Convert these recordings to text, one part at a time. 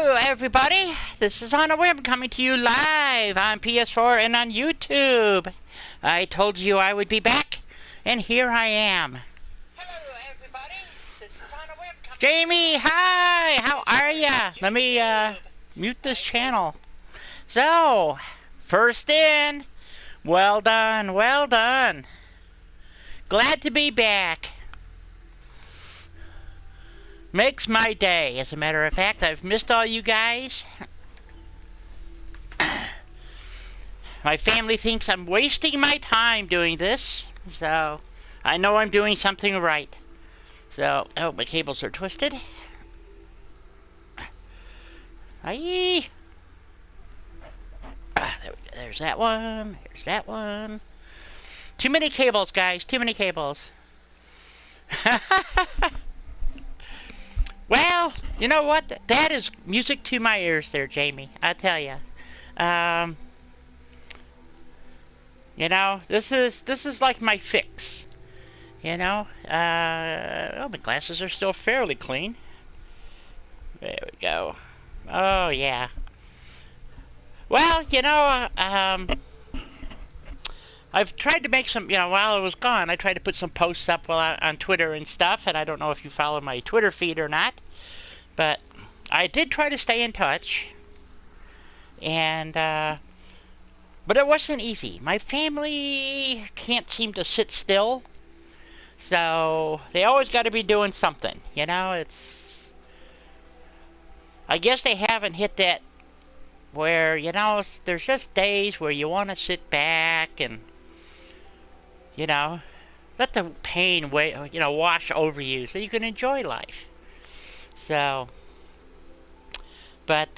Hello everybody, this is On a Whim coming to you live on PS4 and on YouTube. I told you I would be back, and here I am. Hello everybody, this is On a Whim coming Jamie, hi, how are ya? Let me mute this channel. So, first in, well done, well done. Glad to be back. Makes my day. As a matter of fact, I've missed all you guys. My family thinks I'm wasting my time doing this, so I know I'm doing something right. So, oh, my cables are twisted. Aye. There's that one. There's that one. Too many cables, guys. Too many cables. Well, you know what? That is music to my ears there, Jamie. I tell you. You know, this is like my fix. You know? Oh, my glasses are still fairly clean. There we go. Oh, yeah. Well, you know, I've tried to make some, you know, while I was gone, I tried to put some posts up on Twitter and stuff, and I don't know if you follow my Twitter feed or not, but I did try to stay in touch, and, but it wasn't easy. My family can't seem to sit still, so they always got to be doing something, you know, I guess they haven't hit that where, you know, there's just days where you want to sit back and, you know, let the pain wash over you so you can enjoy life. So, but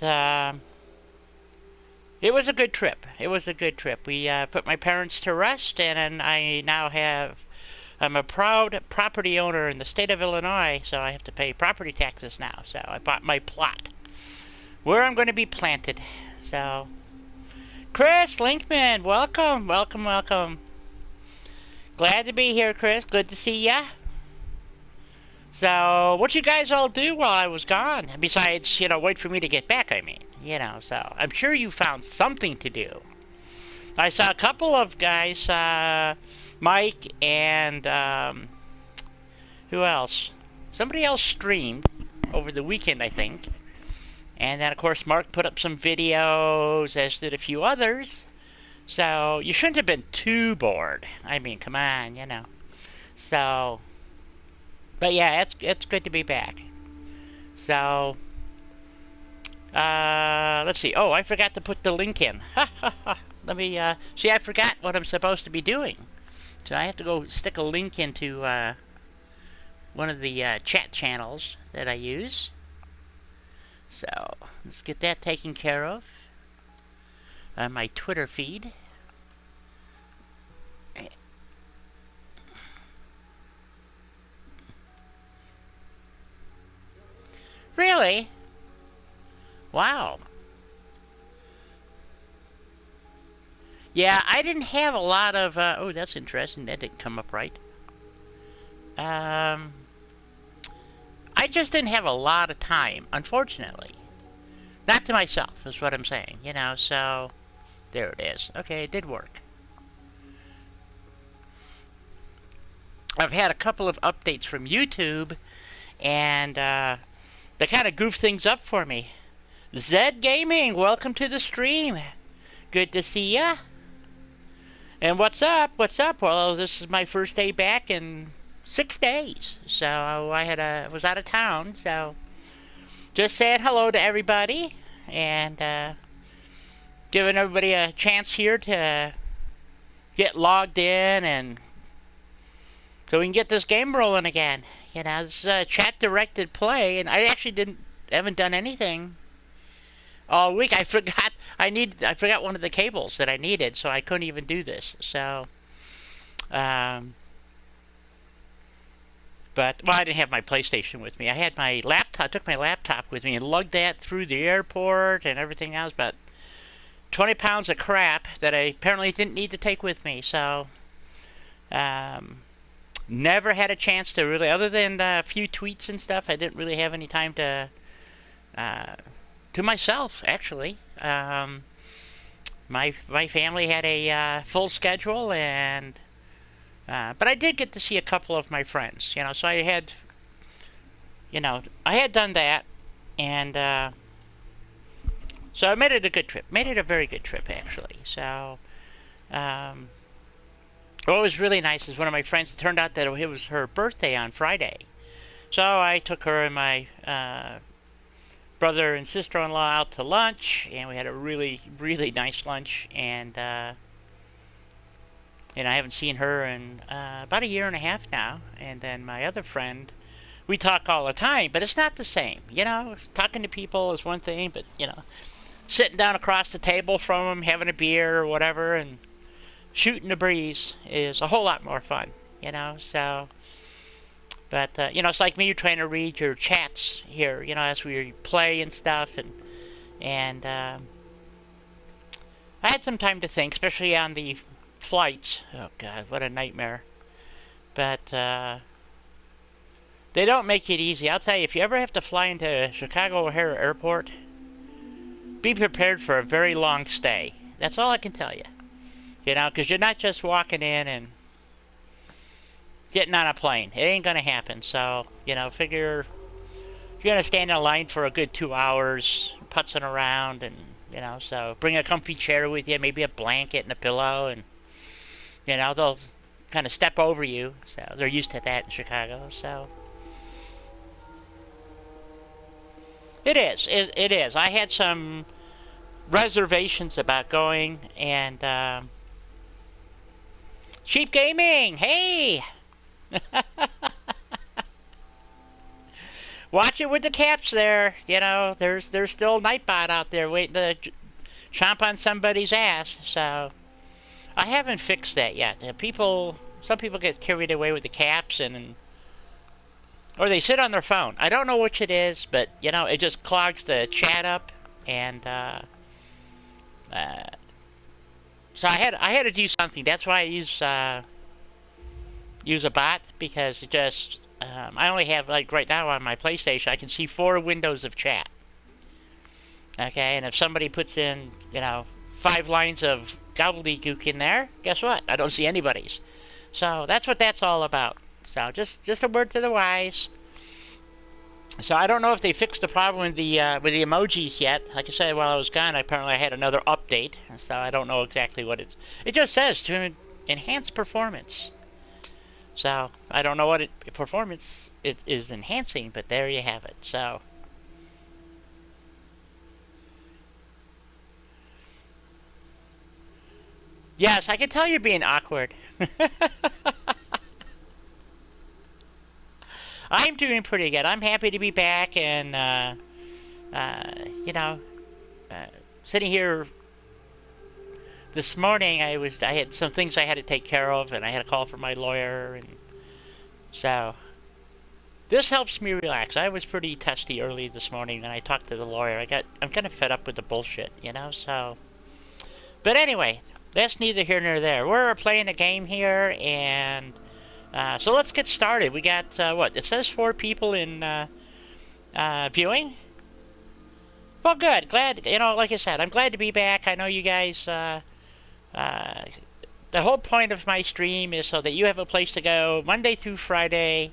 it was a good trip. It was a good trip. We put my parents to rest, and I'm a proud property owner in the state of Illinois, so I have to pay property taxes now. So I bought my plot where I'm going to be planted. So, Chris Linkman, welcome, welcome, welcome. Glad to be here, Chris. Good to see ya. So, what you guys all do while I was gone? Besides, you know, wait for me to get back, I mean. You know, so I'm sure you found something to do. I saw a couple of guys, Mike and, who else? Somebody else streamed over the weekend, I think. And then, of course, Mark put up some videos, as did a few others. So, you shouldn't have been too bored. I mean, come on, you know. So, but yeah, it's good to be back. So, let's see. Oh, I forgot to put the link in. Let me, see, I forgot what I'm supposed to be doing. So I have to go stick a link into, one of the, chat channels that I use. So, let's get that taken care of. On my Twitter feed. Really? Wow. Yeah, I didn't have a lot of, oh, that's interesting. That didn't come up right. I just didn't have a lot of time, unfortunately. Not to myself, is what I'm saying, you know, so there it is. Okay, it did work. I've had a couple of updates from YouTube, and they kind of goof things up for me. Zed Gaming, welcome to the stream. Good to see ya. And what's up? What's up? Well, this is my first day back in 6 days, so I was out of town, so just saying hello to everybody, and giving everybody a chance here to get logged in, and so we can get this game rolling again. You know, this is a chat-directed play, and I actually haven't done anything all week. I forgot one of the cables that I needed, so I couldn't even do this. So, but, well, I didn't have my PlayStation with me. I had my laptop, took my laptop with me and lugged that through the airport and everything else, but 20 pounds of crap that I apparently didn't need to take with me, so, never had a chance to really, other than a few tweets and stuff, I didn't really have any time to to myself, actually. My family had a full schedule, and but I did get to see a couple of my friends. So I had, I had done that, and so I made it a good trip. Made it a very good trip, actually. So, what was really nice is one of my friends. It turned out that it was her birthday on Friday, so I took her and my brother and sister-in-law out to lunch, and we had a really, really nice lunch. And I haven't seen her in about a year and a half now. And then my other friend, we talk all the time, but it's not the same. Talking to people is one thing, but sitting down across the table from them, having a beer or whatever, and shooting the breeze is a whole lot more fun. So. But, it's like me trying to read your chats here, as we play and stuff. And I had some time to think, especially on the flights. Oh, God, what a nightmare. But they don't make it easy. I'll tell you, if you ever have to fly into Chicago O'Hare Airport, be prepared for a very long stay. That's all I can tell you. Because you're not just walking in and getting on a plane. It ain't gonna happen. So, figure you're gonna stand in line for a good 2 hours, putzing around, and so bring a comfy chair with you, maybe a blanket and a pillow, and they'll kind of step over you. So they're used to that in Chicago. So it is. It is. I had some reservations about going, and Cheap Gaming. Hey. Watch it with the caps there. There's still Nightbot out there waiting to chomp on somebody's ass. So I haven't fixed that yet. Some people get carried away with the caps, or they sit on their phone. I don't know which it is, but it just clogs the chat up, and so I had to do something. That's why I use a bot, because it just I only have, like right now on my PlayStation, I can see 4 windows of chat. Okay, and if somebody puts in 5 lines of gobbledygook in there, guess what? I don't see anybody's. So that's what that's all about. So just a word to the wise. So I don't know if they fixed the problem with the emojis yet. Like I said, while I was gone, apparently I had another update. So I don't know exactly what it just says to enhance performance. So I don't know what performance it is enhancing, but there you have it. So yes, I can tell you're being awkward. I'm doing pretty good. I'm happy to be back, and sitting here this morning. I had some things I had to take care of, and I had a call from my lawyer, and so this helps me relax. I was pretty testy early this morning, and I talked to the lawyer. I'm kind of fed up with the bullshit, so. But anyway, that's neither here nor there. We're playing a game here, and so let's get started. We got what? It says 4 people in viewing. Well, good. Glad, like I said, I'm glad to be back. I know you guys. The whole point of my stream is so that you have a place to go Monday through Friday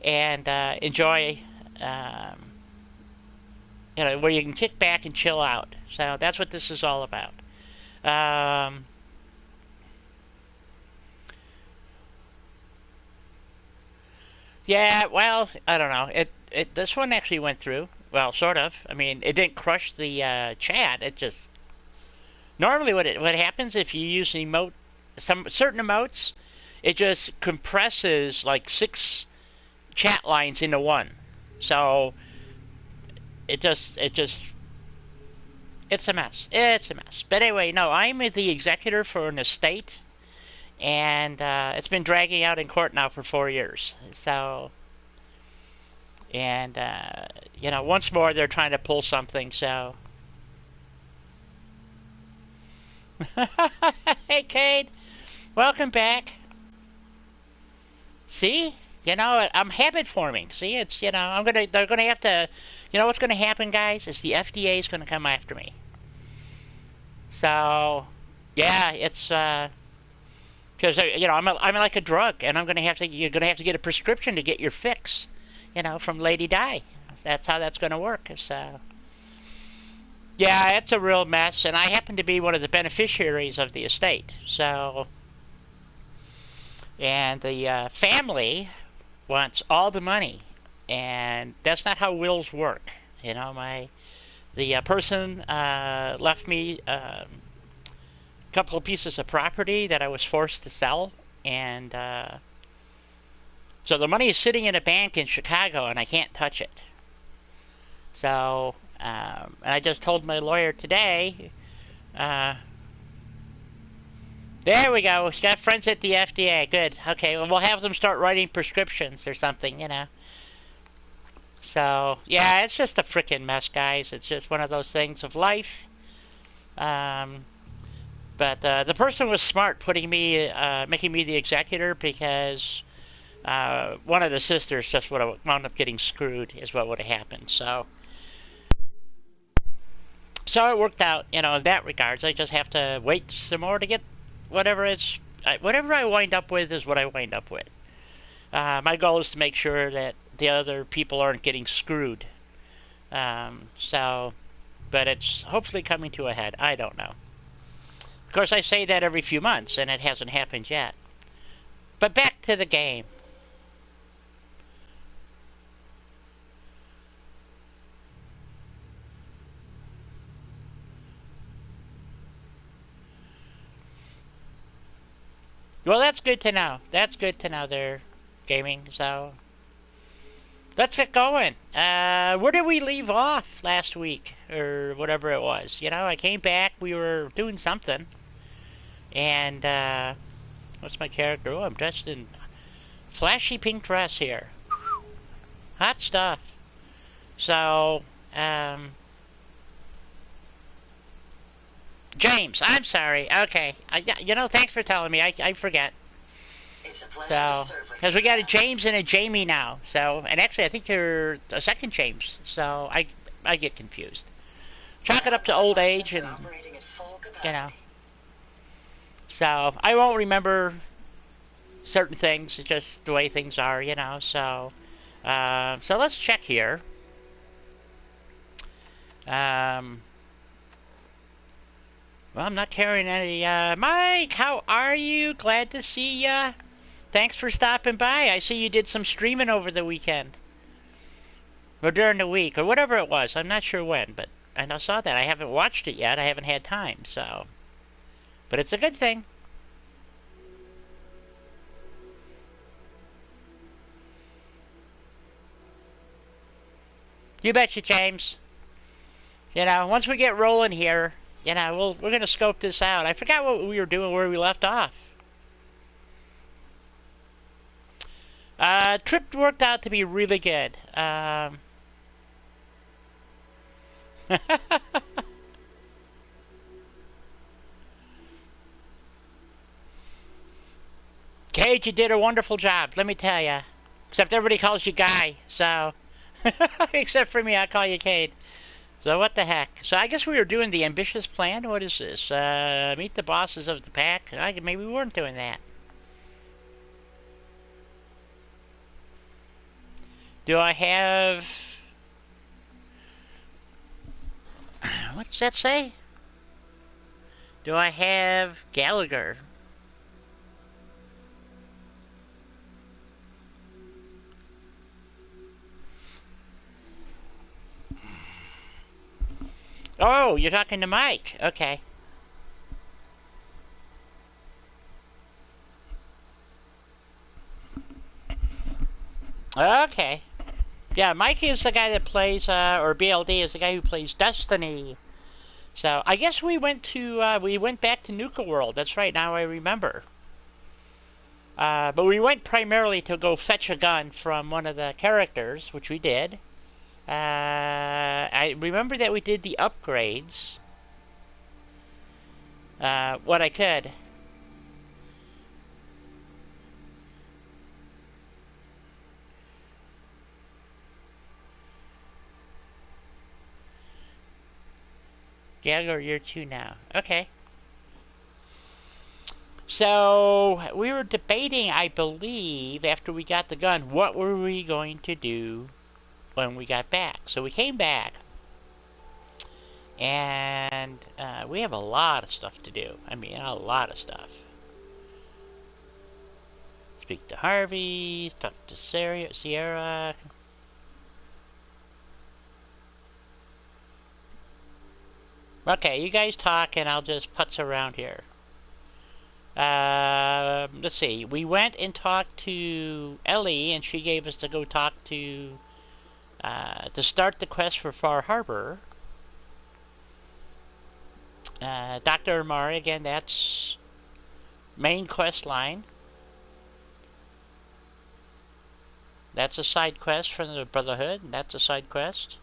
and enjoy, where you can kick back and chill out. So that's what this is all about. Yeah, well, I don't know. This one actually went through. Well, sort of. I mean, it didn't crush the chat. It just normally what happens if you use some certain emotes, it just compresses like 6 chat lines into one. So it's a mess. It's a mess. But anyway, no, I'm the executor for an estate, and it's been dragging out in court now for 4 years. So, and once more they're trying to pull something. So, hey, Cade, welcome back. See, I'm habit forming. See, it's they're gonna have to You know what's going to happen, guys? Is the FDA is going to come after me. So, yeah, it's because I'm like a drug, and you're going to have to get a prescription to get your fix, from Lady Di. That's how that's going to work. So, yeah, it's a real mess, and I happen to be one of the beneficiaries of the estate. So, and the family wants all the money, and that's not how wills work. The person left me a couple of pieces of property that I was forced to sell, and so the money is sitting in a bank in Chicago, and I can't touch it. So, and I just told my lawyer today. There we go. We got friends at the FDA. Good. Okay. Well, we'll have them start writing prescriptions or something. So, yeah, it's just a freaking mess, guys. It's just one of those things of life. But the person was smart making me the executor, because one of the sisters just would have wound up getting screwed, is what would have happened. So it worked out, in that regards. I just have to wait some more to get whatever I wind up with is what I wind up with. My goal is to make sure that the other people aren't getting screwed. But it's hopefully coming to a head. I don't know. Of course, I say that every few months, and it hasn't happened yet. But back to the game. Well, that's good to know. That's good to know there, gaming. So, let's get going. Where did we leave off last week? Or whatever it was. I came back, we were doing something. And, what's my character? Oh, I'm dressed in flashy pink dress here. Hot stuff. So, James, I'm sorry. Okay. Thanks for telling me. I forget. It's a pleasure So, to serve with because you. we got a James and a Jamie now. So, and actually, I think you're a second James. So, I get confused. Chalk it up to old age, and Operating at full capacity. So I won't remember certain things. It's just the way things are, So, so let's check here. Well, I'm not carrying any. Mike, how are you? Glad to see ya. Thanks for stopping by. I see you did some streaming over the weekend. Or during the week, or whatever it was. I'm not sure when, but I saw that. I haven't watched it yet. I haven't had time, so. But it's a good thing. You betcha, James. Once we get rolling here, we're gonna scope this out. I forgot what we were doing, where we left off. Trip worked out to be really good. Cage, you did a wonderful job, let me tell you. Except everybody calls you Guy, so... Except for me, I call you Cade. So what the heck? So I guess we were doing the ambitious plan? What is this? Meet the bosses of the pack? Maybe we weren't doing that. Do I have... What does that say? Do I have Gallagher? Oh, you're talking to Mike. Okay. Okay. Yeah, Mike is the guy that plays, or BLD is the guy who plays Destiny. So, I guess we went back to Nuka World. That's right, now I remember. But we went primarily to go fetch a gun from one of the characters, which we did. I remember that we did the upgrades. What I could. Gallagher, you're 2 now. Okay. So, we were debating, I believe, after we got the gun, what were we going to do when we got back. So we came back, and we have a lot of stuff to do. I mean, a lot of stuff. Speak to Harvey, talk to Sierra. Okay, you guys talk, and I'll just putz around here. Let's see. We went and talked to Ellie, and she gave us to go talk to start the quest for Far Harbor. Dr. Amari, again, that's main quest line. That's a side quest from the Brotherhood, and that's a side quest.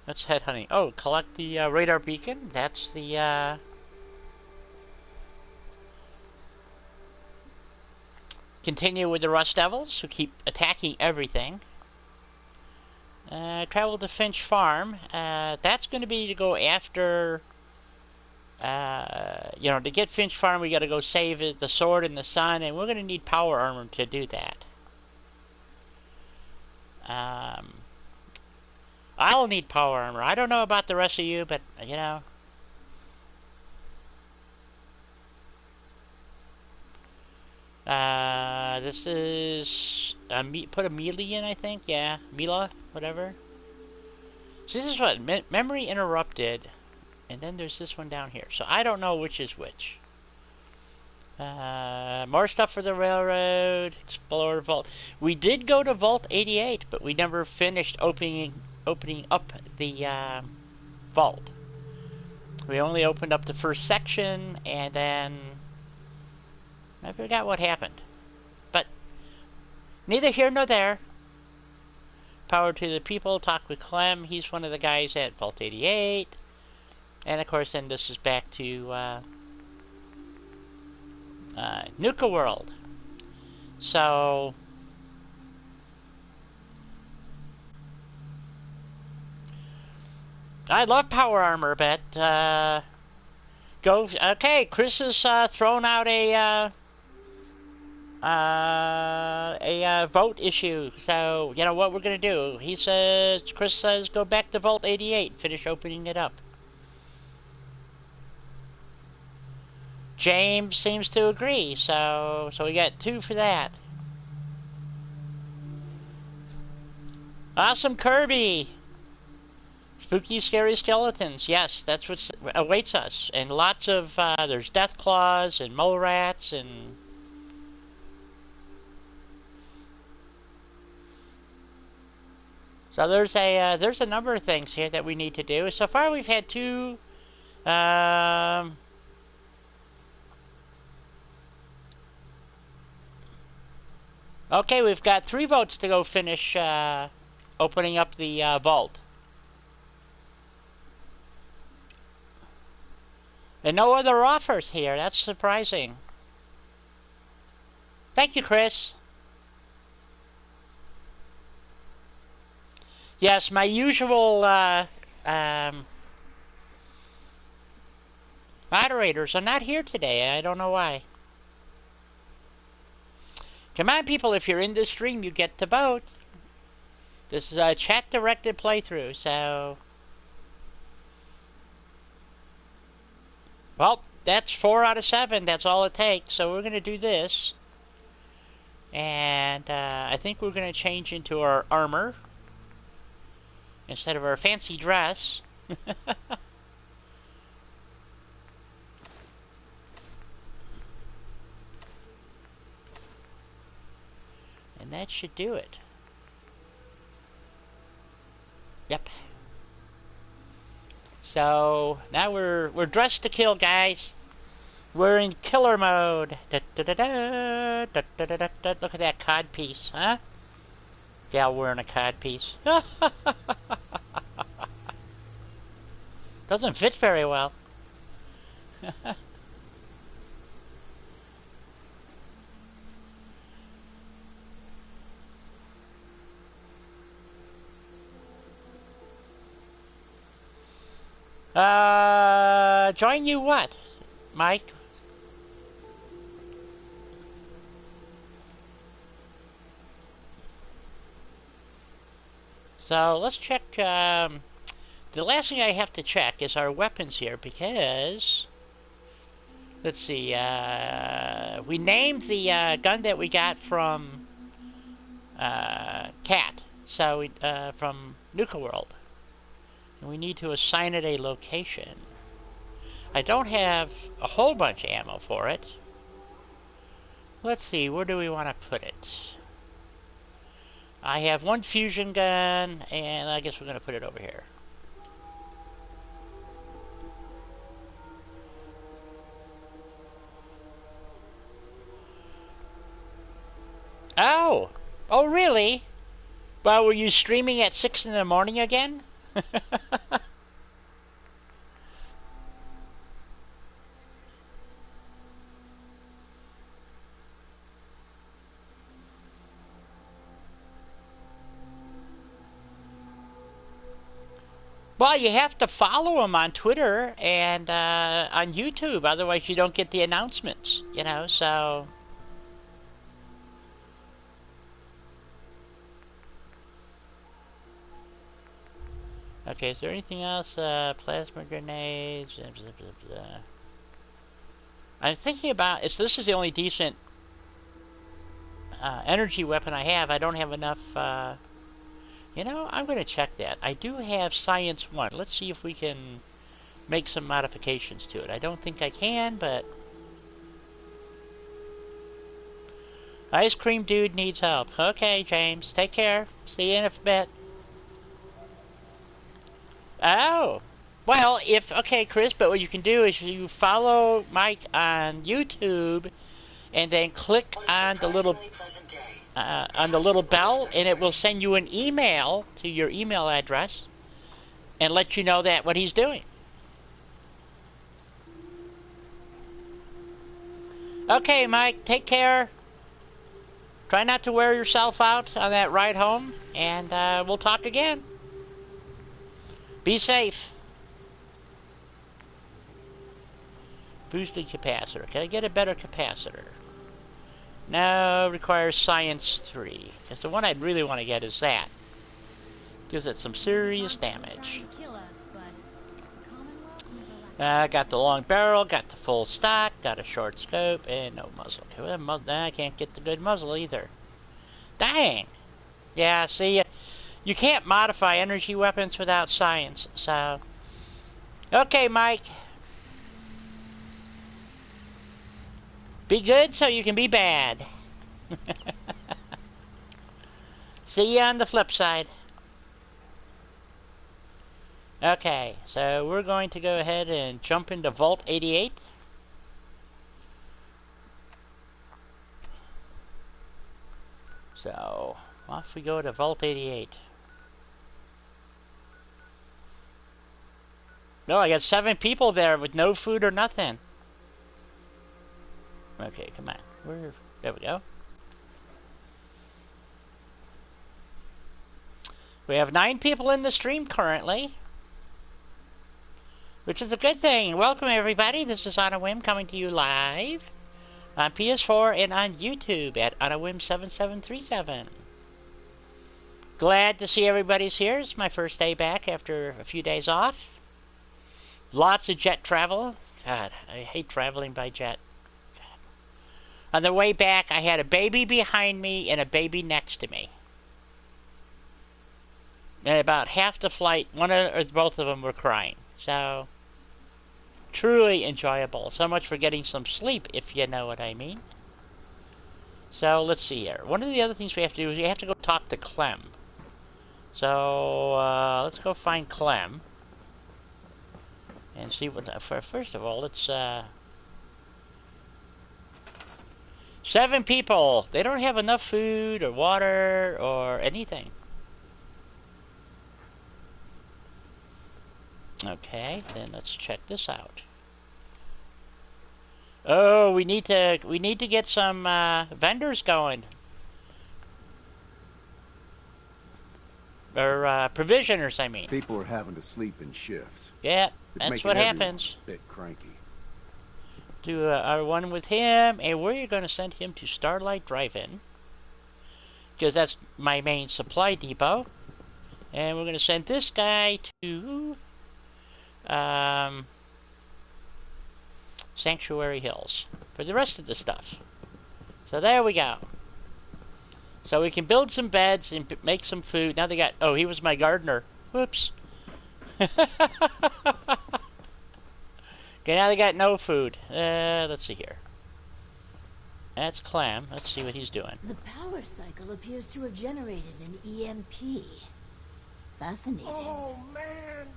That's headhunting. Oh, collect the radar beacon. That's the continue with the Rust Devils, who keep attacking everything. Travel to Finch Farm. That's going to be to go after... you know, to get Finch Farm, we got to go save the sword and the sun, and we're going to need power armor to do that. I'll need power armor. I don't know about the rest of you, but, you know... this is... put a melee in, I think? Yeah, Mila, whatever. So this is what? Memory interrupted. And then there's this one down here. So I don't know which is which. More stuff for the railroad. Explore Vault. We did go to Vault 88, but we never finished opening up the vault. We only opened up the first section, and then I forgot what happened. But neither here nor there. Power to the people. Talk with Clem. He's one of the guys at Vault 88. And of course, then this is back to Nuka World. So I love power armor, but go. Okay, Chris has thrown out a vote issue. So you know what we're gonna do. Chris says, go back to Vault 88, finish opening it up. James seems to agree, so we got 2 for that. Awesome Kirby! Spooky, scary skeletons. Yes, that's what awaits us. And lots of, there's death claws and mole rats and... So there's a number of things here that we need to do. So far we've had 2, okay, we've got 3 votes to go finish opening up the vault. And no other offers here. That's surprising. Thank you, Chris. Yes, my usual moderators are not here today. I don't know why. Come on, people, if you're in this stream, you get to vote. This is a chat-directed playthrough, so... Well, that's 4 out of 7. That's all it takes. So we're going to do this. And I think we're going to change into our armor instead of our fancy dress. And that should do it. Yep. So now we're dressed to kill, guys. We're in killer mode. Da, da, da, da, da, da, da, da, da. Look at that cod piece, huh? Gal wearing a cod piece. Doesn't fit very well. Join you what, Mike? So let's check. The last thing I have to check is our weapons here because let's see. We named the gun that we got from Cat. So we from Nuka World, and we need to assign it a location. I don't have a whole bunch of ammo for it. Let's see. Where do we want to put it? I have one fusion gun, and I guess we're going to put it over here. Oh! Oh, really? Well, were you streaming at 6 in the morning again? Well, you have to follow him on Twitter and on YouTube, otherwise you don't get the announcements, you know, so... Okay, is there anything else? Plasma grenades... I'm thinking about... this is the only decent energy weapon I have. I don't have enough... You know, I'm going to check that. I do have Science 1. Let's see if we can make some modifications to it. I don't think I can, but... Ice Cream Dude needs help. Okay, James. Take care. See you in a bit. Oh! Well, okay, Chris, but what you can do is you follow Mike on YouTube and then click on the little... on the little bell, and it will send you an email to your email address and let you know that what he's doing. Okay, Mike, take care. Try not to wear yourself out on that ride home, and we'll talk again. Be safe. Boosted capacitor. Can I get a better capacitor? No, requires Science 3. Because the one I'd really want to get is that. Gives it some serious damage. Got the long barrel, got the full stock, got a short scope, and no muzzle. I can't get the good muzzle either. Dang! Yeah, see, you can't modify energy weapons without science, so... Okay, Mike. Be good so you can be bad. See you on the flip side. Okay, so we're going to go ahead and jump into Vault 88. So, off we go to Vault 88. No, I got 7 people there with no food or nothing. Okay, come on. There we go. We have 9 people in the stream currently, which is a good thing. Welcome, everybody. This is On a Whim coming to you live on PS4 and on YouTube at OnAWhim7737. Glad to see everybody's here. It's my first day back after a few days off. Lots of jet travel. God, I hate traveling by jet. On the way back, I had a baby behind me and a baby next to me. And about half the flight, one or both of them were crying. So, truly enjoyable. So much for getting some sleep, if you know what I mean. So, let's see here. One of the other things we have to do is we have to go talk to Clem. So, let's go find Clem. And see what... First of all, let's... 7 people. They don't have enough food or water or anything. Okay, then let's check this out. Oh, we need to get some vendors going. Or, provisioners, I mean. People are having to sleep in shifts. Yeah, It's that's making what everyone happens. a bit cranky. Do our one with him, and we're going to send him to Starlight Drive-In. Because that's my main supply depot. And we're going to send this guy to Sanctuary Hills for the rest of the stuff. So there we go. So we can build some beds and make some food. Now they got... Oh, he was my gardener. Whoops. Okay, now they got no food. Let's see here. That's Clam. Let's see what he's doing. The power cycle appears to have generated an EMP. Fascinating. Oh, man.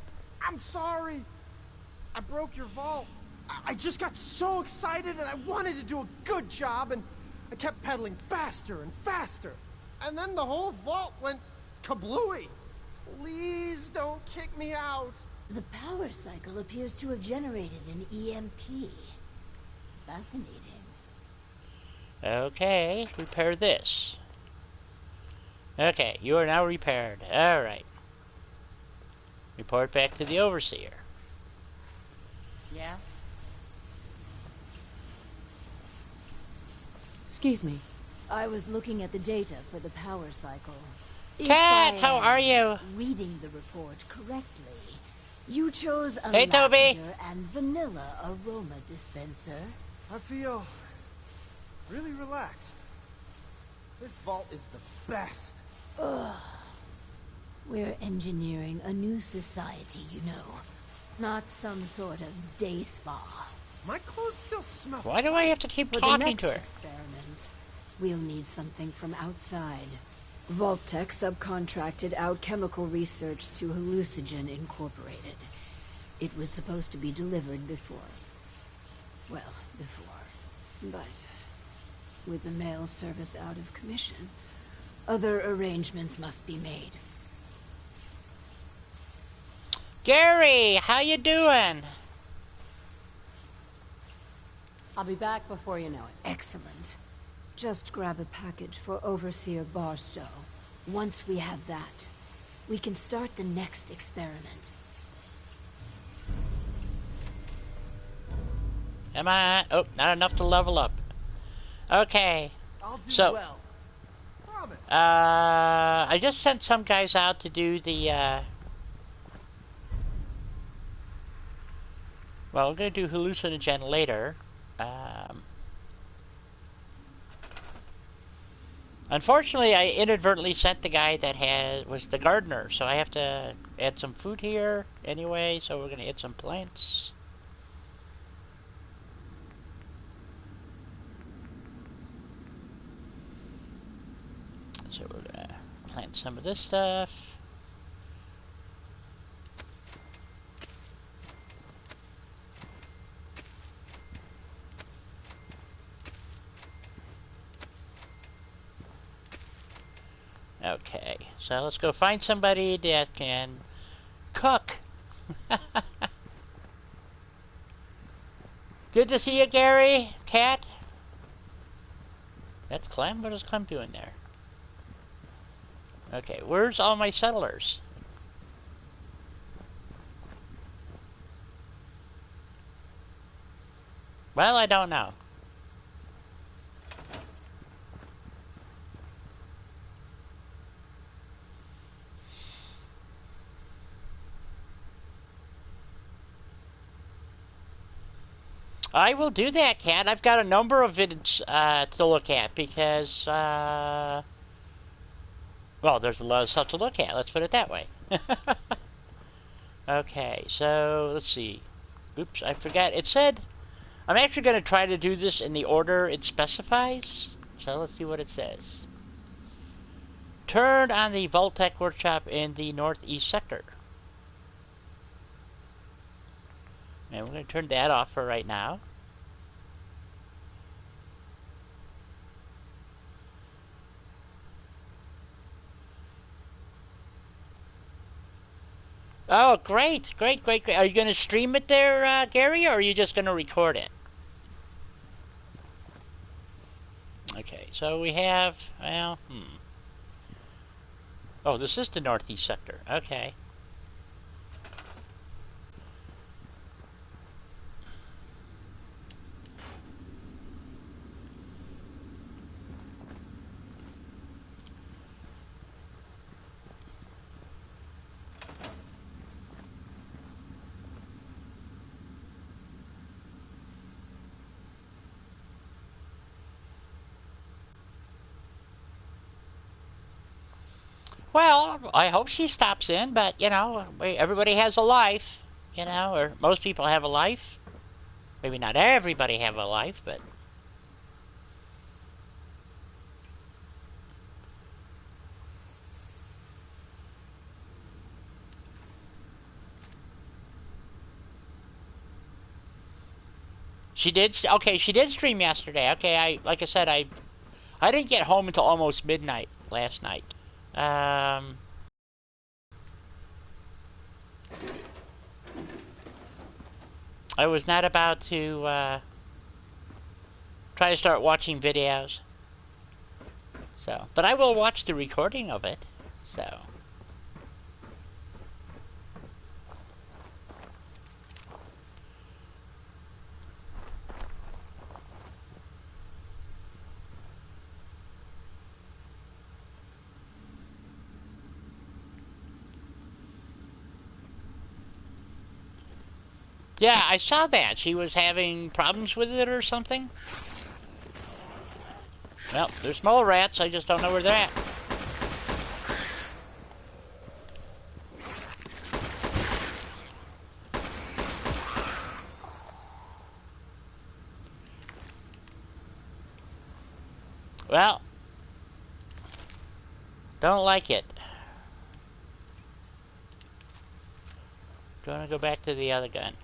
I'm sorry. I broke your vault. I just got so excited and I wanted to do a good job and I kept pedaling faster and faster. And then the whole vault went kablooey. Please don't kick me out. The power cycle appears to have generated an EMP. Fascinating. Okay, repair this. Okay, you are now repaired. Alright. Report back to the Overseer. Yeah? Excuse me. I was looking at the data for the power cycle. Cat, If I how am are you? Reading the report correctly, you chose a Hey, Toby. lavender and vanilla aroma dispenser. I feel really relaxed. This vault is the best. We're engineering a new society, you know. Not some sort of day spa. My clothes still smell. Why do I have to keep For the talking next to her? experiment, we'll need something from outside. Vault-Tec subcontracted out chemical research to Hallucinogen Incorporated. It was supposed to be delivered before. Well, before. But with the mail service out of commission, other arrangements must be made. Gary, how you doing? I'll be back before you know it. Excellent. Just grab a package for Overseer Barstow. Once we have that, we can start the next experiment. Am I? Oh, not enough to level up. Okay. I'll do So- well. Promise. I just sent some guys out to do the, well, we're going to do hallucinogen later. Unfortunately, I inadvertently sent the guy that was the gardener, so I have to add some food here anyway, so we're going to add some plants. So we're going to plant some of this stuff. Okay, so let's go find somebody that can cook. Good to see you, Gary. Cat. That's Clem. What is Clem doing there? Okay, where's all my settlers? Well, I don't know. I will do that, Cat. I've got a number of vids to look at because, well, there's a lot of stuff to look at. Let's put it that way. Okay, so let's see. Oops, I forgot. It said I'm actually going to try to do this in the order it specifies. So let's see what it says. Turn on the Vault-Tec workshop in the northeast sector. And we're going to turn that off for right now. Oh, great, great, great, great. Are you going to stream it there, Gary, or are you just going to record it? Okay, so we have, well, Oh, this is the northeast sector. Okay. Well, I hope she stops in, but, you know, everybody has a life, you know, or most people have a life. Maybe not everybody have a life, but... She did, okay, she did stream yesterday. Okay, like I said, I didn't get home until almost midnight last night. I was not about to try to start watching videos. So, but I will watch the recording of it. So. Yeah, I saw that. She was having problems with it or something. Well, there's mole rats. I just don't know where they're at. Well, don't like it. Gonna go back to the other gun.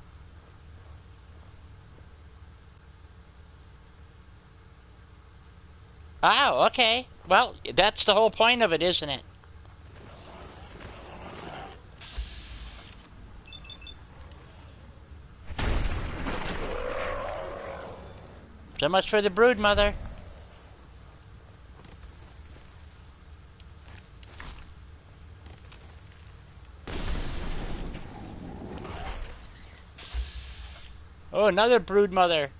Oh, okay. Well, that's the whole point of it, isn't it? So much for the brood mother. Oh, another brood mother.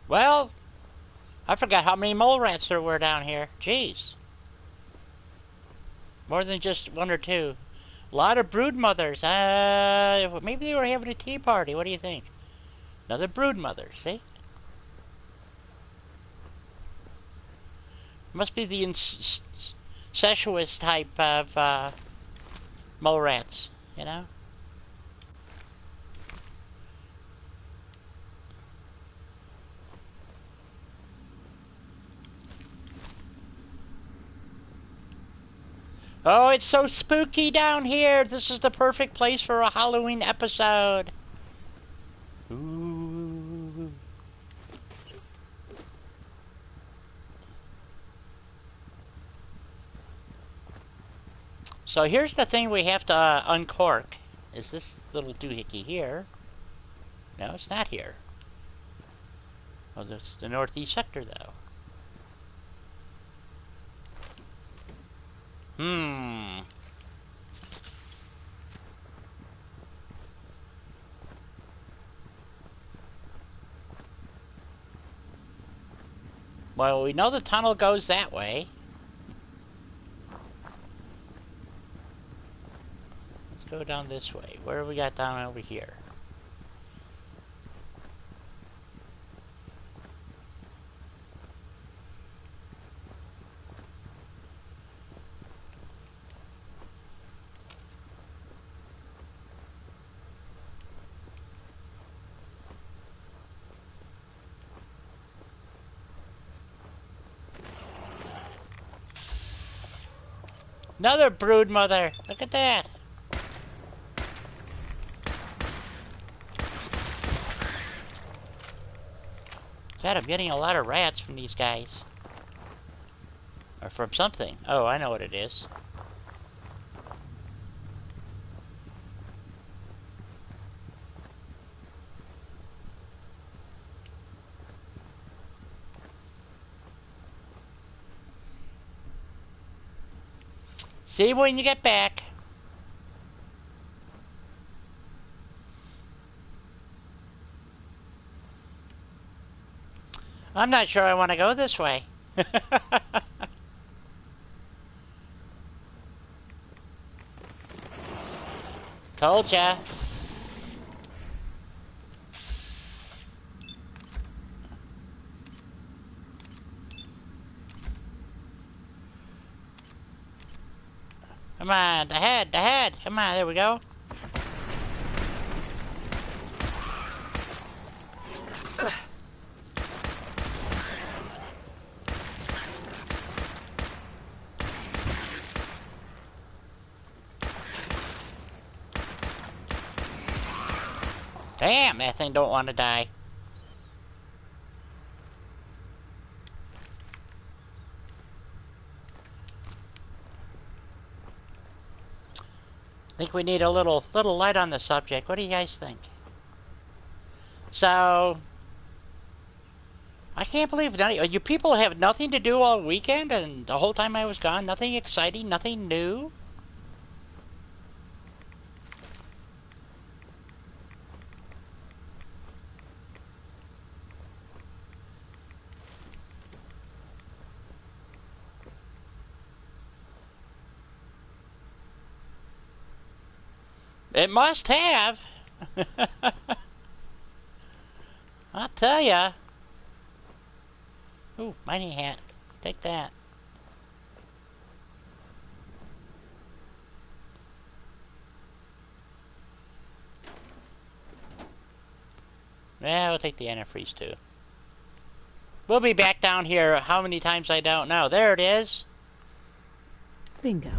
Well, I forgot how many mole rats there were down here. Jeez. More than just one or two. A lot of brood mothers. Maybe they were having a tea party. What do you think? Another brood mother, see? Must be the incestuous type of mole rats, you know? Oh, it's so spooky down here. This is the perfect place for a Halloween episode. Ooh. So here's the thing we have to uncork. Is this little doohickey here? No, it's not here. Oh, that's the northeast sector, though. Well, we know the tunnel goes that way. Let's go down this way. Where have we got down over here? Another brood mother. Look at that. God, I'm getting a lot of rats from these guys. Or from something. Oh, I know what it is. See you when you get back. I'm not sure I want to go this way. Told ya. Come on, the head, the head. Come on, there we go. Damn, that thing don't want to die. I think we need a little light on the subject. What do you guys think? So, I can't believe you people have nothing to do all weekend, and the whole time I was gone, nothing exciting, nothing new. It must have. I'll tell ya. Ooh, mining hat. Take that. Yeah, we'll take the antifreeze too. We'll be back down here how many times I don't know. There it is. Bingo.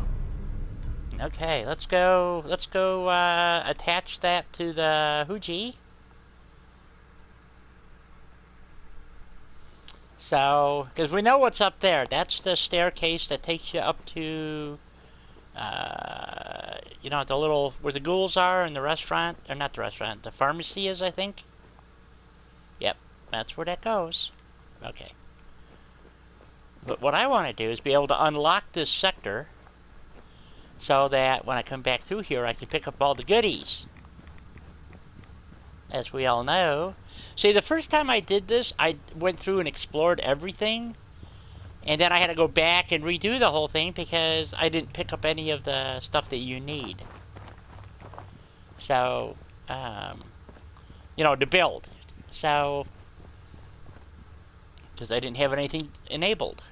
Okay, let's go attach that to the Huji. So, because we know what's up there. That's the staircase that takes you up to, you know, the little, where the ghouls are and the restaurant, or not the restaurant, the pharmacy is, I think. Yep, that's where that goes. Okay. But what I want to do is be able to unlock this sector so that when I come back through here, I can pick up all the goodies. As we all know. See, the first time I did this, I went through and explored everything. And then I had to go back and redo the whole thing because I didn't pick up any of the stuff that you need. So, you know, to build. So, because I didn't have anything enabled.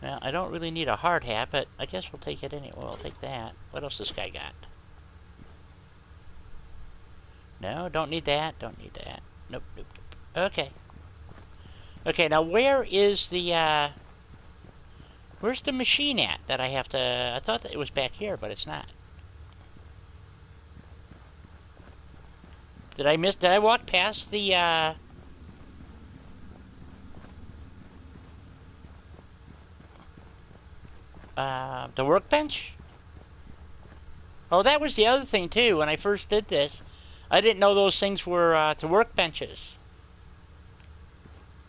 Well, I don't really need a hard hat, but I guess we'll take it anyway. We'll take that. What else this guy got? No, don't need that. Don't need that. Nope, nope, nope. Okay. Okay, now where is the, where's the machine at that I have to... I thought that it was back here, but it's not. Did I walk past the workbench? Oh, that was the other thing, too, when I first did this. I didn't know those things were the workbenches.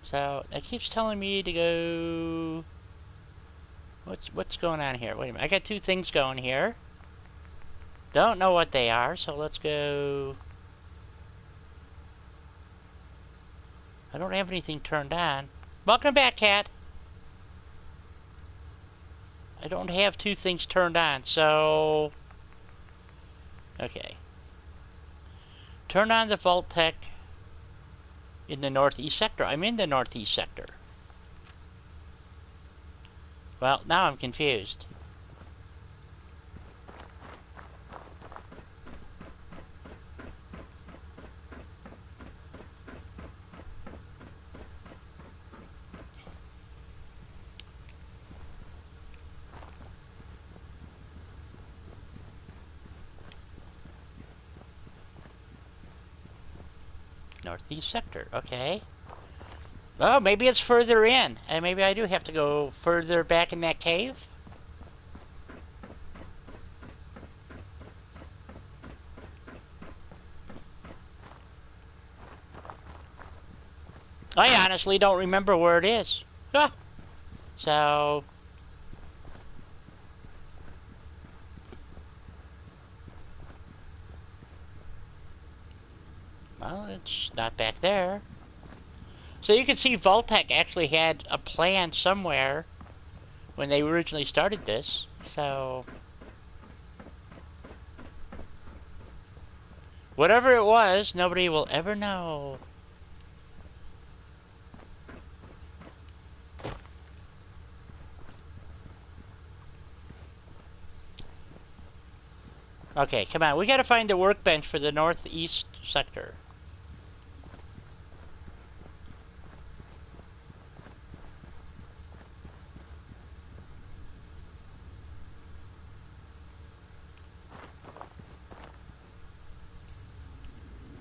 So, it keeps telling me to go... What's going on here? Wait a minute. I got two things going here. Don't know what they are, so let's go... I don't have anything turned on. Welcome back, Cat. I don't have two things turned on, so... Okay. Turn on the Vault Tech in the northeast sector. I'm in the northeast sector. Well, now I'm confused. Northeast sector. Okay. Oh, maybe it's further in. And maybe I do have to go further back in that cave. I honestly don't remember where it is. Ah. So... well, it's not back there. So you can see Vault-Tec actually had a plan somewhere when they originally started this. So... whatever it was, nobody will ever know. Okay, come on. We gotta find the workbench for the northeast sector.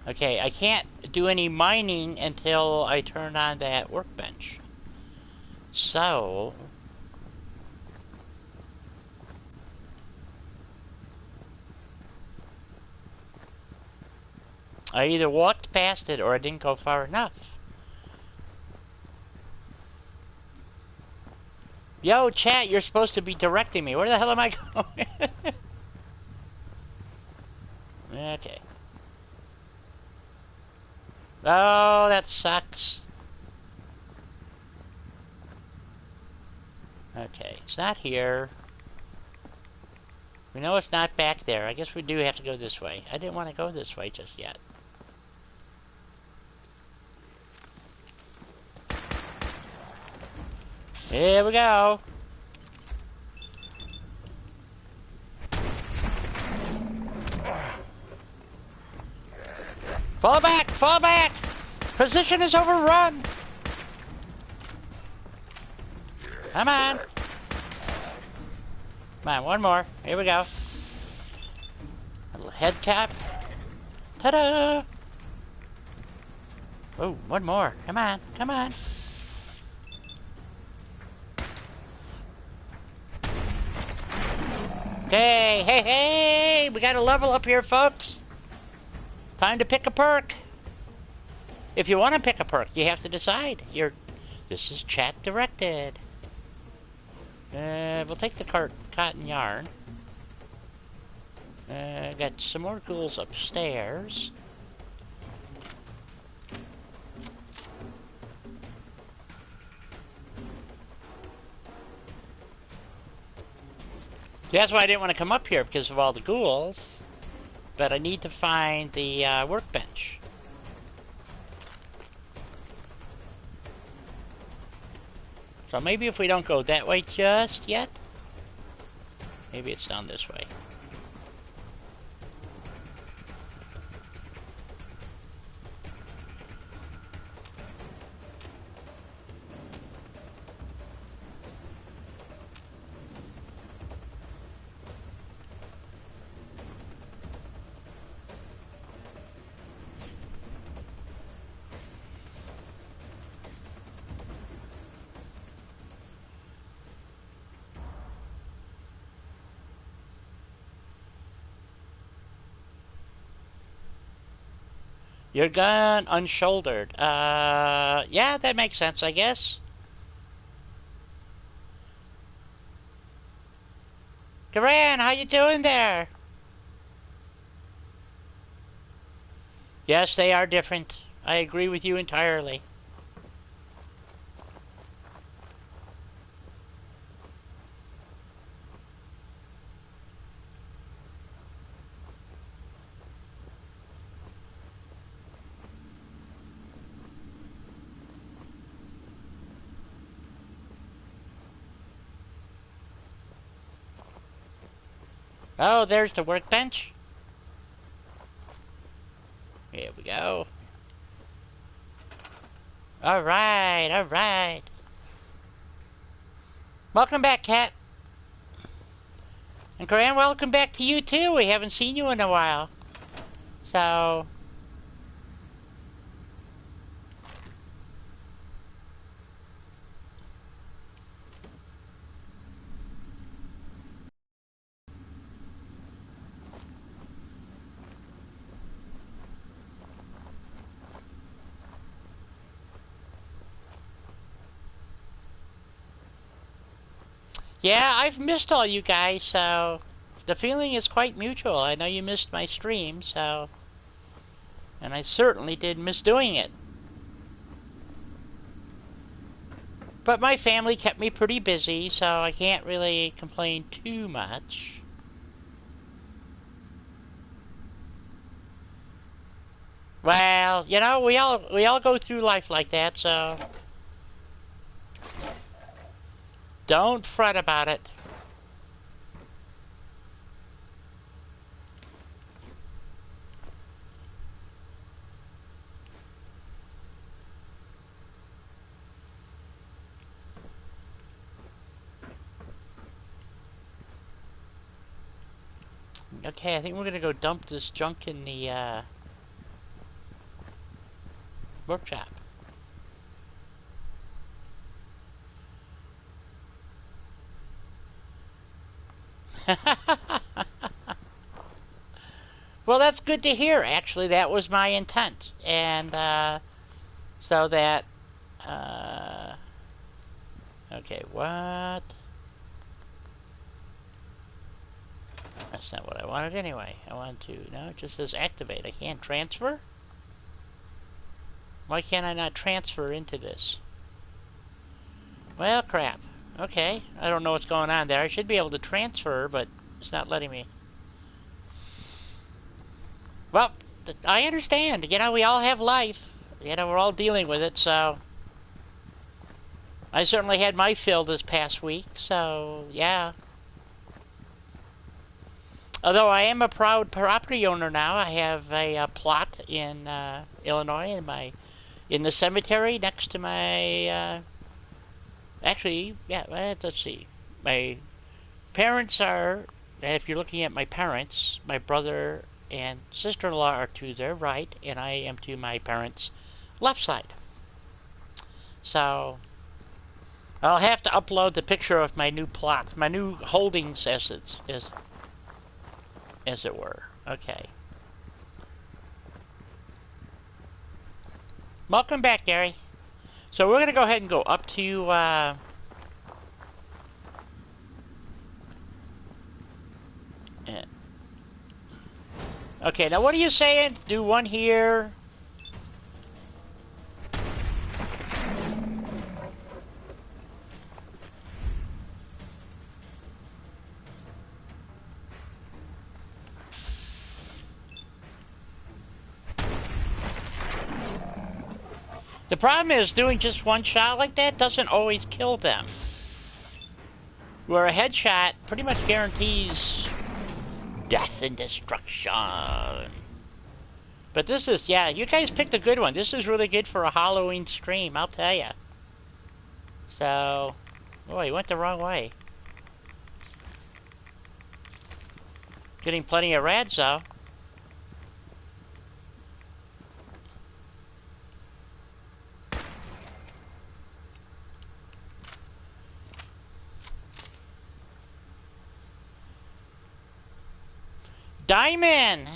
Okay, I can't do any mining until I turn on that workbench. So... I either walked past it or I didn't go far enough. Yo, chat, you're supposed to be directing me. Where the hell am I going? Okay. Oh, that sucks. Okay, it's not here. We know it's not back there. I guess we do have to go this way. I didn't want to go this way just yet. Here we go. Fall back! Fall back! Position is overrun! Come on! Come on, one more. Here we go. A little head cap. Ta-da! Oh, one more. Come on, come on. Okay, hey, hey! We got a level up here, folks. Time to pick a perk. If you want to pick a perk, you have to decide. This is chat directed. We'll take the cotton yarn. Got some more ghouls upstairs. That's why I didn't want to come up here, because of all the ghouls. But I need to find the workbench. So maybe if we don't go that way just yet, maybe it's down this way. Your gun unshouldered. Yeah, that makes sense, I guess. Duran, how you doing there? Yes, they are different. I agree with you entirely. Oh, there's the workbench. Here we go. Alright, alright. Welcome back, Cat. And Corinne, welcome back to you too. We haven't seen you in a while. So... Yeah, I've missed all you guys, so the feeling is quite mutual. I know you missed my stream, so... And I certainly did miss doing it. But my family kept me pretty busy, so I can't really complain too much. Well, you know, we all go through life like that, so... Don't fret about it. Okay, I think we're gonna go dump this junk in the, workshop. Well, that's good to hear. Actually, that was my intent. And, so that, okay, what? That's not what I wanted anyway. I wanted to, no, it just says activate. I can't transfer? Why can't I not transfer into this? Well, crap. Okay, I don't know what's going on there. I should be able to transfer, but it's not letting me. Well, I understand. You know, we all have life. You know, we're all dealing with it, so... I certainly had my fill this past week, so, yeah. Although I am a proud property owner now. I have a plot in Illinois in the cemetery next to my... actually, yeah, let's see. My parents are... If you're looking at my parents, my brother and sister-in-law are to their right, and I am to my parents' left side. So, I'll have to upload the picture of my new plot, my new holdings, as it were. Okay. Welcome back, Gary. So we're gonna go ahead and go up to okay, now what are you saying? Do one here. The problem is doing just one shot like that doesn't always kill them. Where a headshot pretty much guarantees death and destruction. But this is, yeah, you guys picked a good one. This is really good for a Halloween stream, I'll tell ya. So, oh, he went the wrong way. Getting plenty of rads, though. Diamond!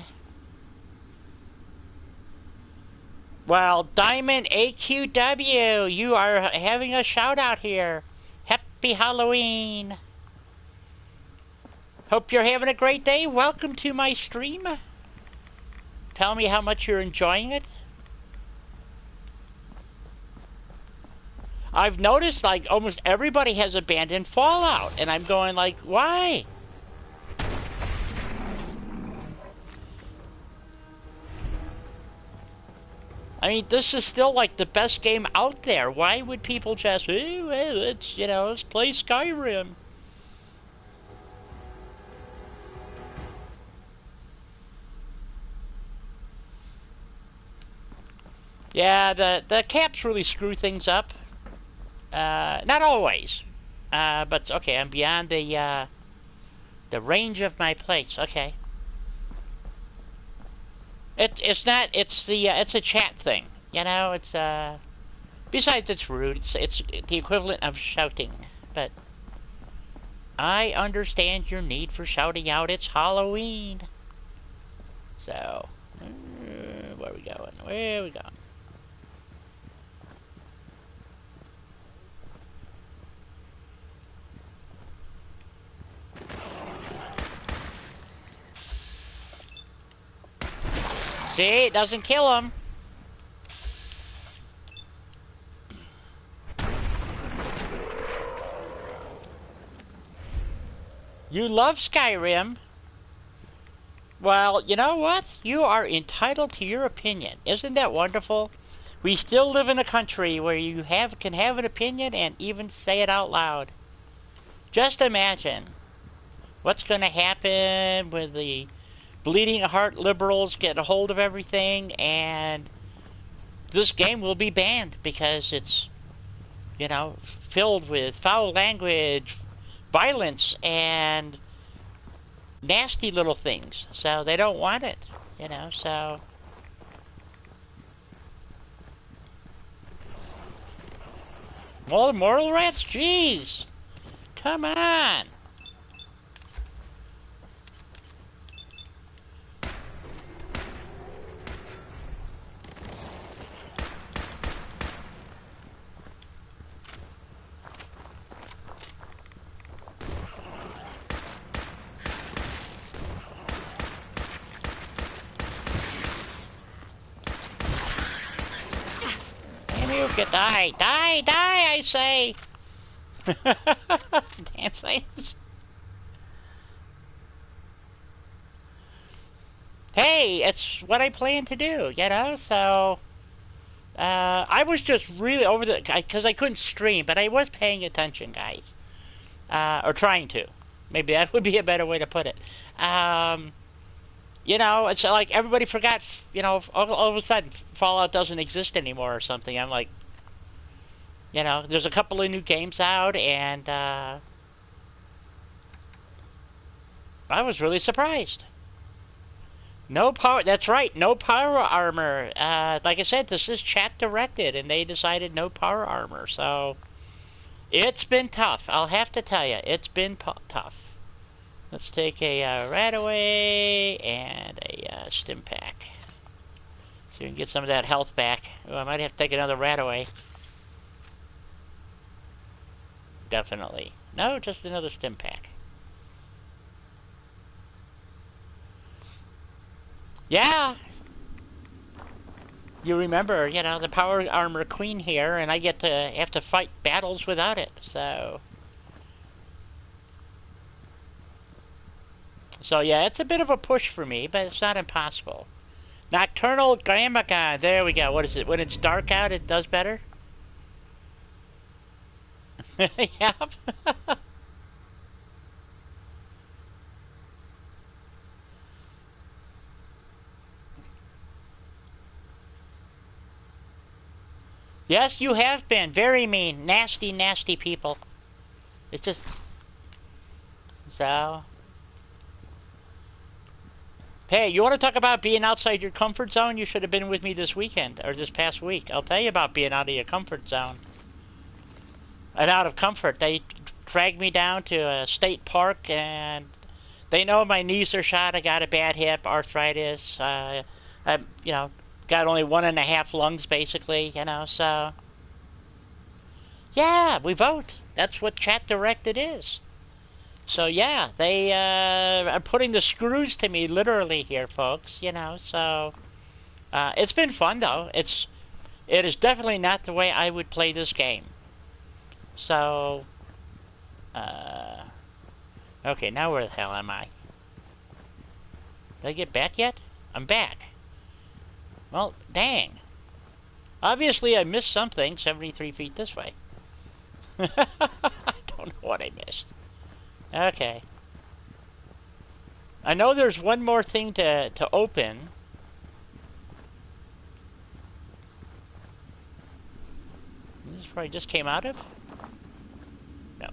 Well, Diamond AQW, you are having a shout out here. Happy Halloween! Hope you're having a great day. Welcome to my stream. Tell me how much you're enjoying it. I've noticed, like, almost everybody has abandoned Fallout, and I'm going like, why? I mean, this is still like the best game out there. Why would people just, well, let's, you know, let's play Skyrim? Yeah, the caps really screw things up. Not always. But okay, I'm beyond the range of my plates. Okay. It's not. It's a chat thing. You know. It's Besides, it's rude. It's the equivalent of shouting. But I understand your need for shouting out. It's Halloween. So, where are we going? Where are we going? See, it doesn't kill him. You love Skyrim. Well, you know what? You are entitled to your opinion. Isn't that wonderful? We still live in a country where you can have an opinion and even say it out loud. Just imagine what's going to happen when the bleeding heart liberals get a hold of everything, and this game will be banned because it's, you know, filled with foul language, violence, and nasty little things. So they don't want it, you know, so... Well, mortal rats, jeez! Come on! Die, die, die, I say! Damn things. Hey, it's what I plan to do, you know, so... I was just really over the... Because I couldn't stream, but I was paying attention, guys. Or trying to. Maybe that would be a better way to put it. You know, it's like everybody forgot, you know, all of a sudden Fallout doesn't exist anymore or something. I'm like... You know, there's a couple of new games out, and I was really surprised. No power, that's right, no power armor. Like I said, this is chat directed, and they decided no power armor, so it's been tough. I'll have to tell you, it's been tough. Let's take a Radaway and a Stim Pack. So we can get some of that health back. Oh, I might have to take another Radaway. Definitely. No, just another Stim Pack. Yeah! You remember, you know, the Power Armor Queen here, and I get to have to fight battles without it, so... So yeah, it's a bit of a push for me, but it's not impossible. Nocturnal Gamagon, there we go. What is it? When it's dark out, it does better? Yep. Yes, you have been. Very mean. Nasty, nasty people. It's just... So... Hey, you want to talk about being outside your comfort zone? You should have been with me this weekend, or this past week. I'll tell you about being out of your comfort zone. And out of comfort. They dragged me down to a state park, and they know my knees are shot. I got a bad hip, arthritis. I, you know, got only 1.5 lungs, basically, you know, so... Yeah, we vote. That's what chat directed is. So, yeah, they are putting the screws to me, literally, here, folks, you know, so... it's been fun, though. It is definitely not the way I would play this game. So, okay, now where the hell am I? Did I get back yet? I'm back. Well, dang. Obviously, I missed something 73 feet this way. I don't know what I missed. Okay. I know there's one more thing to open. This is where I just came out of? No.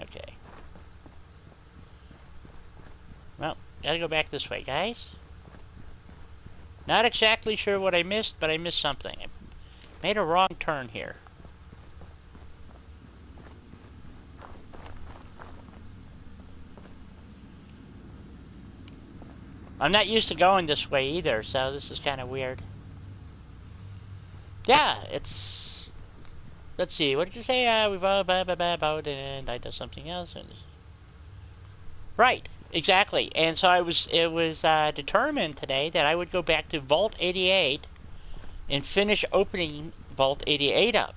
Okay. Well, gotta go back this way, guys. Not exactly sure what I missed, but I missed something. I made a wrong turn here. I'm not used to going this way either, so this is kind of weird. Yeah, it's... Let's see, what did you say? We've all about and I did something else. Right. exactly. And so it was determined today that I would go back to Vault 88 and finish opening Vault 88 up.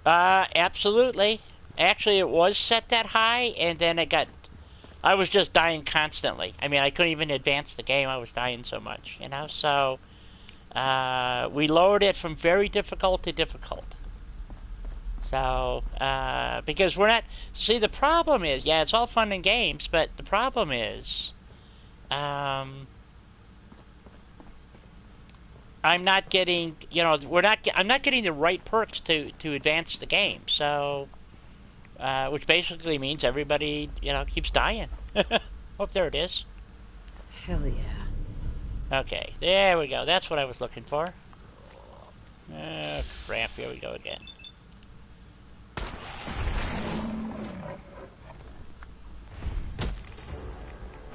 Absolutely. Actually, it was set that high, and then I was just dying constantly. I mean, I couldn't even advance the game. I was dying so much, you know? So, we lowered it from very difficult to difficult. So, because we're not... See, the problem is, yeah, it's all fun and games, but the problem is, I'm not getting, you know, I'm not getting the right perks to advance the game. So, which basically means everybody, you know, keeps dying. Oh, there it is. Hell yeah. Okay, there we go. That's what I was looking for. Oh, crap. Here we go again.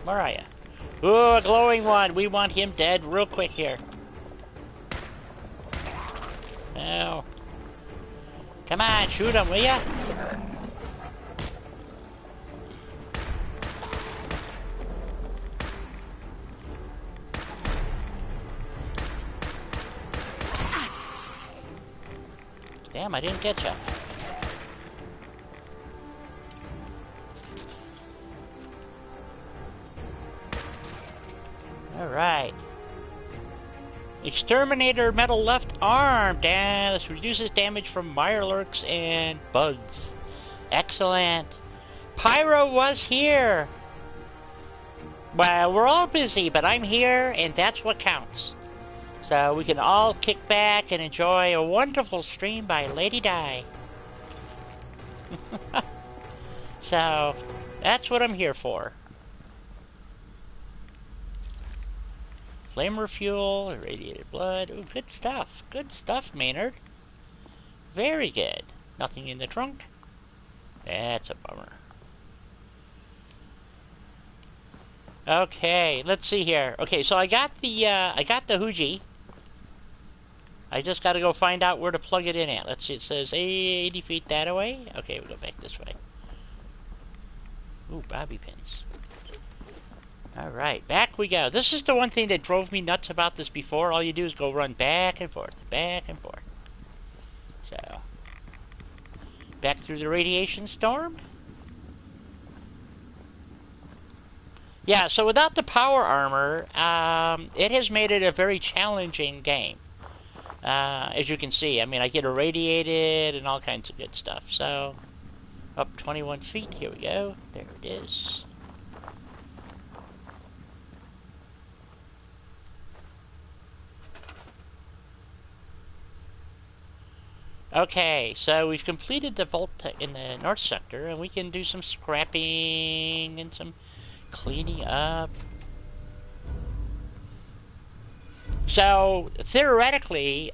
Where are ya? Ooh, a glowing one. We want him dead real quick here. Oh. Come on, shoot him, will ya? Damn, I didn't get ya. Alright. Exterminator metal left arm. Damn, this reduces damage from mirelurks and bugs. Excellent. Pyro was here. Well, we're all busy, but I'm here, and that's what counts. So we can all kick back and enjoy a wonderful stream by Lady Di. So, that's what I'm here for. Flamer fuel, irradiated blood. Ooh, good stuff. Good stuff, Maynard. Very good. Nothing in the trunk. That's a bummer. Okay, let's see here. Okay, so I got the Hooji. I just got to go find out where to plug it in at. Let's see. It says 80 feet that way. Okay, we'll go back this way. Ooh, bobby pins. Alright, back we go. This is the one thing that drove me nuts about this before. All you do is go run back and forth, back and forth. So, back through the radiation storm. Yeah, so without the power armor, it has made it a very challenging game. As you can see, I mean, I get irradiated and all kinds of good stuff. So, up 21 feet, here we go. There it is. Okay, so we've completed the vault in the north sector, and we can do some scrapping and some cleaning up. So, theoretically,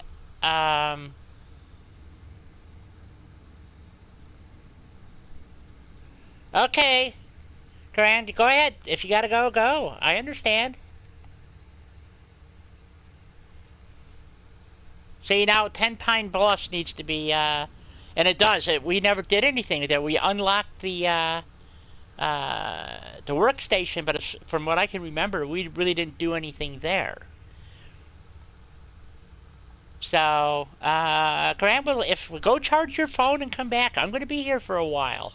okay, Grand, go ahead. If you gotta go, go. I understand. See, now 10 Pine Bluffs needs to be, and it does. We never did anything there. We unlocked the workstation, but from what I can remember, we really didn't do anything there. So, Graham, if we go charge your phone and come back, I'm going to be here for a while.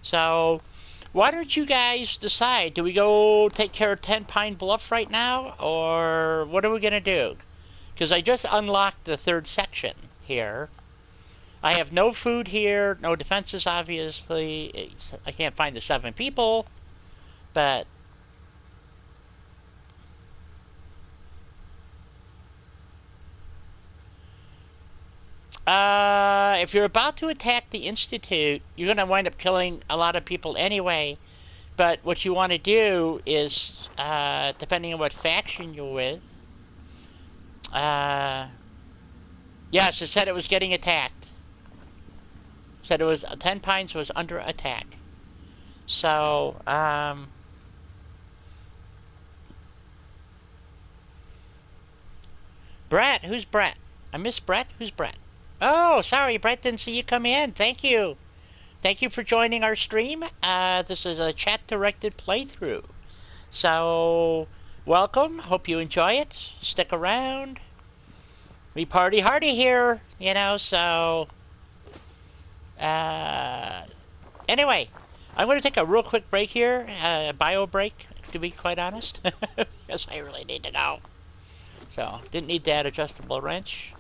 So, why don't you guys decide? Do we go take care of 10 Pine Bluff right now, or what are we going to do? Because I just unlocked the third section here. I have no food here, no defenses, obviously. I can't find the 7 people, but... if you're about to attack the Institute, you're going to wind up killing a lot of people anyway. But what you want to do is, depending on what faction you're with... yes, it said it was getting attacked. Said it was 10 Pines was under attack. So, Brett, who's Brett? I miss Brett. Who's Brett? Oh, sorry, Brett, didn't see you come in. Thank you. Thank you for joining our stream. This is a chat-directed playthrough. So, welcome. Hope you enjoy it. Stick around. We party hardy here, you know, so... Anyway, I'm going to take a real quick break here. Bio break, to be quite honest. Because I really need to go. So, didn't need that adjustable wrench.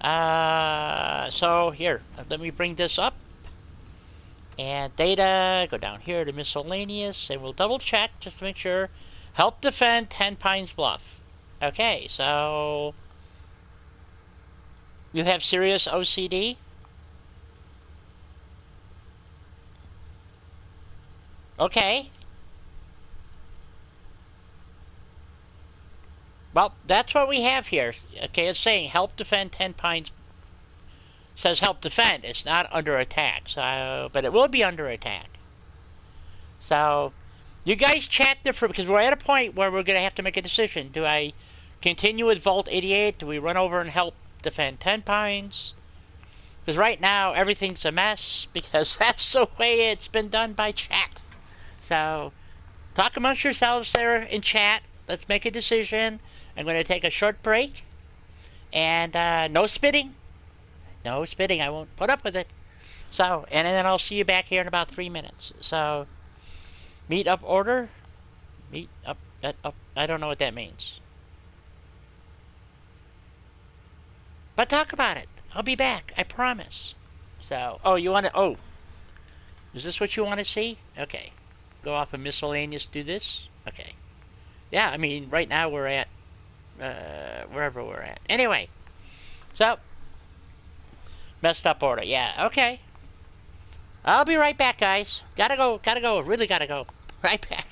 So here, let me bring this up. And data, go down here to miscellaneous, and we'll double check just to make sure. Help defend 10 Pines Bluff. Okay, so you have serious OCD? Okay. Well, that's what we have here. Okay, it's saying help defend 10 Pines. Says help defend. It's not under attack, so but it will be under attack. So you guys chat different because we're at a point where we're gonna have to make a decision. Do I continue with Vault 88? Do we run over and help defend 10 Pines? Because right now everything's a mess because that's the way it's been done by chat. So talk amongst yourselves there in chat. Let's make a decision. I'm going to take a short break. And no spitting. No spitting. I won't put up with it. So, and then I'll see you back here in about 3 minutes. So, meet up order. Meet up. I don't know what that means. But talk about it. I'll be back. I promise. So, oh, you want to... Oh. Is this what you want to see? Okay. Go off of miscellaneous, do this. Okay. Yeah, I mean, right now we're at... wherever we're at. Anyway. So. Messed up order. Yeah, okay. I'll be right back, guys. Gotta go. Really gotta go. Right back.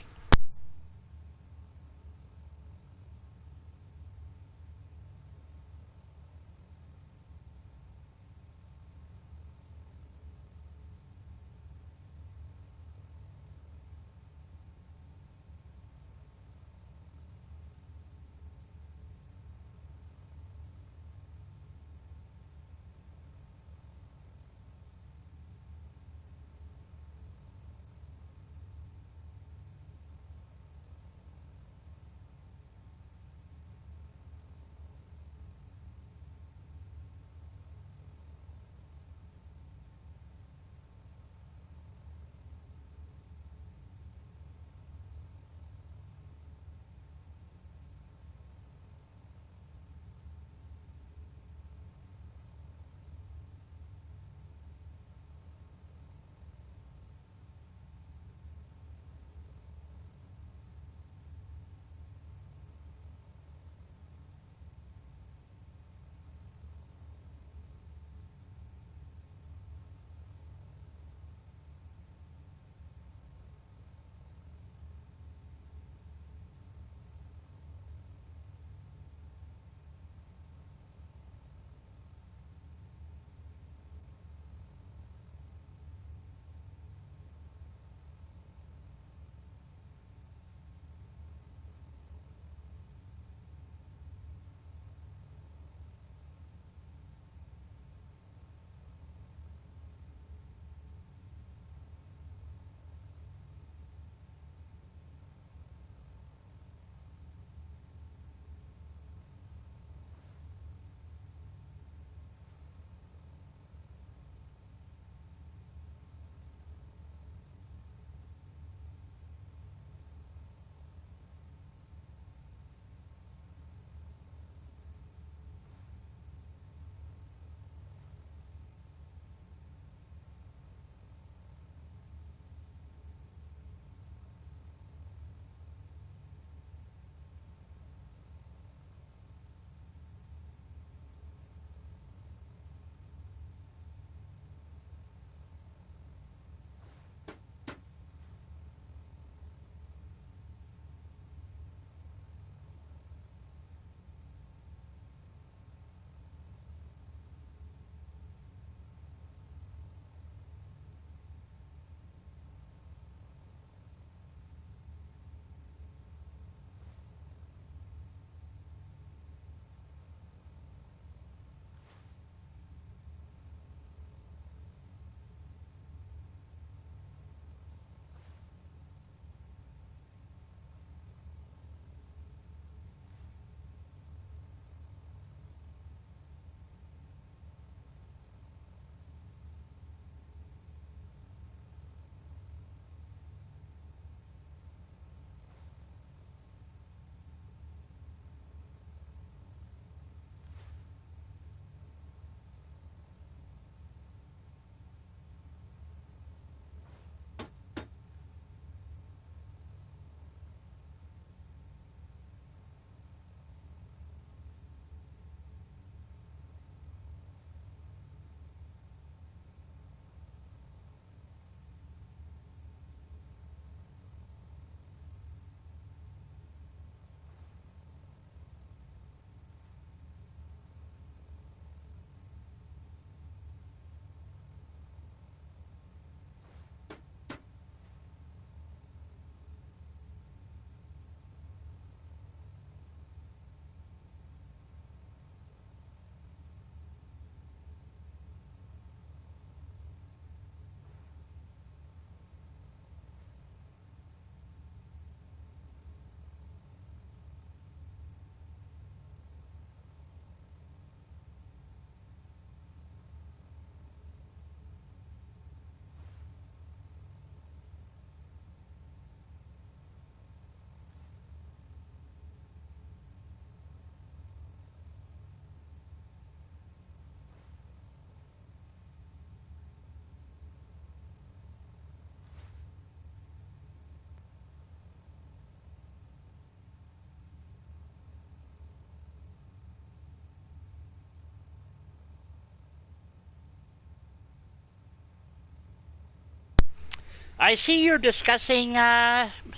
I see you're discussing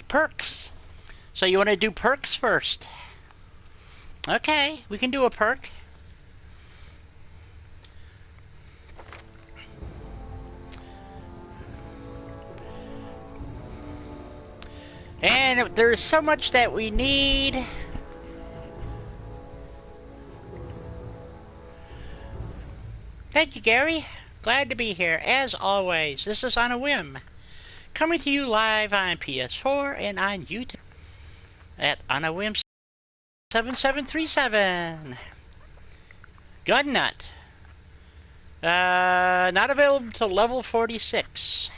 perks. So you want to do perks first? Okay, we can do a perk. And there's so much that we need. Thank you, Gary. Glad to be here, as always. This is On a Whim. Coming to you live on PS4 and on YouTube at On a Whim 7737. Gun Nut. Not available until level 46.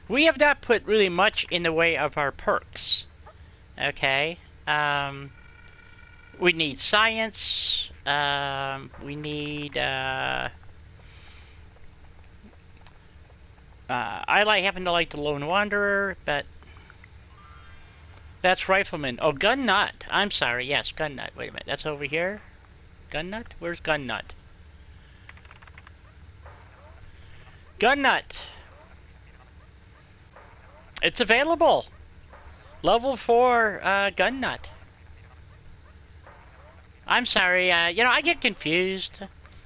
We have not put really much in the way of our perks. Okay. We need science. We need, I happen to like the Lone Wanderer, but that's Rifleman. Oh, Gun Nut. I'm sorry. Yes, Gun Nut. Wait a minute. That's over here. Gun Nut? Where's Gun Nut? Gun Nut. It's available. Level 4 Gun Nut. I'm sorry. You know, I get confused.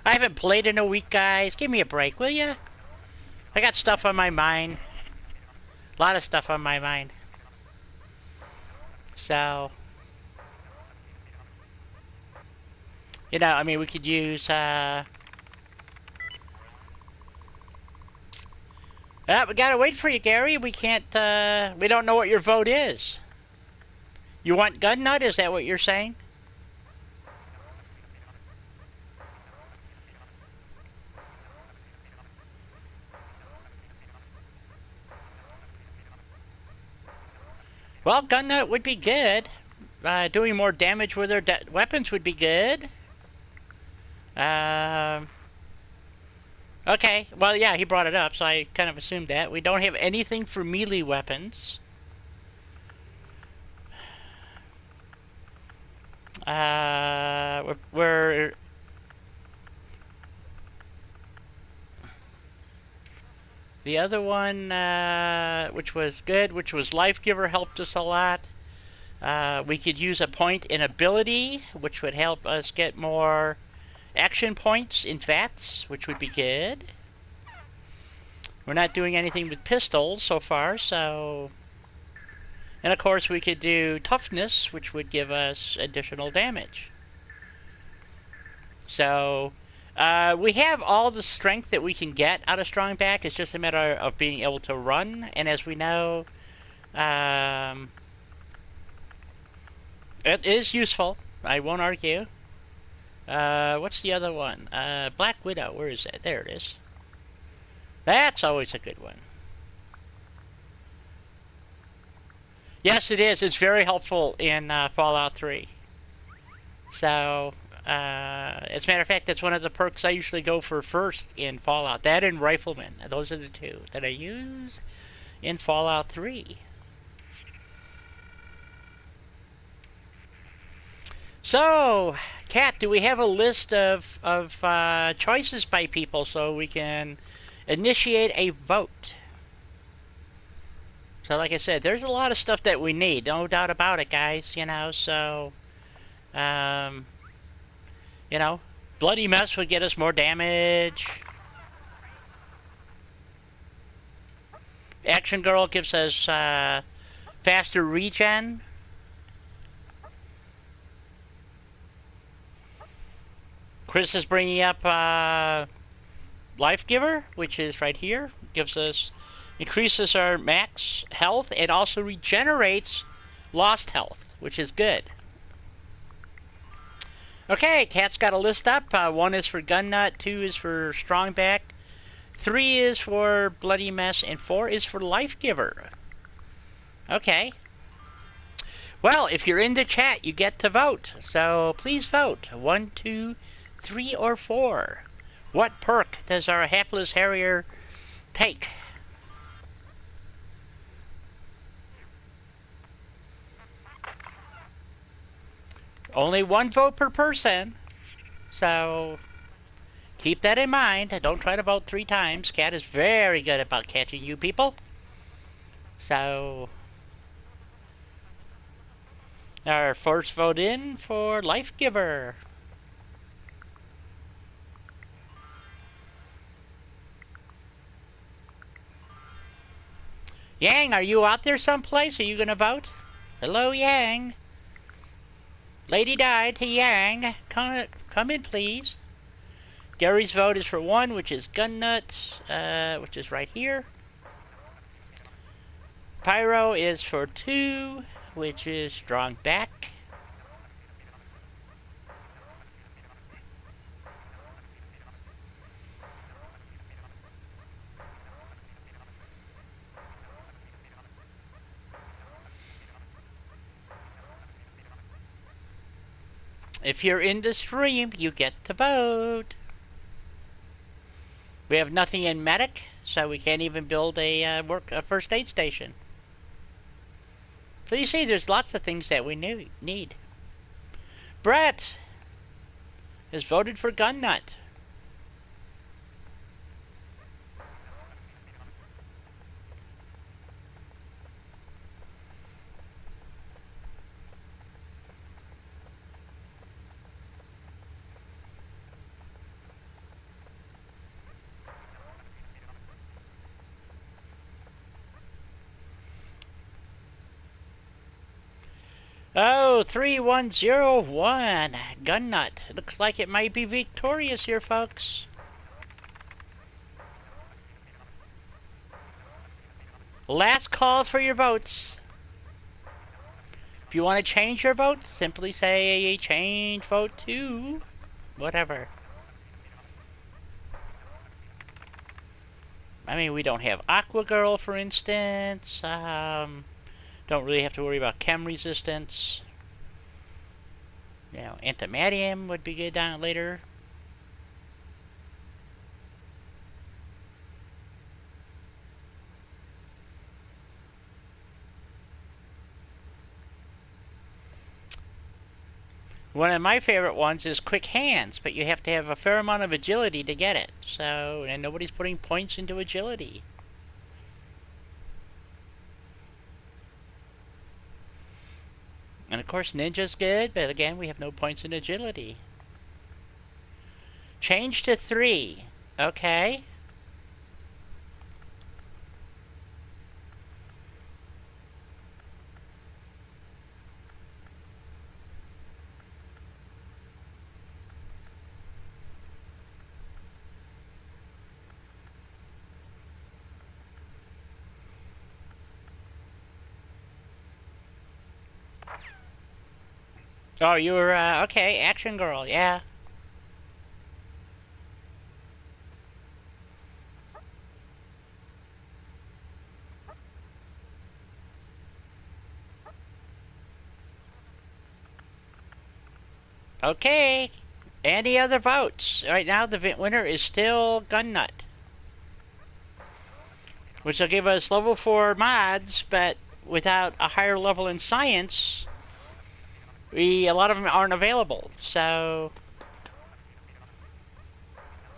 I haven't played in a week, guys. Give me a break, will ya? I got stuff on my mind. A lot of stuff on my mind. So, you know, I mean, we could use, we gotta wait for you, Gary. We can't, we don't know what your vote is. You want Gun Nut? Is that what you're saying? Well, Gun Nut would be good. Doing more damage with their weapons would be good. Okay, well, yeah, he brought it up, so I kind of assumed that. We don't have anything for melee weapons. We're the other one, which was good, which was Life Giver, helped us a lot. We could use a point in ability, which would help us get more action points in VATS, which would be good. We're not doing anything with pistols so far, so... And of course we could do toughness, which would give us additional damage. So, we have all the strength that we can get out of Strong Back. It's just a matter of being able to run, and as we know, it is useful. I won't argue. What's the other one? Black Widow. Where is that? There it is. That's always a good one. Yes, it is. It's very helpful in Fallout 3. So, as a matter of fact, that's one of the perks I usually go for first in Fallout. That and Rifleman. Those are the two that I use in Fallout 3. So, Kat, do we have a list of choices by people so we can initiate a vote? So, like I said, there's a lot of stuff that we need, no doubt about it, guys. You know, so, you know, Bloody Mess would get us more damage. Action Girl gives us faster regen. Chris is bringing up Life Giver, which is right here. Gives us, increases our max health and also regenerates lost health, which is good. Okay, Kat's got a list up. 1 is for Gun Nut, 2 is for Strong Back, 3 is for Bloody Mess, and 4 is for Life Giver. Okay. Well, if you're in the chat, you get to vote. So please vote. 1, 2, 3, or 4. What perk does our hapless Harrier take? Only 1 vote per person. So Keep that in mind. Don't try to vote 3 times. Cat is very good about catching you people. So, our first vote in for Life Giver. Yang, are you out there someplace? Are you gonna vote? Hello, Yang. Lady Di to Yang. Come in, please. Gary's vote is for 1, which is Gun Nut, which is right here. Pyro is for 2, which is Strong Back. If you're in the stream, you get to vote. We have nothing in medic, so we can't even build a first aid station. So you see, there's lots of things that we need. Brett has voted for Gun Nut. Oh, 3101. Gun Nut. Looks like it might be victorious here, folks. Last call for your votes. If you want to change your vote, simply say change vote to whatever. I mean, we don't have Aqua Girl, for instance. Don't really have to worry about chem resistance. You know, antimadium would be good down later. One of my favorite ones is Quick Hands, but you have to have a fair amount of agility to get it. So, and nobody's putting points into agility. And of course, Ninja's good, but again, we have no points in agility. Change to 3. Okay. Oh, you were, okay, Action Girl, yeah. Okay, any other votes? Right now, the winner is still Gun Nut, which will give us level 4 mods, but without a higher level in science, a lot of them aren't available. So,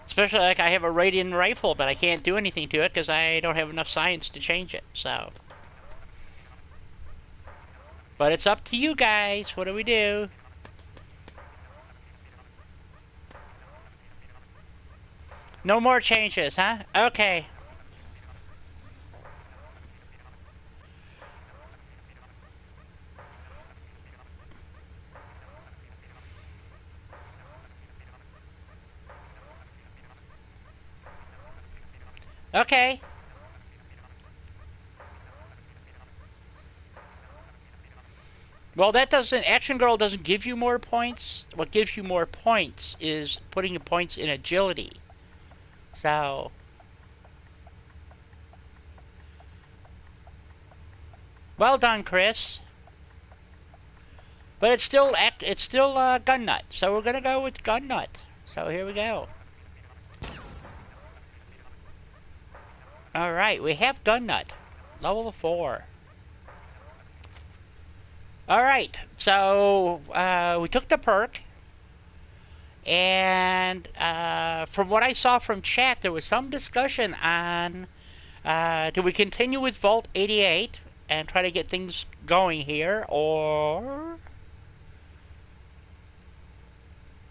especially like I have a Radiant rifle, but I can't do anything to it because I don't have enough science to change it. So, but it's up to you guys. What do we do? No more changes, huh? Okay. Okay. Well, that doesn't... Action Girl doesn't give you more points. What gives you more points is putting points in agility. So... Well done, Chris. But it's still Gun Nut. So we're gonna go with Gun Nut. So here we go. Alright, we have Gun Nut. Level 4. Alright, so we took the perk. And from what I saw from chat, there was some discussion on do we continue with Vault 88 and try to get things going here, or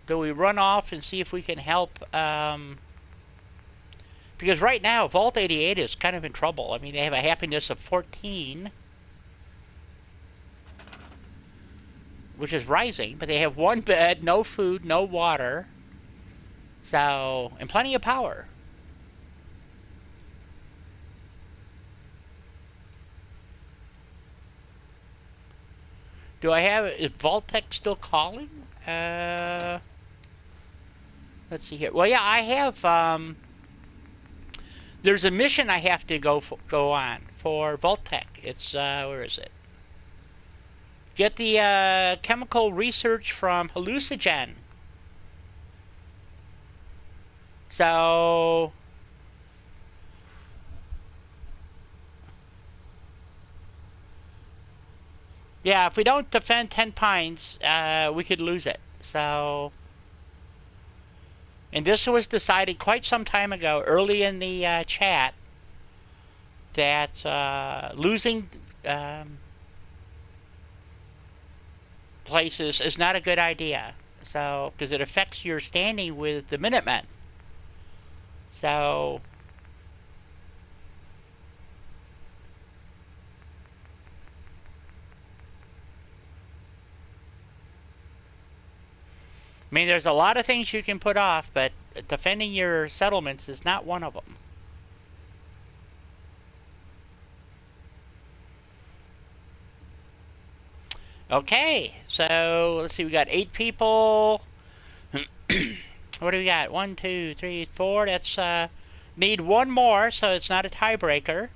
do we run off and see if we can help? Because right now, Vault 88 is kind of in trouble. I mean, they have a happiness of 14, which is rising, but they have one bed, no food, no water, so, and plenty of power. Do I have, is Vault-Tec still calling? Let's see here. Well, yeah, I have, there's a mission I have to go on for Vault-Tec. It's, where is it? Get the chemical research from Hallucinogen. So, yeah, if we don't defend 10 Pines, we could lose it. So, and this was decided quite some time ago, early in the chat, that losing places is not a good idea. So, because it affects your standing with the Minutemen. So, I mean, there's a lot of things you can put off, but defending your settlements is not one of them. Okay, so let's see, we got 8 people. What do we got? 1, 2, 3, 4. That's need one more, so it's not a tiebreaker.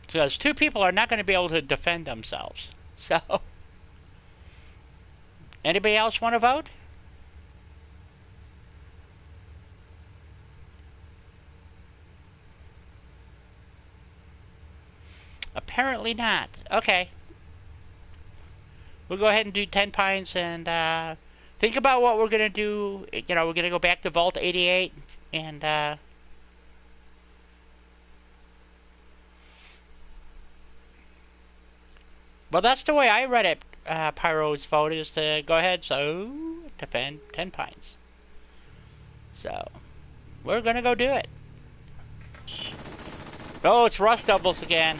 Because 2 people are not going to be able to defend themselves. So, anybody else want to vote? Apparently not. Okay. We'll go ahead and do 10 Pines and think about what we're going to do. You know, we're going to go back to Vault 88 and well, that's the way I read it, Pyro's vote, is to go ahead, so, defend 10 Pines. So, we're gonna go do it. Oh, it's Rust Doubles again.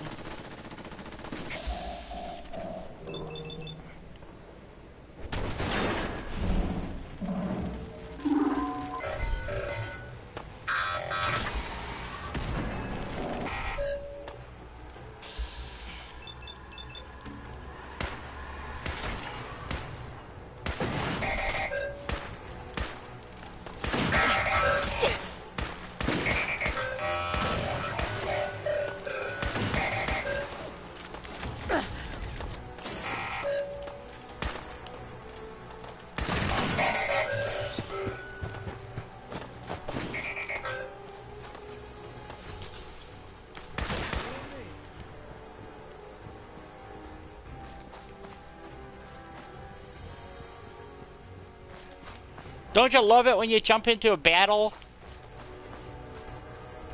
Don't you love it when you jump into a battle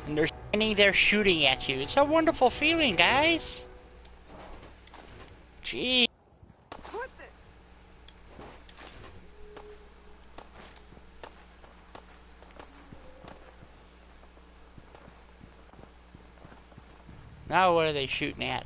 and they're standing there shooting at you? It's a wonderful feeling, guys. Gee. Now what are they shooting at?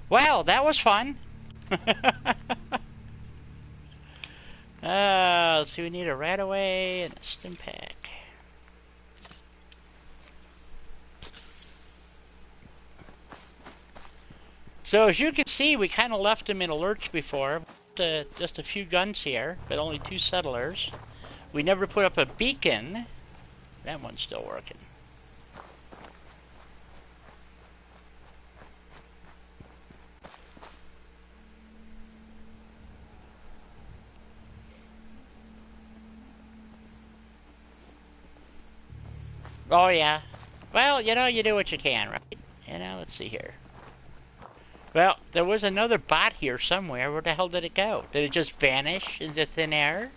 Well, that was fun. Let's see, we need a Radaway and a stim pack. So as you can see, we kind of left him in a lurch before. Just a few guns here, but only 2 settlers. We never put up a beacon. That one's still working. Oh yeah. Well, you know, you do what you can, right? You know, let's see here. Well, there was another bot here somewhere. Where the hell did it go? Did it just vanish into thin air?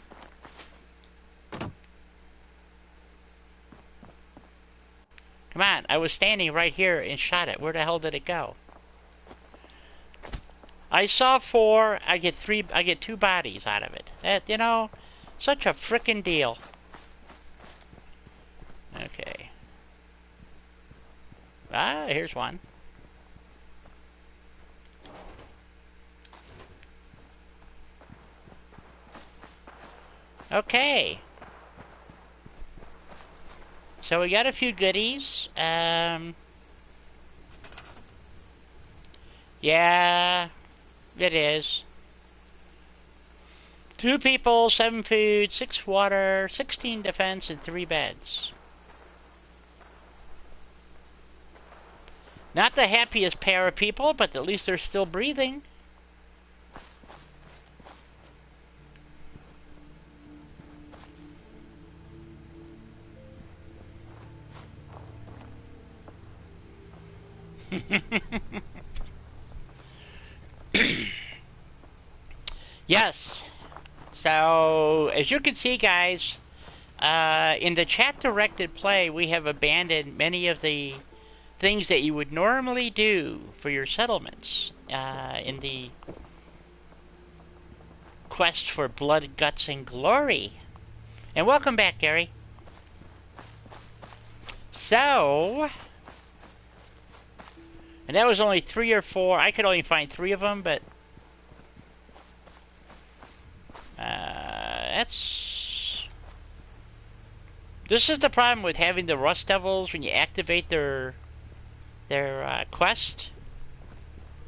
Come on, I was standing right here and shot it. Where the hell did it go? I saw 4, I get 2 bodies out of it. That, you know, such a frickin' deal. Okay. Ah, here's one. Okay. So we got a few goodies. Yeah, it is. 2 people, 7 food, 6 water, 16 defense, and 3 beds. Not the happiest pair of people, but at least they're still breathing. Yes. So, as you can see, guys, in the chat-directed play, we have abandoned many of the things that you would normally do for your settlements in the quest for blood, guts, and glory. And welcome back, Gary. So, and that was only 3 or 4. I could only find 3 of them, but this is the problem with having the Rust Devils when you activate their quest,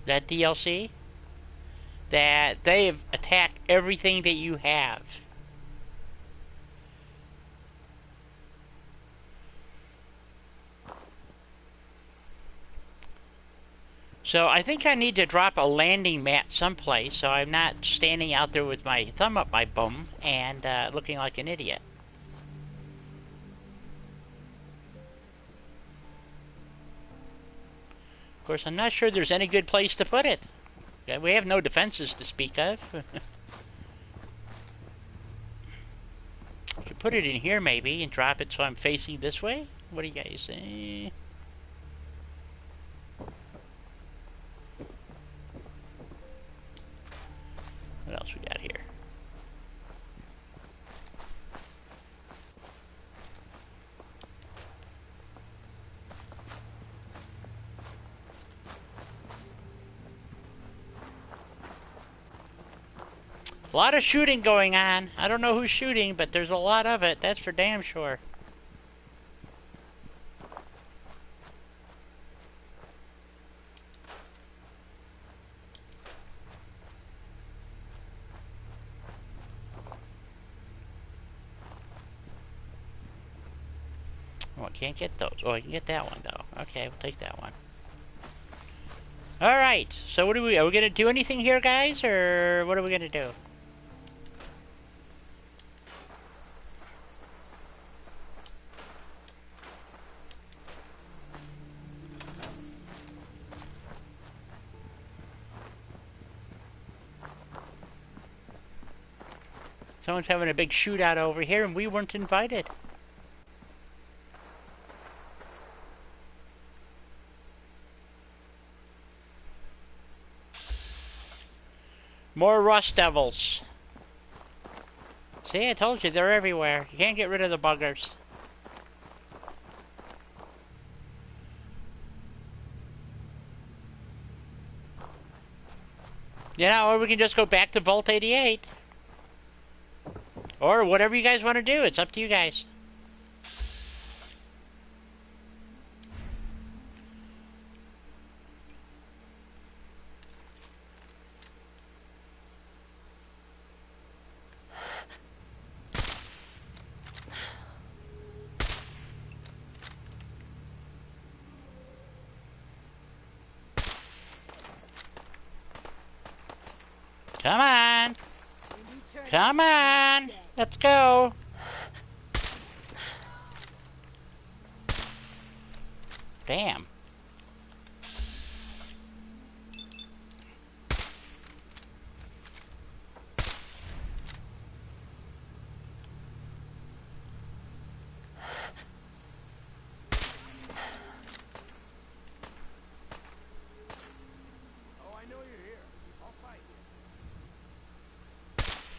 that DLC, that they attack everything that you have. So I think I need to drop a landing mat someplace so I'm not standing out there with my thumb up my bum and looking like an idiot. Of course, I'm not sure there's any good place to put it. We have no defenses to speak of. Could put it in here maybe and drop it so I'm facing this way. What do you guys say? What else we got here? A lot of shooting going on. I don't know who's shooting, but there's a lot of it. That's for damn sure. Oh, I can't get those. Oh, I can get that one, though. Okay, we'll take that one. Alright, so what are we gonna do anything here, guys, or what are we gonna do? Someone's having a big shootout over here, and we weren't invited. More Rust Devils. See, I told you, they're everywhere. You can't get rid of the buggers. Yeah, or we can just go back to Vault 88. Or whatever you guys want to do. It's up to you guys. Come on. Come on. Let's go. Damn.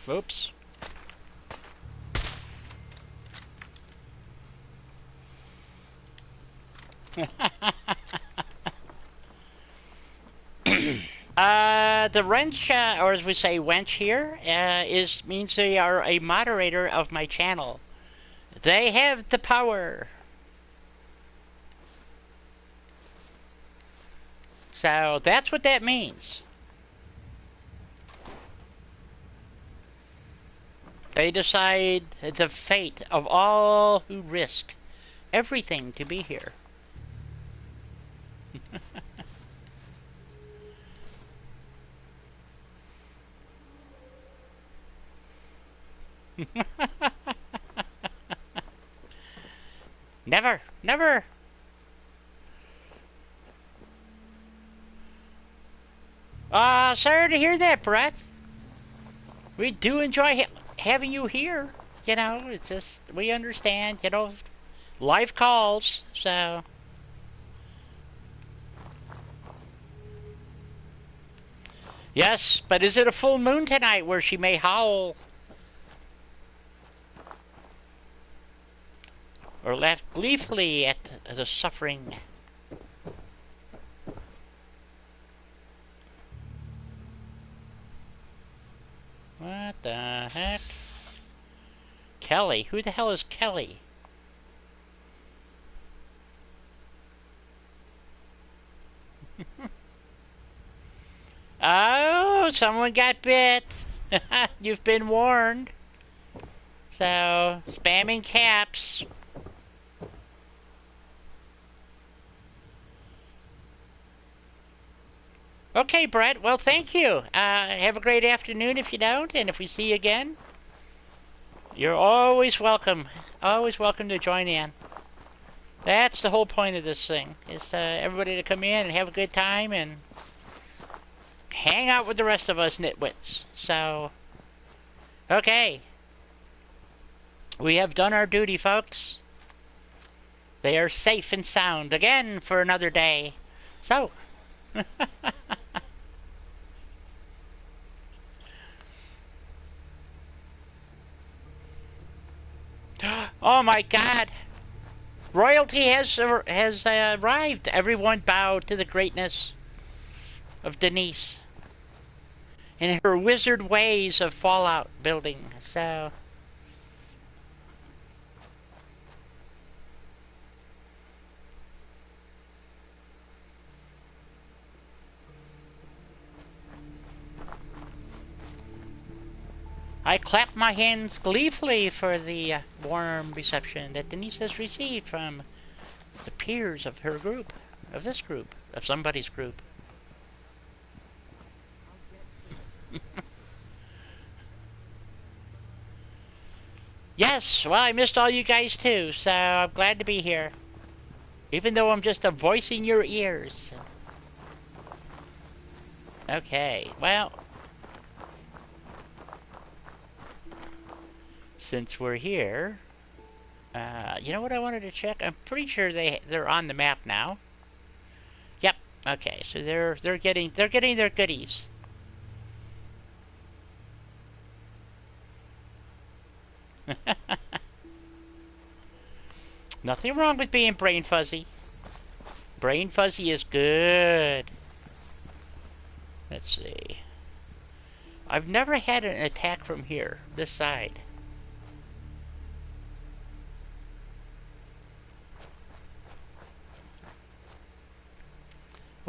Oops. The wrench, or as we say, wench here, means they are a moderator of my channel. They have the power. So that's what that means. They decide the fate of all who risk everything to be here. Never, never. Sorry to hear that, Brett. We do enjoy having you here. You know, it's just, we understand, you know, life calls, so. Yes, but is it a full moon tonight where she may howl? Or laugh gleefully at the suffering? What the heck? Kelly? Who the hell is Kelly? Oh, someone got bit. You've been warned. So, spamming caps. Okay, Brett. Well, thank you. Have a great afternoon if you don't, and if we see you again, you're always welcome. Always welcome to join in. That's the whole point of this thing, is everybody to come in and have a good time and hang out with the rest of us nitwits. So, okay. We have done our duty, folks. They are safe and sound again for another day. So, oh my God! Royalty has arrived. Everyone bowed to the greatness of Denise and her wizard ways of Fallout building. So, I clap my hands gleefully for the warm reception that Denise has received from the peers of her group, of this group, of somebody's group. Yes, well, I missed all you guys too, so I'm glad to be here. Even though I'm just a voice in your ears. Okay, well, since we're here, you know what I wanted to check? I'm pretty sure they're on the map now. Yep. Okay, so they're getting their goodies. Nothing wrong with being brain fuzzy. Brain fuzzy is good. Let's see. I've never had an attack from here, this side.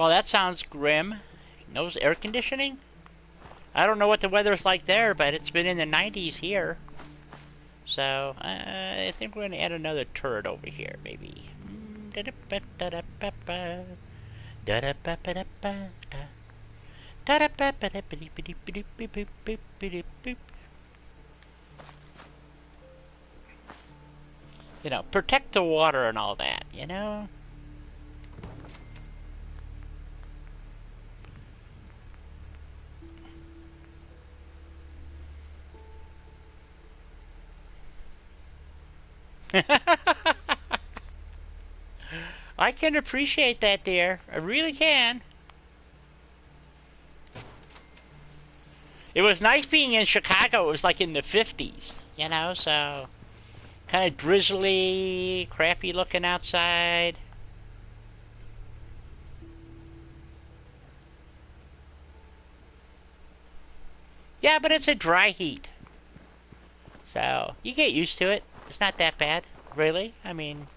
Well, that sounds grim. No air conditioning? I don't know what the weather's like there, but it's been in the 90s here. So, I think we're going to add another turret over here, maybe. You know, protect the water and all that, you know? I can appreciate that, dear. I really can. It was nice being in Chicago. It was like in the 50s, you know, so kind of drizzly, crappy looking outside. Yeah, but it's a dry heat. So, you get used to it. It's not that bad, really. I mean...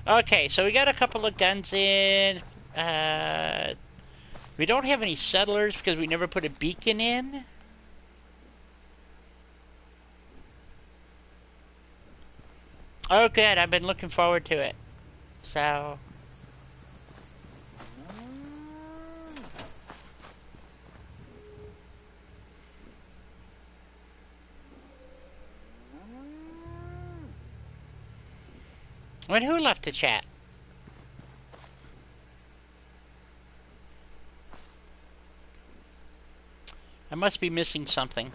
Okay, so we got a couple of guns in. We don't have any settlers because we never put a beacon in. Oh, good. I've been looking forward to it. So... When who left the chat? I must be missing something.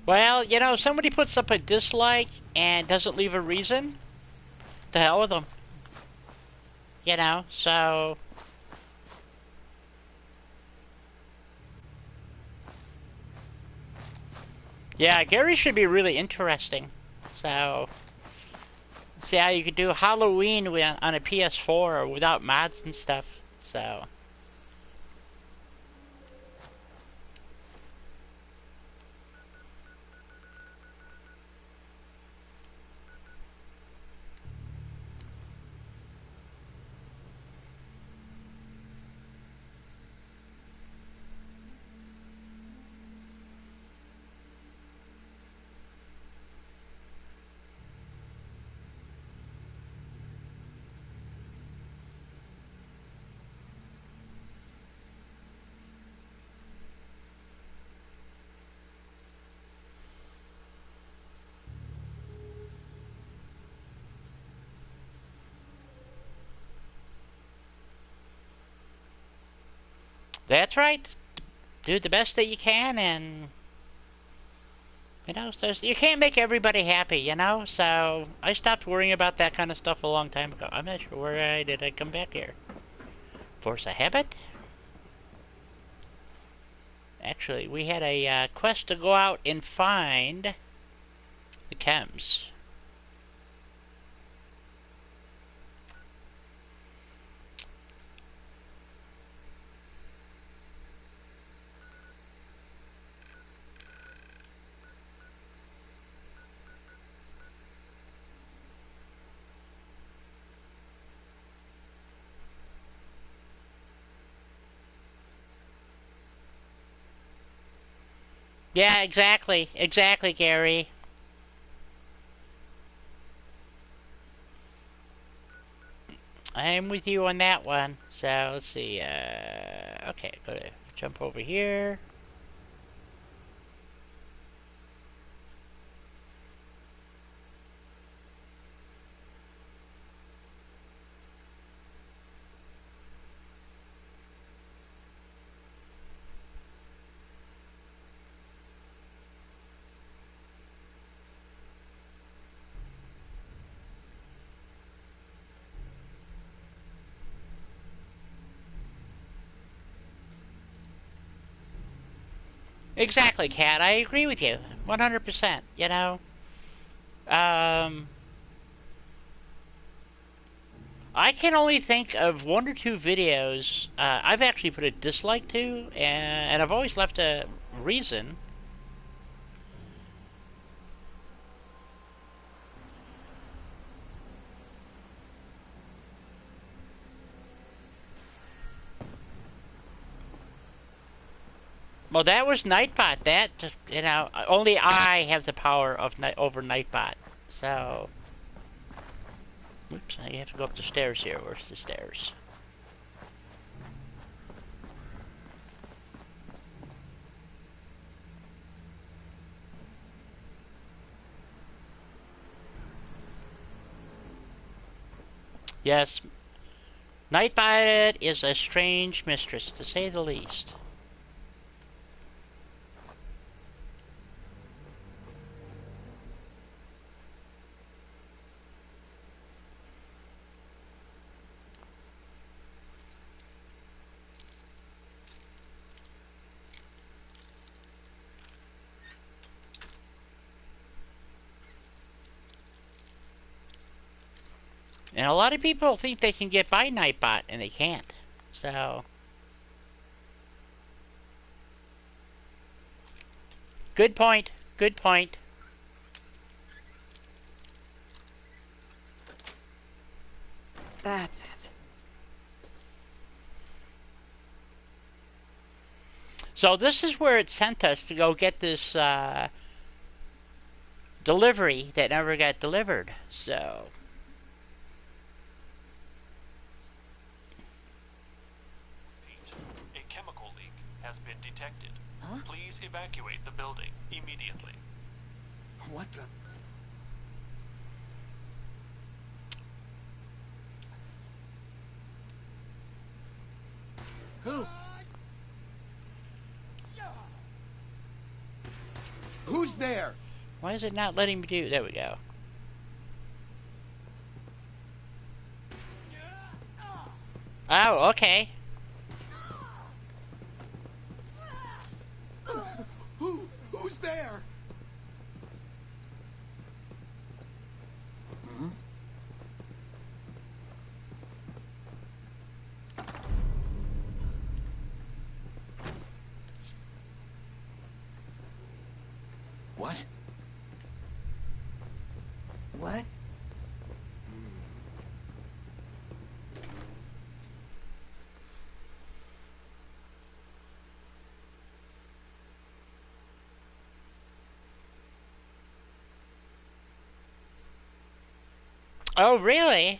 Well, you know, somebody puts up a dislike and doesn't leave a reason. The hell with them. You know, so... Yeah, Gary should be really interesting. So... See how you could do Halloween on a PS4 without mods and stuff. So... That's right. Do the best that you can, and you know, so you can't make everybody happy, you know. So I stopped worrying about that kind of stuff a long time ago. I'm not sure where did I come back here. Force a habit. Actually, we had a quest to go out and find the chems. Yeah, exactly. Exactly, Gary. I'm with you on that one. So let's see. Okay, go to jump over here. Exactly, Kat. I agree with you 100%. You know, I can only think of one or two videos I've actually put a dislike to, and I've always left a reason. Well, that was Nightbot. That, you know, only I have the power of over Nightbot. So, oops, I have to go up the stairs here. Where's the stairs? Yes, Nightbot is a strange mistress, to say the least. And a lot of people think they can get by Nightbot, and they can't. So, good point. Good point. That's it. So this is where it sent us to go get this delivery that never got delivered. So, A chemical leak has been detected. Huh? Please evacuate the building immediately. What the? Who? Who's there? why is it not letting me do? There we go. Oh, okay. Who's there? What? What? Oh, really?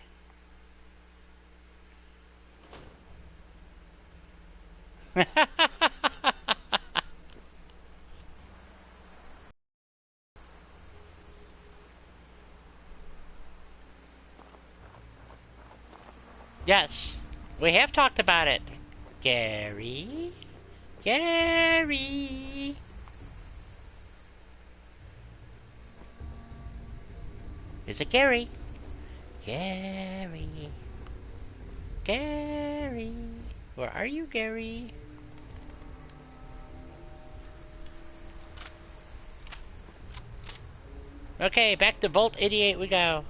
Yes, we have talked about it. Gary? Gary? Is it Gary? Gary? Gary? Where are you, Gary? Okay, back to Vault 88 we go.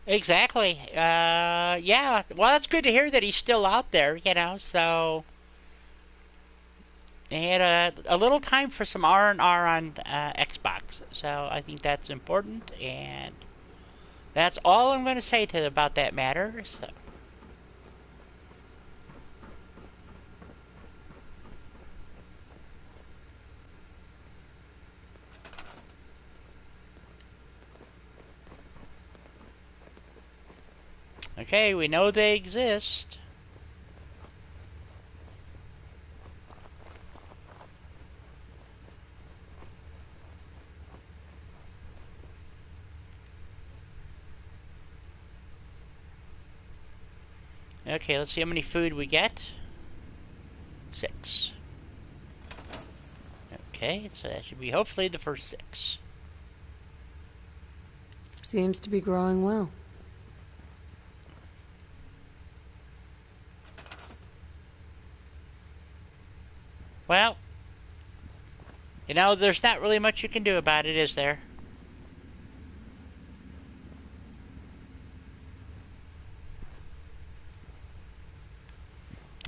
Exactly. Yeah. Well, that's good to hear that he's still out there, you know, so... They had a little time for some R&R on Xbox, so I think that's important, and that's all I'm going to say to about that matter, so... Okay, we know they exist. Okay, let's see how many food we get. 6. Okay, so that should be hopefully the first 6. Seems to be growing well. Well, you know, there's not really much you can do about it, is there?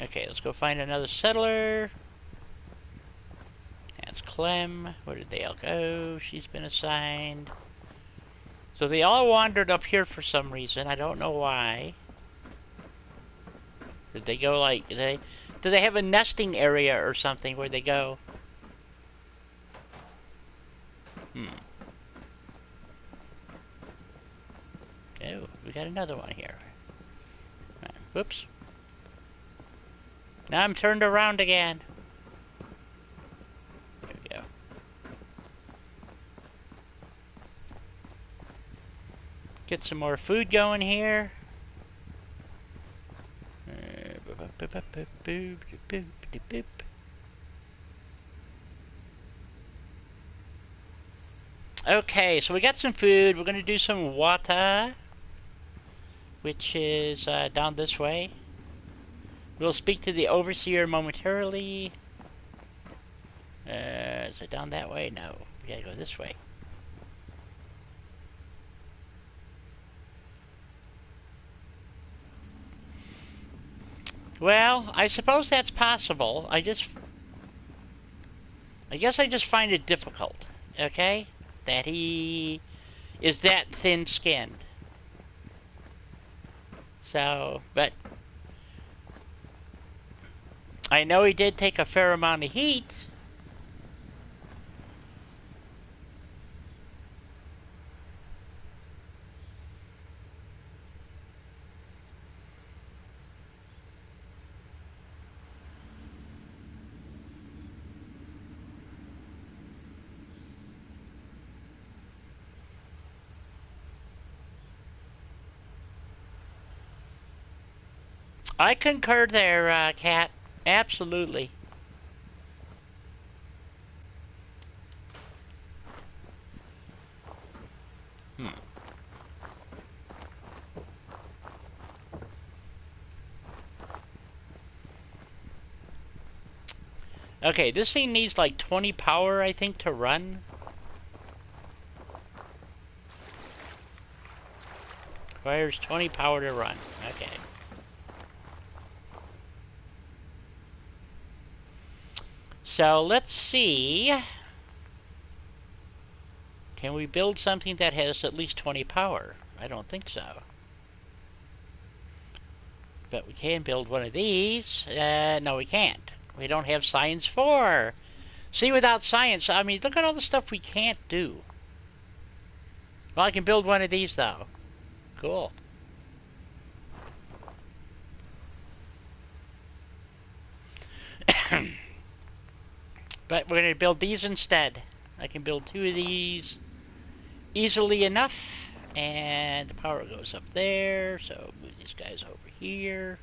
Okay, let's go find another settler. That's Clem. Where did they all go? She's been assigned. So they all wandered up here for some reason. I don't know why. Did they go like... Do they have a nesting area or something where they go? Oh, we got another one here. Whoops. Now I'm turned around again. There we go. Get some more food going here. Okay, so we got some food. We're going to do some water, which is down this way. We'll speak to the overseer momentarily. Is it down that way? No, we gotta go this way. Well, I suppose that's possible. I guess I just find it difficult, okay? That he is that thin-skinned. So, but I know he did take a fair amount of heat. I concur there, Kat. Absolutely. Okay, this thing needs like 20 power, I think, to run. Requires 20 power to run. Okay. So let's see. Can we build something that has at least 20 power? I don't think so. But we can build one of these. No, we can't. We don't have science 4. See, without science, I mean, look at all the stuff we can't do. Well, I can build one of these, though. Cool. But we're going to build these instead. I can build 2 of these easily enough. And the power goes up there. So move these guys over here.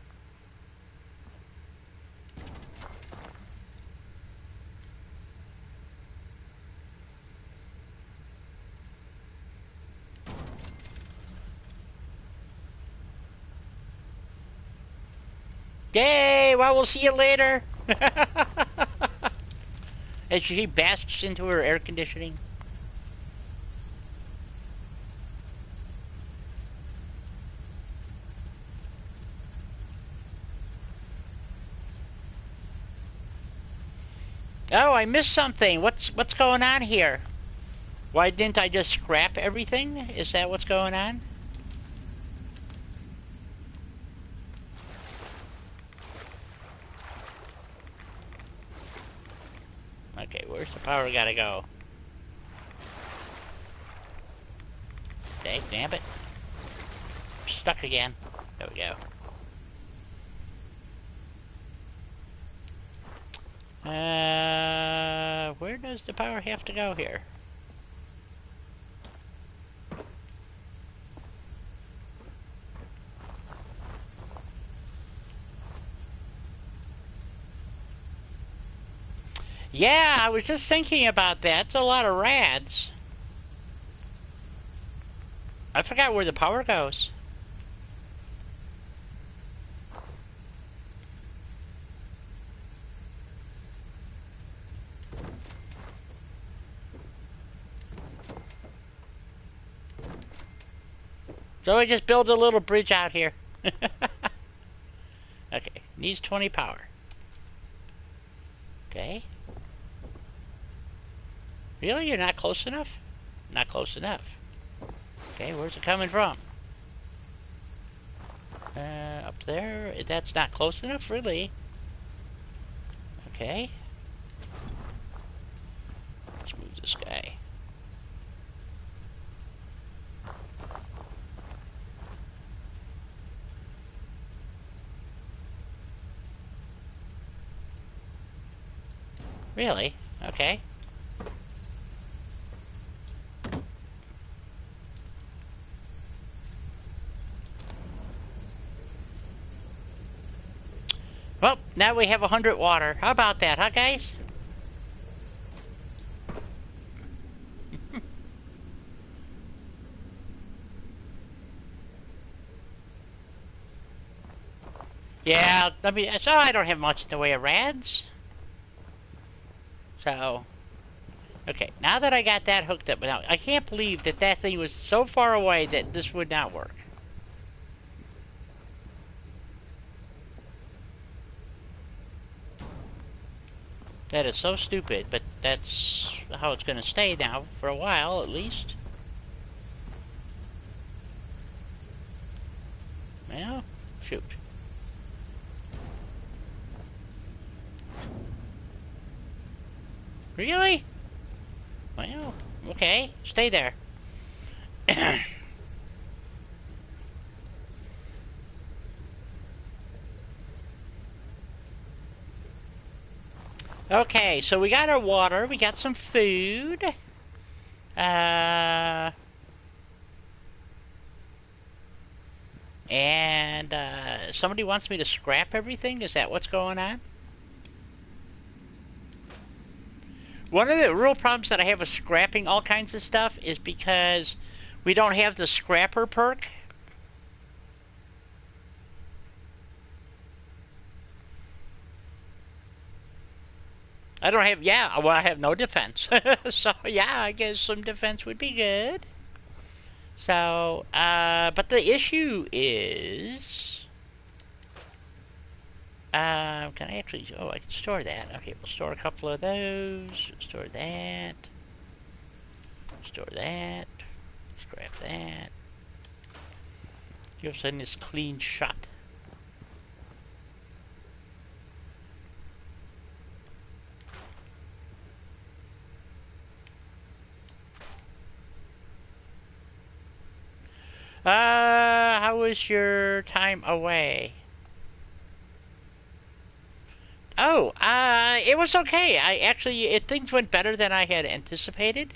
Yay! Well, we'll see you later. As she basks into her air conditioning. Oh, I missed something. What's going on here? Why didn't I just scrap everything? Is that what's going on? Okay, where's the power gotta go? Okay, damn it. Stuck again. There we go. Where does the power have to go here? Yeah, I was just thinking about that. It's a lot of rads. I forgot where the power goes. So I just build a little bridge out here. Okay, needs 20 power. Okay. Really? You're not close enough? Not close enough. Okay, where's it coming from? Up there? That's not close enough, really. Okay. Let's move this guy. Really? Okay. Well, now we have 100 water. How about that, huh, guys? Yeah, I mean, so I don't have much in the way of rads. So, okay, now that I got that hooked up, now I can't believe that that thing was so far away that this would not work. That is so stupid, but that's how it's going to stay now, for a while at least. Well, shoot. Really? Well, okay, stay there. Okay, so we got our water, we got some food. Somebody wants me to scrap everything? Is that what's going on? One of the real problems that I have with scrapping all kinds of stuff is because we don't have the scrapper perk. I don't have, yeah, well, I have no defense. So, yeah, I guess some defense would be good. So, but the issue is, can I actually, oh, I can store that. Okay, we'll store a couple of those, store that, scrap that. Give us this clean shot. How was your time away? Oh, it was okay. Things went better than I had anticipated.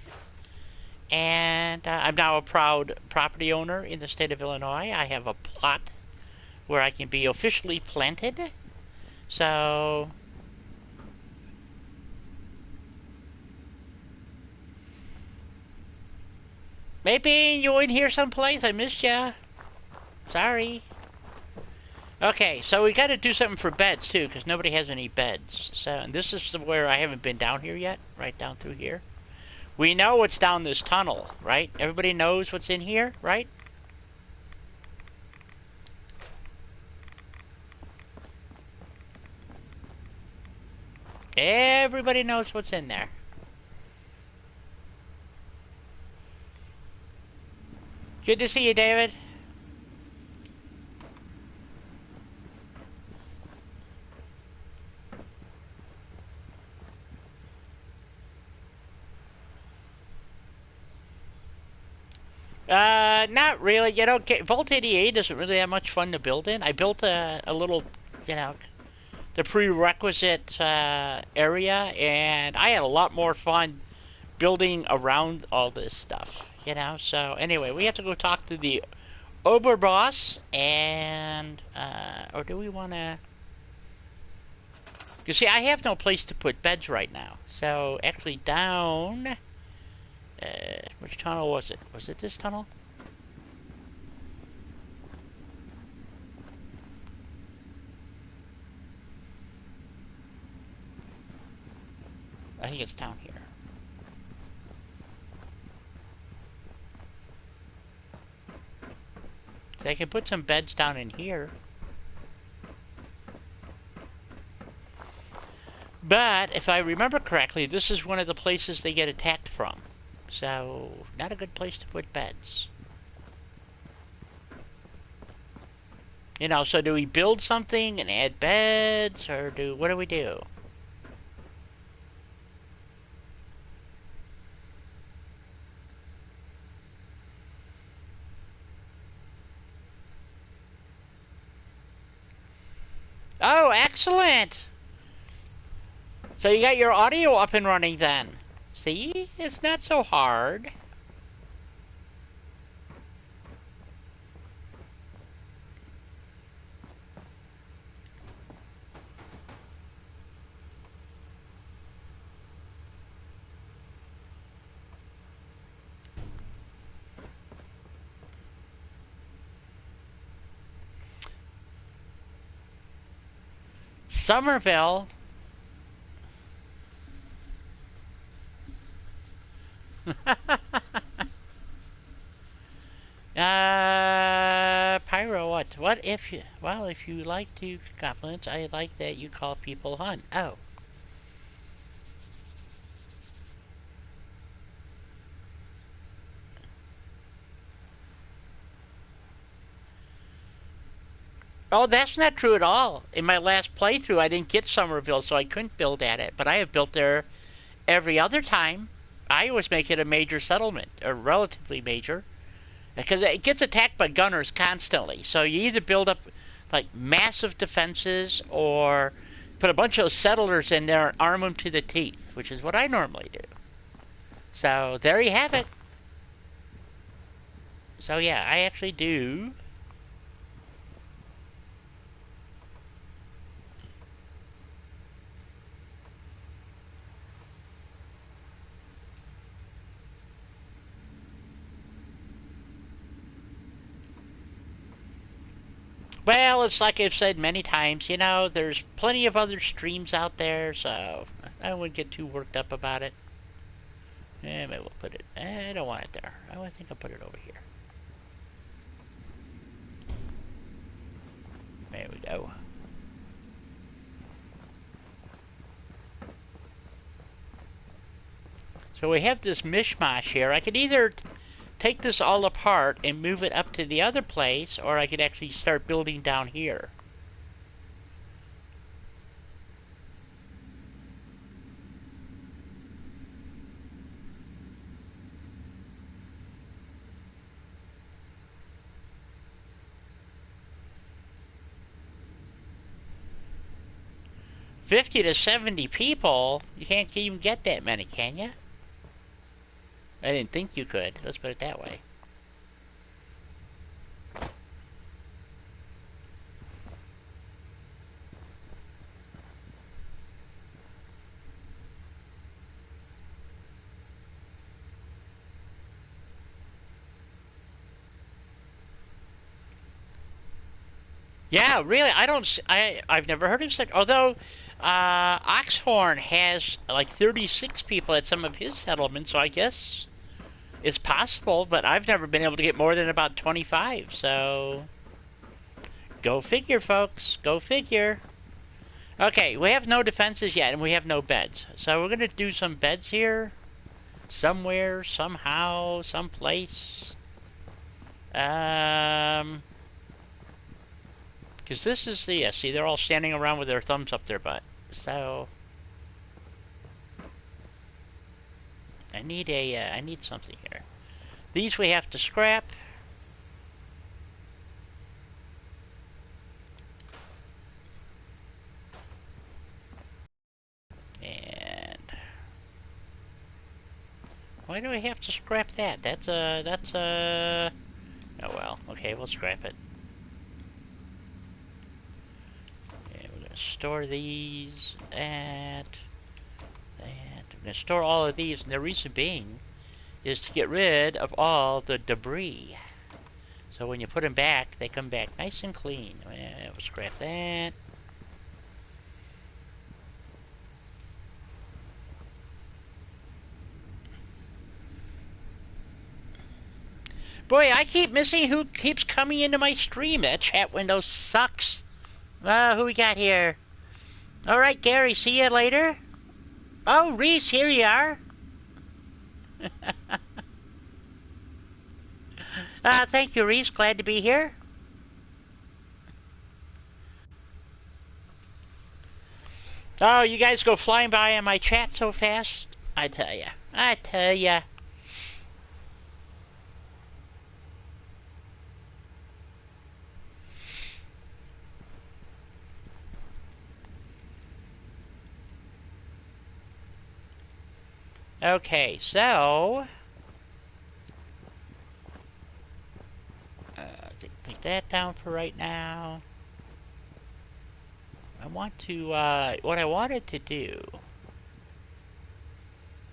And I'm now a proud property owner in the state of Illinois. I have a plot where I can be officially planted. So, maybe you in here someplace. I missed ya. Sorry. Okay, so we got to do something for beds too, because nobody has any beds. So, and this is where I haven't been down here yet. Right down through here. We know what's down this tunnel, right? Everybody knows what's in here, right? Everybody knows what's in there. Good to see you, David. Not really. You know, Vault 88 isn't really that much fun to build in. I built a little, you know, the prerequisite area, and I had a lot more fun building around all this stuff, you know. So anyway, we have to go talk to the Oberboss, and or do we want to? You see, I have no place to put beds right now. So actually, down. Which tunnel was it? Was it this tunnel? I think it's down here. So I can put some beds down in here. But, if I remember correctly, this is one of the places they get attacked from. So, not a good place to put beds. You know, so do we build something and add beds, or what do we do? Oh, excellent! So you got your audio up and running then. See? It's not so hard. Somerville. Pyro, what? What if you... Well, if you like to compliments, I like that you call people hun. Oh. Oh, that's not true at all. In my last playthrough, I didn't get Somerville, so I couldn't build at it. But I have built there every other time. I always make it a major settlement, or relatively major, because it gets attacked by gunners constantly. So you either build up like massive defenses, or put a bunch of settlers in there and arm them to the teeth, which is what I normally do. So there you have it. So yeah, I actually do. Well, it's like I've said many times, you know, there's plenty of other streams out there, so I wouldn't get too worked up about it. Maybe we'll put it... I don't want it there. I think I'll put it over here. There we go. So we have this mishmash here. I could either take this all apart and move it up to the other place, or I could actually start building down here. $50 to 70 people? You can't even get that many, can you? I didn't think you could. Let's put it that way. Yeah, really, I've never heard of such, although Oxhorn has like 36 people at some of his settlements, so I guess it's possible, but I've never been able to get more than about 25, so go figure, folks, go figure. Okay, we have no defenses yet, and we have no beds. So we're gonna do some beds here. Somewhere, somehow, someplace. Because this is the... see, they're all standing around with their thumbs up their butt. So... I need something here. These we have to scrap. And... why do we have to scrap that? That's a... oh well, okay, we'll scrap it. And we're gonna store these, that. I'm going to store all of these, and the reason being is to get rid of all the debris. So when you put them back, they come back nice and clean. We'll scrap that. Boy, I keep missing who keeps coming into my stream. That chat window sucks. Who we got here? Alright, Gary, see you later. Oh, Reese, here you are. Thank you, Reese. Glad to be here. Oh, you guys go flying by on my chat so fast. I tell ya. I tell ya. Okay, so... take that down for right now. I want to, what I wanted to do...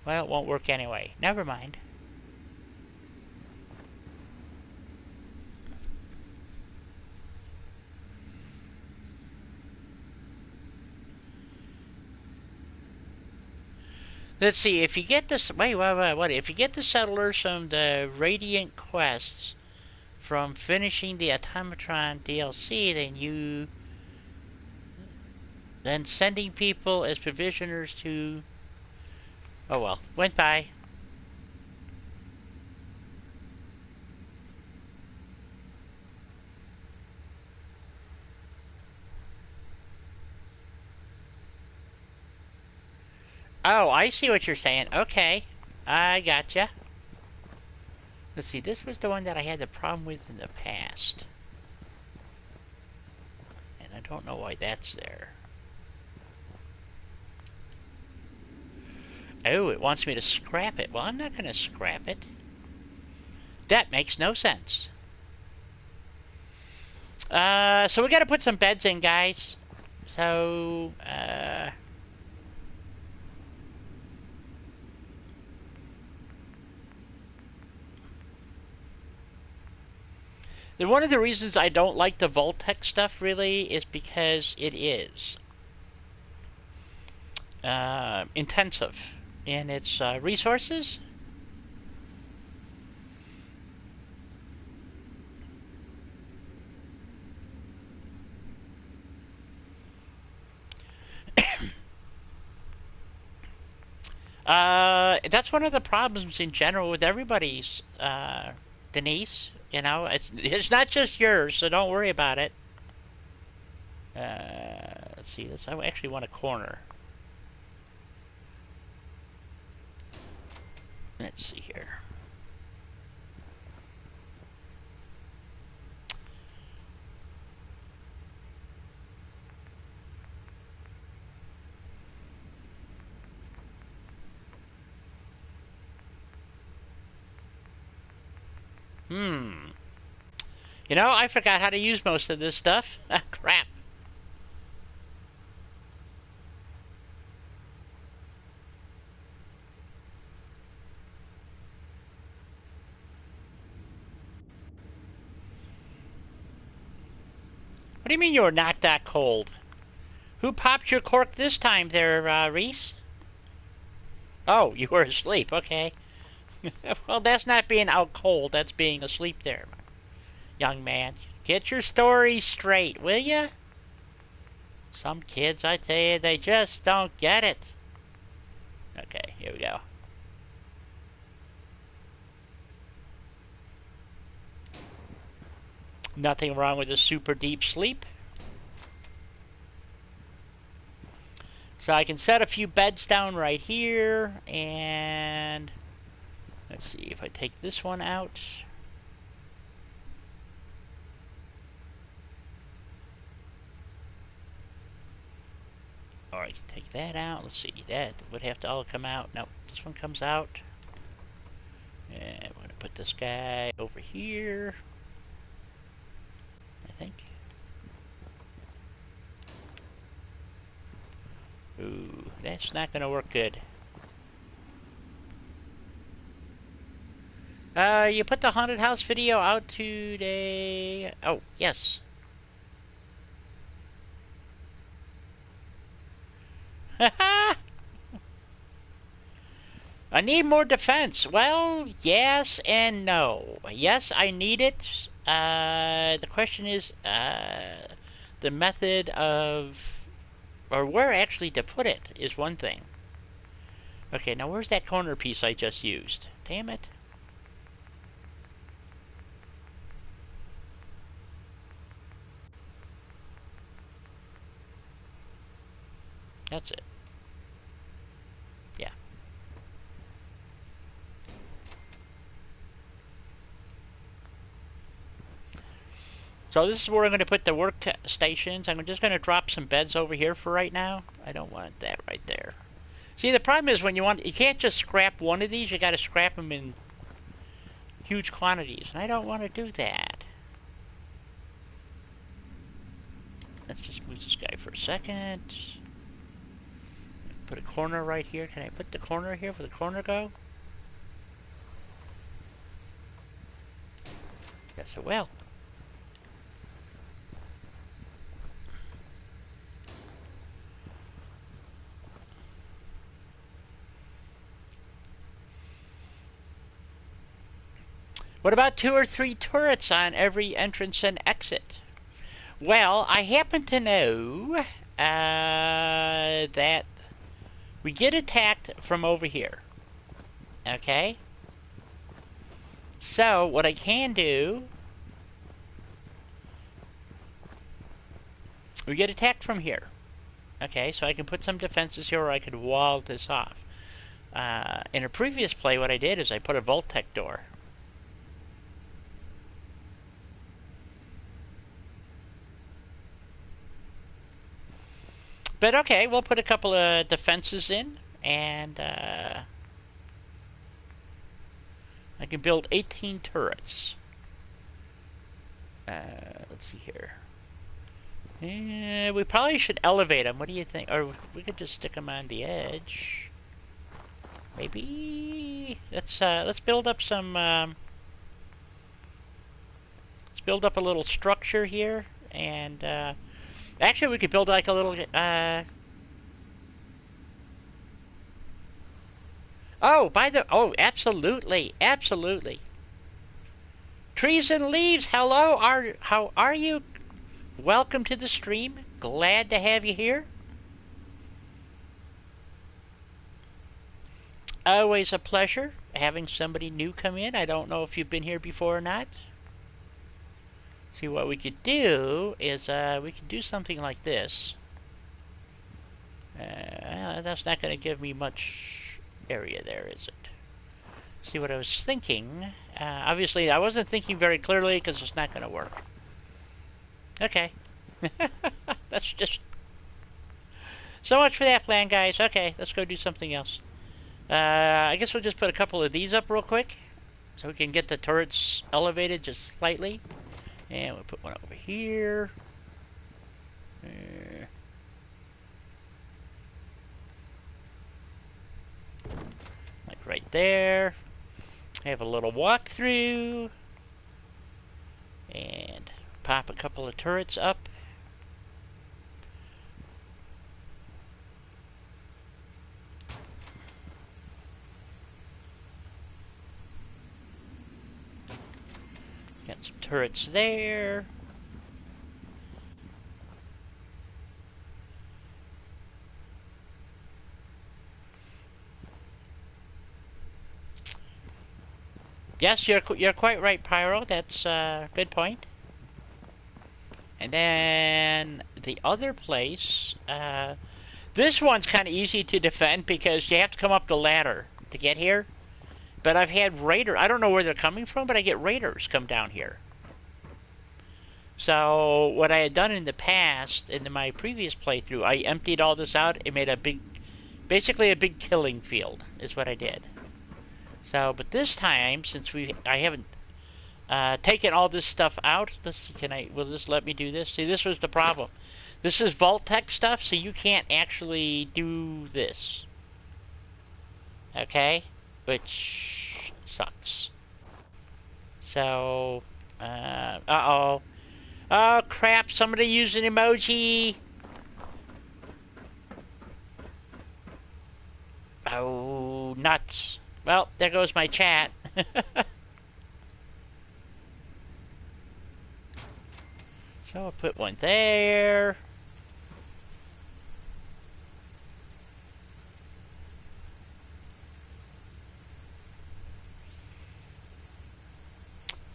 well, it won't work anyway. Never mind. Let's see, if you get this... wait, what? If you get the settlers from the Radiant quests from finishing the Automatron DLC, then you... then sending people as provisioners to... oh well, went by. Oh, I see what you're saying. Okay, I gotcha. Let's see, this was the one that I had the problem with in the past. And I don't know why that's there. Oh, it wants me to scrap it. Well, I'm not going to scrap it. That makes no sense. So we got to put some beds in, guys. So, one of the reasons I don't like the Vault-Tec stuff, really, is because it is intensive in its resources. That's one of the problems in general with everybody's, Denise. You know, it's not just yours, so don't worry about it. Let's see, I actually want a corner. Let's see here. You know, I forgot how to use most of this stuff. Ah, crap. What do you mean you were not that cold? Who popped your cork this time there, Reese? Oh, you were asleep, okay. Well, that's not being out cold, that's being asleep there, young man. Get your story straight, will ya? Some kids, I tell you, they just don't get it. Okay, here we go. Nothing wrong with a super deep sleep. So I can set a few beds down right here, and let's see if I take this one out. Or I can take that out. Let's see, that would have to all come out. No, this one comes out. And we're going to put this guy over here, I think. Ooh, that's not going to work good. You put the haunted house video out today. Oh, yes. I need more defense. Well, yes and no. Yes, I need it. The question is, the method of, or where actually to put it is one thing. Okay, now where's that corner piece I just used? Damn it. That's it. Yeah. So this is where I'm going to put the workstations. I'm just going to drop some beds over here for right now. I don't want that right there. See, the problem is when you can't just scrap one of these. You got to scrap them in huge quantities, and I don't want to do that. Let's just move this guy for a second. Put a corner right here. Can I put the corner here for the corner go? Yes, I will. What about 2 or 3 turrets on every entrance and exit? Well, I happen to know that we get attacked from over here. Okay? So, what I can do... We get attacked from here. Okay, so I can put some defenses here, or I could wall this off. In a previous play, what I did is I put a Vault-Tec door. But okay, we'll put a couple of defenses in, and I can build 18 turrets. Let's see here. We probably should elevate them. What do you think? Or we could just stick them on the edge. Maybe let's build up some. Let's build up a little structure here, and actually we could build like a little. Oh, absolutely, absolutely. Trees and leaves. Hello, how are you? Welcome to the stream. Glad to have you here. Always a pleasure having somebody new come in. I don't know if you've been here before or not. See, what we could do is we could do something like this. That's not going to give me much area there, is it? See, what I was thinking. Obviously, I wasn't thinking very clearly because it's not going to work. Okay. That's just... So much for that plan, guys. Okay, let's go do something else. I guess we'll just put a couple of these up real quick, so we can get the turrets elevated just slightly. And we'll put one over here. Like right there. Have a little walkthrough. And pop a couple of turrets up. Got some turrets there. Yes, you're quite right, Pyro. That's a good point. And then the other place, this one's kind of easy to defend because you have to come up the ladder to get here. But I've had raiders, I don't know where they're coming from, but I get raiders come down here. So what I had done in the past, in my previous playthrough, I emptied all this out and made a big, basically a big killing field, is what I did. So, but this time, since I haven't taken all this stuff out, will this let me do this? See, this was the problem. This is Vault-Tec stuff, so you can't actually do this. Okay? Which sucks. So, uh-oh. Oh, crap, somebody used an emoji. Oh, nuts. Well, there goes my chat. So I'll put one there.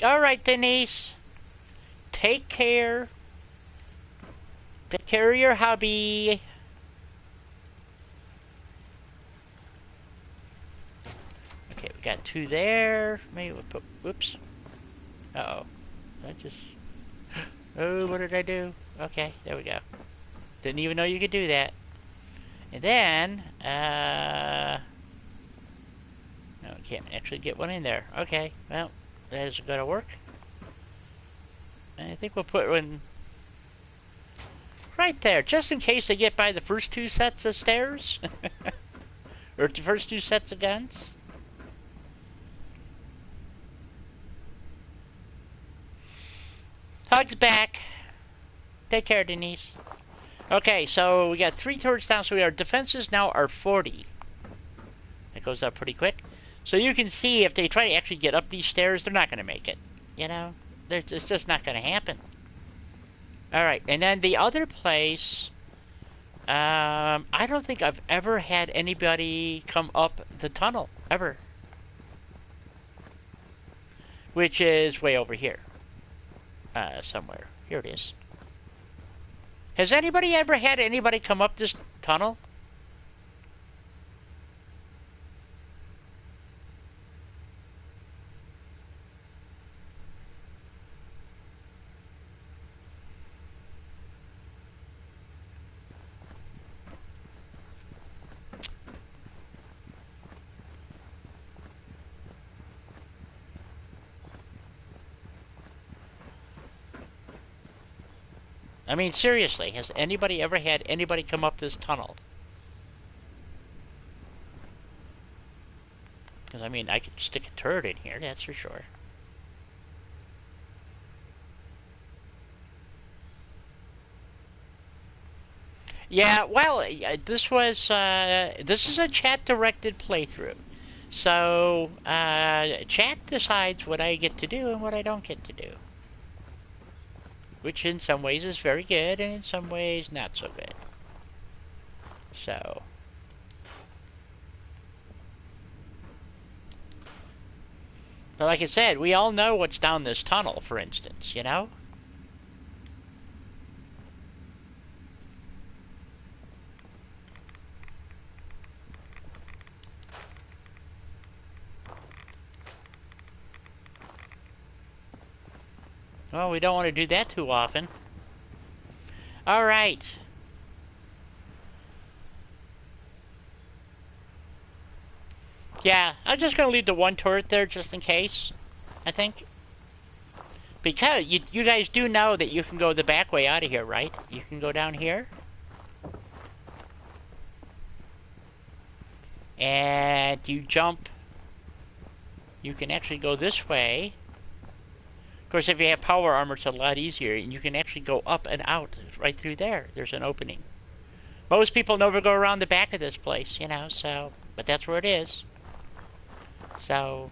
All right, Denise. Take care. Take care of your hubby. Okay, we got 2 there. Maybe we'll put, whoops. Uh-oh. I just, oh, what did I do? Okay, there we go. Didn't even know you could do that. And then, no, we can't actually get one in there. Okay, well, that isn't gonna work. I think we'll put one right there, just in case they get by the first 2 sets of stairs. Or the first 2 sets of guns. Hugs back. Take care, Denise. Okay, so we got 3 turrets down, so our defenses now are 40. That goes up pretty quick. So you can see if they try to actually get up these stairs, they're not going to make it. You know? It's just not going to happen. Alright, and then the other place, I don't think I've ever had anybody come up the tunnel, ever. Which is way over here. Somewhere. Here it is. Has anybody ever had anybody come up this tunnel? I mean, seriously, has anybody ever had anybody come up this tunnel? Because, I mean, I could stick a turret in here, that's for sure. Yeah, well, this is a chat-directed playthrough. So, chat decides what I get to do and what I don't get to do. Which in some ways is very good, and in some ways not so good. So. But like I said, we all know what's down this tunnel, for instance, you know? Well, we don't want to do that too often. Alright. Yeah, I'm just going to leave the 1 turret there just in case, I think. Because you guys do know that you can go the back way out of here, right? You can go down here. And you jump. You can actually go this way. Of course, if you have power armor, it's a lot easier, and you can actually go up and out right through there. There's an opening. Most people never go around the back of this place, you know, so, but that's where it is. So,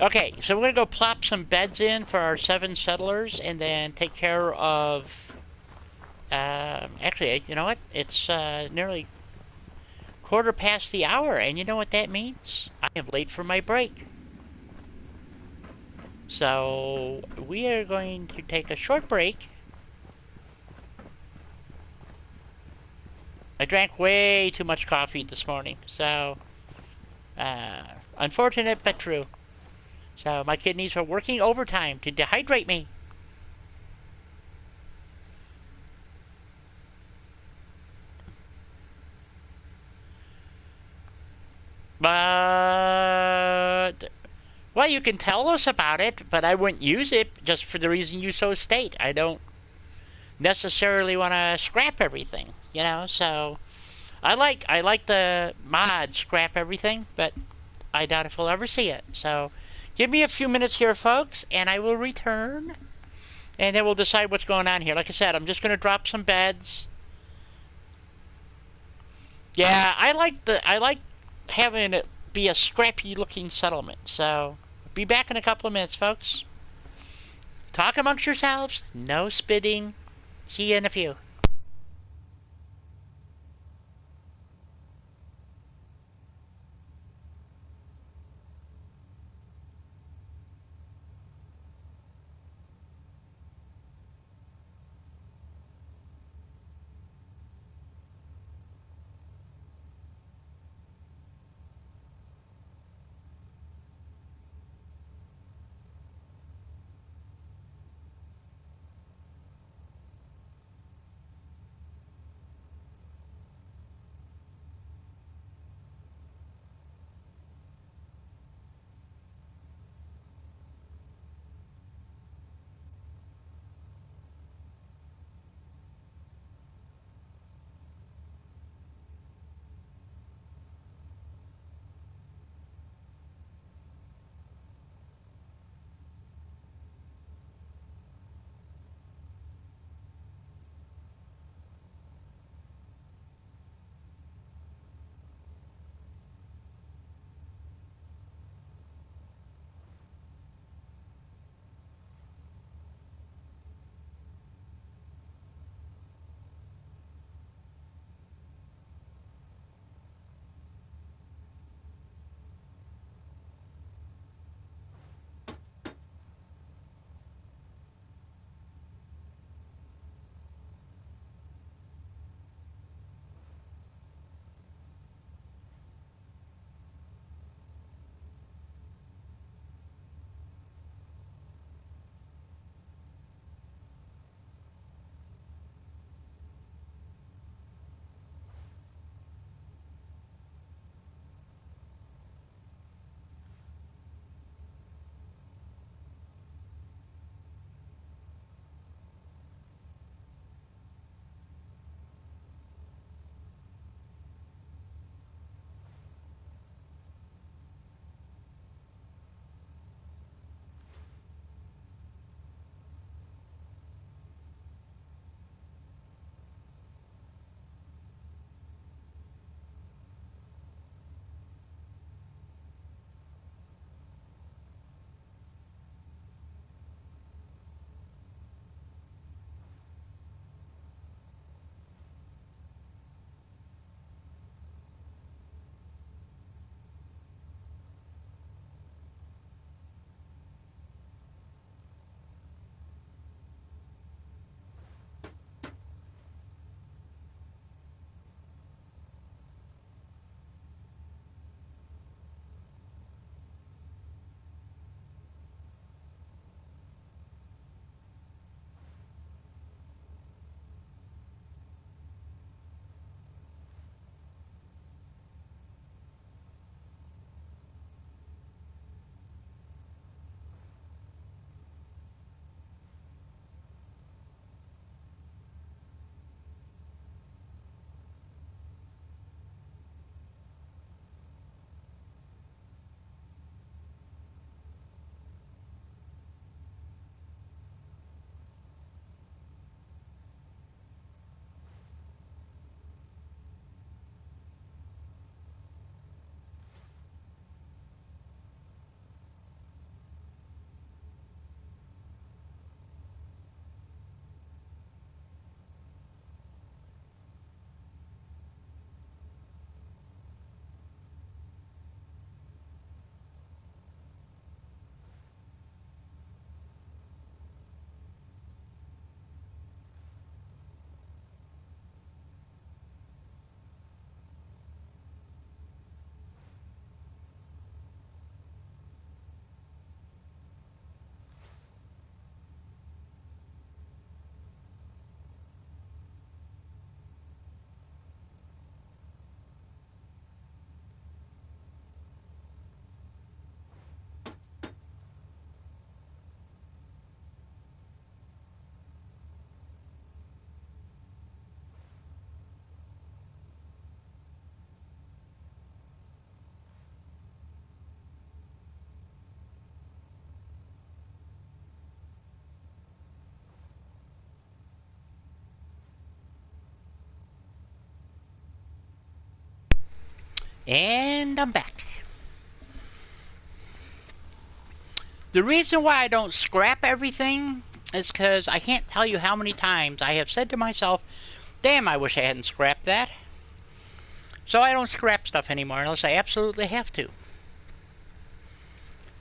okay, so we're going to go plop some beds in for our 7 settlers, and then take care of, actually, you know what, it's nearly quarter past the hour, and you know what that means? I am late for my break. So, we are going to take a short break. I drank way too much coffee this morning, so, unfortunate but true. So, my kidneys are working overtime to dehydrate me. But, well, you can tell us about it, but I wouldn't use it just for the reason you so state. I don't necessarily want to scrap everything, you know, so I like the mod scrap everything, but I doubt if we'll ever see it. So give me a few minutes here, folks, and I will return, and then we'll decide what's going on here. Like I said, I'm just going to drop some beds. Yeah, I like having it be a scrappy looking settlement. So be back in a couple of minutes, folks. Talk amongst yourselves. No spitting. See you in a few. And I'm back. The reason why I don't scrap everything is because I can't tell you how many times I have said to myself, damn, I wish I hadn't scrapped that. So I don't scrap stuff anymore unless I absolutely have to.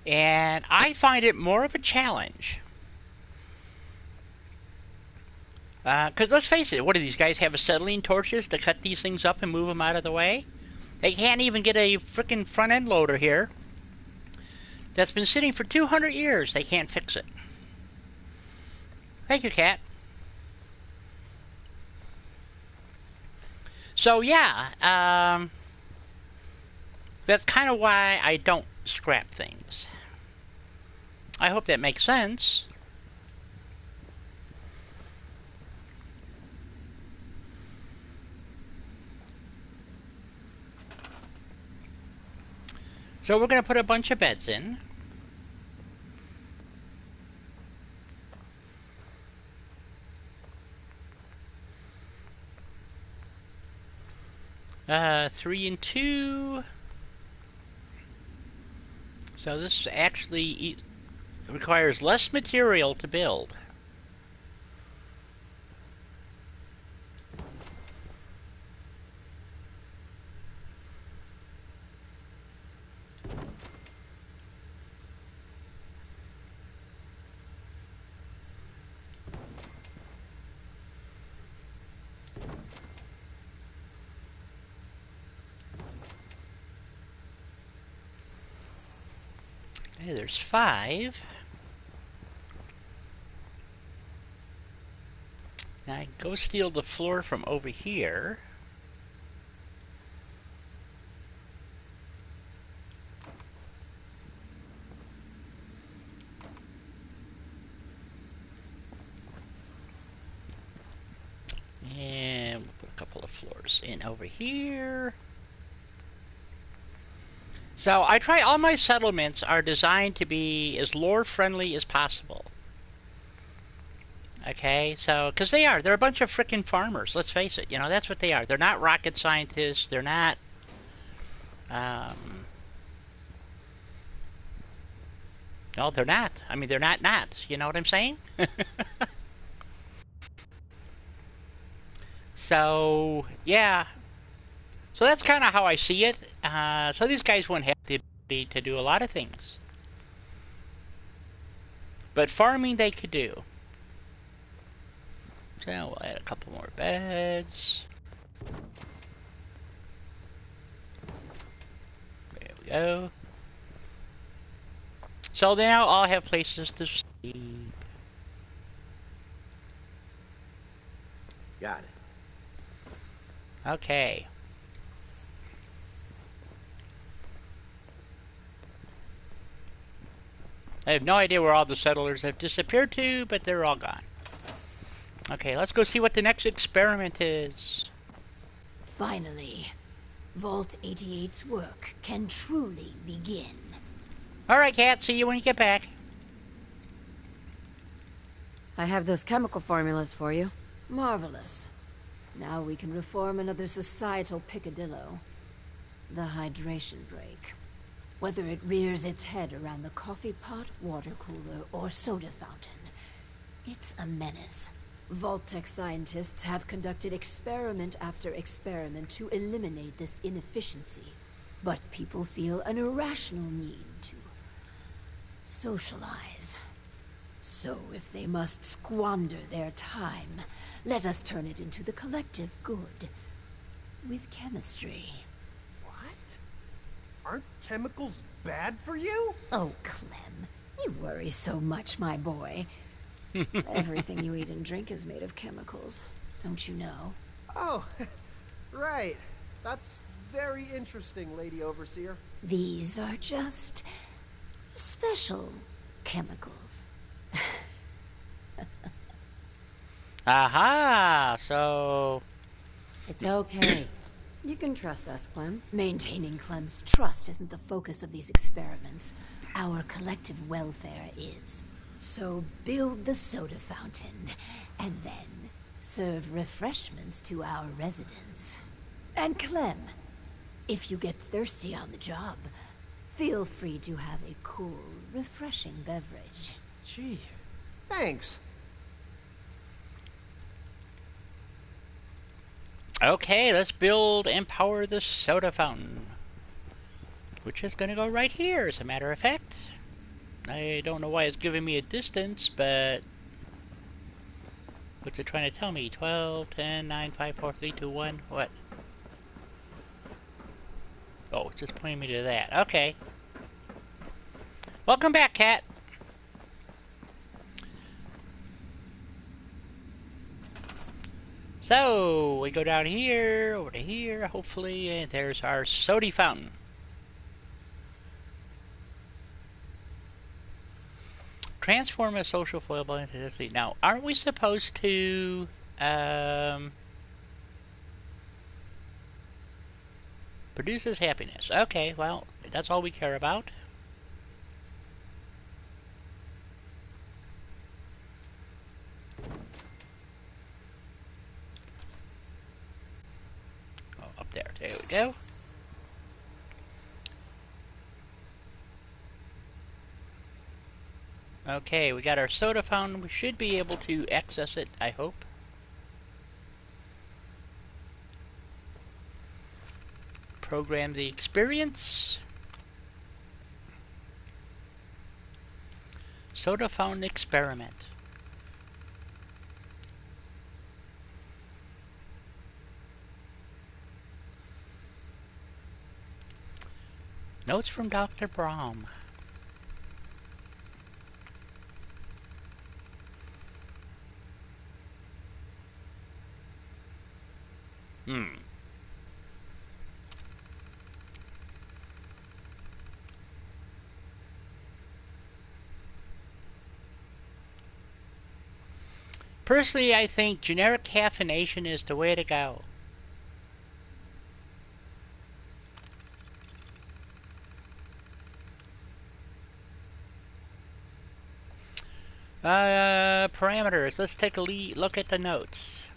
And I find it more of a challenge. Because let's face it, what do these guys have, acetylene torches to cut these things up and move them out of the way? They can't even get a frickin' front end loader here that's been sitting for 200 years. They can't fix it. Thank you, Cat. So yeah, that's kind of why I don't scrap things. I hope that makes sense. So we're going to put a bunch of beds in. Three and two. So this actually requires less material to build. Okay, there's 5. Now I go steal the floor from over here. And we'll put a couple of floors in over here. So I try, all my settlements are designed to be as lore friendly as possible. Okay, so, because they're a bunch of frickin' farmers, let's face it, you know, that's what they are. They're not rocket scientists, they're not, no, they're not. I mean, they're not, you know what I'm saying? So, yeah. So that's kind of how I see it. So these guys wouldn't have the ability to do a lot of things. But farming they could do. So we'll add a couple more beds. There we go. So they now all have places to sleep. Got it. Okay. I have no idea where all the settlers have disappeared to, but they're all gone. Okay, let's go see what the next experiment is. Finally, Vault 88's work can truly begin. Alright, Cat, see you when you get back. I have those chemical formulas for you. Marvelous. Now we can reform another societal picadillo. The hydration break. Whether it rears its head around the coffee pot, water cooler, or soda fountain, it's a menace. Vault-Tec scientists have conducted experiment after experiment to eliminate this inefficiency. But people feel an irrational need to socialize. So if they must squander their time, let us turn it into the collective good. With chemistry. What? Aren't chemicals bad for you? Oh, Clem, you worry so much, my boy. Everything you eat and drink is made of chemicals, don't you know? Oh, right. That's very interesting, Lady Overseer. These are just special chemicals. Aha, so... It's okay. You can trust us, Clem. Maintaining Clem's trust isn't the focus of these experiments. Our collective welfare is. So build the soda fountain, and then serve refreshments to our residents. And Clem, If you get thirsty on the job, feel free to have a cool, refreshing beverage. Gee, thanks. Okay, let's build and power the soda fountain. Which is gonna go right here, as a matter of fact. I don't know why it's giving me a distance, but... what's it trying to tell me? 12, 10, 9, 5, 4, 3, 2, 1, what? Oh, it's just pointing me to that. Okay. Welcome back, cat. So, we go down here, over to here, hopefully, and there's our soda fountain. Transform a social foible into this. Now, aren't we supposed to, produces happiness. Okay, well, that's all we care about. Oh, up there. There we go. Okay, we got our soda fountain. We should be able to access it, I hope. Program the experience. Soda fountain experiment. Notes from Dr. Brahm. Personally, I think generic caffeination is the way to go. Parameters. Let's take a look at the notes.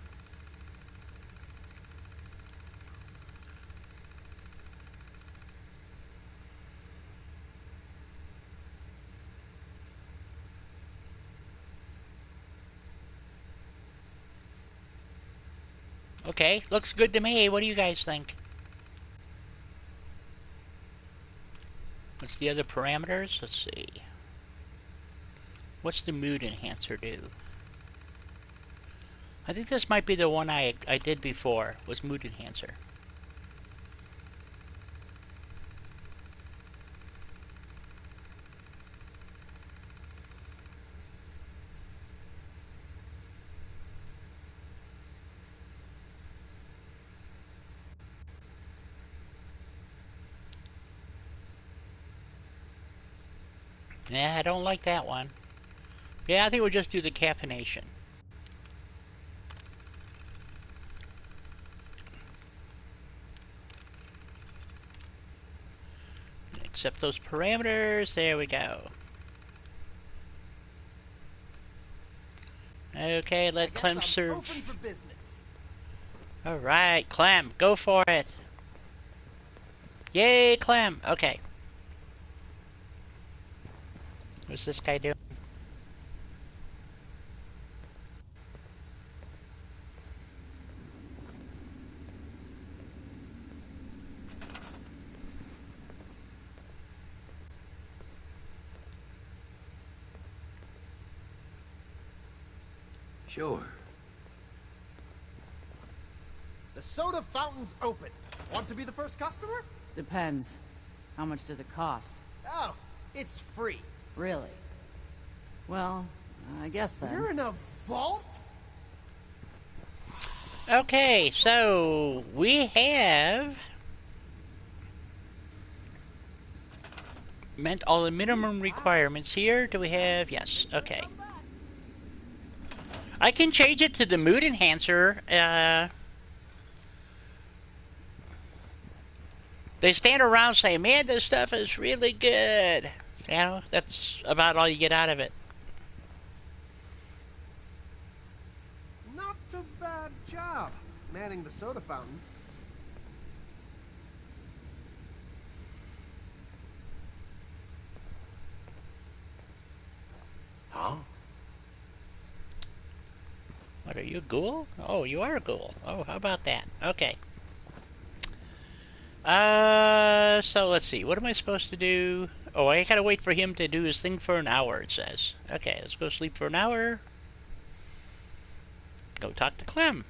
Okay, looks good to me. What do you guys think? What's the other parameters? Let's see. What's the mood enhancer do? I think this might be the one I did before, was mood enhancer. Yeah, I don't like that one. Yeah, I think we'll just do the caffeination. Accept those parameters. There we go. Okay, let Clem serve. Open for business. Alright, Clem, go for it. Yay, Clem. Okay. What's this guy doing? Sure. The soda fountain's open. Want to be the first customer? Depends. How much does it cost? Oh, it's free. Really? Well, I guess then. You're in a vault? Okay, so we have met all the minimum requirements here. Do we have? Yes. Okay. I can change it to the mood enhancer. They stand around saying, man, this stuff is really good. You know, that's about all you get out of it. Not a bad job manning the soda fountain. you a ghoul? Oh, you are a ghoul. Oh, how about that? Okay. So let's see. What am I supposed to do? Oh, I gotta wait for him to do his thing for an hour, it says. Okay, let's go sleep for an hour. Go talk to Clem.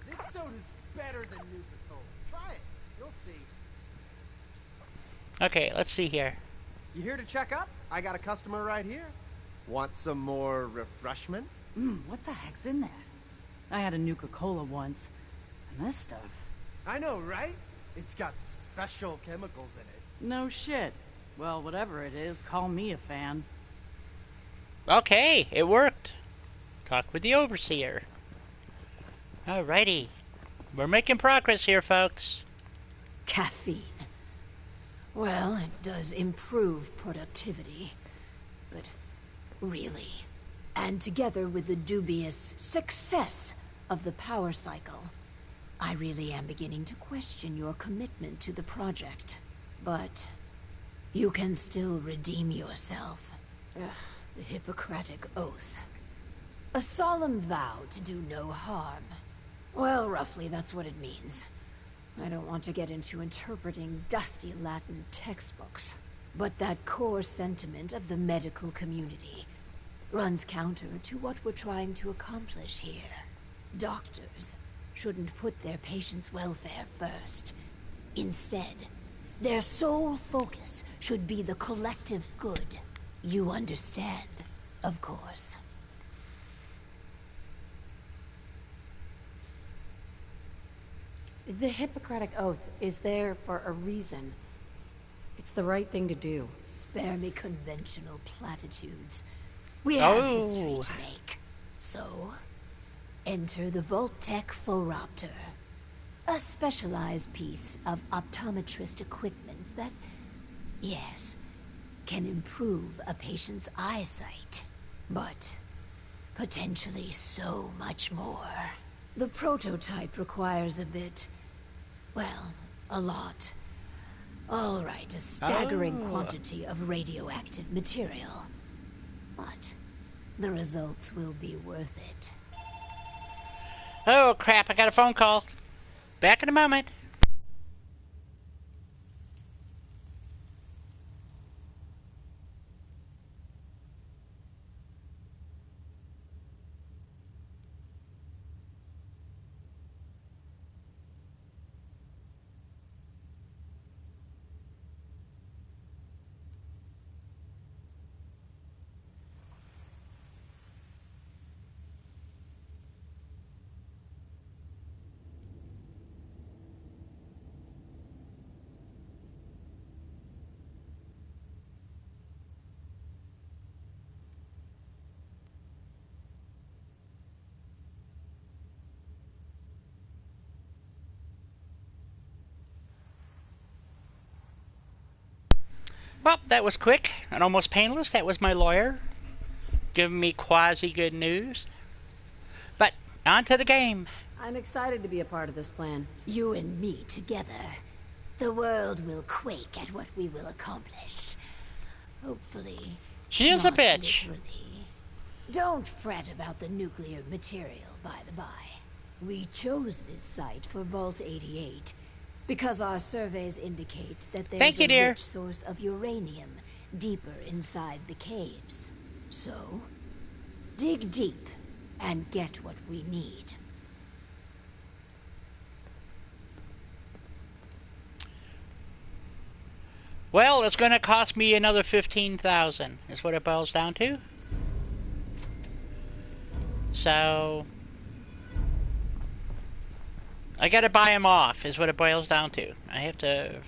This soda's better than Nuka-Cola. Try it. You'll see. Okay, let's see here. You here to check up? I got a customer right here. Want some more refreshment? What the heck's in that? I had a Nuka-Cola once. And this stuff. I know, right? It's got special chemicals in it. No shit. Well, whatever it is, call me a fan. Okay, it worked. Talk with the overseer. Alrighty. We're making progress here, folks. Caffeine. Well, it does improve productivity. But really? And together with the dubious success of the power cycle, I really am beginning to question your commitment to the project. But you can still redeem yourself. The Hippocratic Oath. A solemn vow to do no harm. Well, roughly that's what it means. I don't want to get into interpreting dusty Latin textbooks, but that core sentiment of the medical community runs counter to what we're trying to accomplish here. Doctors shouldn't put their patients' welfare first. Instead, their sole focus should be the collective good. You understand, of course. The Hippocratic Oath is there for a reason. It's the right thing to do. Spare me conventional platitudes. We have history to make. So, enter the Vault-Tec Phoropter. A specialized piece of optometrist equipment that, yes, can improve a patient's eyesight. But potentially so much more. The prototype requires a bit, well, a lot. All right, a staggering quantity of radioactive material. But the results will be worth it. Oh, crap, I got a phone call. Back in a moment. Well, that was quick and almost painless. That was my lawyer giving me quasi-good news. But on to the game. I'm excited to be a part of this plan. You and me together. The world will quake at what we will accomplish. Hopefully. She is a not bitch. literally. Don't fret about the nuclear material, by the by. We chose this site for Vault 88 because our surveys indicate that there's Thank you, a dear. rich source of uranium deeper inside the caves. So, dig deep and get what we need. Well, it's going to cost me another 15,000. Is what it boils down to. So I got to buy him off. Is what it boils down to. I have to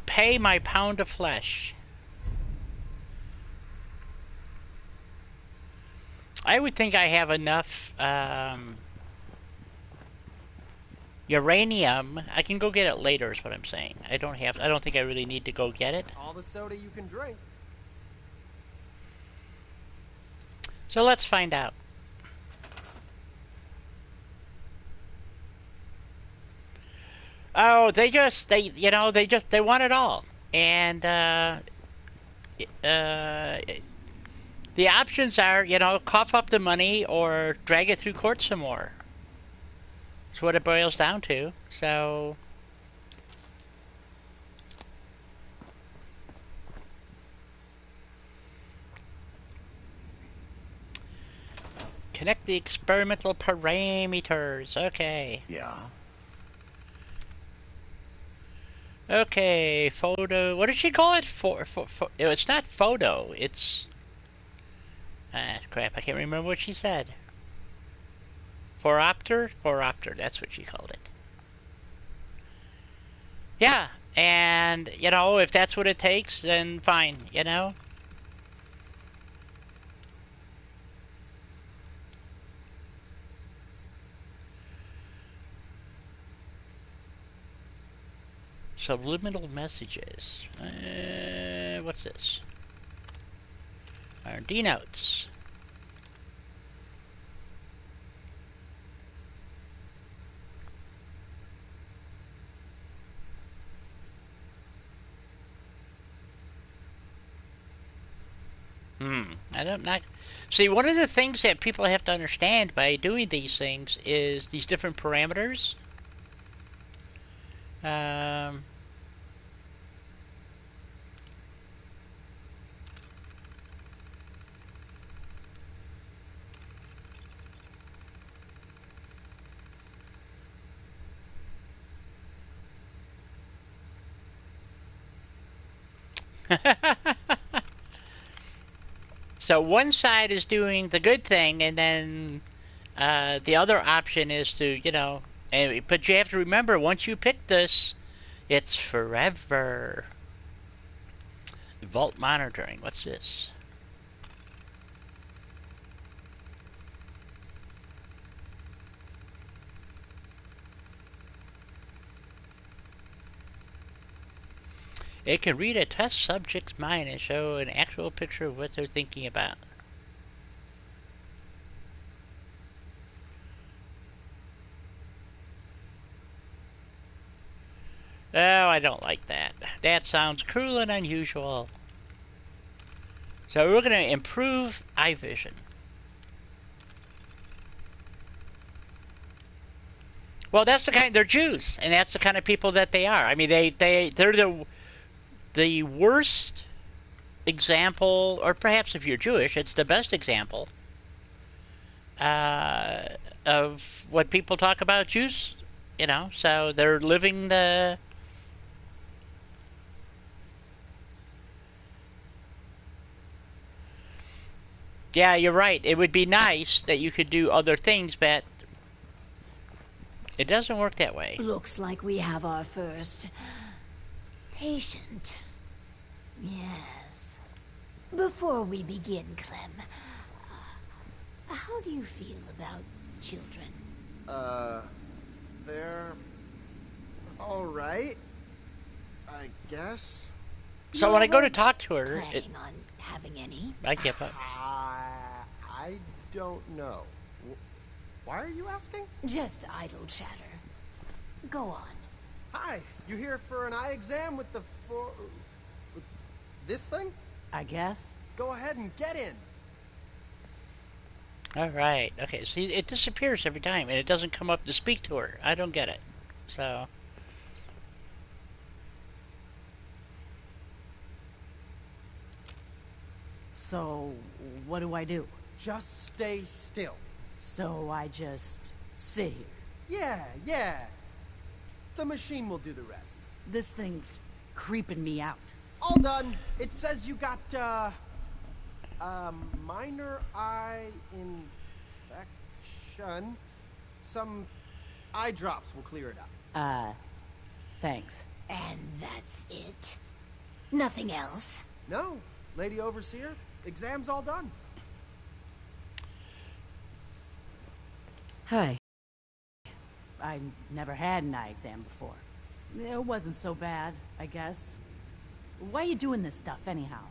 pay my pound of flesh. I would think I have enough uranium. I can go get it later is what I'm saying. I don't think I really need to go get it. All the soda you can drink. So let's find out. Oh, they want it all. And The options are, you know, cough up the money or drag it through court some more. That's what it boils down to. So, connect the experimental parameters. Okay. Yeah. Okay, photo. What did she call it? It's not photo. It's crap. I can't remember what she said. Phoropter? Phoropter. That's what she called it. Yeah, and you know, if that's what it takes, then fine. You know. Subliminal messages. What's this? R&D notes. I don't not see. One of the things that people have to understand by doing these things is these different parameters. So one side is doing the good thing, and then the other option is to, you know, but you have to remember, once you pick this, it's forever. Vault monitoring. What's this? It can read a test subject's mind and show an actual picture of what they're thinking about. Oh, I don't like that. That sounds cruel and unusual. So we're going to improve eye vision. Well, that's the kind, they're Jews, and that's the kind of people that they are. I mean, they're the worst example, or perhaps if you're Jewish, it's the best example of what people talk about Jews, you know. So they're living the... Yeah, you're right. It would be nice that you could do other things, but it doesn't work that way. Looks like we have our first patient. Yes. Before we begin, Clem, how do you feel about children? They're all right, I guess. So when I go to talk to her, Planning on having any? I give up. I don't know. Why are you asking? Just idle chatter. Go on. Hi, you here for an eye exam with the with this thing? I guess. Go ahead and get in. Alright, okay, so it disappears every time, and it doesn't come up to speak to her. I don't get it. So... So, what do I do? Just stay still. So I just sit here. Yeah. The machine will do the rest. This thing's creeping me out. All done. It says you got, minor eye infection. Some eye drops will clear it up. Thanks. And that's it? Nothing else? No, Lady Overseer, exam's all done. Hi. I never had an eye exam before. It wasn't so bad, I guess. Why are you doing this stuff, anyhow?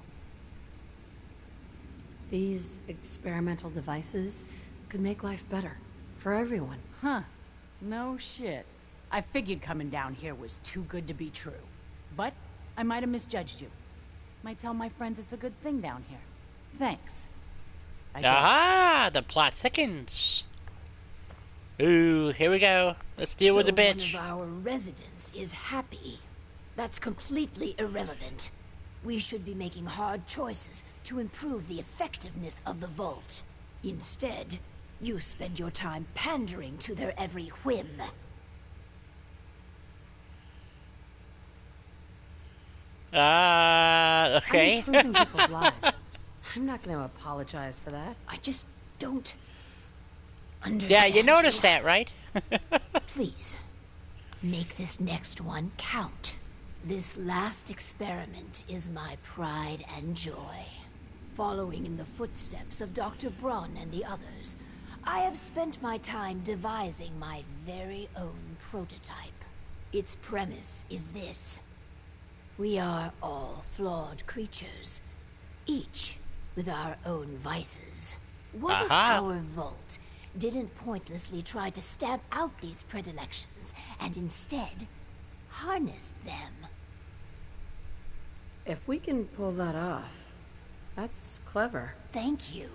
These experimental devices could make life better for everyone. Huh. No shit. I figured coming down here was too good to be true. But I might have misjudged you. Might tell my friends it's a good thing down here. Thanks. I guess. Aha! The plot thickens. Ooh, here we go. Let's deal with the bitch. One of our residents is happy. That's completely irrelevant. We should be making hard choices to improve the effectiveness of the vault. Instead, you spend your time pandering to their every whim. Okay. I'm improving people's lives. I'm not going to apologize for that. I just don't understand. Yeah, you noticed that, right? Please, make this next one count. This last experiment is my pride and joy. Following in the footsteps of Dr. Braun and the others, I have spent my time devising my very own prototype. Its premise is this. We are all flawed creatures, each with our own vices. What if our vault didn't pointlessly try to stamp out these predilections, and instead harnessed them? If we can pull that off, that's clever. Thank you.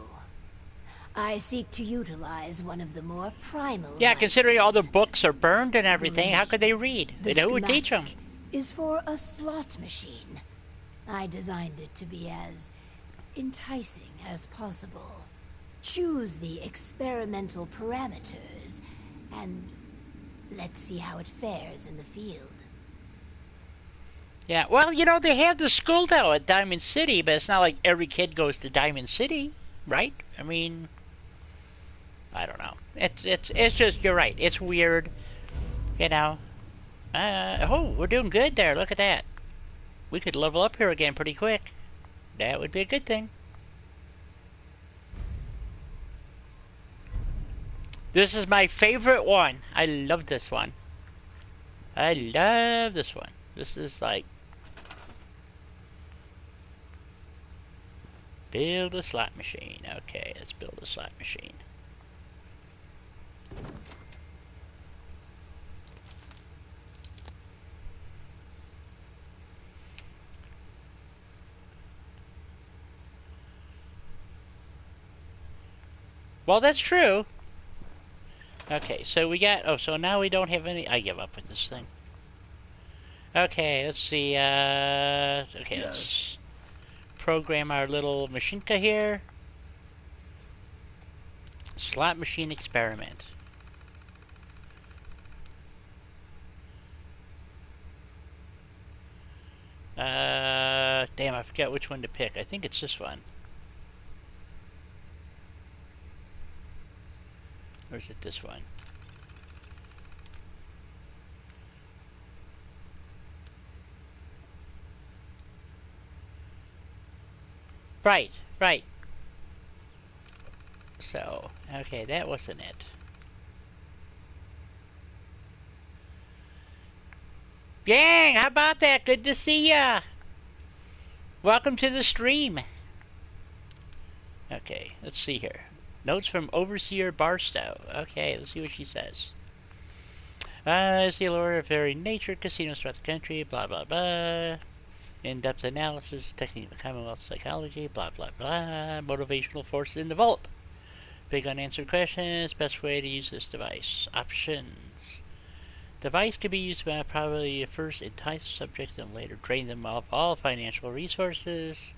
I seek to utilize one of the more primal Yeah, considering all the vices. books are burned and everything, how could they read? The Who would teach them? schematic is for a slot machine. I designed it to be as enticing as possible. Choose the experimental parameters, and let's see how it fares in the field. Yeah, well, you know, they have the school now at Diamond City, but it's not like every kid goes to Diamond City, right? I mean, I don't know. It's just, you're right. It's weird, you know. Oh, we're doing good there. Look at that. We could level up here again pretty quick. That would be a good thing. This is my favorite one. I love this one. I love this one. This is like... Build a slot machine. Okay, let's build a slot machine. Well, that's true. Okay, so we got... Oh, so now we don't have any... I give up with this thing. Okay, let's see. Okay, let's program our little machinka here. Slot machine experiment. Damn, I forgot which one to pick. I think it's this one. Or is it this one? Right, right. So, okay, that wasn't it. Gang, how about that? Good to see ya. Welcome to the stream. Okay, let's see here. Notes from Overseer Barstow. Okay, let's see what she says. Is the allure of very nature, casinos throughout the country, blah blah blah. In-depth analysis, technique of Commonwealth psychology, blah blah blah. Motivational forces in the vault. Big unanswered questions. Best way to use this device. Options. Device can be used by probably first entice the subject and later drain them of all financial resources.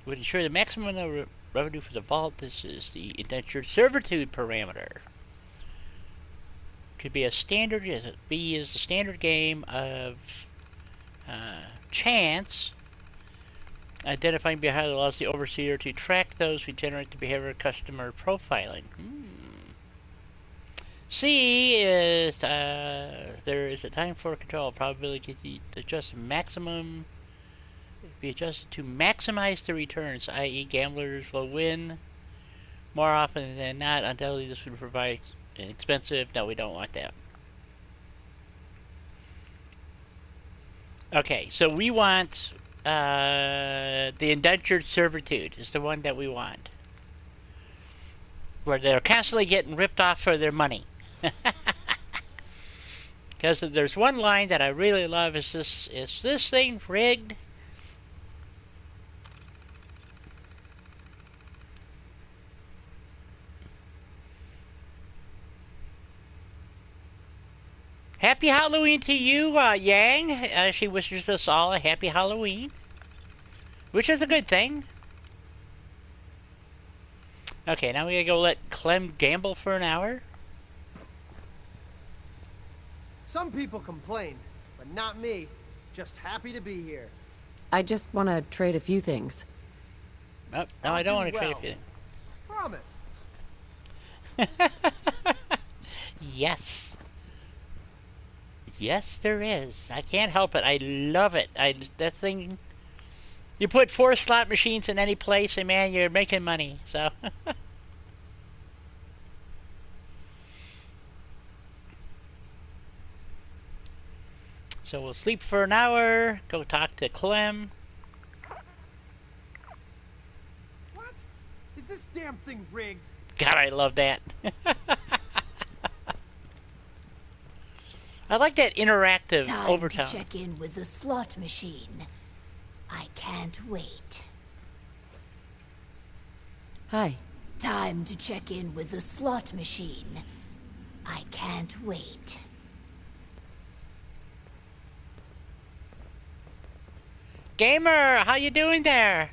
Would ensure the maximum revenue for the vault. This is the indentured servitude parameter. Could be a standard. B is a standard game of chance. Identifying behavior allows the overseer to track those who generate the behavior customer profiling. C is there is a time for control. Probability to adjust maximum. Be adjusted to maximize the returns, i.e. gamblers will win more often than not. Undoubtedly this would provide an expensive... No, we don't want that. Okay, so we want the indentured servitude is the one that we want. Where they're constantly getting ripped off for their money. Because there's one line that I really love. Is this thing rigged? Happy Halloween to you, Yang. She wishes us all a happy Halloween, which is a good thing. Okay, now we gotta go let Clem gamble for an hour. Some people complain, but not me. Just happy to be here. I just want to trade a few things. Oh, no, I don't want to trade it. Promise. Yes. Yes, there is. I can't help it. I love it. That thing... You put 4 slot machines in any place, and man, you're making money. So... So we'll sleep for an hour, go talk to Clem. What? Is this damn thing rigged? God, I love that. I like that interactive overtone. Time to check in with the slot machine. I can't wait. Hi. Time to check in with the slot machine. I can't wait. Gamer, how you doing there?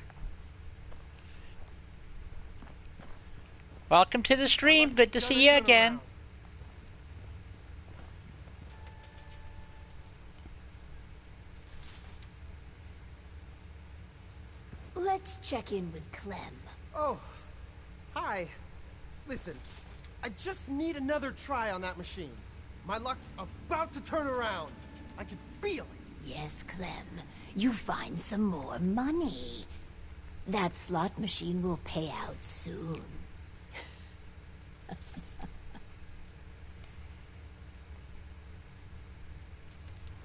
Welcome to the stream. Good to see you again. Let's check in with Clem. Oh, hi. Listen, I just need another try on that machine. My luck's about to turn around. I can feel it. Yes, Clem. You find some more money. That slot machine will pay out soon.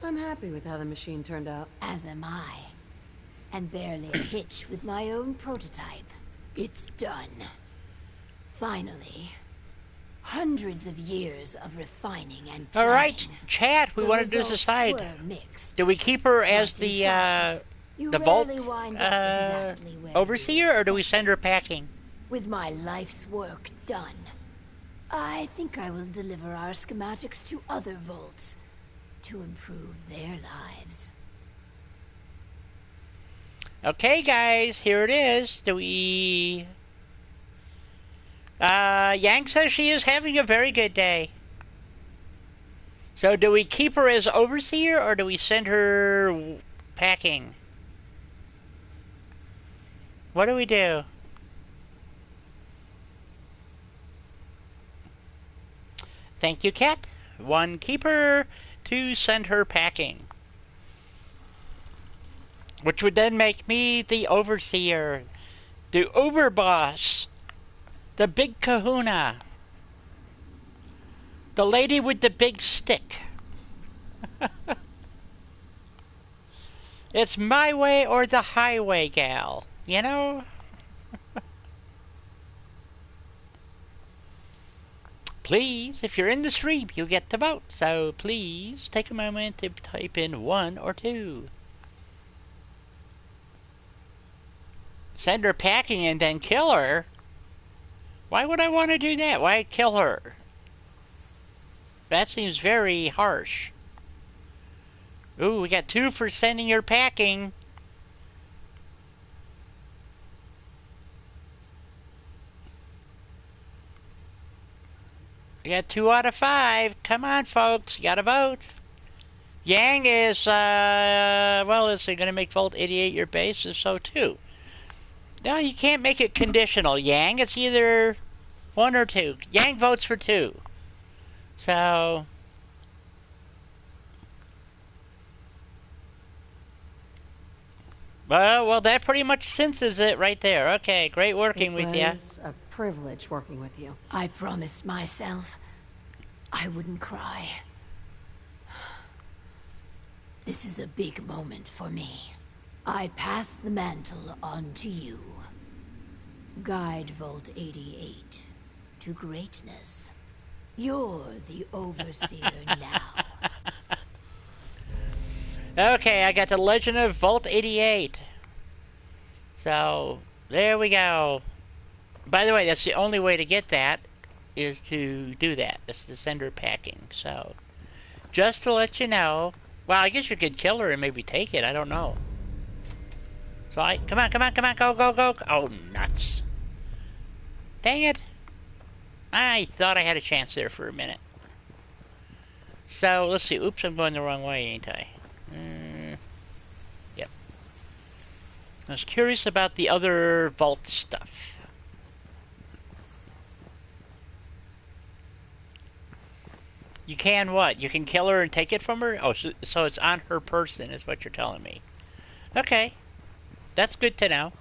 I'm happy with how the machine turned out. As am I. And barely a hitch with my own prototype. It's done. Finally. Hundreds of years of refining and planning. Alright, chat, we wanted to decide. Do we keep her as the vault overseer, or do we send her packing? With my life's work done, I think I will deliver our schematics to other vaults to improve their lives. Okay, guys, here it is. Do we... Yang says she is having a very good day. So do we keep her as overseer, or do we send her packing? What do we do? Thank you, Kat. 1 keeper, 2 send her packing. Which would then make me the overseer, the uber boss, the big kahuna, the lady with the big stick. It's my way or the highway, gal, you know? Please, if you're in the stream, you get to vote, so please take a moment to type in 1 or 2. Send her packing and then kill her? Why would I want to do that? Why kill her? That seems very harsh. Ooh, we got 2 for sending her packing. We got 2 out of 5. Come on, folks. You gotta vote. Yang is, well, is he gonna make Vault 88 your base? Is so too. No, you can't make it conditional, Yang. It's either 1 or 2. Yang votes for 2. So... well, that pretty much senses it right there. Okay, great working with you. It was a privilege working with you. I promised myself I wouldn't cry. This is a big moment for me. I pass the mantle on to you. Guide Vault 88 to greatness. You're the overseer now. Okay, I got the Legend of Vault 88. So, there we go. By the way, that's the only way to get that, is to do that. That's the sender packing. So, Just to let you know. Well, I guess you could kill her and maybe take it. I don't know. So come on, go, go, go. Oh, nuts. Dang it. I thought I had a chance there for a minute. So, let's see. Oops, I'm going the wrong way, ain't I? Yep. I was curious about the other vault stuff. You can what? You can kill her and take it from her? Oh, so it's on her person is what you're telling me. Okay. That's good to know.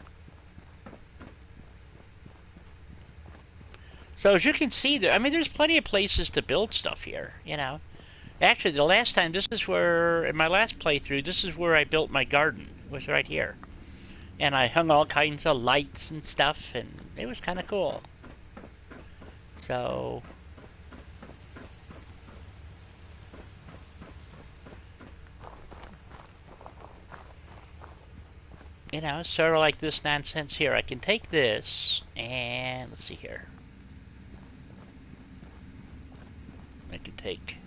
So as you can see, there, I mean, there's plenty of places to build stuff here, you know. Actually, the last time, this is where, in my last playthrough, this is where I built my garden. It was right here. And I hung all kinds of lights and stuff, and it was kind of cool. So... you know, sort of like this nonsense here. I can take this, and let's see here. I can take...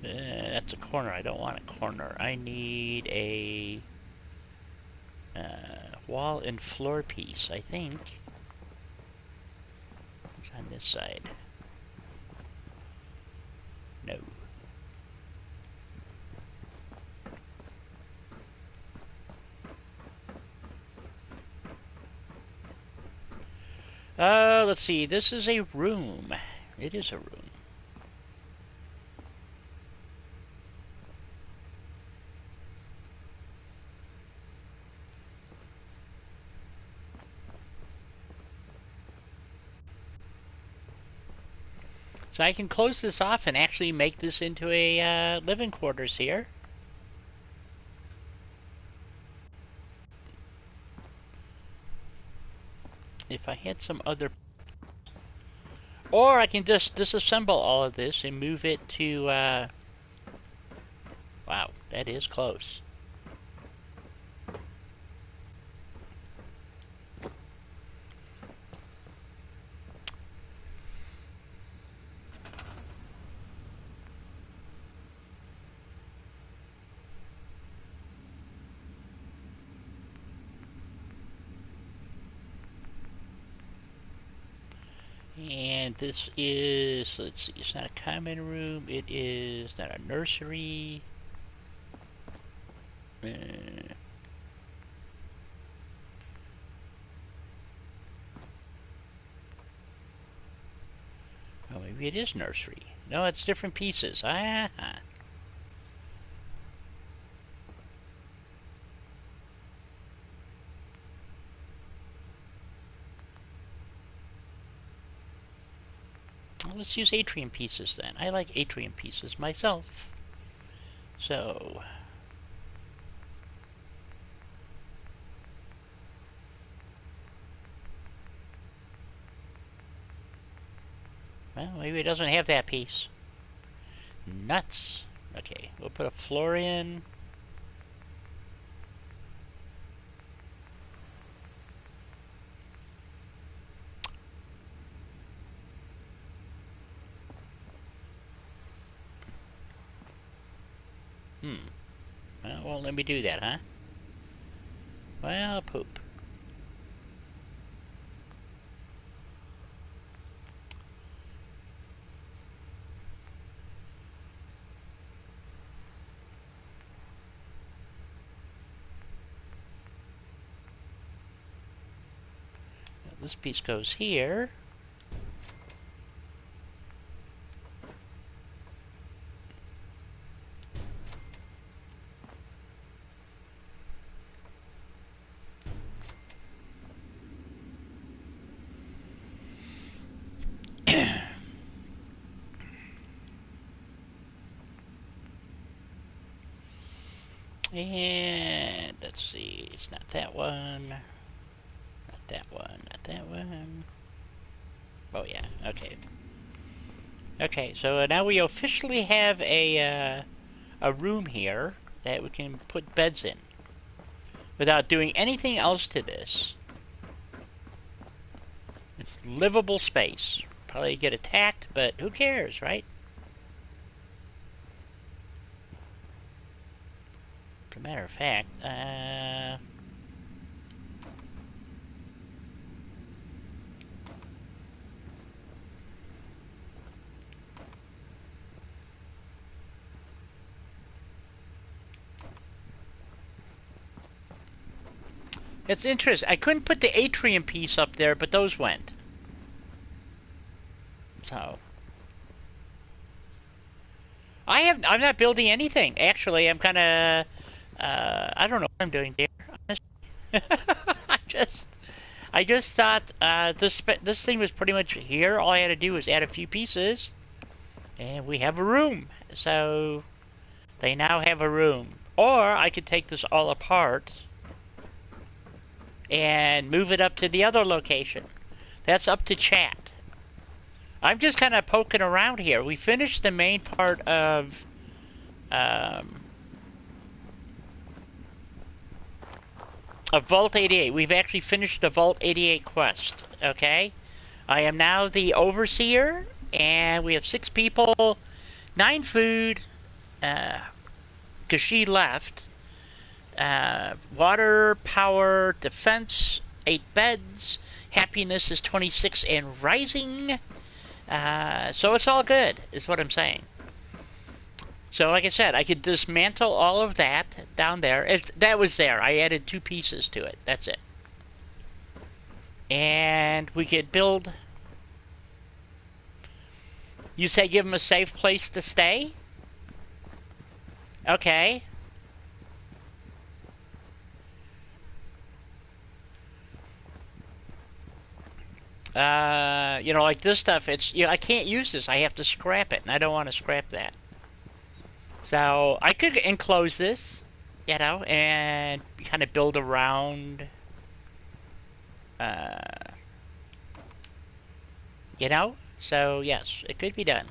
that's a corner. I don't want a corner. I need a wall and floor piece, I think. It's on this side. No. Let's see. This is a room. It is a room. So I can close this off and actually make this into a living quarters here. If I had some other... or I can just disassemble all of this and move it to... wow, that is close. And this is, let's see, it's not a common room, it is not a nursery. Oh, maybe it is nursery. No, it's different pieces. Ah. Let's use atrium pieces then. I like atrium pieces myself. So... well, maybe it doesn't have that piece. Nuts. Okay, we'll put a floor in. Well, it won't let me do that, huh? Well, poop. Now, this piece goes here. And let's see, it's not that one, not that one, not that one. Oh yeah, okay. Okay, so now we officially have a room here that we can put beds in without doing anything else to this. It's livable space. Probably get attacked, but who cares, right? a matter of fact, it's interesting. I couldn't put the atrium piece up there, but those went. So I'm not building anything. Actually, I'm kind of I don't know what I'm doing there. I just thought this thing was pretty much here. All I had to do was add a few pieces, and we have a room. So they now have a room. Or I could take this all apart and move it up to the other location. That's up to chat. I'm just kind of poking around here. We finished the main part of Vault 88. We've actually finished the Vault 88 quest, okay? I am now the overseer, and we have 6 people, 9 food, because she left. Water, power, defense, 8 beds, happiness is 26 and rising. So it's all good, is what I'm saying. So like I said, I could dismantle all of that down there. That was there. I added 2 pieces to it. That's it. And we could build... You say give them a safe place to stay? Okay. You know, like this stuff, it's, you know, I can't use this. I have to scrap it, and I don't want to scrap that. So I could enclose this, you know, and kind of build around, you know. So yes, it could be done.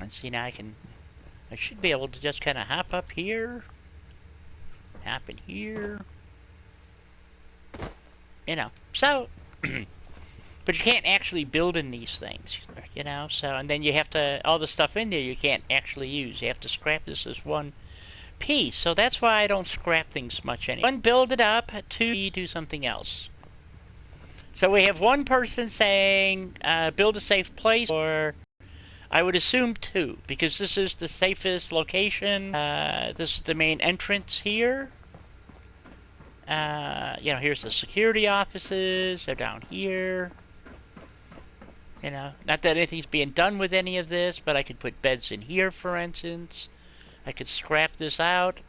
And see, now I should be able to just kind of hop up here, hop in here, you know, so, but you can't actually build in these things, you know, so, and then you have to, all the stuff in there you can't actually use. You have to scrap this as one piece, so that's why I don't scrap things much anymore. 1, build it up, 2, do something else. So we have one person saying, build a safe place, or I would assume 2, because this is the safest location. This is the main entrance here. You know, here's the security offices. They're down here. You know, not that anything's being done with any of this, but I could put beds in here, for instance. I could scrap this out.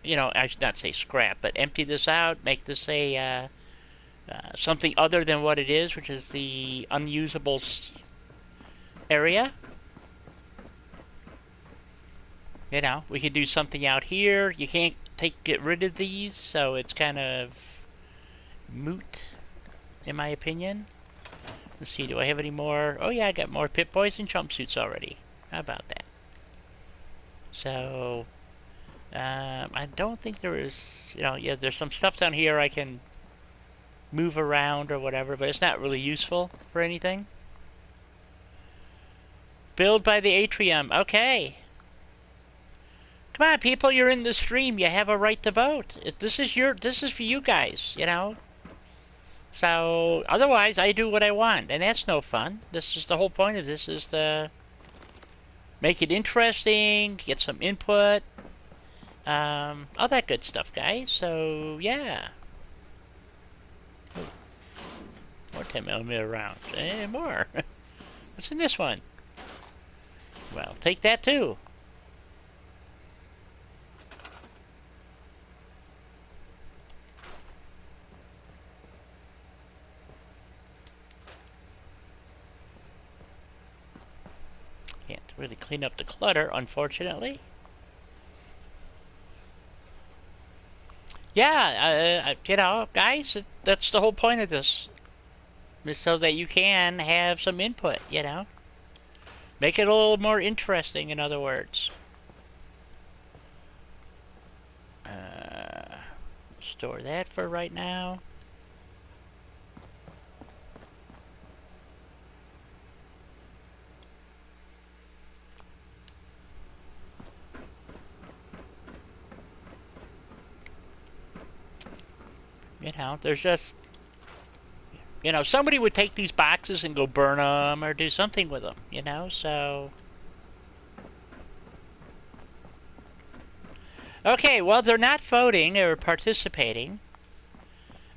You know, I should not say scrap, but empty this out, make this a something other than what it is, which is the unusable area. You know, we could do something out here. You can't get rid of these, so it's kind of moot, in my opinion. Let's see, do I have any more? Oh yeah, I got more Pip-Boys and jumpsuits already. How about that? So, I don't think there is, you know, yeah, there's some stuff down here I can move around or whatever, but it's not really useful for anything. Build by the atrium. Okay. Come on, people, you're in the stream. You have a right to vote. This is for you guys, you know. So, otherwise, I do what I want, and that's no fun. This is the whole point of this, is to make it interesting, get some input, all that good stuff, guys. So, yeah. Ooh. More 10mm rounds. And more. What's in this one? Well, take that too. Can't really clean up the clutter, unfortunately. Yeah, you know, guys, that's the whole point of this. Is so that you can have some input, you know. Make it a little more interesting, in other words. store that for right now. You know, there's just, you know, somebody would take these boxes and go burn them or do something with them, you know, so. Okay, well, they're not voting, they're participating.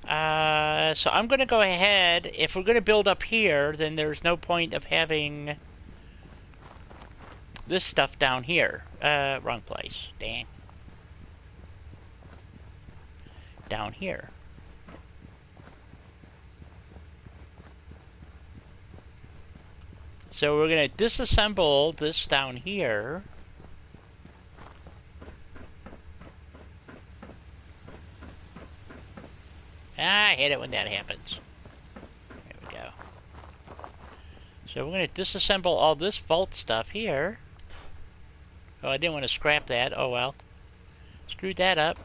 So I'm going to go ahead. If we're going to build up here, then there's no point of having this stuff down here. Wrong place. Dang. Down here. So we're going to disassemble this down here. I hate it when that happens. There we go. So we're going to disassemble all this vault stuff here. Oh, I didn't want to scrap that. Oh well. Screwed that up.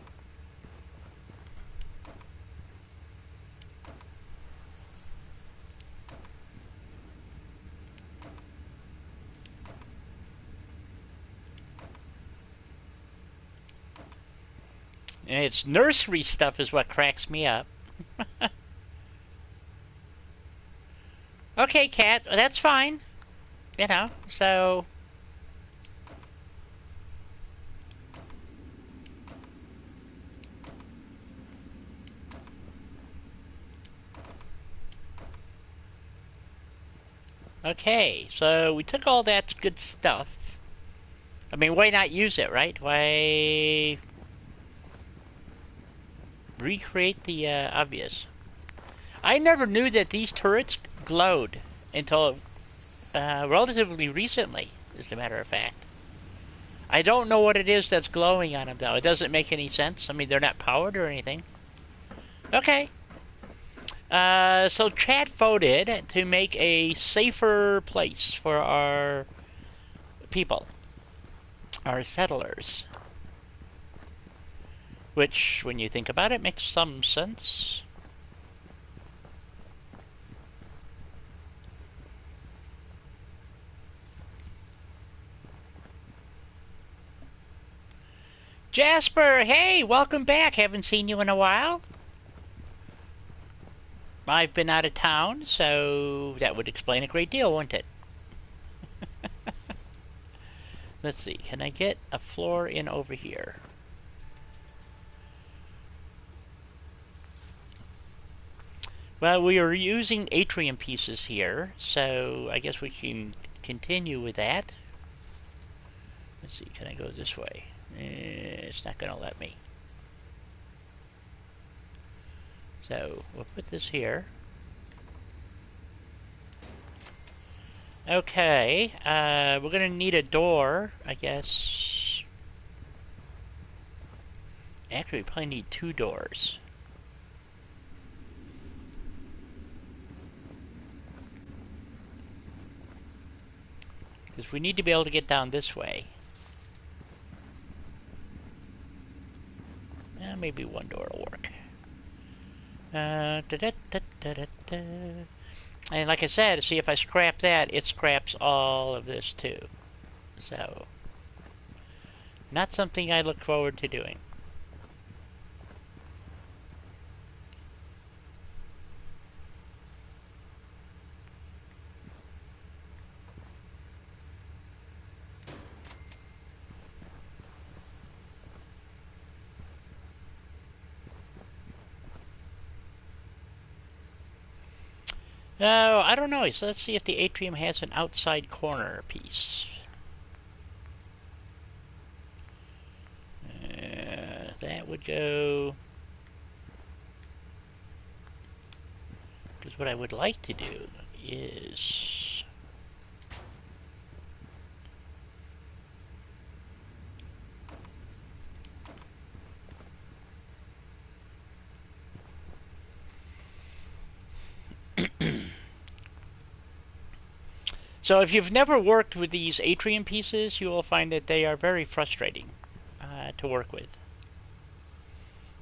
And it's nursery stuff is what cracks me up. Okay, Cat, that's fine. You know, so... Okay, so we took all that good stuff. I mean, why not use it, right? Why... recreate the obvious. I never knew that these turrets glowed until relatively recently, as a matter of fact. I don't know what it is that's glowing on them, though. It doesn't make any sense. I mean, they're not powered or anything. Okay. So chat voted to make a safer place for our people, our settlers. Which, when you think about it, makes some sense. Jasper, hey, welcome back. Haven't seen you in a while. I've been out of town, so that would explain a great deal, wouldn't it? Let's see, can I get a floor in over here? Well, we are using atrium pieces here, so I guess we can continue with that. Let's see, can I go this way? It's not going to let me. So, we'll put this here. Okay, we're going to need a door, I guess. Actually, we probably need 2 doors. Because we need to be able to get down this way. Maybe 1 door will work. And like I said, see, if I scrap that, it scraps all of this too. So, not something I look forward to doing. Oh, I don't know. So let's see if the atrium has an outside corner piece. That would go... Because what I would like to do is... So if you've never worked with these atrium pieces, you will find that they are very frustrating to work with.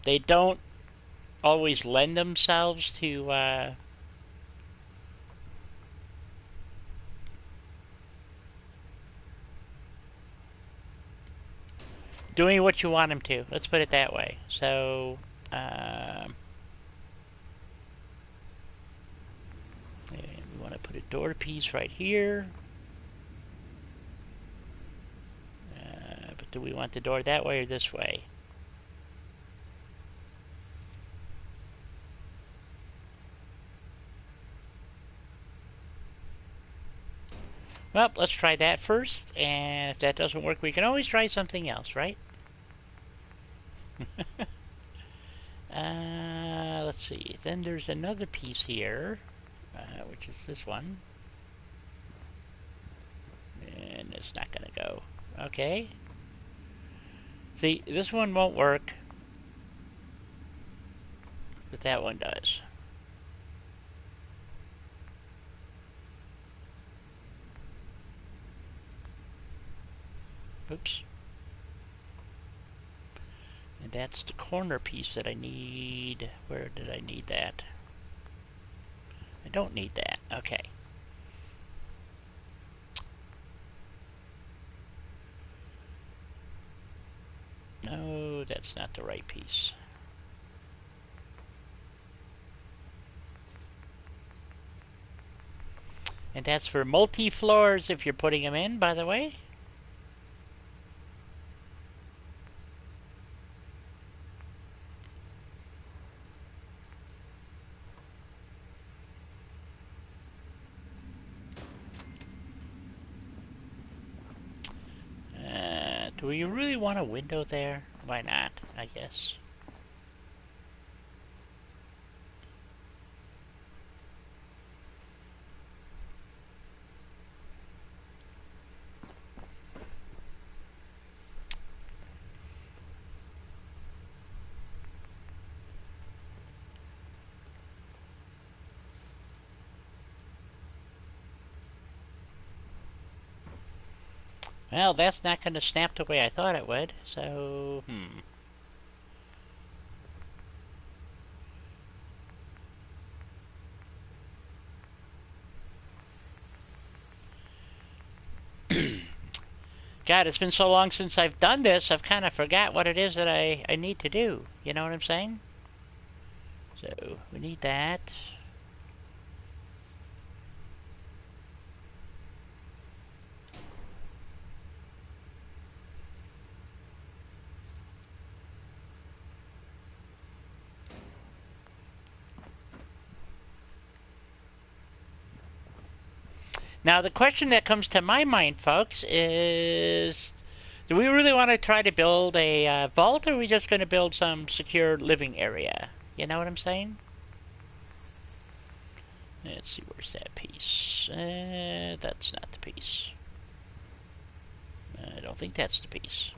They don't always lend themselves to doing what you want them to. Let's put it that way. So, we want to put a door piece right here. But do we want the door that way or this way? Well, let's try that first, and if that doesn't work, we can always try something else, right? Let's see. Then there's another piece here, which is this one. And it's not going to go. Okay. See, this one won't work, but that one does. Oops. And that's the corner piece that I need. Where did I need that? I don't need that. Okay. No, that's not the right piece. And that's for multi-floors if you're putting them in, by the way. Do you really want a window there? Why not, I guess. Well, that's not going to snap the way I thought it would, so, God, it's been so long since I've done this, I've kind of forgot what it is that I need to do. You know what I'm saying? So, we need that. Now, the question that comes to my mind, folks, is do we really want to try to build a vault, or are we just going to build some secure living area? You know what I'm saying? Let's see, where's that piece? That's not the piece. I don't think that's the piece.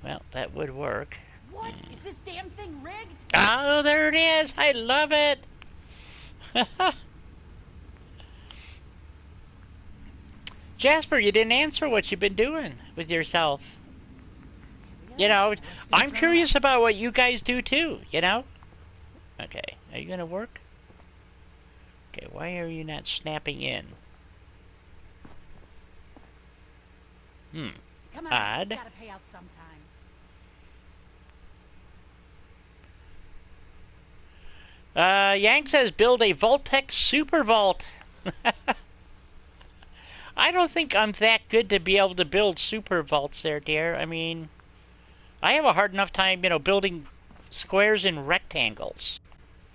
Well, that would work. What? Is this damn thing rigged? Oh, there it is! I love it! Jasper, you didn't answer what you've been doing with yourself. You know, I'm curious about what you guys do too, you know? Okay, are you gonna work? Okay, why are you not snapping in? Come on, odd. it's gotta pay out sometime. Yang says build a Voltex Super Vault. I don't think I'm that good to be able to build super vaults there, dear. I mean, I have a hard enough time, you know, building squares and rectangles.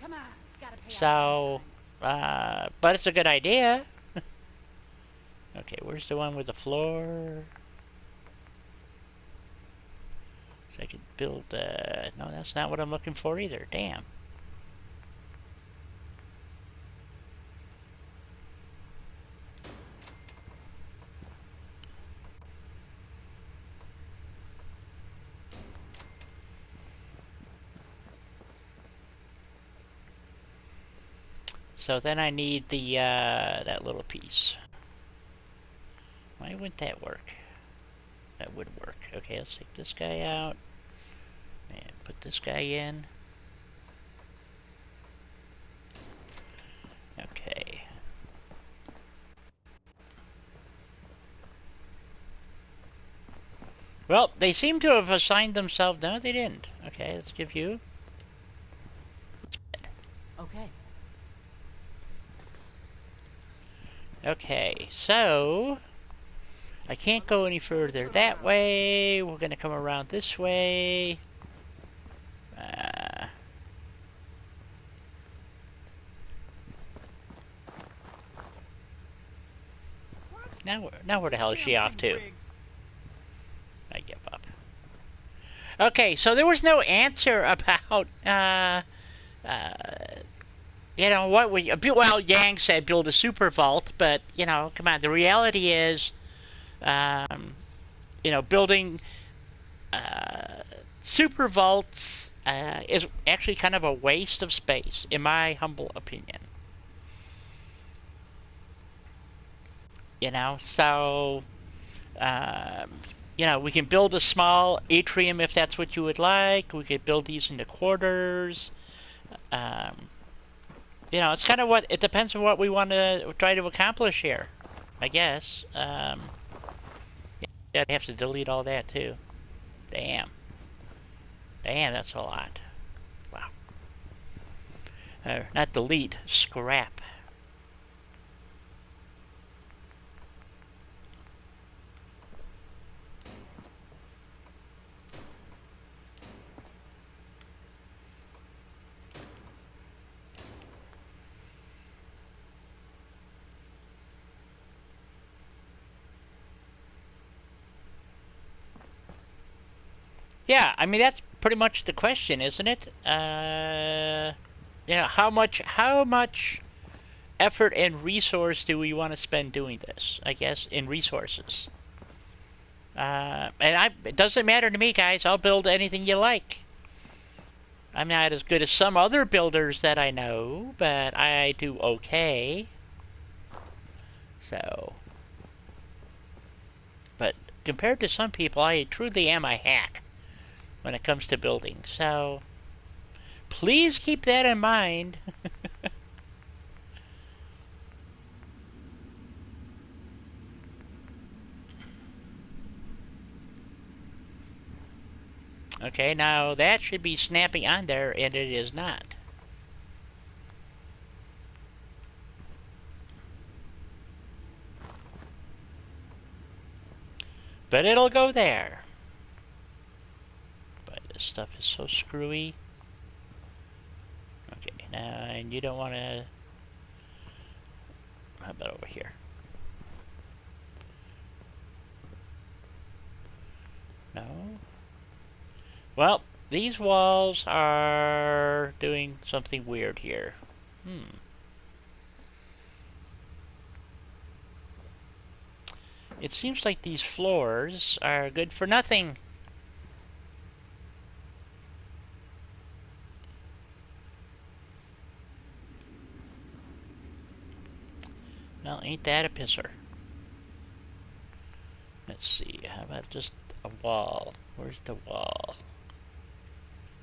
Come on, it's gotta pay So, out but it's a good idea. Okay, where's the one with the floor? So I could build, no, that's not what I'm looking for either. Damn. So then I need the, that little piece. Why wouldn't that work? That would work. Okay, let's take this guy out. Put this guy in. Okay. Well, they seem to have assigned themselves. No, they didn't. Okay, let's give you. Okay. Okay, so I can't go any further that way. We're gonna come around this way. Now where the hell is she off to? I give up. Okay, so there was no answer about, you know, what we... Well, Yang said build a super vault, but, you know, come on. The reality is, you know, building super vaults is actually kind of a waste of space, in my humble opinion. You know, so... you know, we can build a small atrium if that's what you would like. We could build these into quarters. You know, it's kind of what... It depends on what we want to try to accomplish here, I guess. Yeah, I'd have to delete all that, too. Damn. Damn, that's a lot. Wow. Not delete, scrap. Yeah, I mean, that's pretty much the question, isn't it? You know, how much effort and resource do we want to spend doing this? I guess in resources. It doesn't matter to me, guys. I'll build anything you like. I'm not as good as some other builders that I know, but I do okay. So, but compared to some people, I truly am a hack when it comes to building. So, please keep that in mind. Okay, now that should be snapping on there, and it is not. But it'll go there. But this stuff is so screwy. Okay, now, and you don't want to... How about over here? No? Well, these walls are doing something weird here. It seems like these floors are good for nothing. Well, ain't that a pisser? Let's see, how about just a wall? Where's the wall?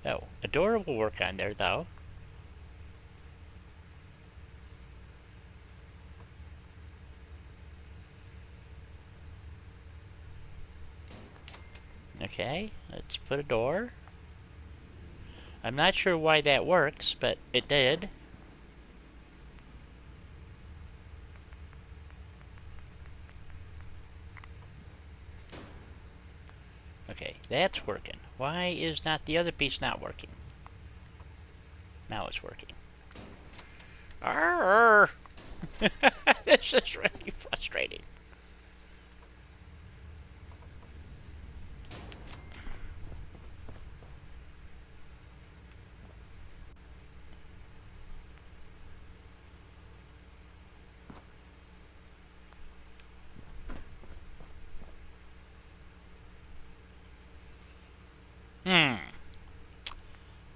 Oh, a door will work on there, though. Okay, let's put a door. I'm not sure why that works, but it did. Okay, that's working. Why is not the other piece not working? Now it's working. Arrgh! This is really frustrating.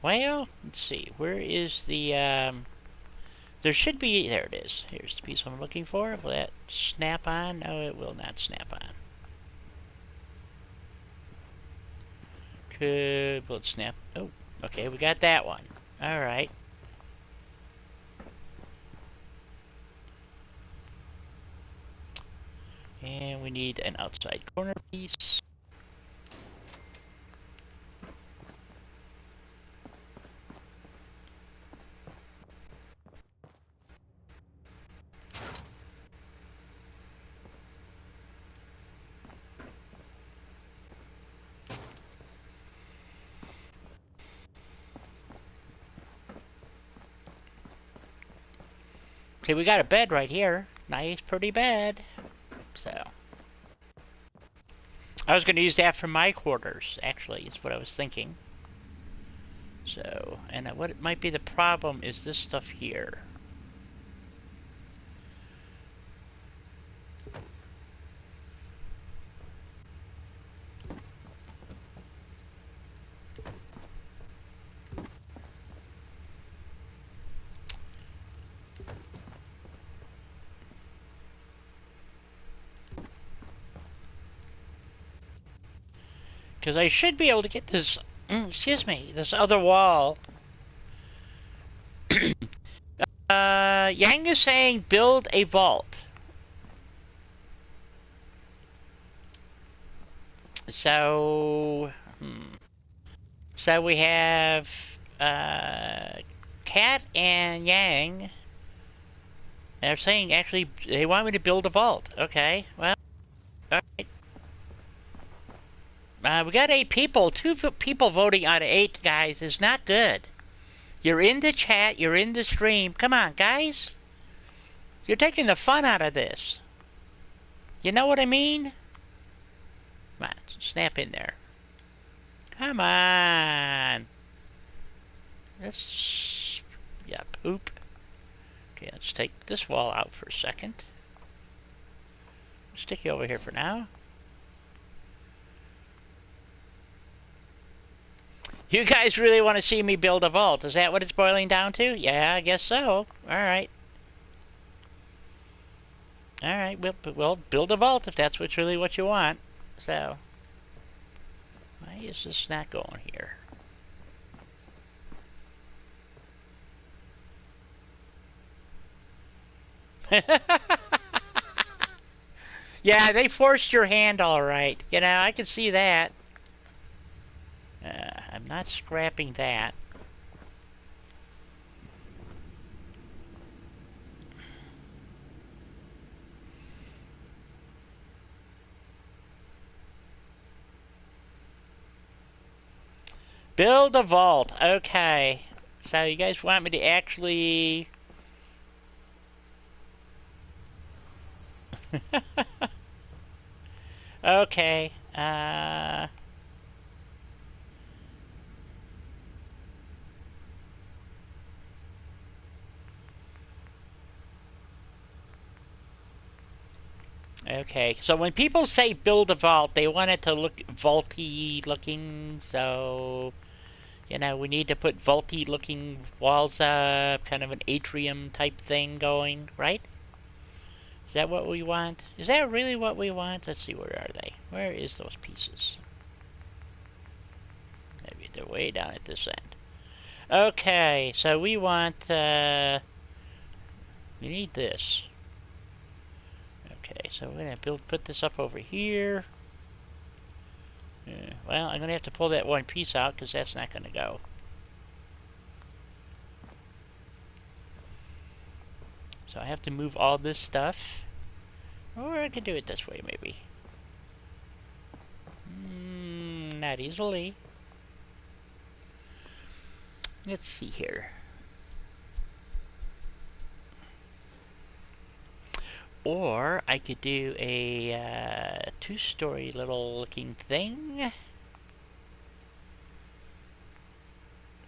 Well, let's see. Where is the, there should be... There it is. Here's the piece I'm looking for. Will that snap on? No, it will not snap on. Bullet snap. Oh, okay, we got that one. Alright. And we need an outside corner piece. Okay, we got a bed right here. Nice, pretty bed. So, I was going to use that for my quarters, actually, is what I was thinking. So, and what it might be the problem is this stuff here. Because I should be able to get this, excuse me, this other wall. Yang is saying build a vault. So, so we have Cat and Yang. They're saying actually they want me to build a vault. Okay, well, alright. We got 8 people. 2 people voting out of 8, guys, is not good. You're in the chat, you're in the stream. Come on, guys. You're taking the fun out of this. You know what I mean? Come on, snap in there. Come on. Let's... Yep, oop. Okay, let's take this wall out for a second. Stick you over here for now. You guys really want to see me build a vault? Is that what it's boiling down to? Yeah, I guess so. Alright. Alright, we'll build a vault if that's really what you want. So, why is this not going here? Yeah, they forced your hand all right. You know, I can see that. I'm not scrapping that. Build a vault. Okay. So you guys want me to actually... Okay. Okay, so when people say build a vault, they want it to look vaulty looking, so, you know, we need to put vaulty looking walls up, kind of an atrium type thing going, right? Is that what we want? Is that really what we want? Let's see, where are they? Where is those pieces? Maybe they're way down at this end. Okay, so we want, we need this. Okay, so we're gonna put this up over here. Well, I'm gonna have to pull that one piece out because that's not gonna go. So I have to move all this stuff, or I could do it this way maybe. Not easily. Let's see here. Or I could do a 2-story little looking thing.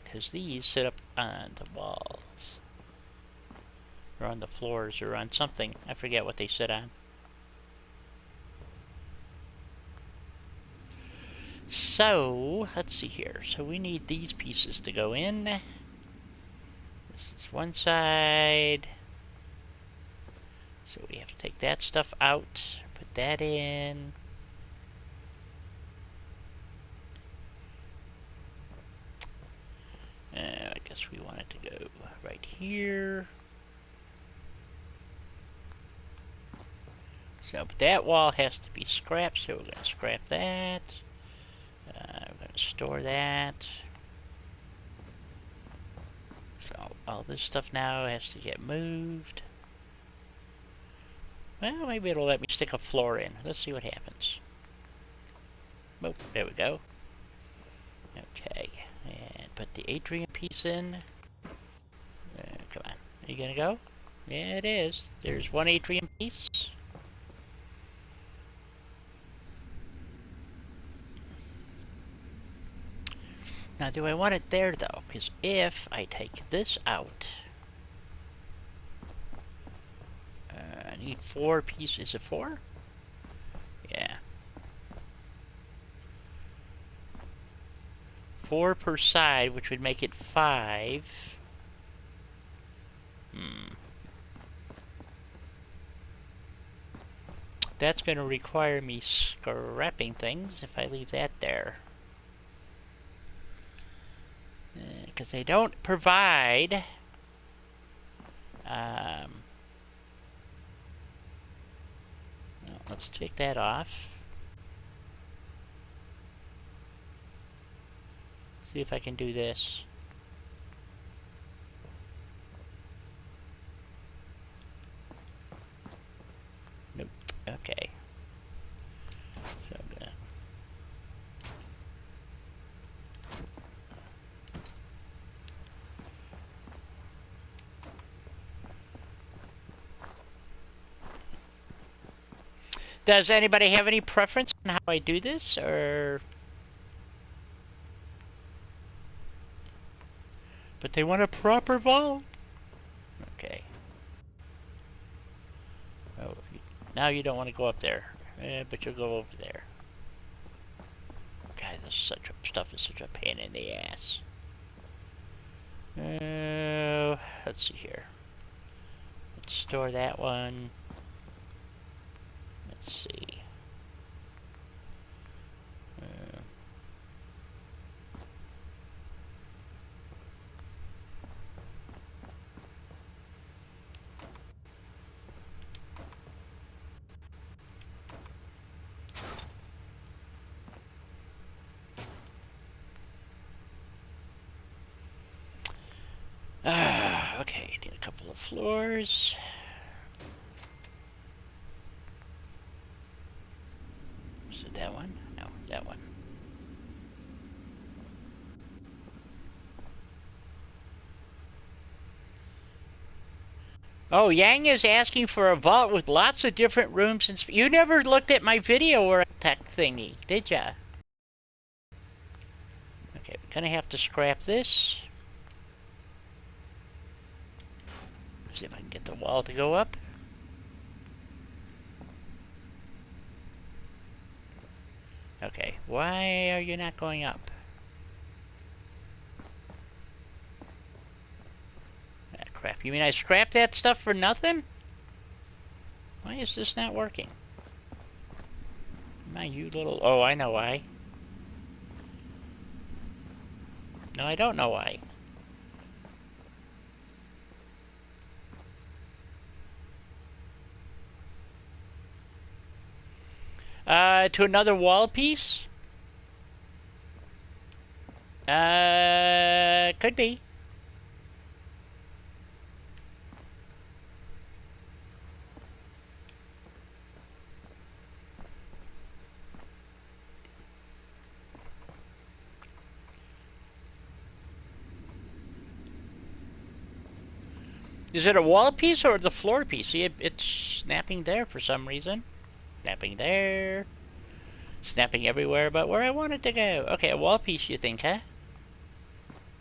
Because these sit up on the walls. Or on the floors or on something. I forget what they sit on. So, let's see here. So we need these pieces to go in. This is one side. So we have to take that stuff out, put that in. guess we want it to go right here. So but that wall has to be scrapped, so we're going to scrap that. We're going to store that. So all this stuff now has to get moved. Well, maybe it'll let me stick a floor in. Let's see what happens. Oh, there we go. Okay, and put the atrium piece in. Come on, are you gonna go? Yeah, it is. There's one atrium piece. Now, do I want it there, though? Because if I take this out... I need 4 pieces. Is it 4? Yeah. 4 per side, which would make it 5. That's going to require me scrapping things if I leave that there. Because they don't provide well, let's take that off. See if I can do this. Nope. Okay. So I'm gonna... Does anybody have any preference on how I do this, or... But they want a proper vault. Okay. Oh, now you don't want to go up there, but you'll go over there. God, this stuff is such a pain in the ass. Let's see here. Let's store that one. Let's see. Okay, need a couple of floors. Is it that one? No, that one. Oh, Yang is asking for a vault with lots of different rooms and you never looked at my video or tech thingy, did ya? Okay, we're gonna have to scrap this. See if I can get the wall to go up. Okay, why are you not going up? Ah, crap. You mean I scrapped that stuff for nothing? Why is this not working? My, you little... Oh, I know why. No, I don't know why. To another wall piece? Could be. Is it a wall piece or the floor piece? See, it's snapping there for some reason. Snapping there. Snapping everywhere but where I want it to go. Okay, a wall piece, you think, huh?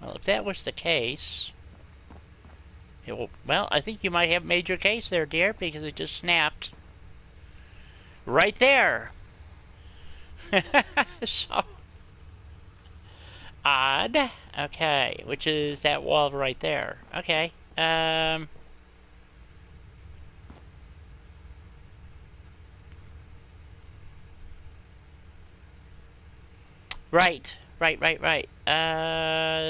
Well, if that was the case... Well, I think you might have made your case there, dear, because it just snapped. Right there! So... Odd. Okay, which is that wall right there. Okay. Right. Right.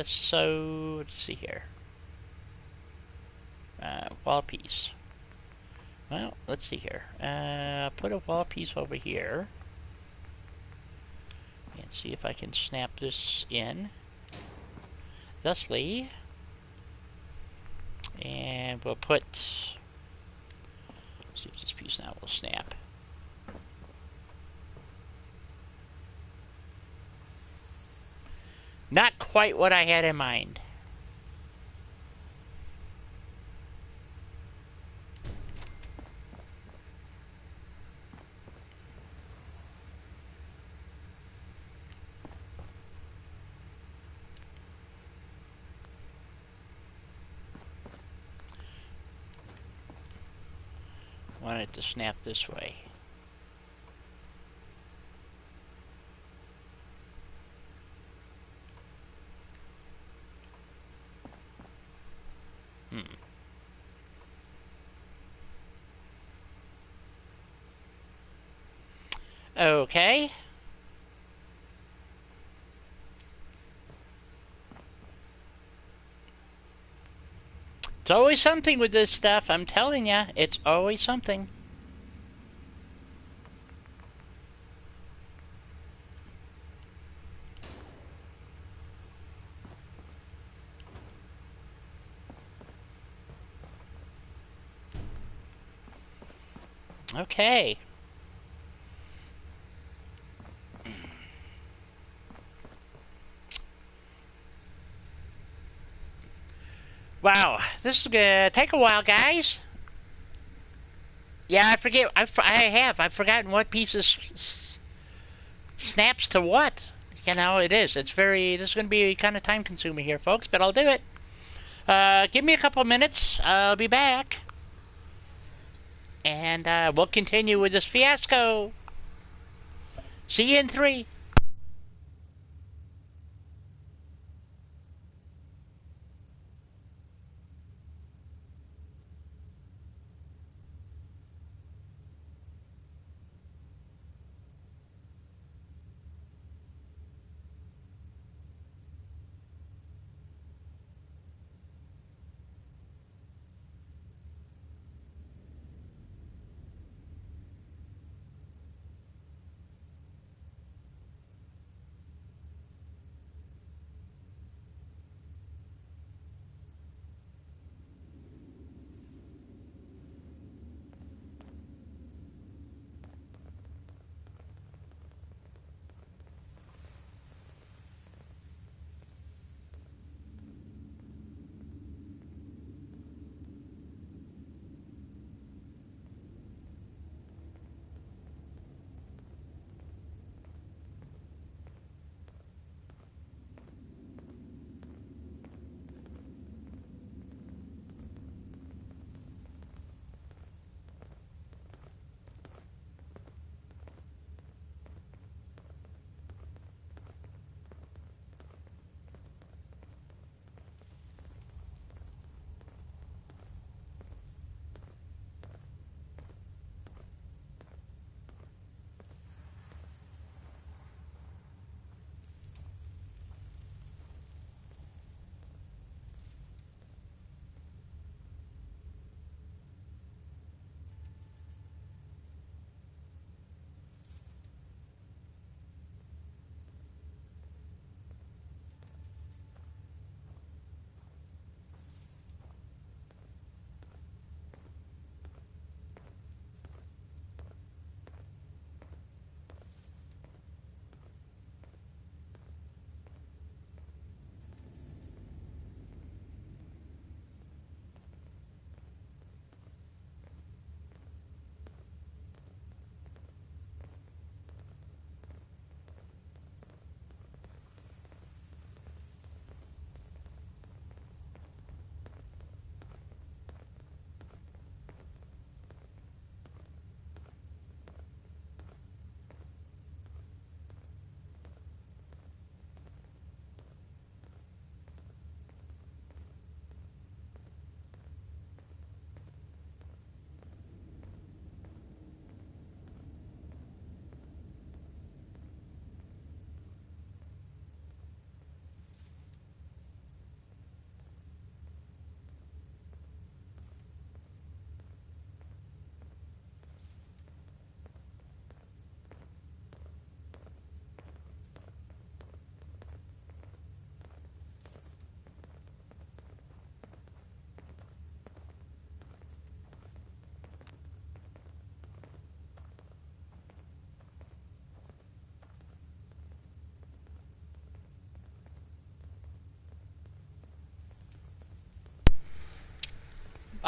So, let's see here. Wall piece. Well, let's see here. I'll put a wall piece over here. And see if I can snap this in. Thusly. And we'll put... see if this piece now will snap. Not quite what I had in mind. Want it to snap this way. Okay. It's always something with this stuff, I'm telling ya. It's always something. Okay. Wow, this is gonna take a while, guys. Yeah, I forget. I've forgotten what pieces snaps to what. You know, it is. It's very. This is gonna be kind of time consuming here, folks. But I'll do it. Give me a couple minutes. I'll be back, and we'll continue with this fiasco. See you in 3.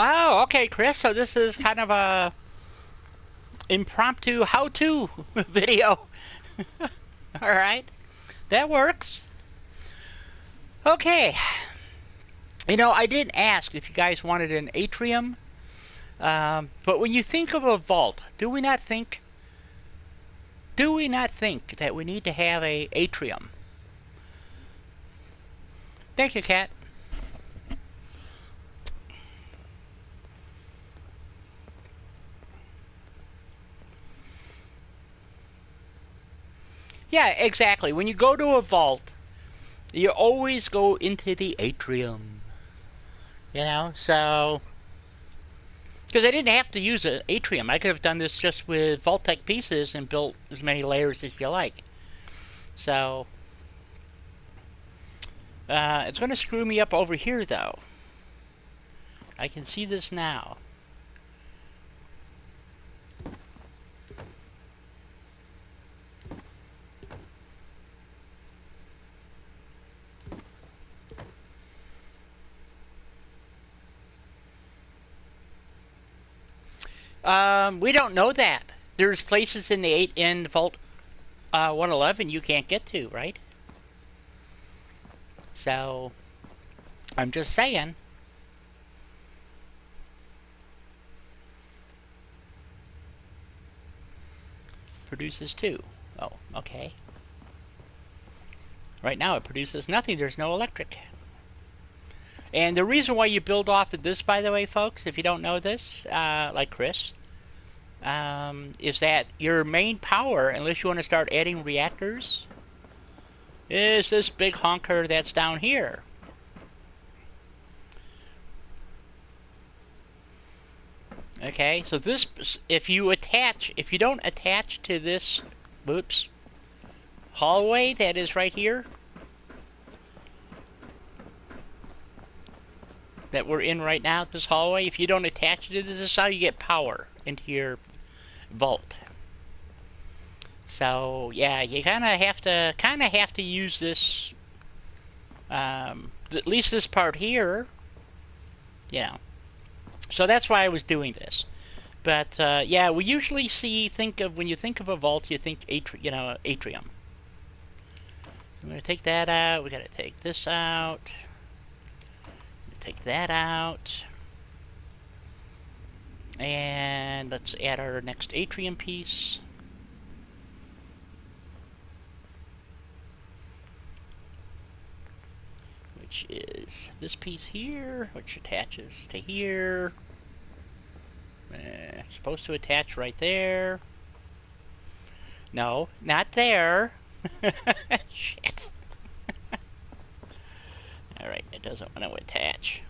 Oh, okay, Chris. So this is kind of a impromptu how-to video. All right, that works. Okay. You know, I didn't ask if you guys wanted an atrium, but when you think of a vault, do we not think that we need to have a atrium? Thank you, Kat. Yeah, exactly. When you go to a vault, you always go into the atrium. You know, so... Because I didn't have to use an atrium. I could have done this just with Vault-Tec pieces and built as many layers as you like. So... it's going to screw me up over here, though. I can see this now. We don't know that. There's places in the Vault 111 you can't get to, right? So, I'm just saying. Produces 2. Oh, okay. Right now it produces nothing. There's no electric. And the reason why you build off of this, by the way, folks, if you don't know this, like Chris, is that your main power, unless you want to start adding reactors, is this big honker that's down here. Okay, so this, if you don't attach to this, whoops, hallway that is right here, that we're in right now, this hallway, if you don't attach it to this is how you get power into your vault. So yeah, you kind of have to use this, at least this part here, you know. So that's why I was doing this. But yeah, we usually when you think of a vault, you think atrium. I'm gonna take that out. We gotta take this out. Take that out. And let's add our next atrium piece. Which is this piece here, which attaches to here. Supposed to attach right there. No, not there. Shit. Alright, it doesn't want to attach.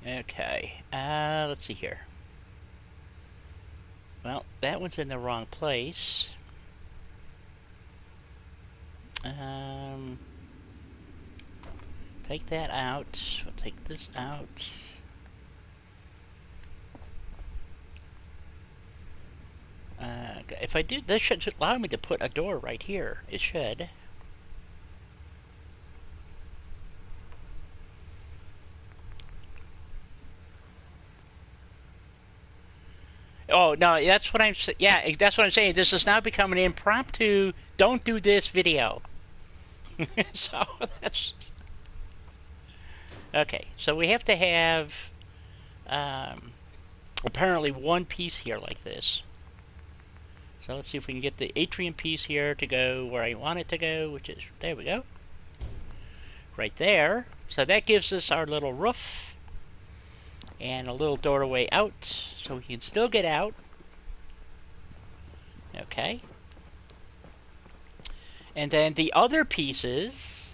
Okay, let's see here. Well, that one's in the wrong place. Take that out. We'll take this out. If I do, this should allow me to put a door right here. It should. Oh no, that's what I'm. Yeah, that's what I'm saying. This has now become an impromptu. Don't do this video. So that's okay. So we have to have apparently one piece here like this. So let's see if we can get the atrium piece here to go where I want it to go, which is, there we go. Right there. So that gives us our little roof and a little doorway out, so we can still get out. Okay. And then the other pieces,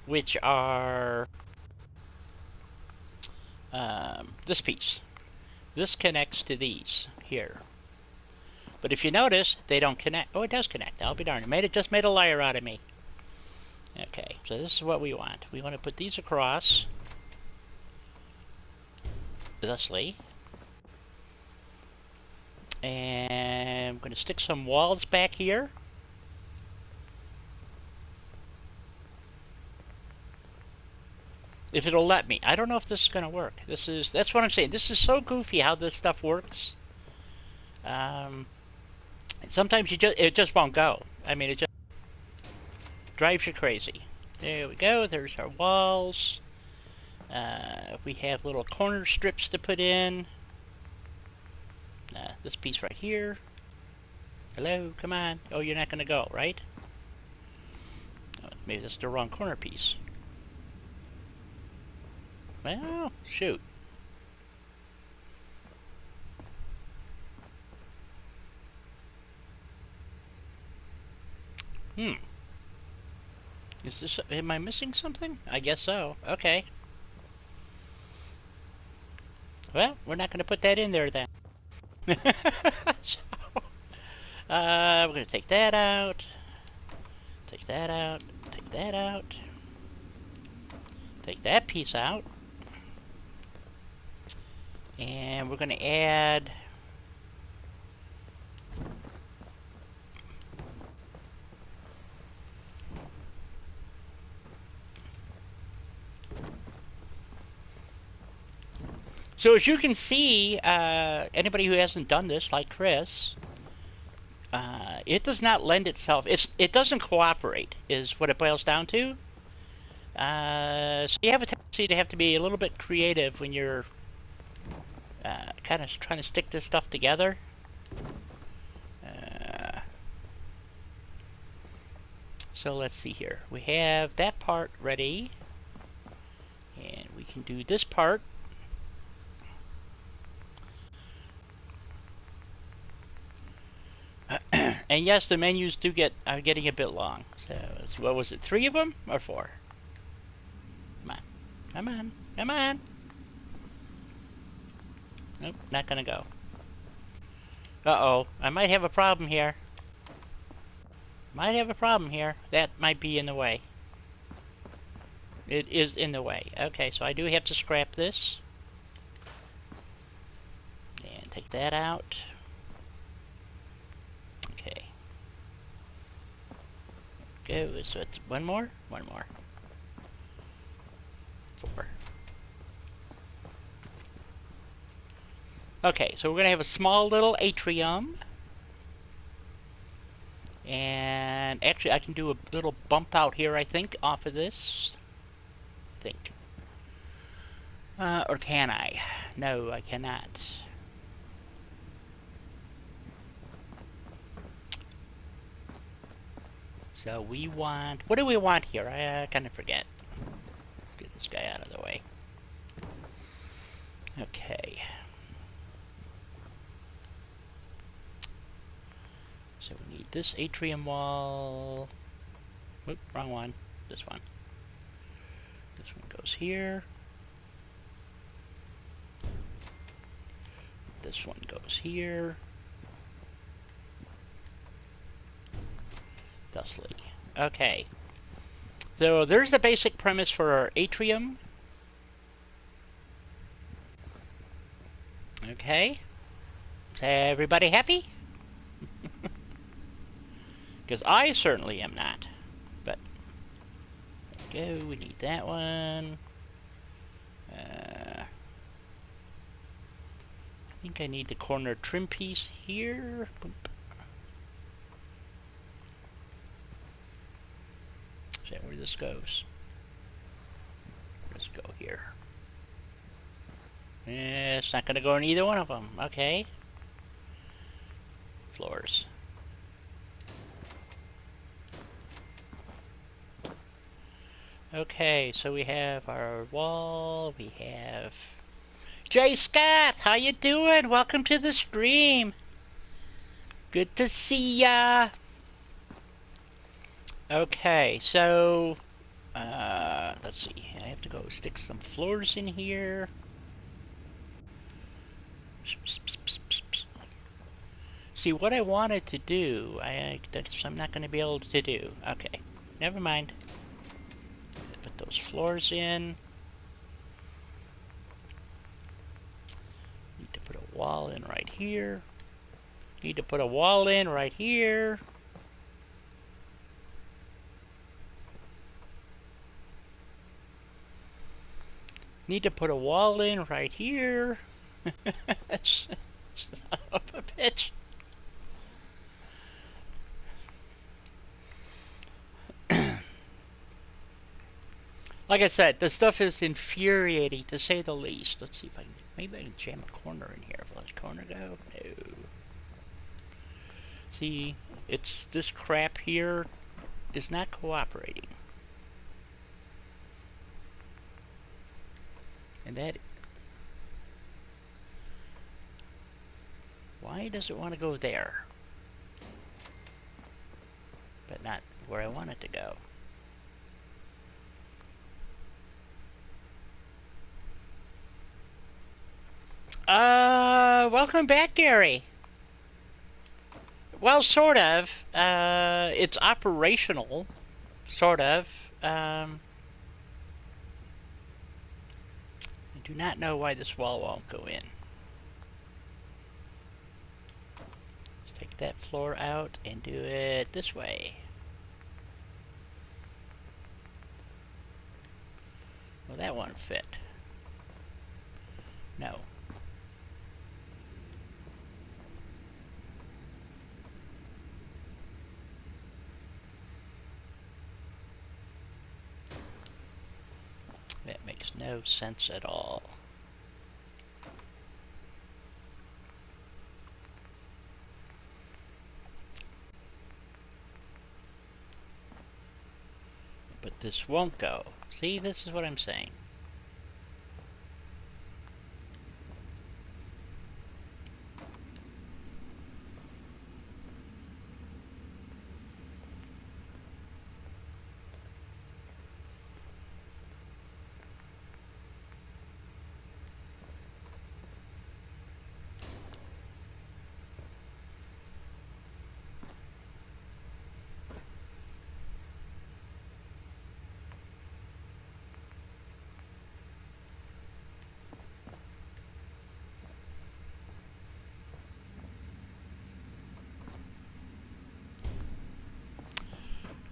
which are this piece. This connects to these here. But if you notice, they don't connect. Oh, it does connect. I'll be darned. It just made a liar out of me. Okay, so this is what we want. We want to put these across. Thusly. And I'm going to stick some walls back here. If it'll let me. I don't know if this is going to work. That's what I'm saying. This is so goofy how this stuff works. Sometimes it just won't go. I mean, it just drives you crazy. There we go. There's our walls. We have little corner strips to put in. This piece right here. Hello, come on. Oh, you're not going to go, right? Oh, maybe this is the wrong corner piece. Well, shoot. Am I missing something? I guess so. Okay. Well, we're not going to put that in there then. So, we're going to take that out. Take that out. Take that out. Take that piece out. And we're going to add... So as you can see, anybody who hasn't done this, like Chris, it does not lend itself. It doesn't cooperate, is what it boils down to. So you have a tendency to have to be a little bit creative when you're kind of trying to stick this stuff together. So let's see here. We have that part ready, and we can do this part. And yes, the menus are getting a bit long. So, what was it, 3 of them or 4? Come on. Come on. Come on. Nope, not gonna go. Uh-oh, I might have a problem here. Might have a problem here. That might be in the way. It is in the way. Okay, so I do have to scrap this. And take that out. Okay. Go. So it's one more? One more. 4. Okay, so we're going to have a small little atrium. And actually, I can do a little bump out here, I think, off of this. I think. Or can I? No, I cannot. So we want... What do we want here? I kind of forget. Get this guy out of the way. Okay. So we need this atrium wall. Oop, wrong one. This one. This one goes here. This one goes here. Thusly. Okay. So there's the basic premise for our atrium. Okay. Is everybody happy? Because I certainly am not. But there we go. We need that one. I think I need the corner trim piece here. Boop. Is that where this goes? Let's go here. It's not going to go in either one of them. Okay. Floors. Okay, so we have our wall. We have Jay Scott. How you doing? Welcome to the stream. Good to see ya. Okay, so let's see. I have to go stick some floors in here. See, what I wanted to do, I'm not going to be able to do. Okay, never mind. Put those floors in. Need to put a wall in right here. Need to put a wall in right here. Need to put a wall in right here. That's son of a bitch. Like I said, this stuff is infuriating to say the least. Let's see if I can. Maybe I can jam a corner in here. Will this corner go? No. See, it's this crap here is not cooperating. And that. Why does it want to go there? But not where I want it to go. Welcome back, Gary. Well, sort of. It's operational. Sort of. I do not know why this wall won't go in. Let's take that floor out and do it this way. Well, that won't fit. No. That makes no sense at all. But this won't go. See, this is what I'm saying.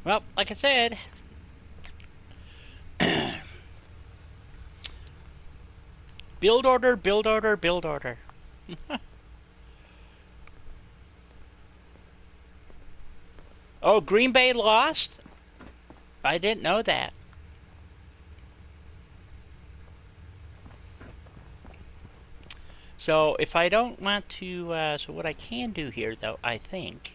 Well, like I said, build order, build order, build order. Oh, Green Bay lost? I didn't know that. So, if I don't want to, so what I can do here, though, I think,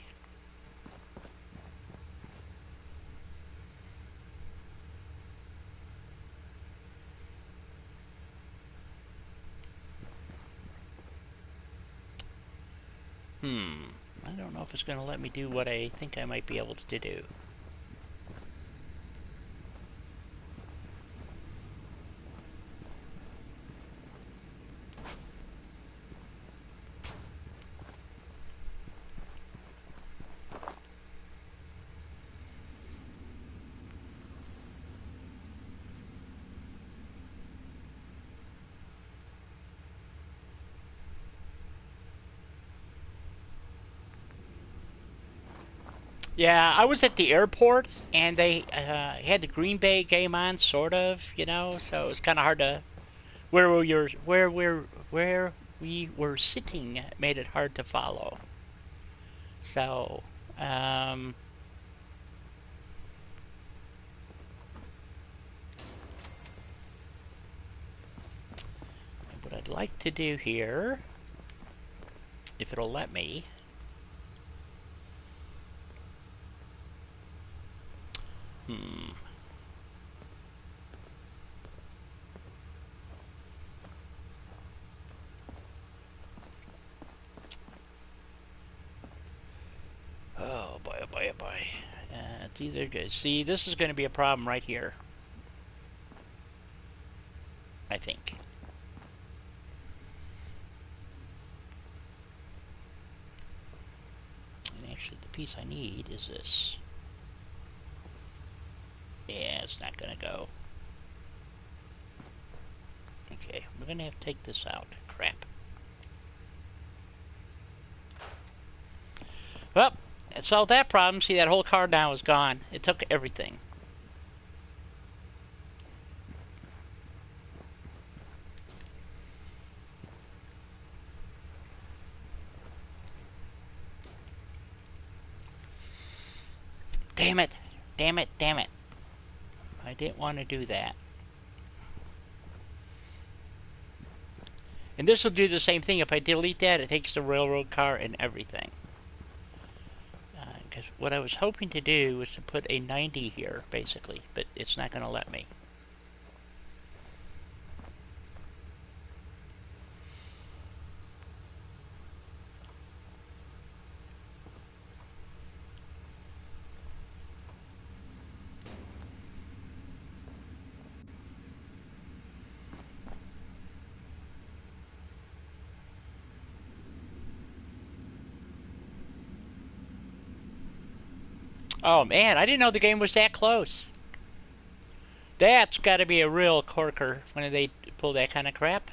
I don't know if it's going to let me do what I think I might be able to do. Yeah, I was at the airport, and they had the Green Bay game on, sort of, you know. So it was kind of hard to where we were sitting made it hard to follow. So, what I'd like to do here, if it'll let me. Oh boy, oh boy, oh boy. It's either good. See, this is going to be a problem right here. I think. And actually, the piece I need is this. Yeah, it's not going to go. Okay, we're going to have to take this out. Crap. Well, it solved that problem. See, that whole card now is gone. It took everything. damn it. Damn it, damn it. I didn't want to do that. And this will do the same thing. If I delete that, it takes the railroad car and everything. Because what I was hoping to do was to put a 90 here, basically. But it's not going to let me. Oh man, I didn't know the game was that close. That's got to be a real corker when they pull that kind of crap.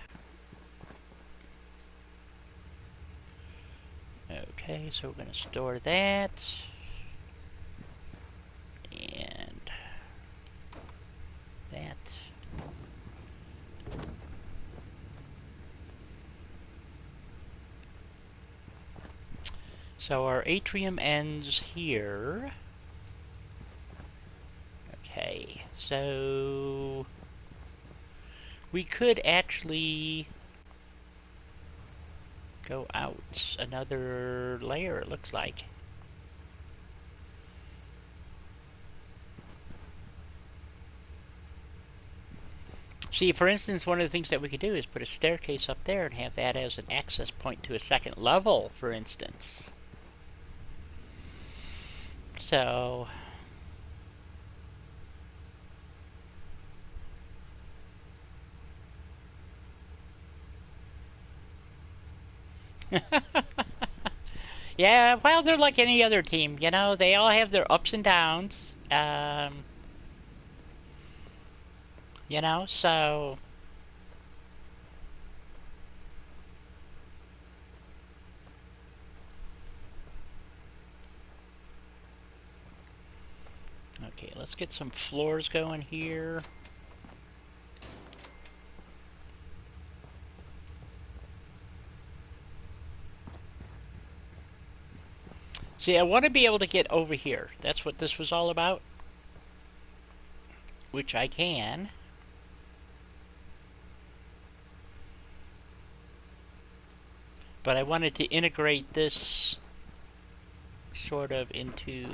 Okay, so we're going to store that. And that. So our atrium ends here. Okay, so we could actually go out another layer, it looks like. See, for instance, one of the things that we could do is put a staircase up there and have that as an access point to a second level, for instance. So yeah, well, they're like any other team, you know, they all have their ups and downs, you know, so okay, let's get some floors going here. See, I want to be able to get over here. That's what this was all about. Which I can. But I wanted to integrate this sort of into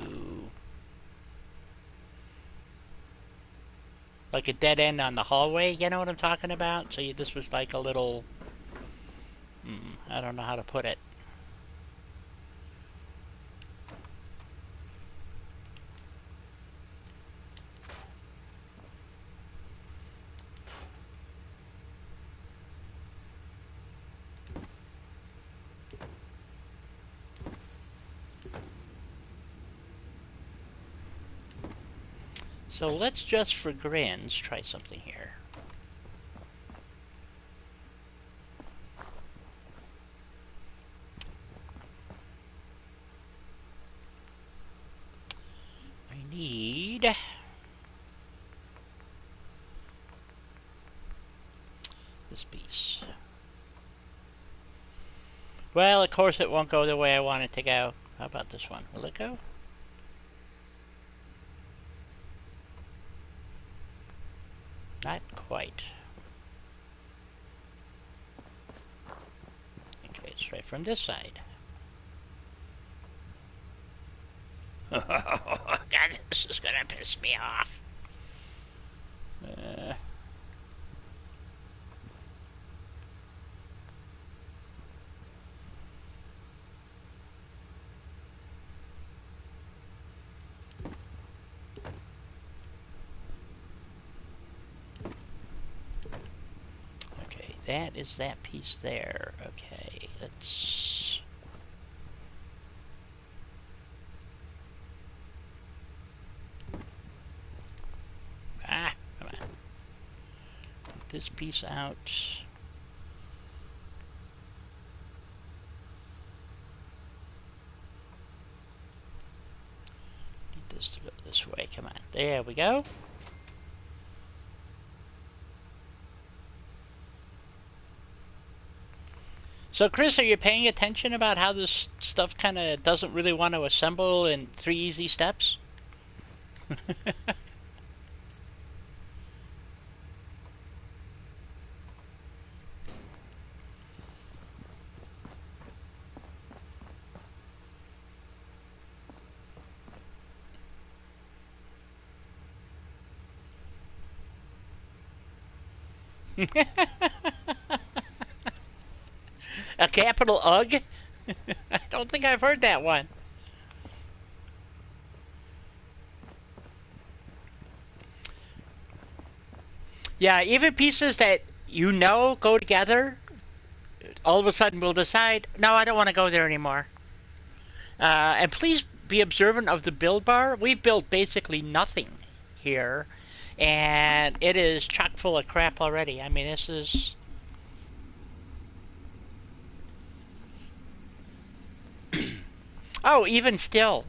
like a dead end on the hallway, you know what I'm talking about? So this was like a little, I don't know how to put it. So let's just for grins try something here. I need this piece. Well, of course it won't go the way I want it to go. How about this one? Will it go? Not quite. Okay, it's right from this side. Oh, God, this is gonna piss me off. That is that piece there. Okay, let's... Ah, come on. Get this piece out. Need this to go this way. Come on. There we go. So, Chris, are you paying attention about how this stuff kind of doesn't really want to assemble in 3 easy steps? A capital UG? I don't think I've heard that one. Yeah, even pieces that you know go together, all of a sudden we'll decide, no, I don't want to go there anymore. And please be observant of the build bar. We've built basically nothing here, and it is chock full of crap already. I mean, this is... Oh, even still,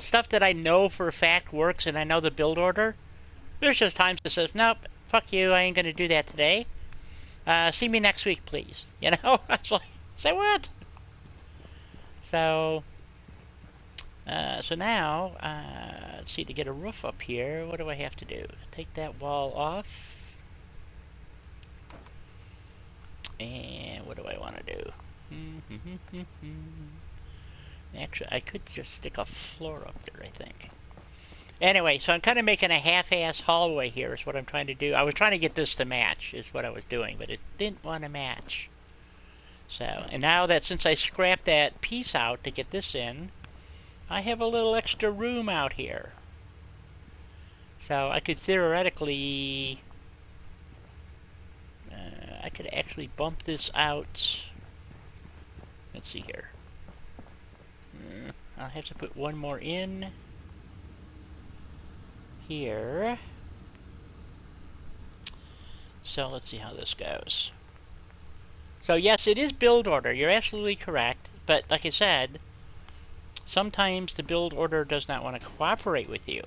stuff that I know for a fact works and I know the build order, there's just times it says, nope, fuck you, I ain't gonna do that today. See me next week, please. You know? It's like, say what? So now, let's see, to get a roof up here, what do I have to do? Take that wall off. And what do I want to do? Actually, I could just stick a floor up there, I think. Anyway, so I'm kind of making a half-ass hallway here is what I'm trying to do. I was trying to get this to match, is what I was doing, but it didn't want to match. So, and now that since I scrapped that piece out to get this in, I have a little extra room out here. So I could theoretically... I could actually bump this out. Let's see here. I'll have to put one more in here. So let's see how this goes. So yes, it is build order. You're absolutely correct. But like I said, sometimes the build order does not want to cooperate with you.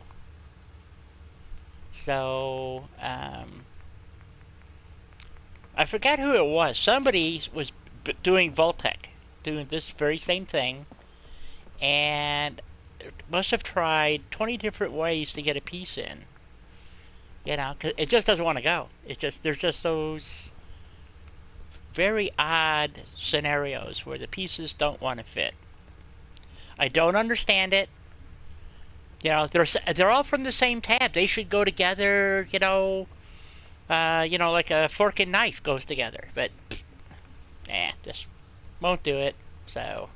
So, I forgot who it was. Somebody was doing Vault-Tec, doing this very same thing, and must have tried 20 different ways to get a piece in. You know, 'cause it just doesn't want to go. It just, there's just those very odd scenarios where the pieces don't want to fit. I don't understand it. You know, they're all from the same tab. They should go together, you know, like a fork and knife goes together. But, just won't do it, so...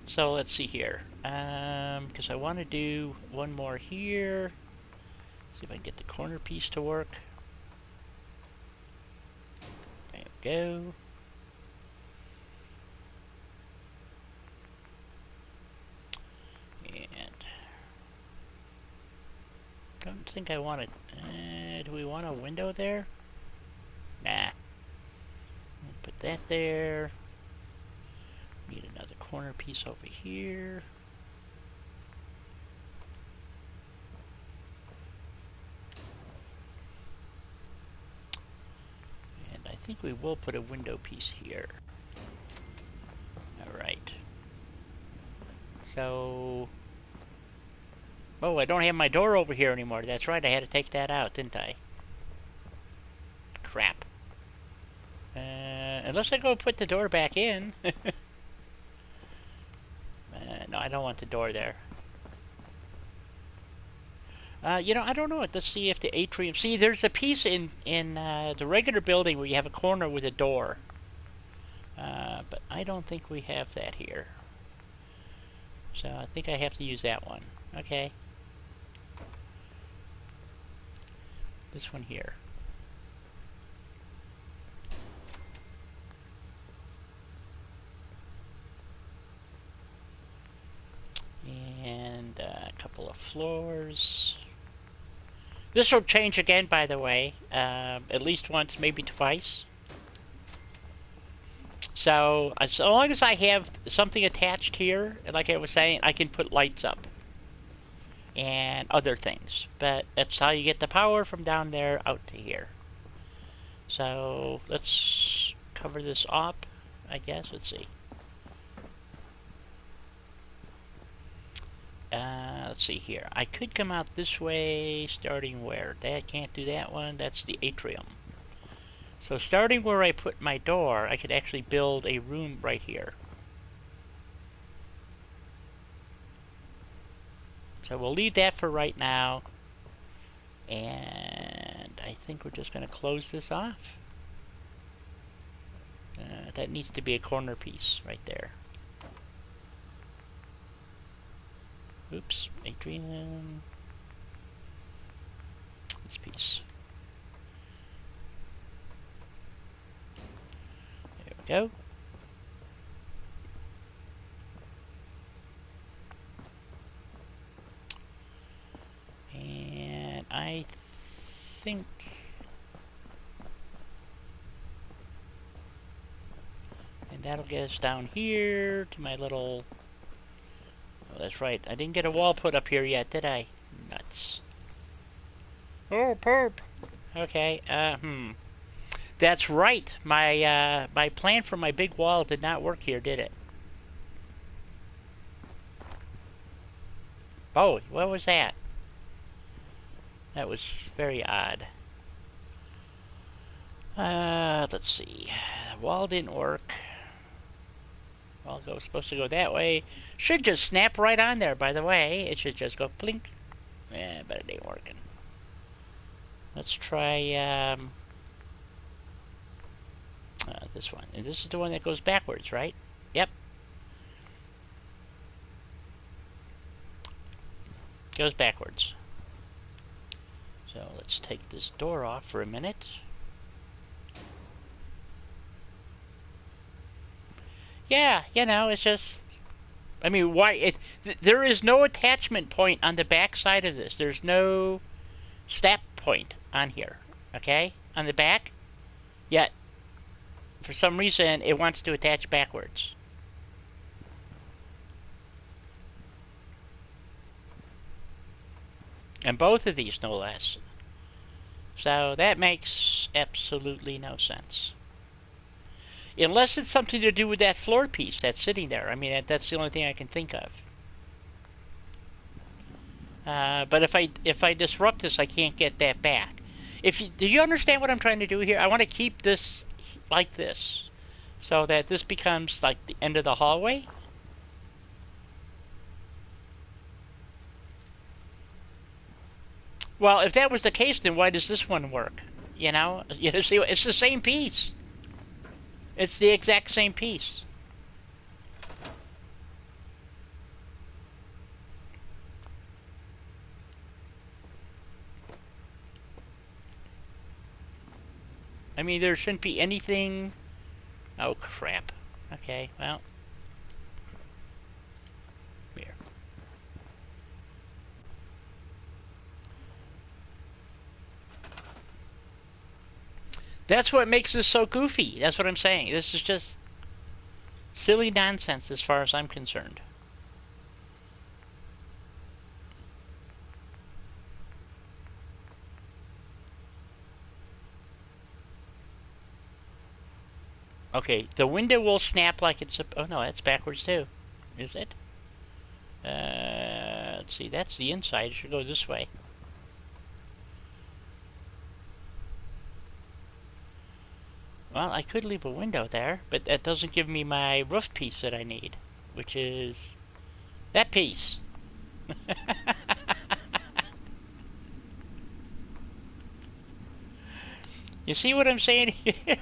So let's see here, because I want to do one more here. See if I can get the corner piece to work. There we go. And don't think I want it. Do we want a window there? Nah. Put that there. Need another corner piece over here. And I think we will put a window piece here. Alright. So... Oh, I don't have my door over here anymore. That's right, I had to take that out, didn't I? Crap. Unless I go put the door back in. No, I don't want the door there. You know, I don't know. Let's see if the atrium... See, there's a piece in the regular building where you have a corner with a door. But I don't think we have that here. So I think I have to use that one. Okay. This one here. And a couple of floors. This will change again, by the way, at least once, maybe twice. So, as long as I have something attached here, like I was saying, I can put lights up and other things. But that's how you get the power from down there out to here. So, let's cover this up, I guess. Let's see. let's see here. I could come out this way, starting where? That can't do that one. That's the atrium. So starting where I put my door, I could actually build a room right here. So we'll leave that for right now. And I think we're just going to close this off. That needs to be a corner piece right there. Oops, atrium. This piece. There we go. And I think that'll get us down here to my little... Oh, that's right. I didn't get a wall put up here yet, did I? Nuts. Oh, perp. Okay, That's right. My plan for my big wall did not work here, did it? Oh, what was that? That was very odd. Let's see. The wall didn't work. Wall was supposed to go that way. Should just snap right on there, by the way. It should just go plink. Yeah, but it ain't working. Let's try this one. And this is the one that goes backwards, right? Yep. Goes backwards. So let's take this door off for a minute. Yeah, you know, it's just... I mean, why... there is no attachment point on the back side of this. There's no snap point on here, okay? On the back. Yet, for some reason, it wants to attach backwards. And both of these, no less. So that makes absolutely no sense. Unless it's something to do with that floor piece that's sitting there. I mean, that's the only thing I can think of. But if I disrupt this, I can't get that back. Do you understand what I'm trying to do here? I want to keep this like this, so that this becomes like the end of the hallway. Well, if that was the case, then why does this one work? You know, see, it's the same piece. It's the exact same piece. I mean, there shouldn't be anything... Oh, crap. Okay, well... Here. That's what makes this so goofy. That's what I'm saying. This is just silly nonsense as far as I'm concerned. Okay, the window will snap like it's... Oh no, that's backwards too. Is it? Let's see, that's the inside. It should go this way. Well, I could leave a window there, but that doesn't give me my roof piece that I need, which is that piece. You see what I'm saying here?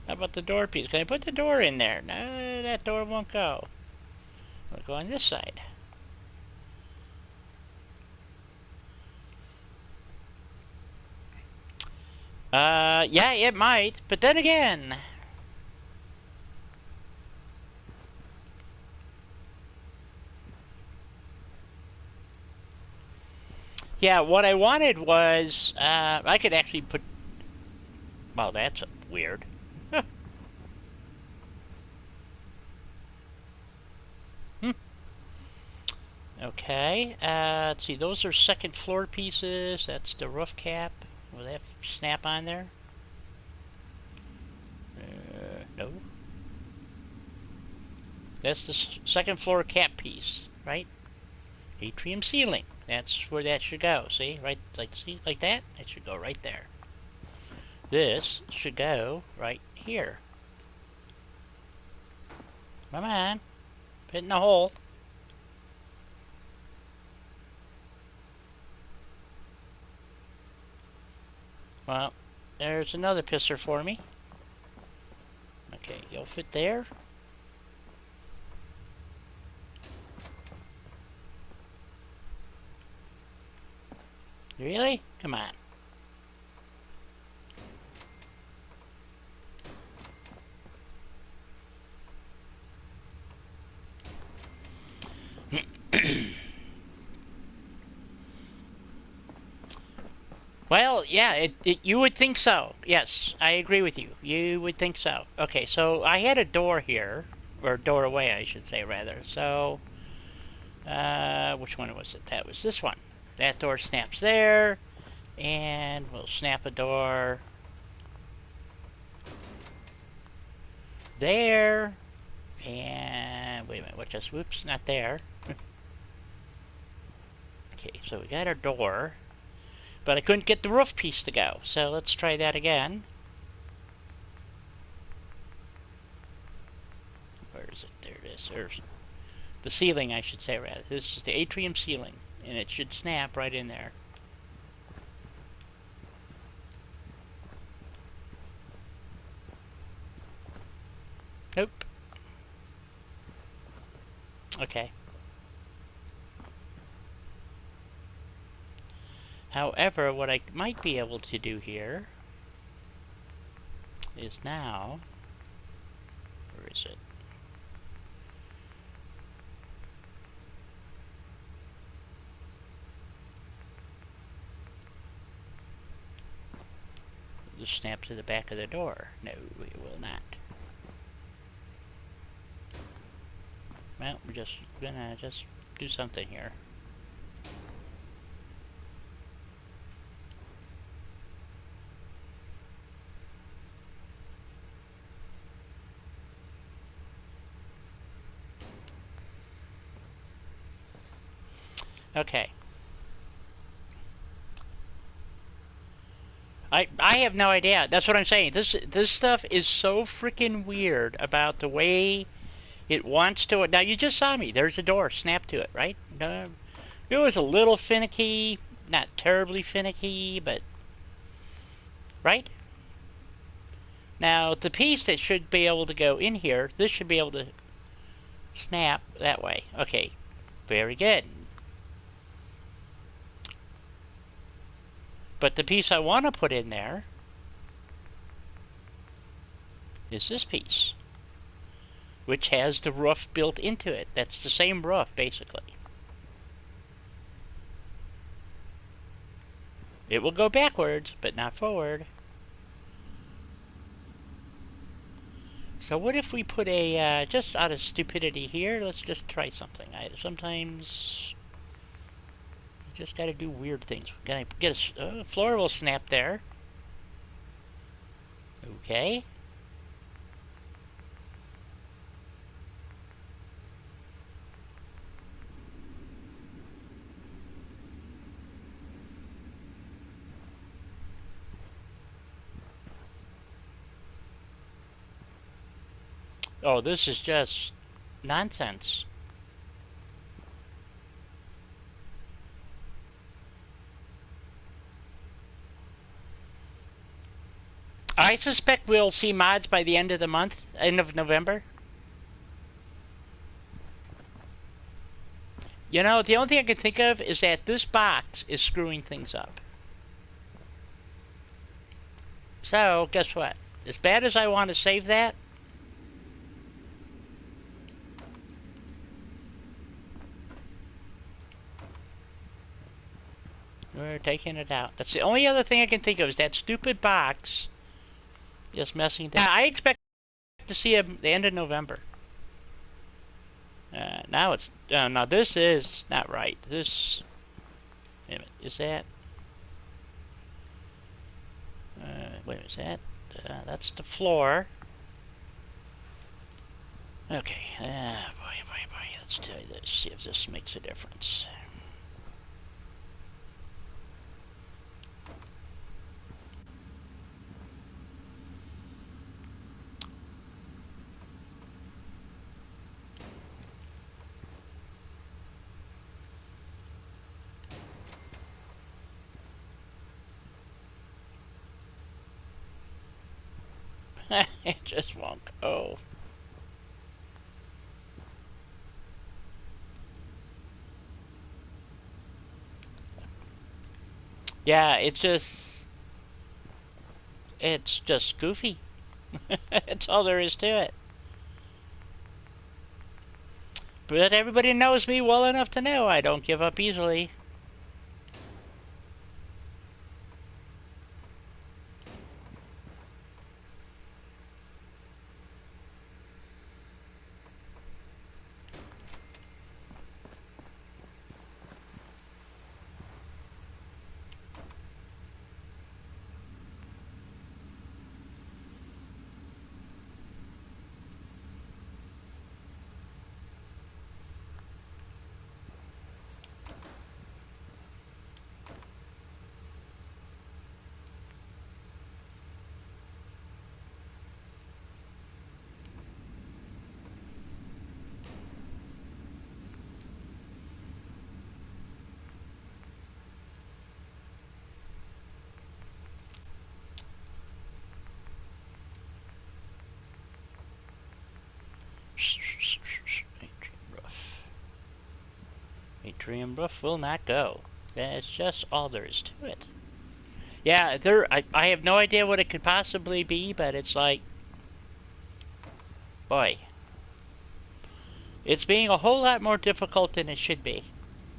How about the door piece? Can I put the door in there? No, that door won't go. We'll go on this side. Yeah, it might, but then again... Yeah, what I wanted was, I could actually put... Well, that's weird. Okay, let's see, those are second floor pieces. That's the roof cap. Will that snap on there? No. That's the second floor cap piece, right? Atrium ceiling. That's where that should go. See, right, like that? It should go right there. This should go right here. Come on. Fit in the hole. Well, there's another pisser for me. Okay, you'll fit there. Really? Come on. Well, yeah, you would think so. Yes, I agree with you. You would think so. Okay, so I had a door here, or doorway, I should say, rather. So, which one was it? That was this one. That door snaps there, and we'll snap a door there, and wait a minute, what just, whoops, not there. Okay, so we got our door. But I couldn't get the roof piece to go, so let's try that again. Where is it? There it is. There's the ceiling, I should say, rather. This is the atrium ceiling, and it should snap right in there. Nope. Okay. However, what I might be able to do here is now, where is it? Just snap to the back of the door. No, it will not. Well, we're just gonna do something here. Okay. I have no idea. That's what I'm saying. This stuff is so freaking weird about the way it wants to. Now you just saw me. There's a door. Snap to it, right? It was a little finicky, not terribly finicky, but right. Now the piece that should be able to go in here, this should be able to snap that way. Okay, very good. But the piece I want to put in there is this piece, which has the roof built into it. That's the same roof, basically. It will go backwards, but not forward. So what if we put a, just out of stupidity here, let's just try something. Sometimes you just gotta do weird things. We're gonna get a floor will snap there. Okay. Oh, this is just nonsense. I suspect we'll see mods by the end of the month, end of November. You know, the only thing I can think of is that this box is screwing things up. So, guess what? As bad as I want to save that, we're taking it out. That's the only other thing I can think of is that stupid box just messing things. I expect to see him the end of November. Now it's... now this is not right. This... Wait a minute, is that... wait a minute, is that... that's the floor. Okay, boy. Let's tell you this, see if this makes a difference. It just won't go. Yeah, it's just goofy. That's all there is to it. But everybody knows me well enough to know I don't give up easily. Atrium roof will not go. That's just all there is to it. Yeah, I have no idea what it could possibly be, but it's like, boy, it's being a whole lot more difficult than it should be.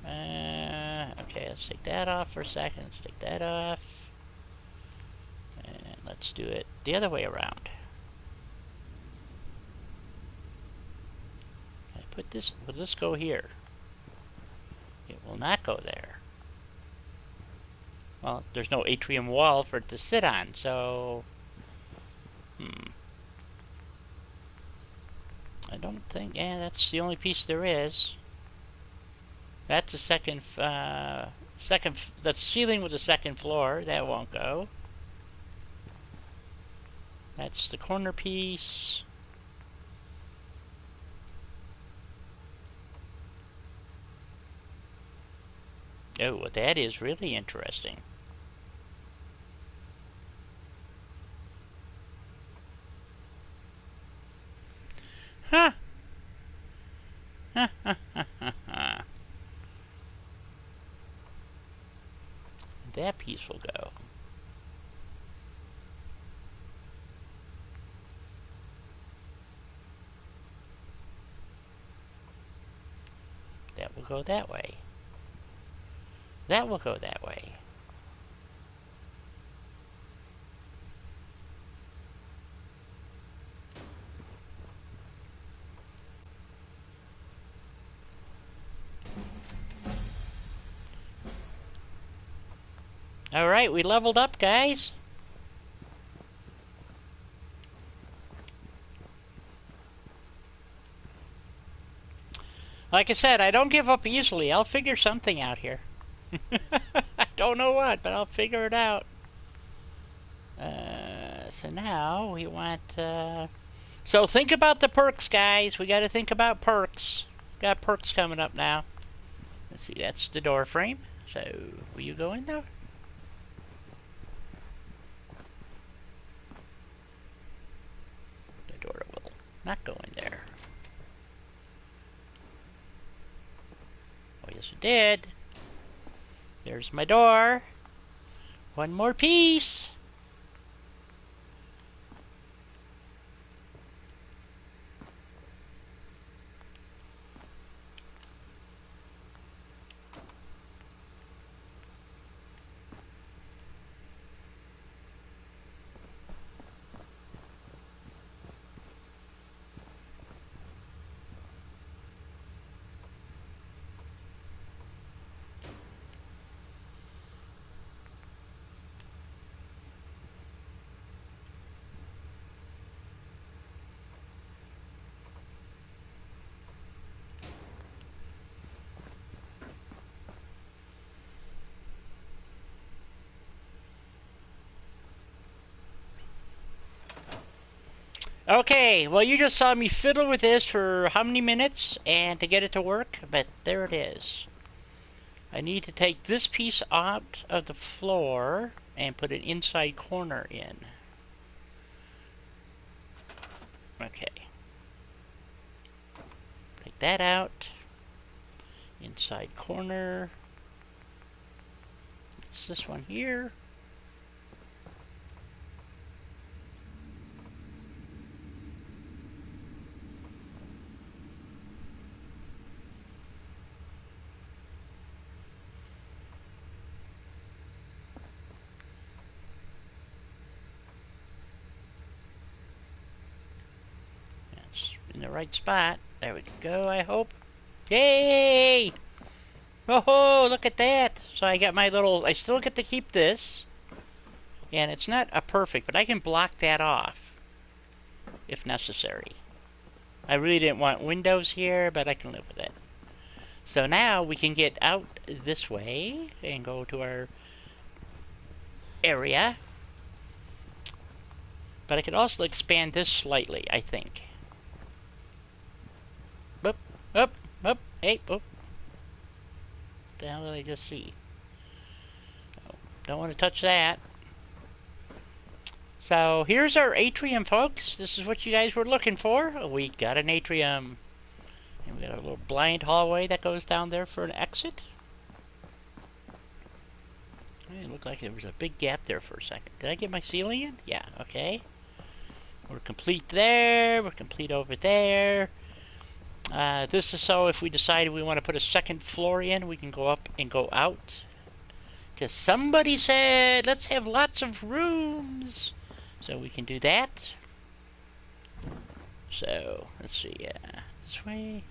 Okay, let's take that off for a second. Let's take that off. And let's do it the other way around. I put this, will this go here? It will not go there. Well, there's no atrium wall for it to sit on, so... I don't think... Yeah, that's the only piece there is. That's the second... that's ceiling with the second floor. That won't go. That's the corner piece. Oh, well, that is really interesting. Huh. That piece will go. That will go that way. That will go that way. Alright, we leveled up, guys. Like I said, I don't give up easily. I'll figure something out here. I don't know what, but I'll figure it out. So now we want... So think about the perks, guys. We got to think about perks. Got perks coming up now. Let's see, that's the door frame. So, will you go in there? The door will not go in there. Oh, yes it did. There's my door. One more piece. Okay, well, you just saw me fiddle with this for how many minutes and to get it to work, but there it is. I need to take this piece out of the floor and put an inside corner in. Okay. Take that out. Inside corner. It's this one here. In the right spot. There we go, I hope. Yay! Oh, look at that! So I got my little... I still get to keep this. And it's not a perfect, but I can block that off. If necessary. I really didn't want windows here, but I can live with it. So now we can get out this way and go to our area. But I could also expand this slightly, I think. Up, hey, up. What the hell did I just see? Oh, don't want to touch that. So, here's our atrium, folks. This is what you guys were looking for. We got an atrium. And we got a little blind hallway that goes down there for an exit. It looked like there was a big gap there for a second. Did I get my ceiling in? Yeah, okay. We're complete there. We're complete over there. This is so if we decide we want to put a second floor in, we can go up and go out. Because somebody said, let's have lots of rooms. So we can do that. So, let's see, this way.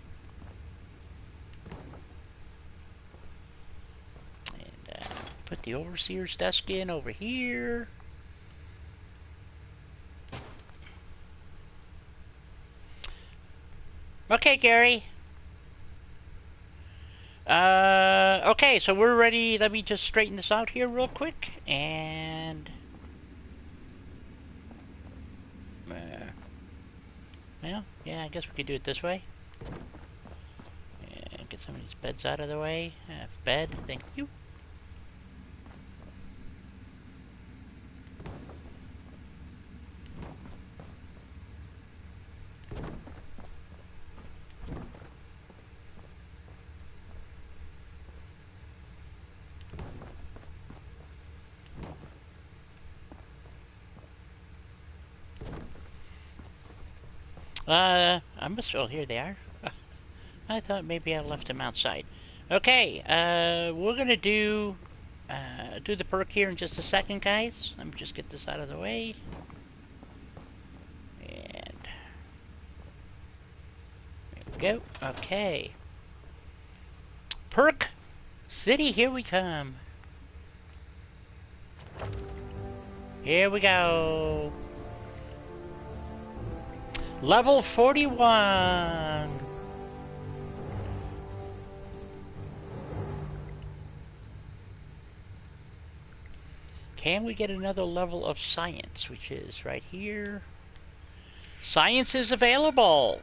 And put the overseer's desk in over here. Okay, Gary. Okay, so we're ready. Let me just straighten this out here real quick. And... well, yeah, I guess we could do it this way. And get some of these beds out of the way. Bed, thank you. Oh, here they are. I thought maybe I left them outside. Okay, we're gonna do the perk here in just a second, guys. Let me just get this out of the way. And there we go. Okay. Perk City, here we come. Here we go. Level 41. Can we get another level of science, which is right here? Science is available.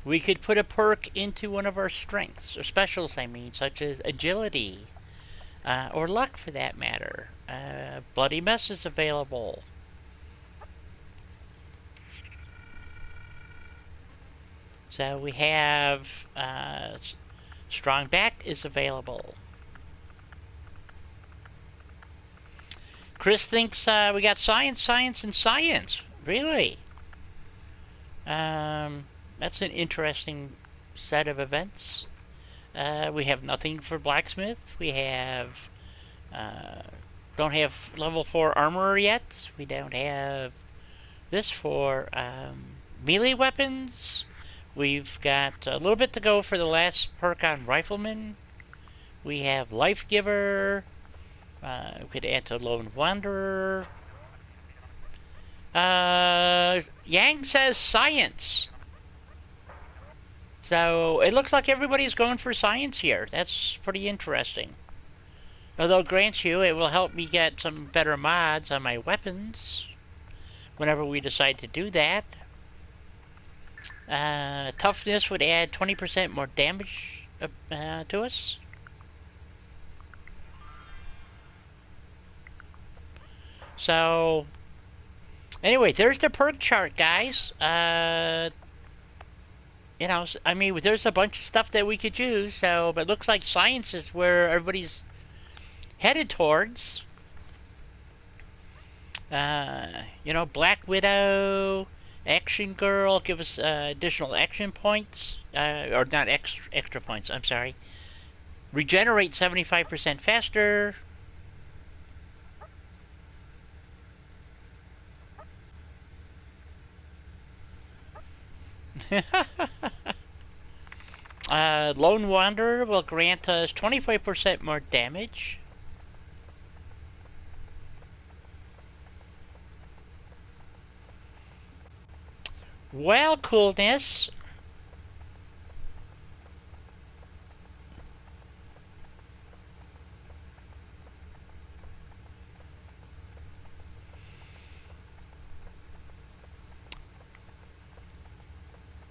We could put a perk into one of our strengths, or specials, I mean, such as agility. Or luck, for that matter. Bloody Mess is available. So we have Strong Back is available. Chris thinks we got science, science, and science. Really? That's an interesting set of events. We have nothing for blacksmith. We have don't have level 4 armor yet. We don't have this for melee weapons. We've got a little bit to go for the last perk on rifleman. We have life giver. We could add to lone wanderer. Yang says science. So, it looks like everybody's going for science here. That's pretty interesting. Although grant you, it will help me get some better mods on my weapons whenever we decide to do that. Toughness would add 20% more damage to us. So, anyway, there's the perk chart, guys. You know, I mean, there's a bunch of stuff that we could use, so, but it looks like science is where everybody's headed towards. You know, Black Widow, Action Girl, give us additional action points, or not extra points, I'm sorry. Regenerate 75% faster. Lone Wanderer will grant us 25% more damage. Well, coolness.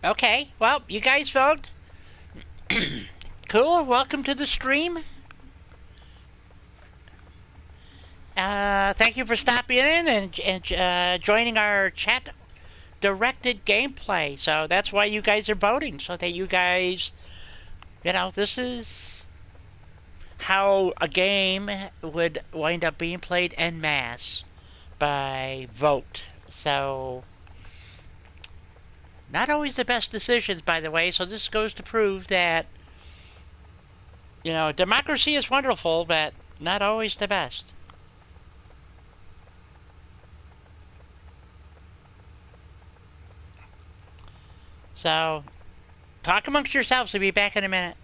Okay, well, you guys vote. Cool, welcome to the stream. Thank you for stopping in and joining our chat-directed gameplay. So that's why you guys are voting, so that you guys, you know, this is how a game would wind up being played en masse by vote. So, not always the best decisions, by the way, so this goes to prove that, you know, democracy is wonderful, but not always the best. So, talk amongst yourselves. We'll be back in a minute.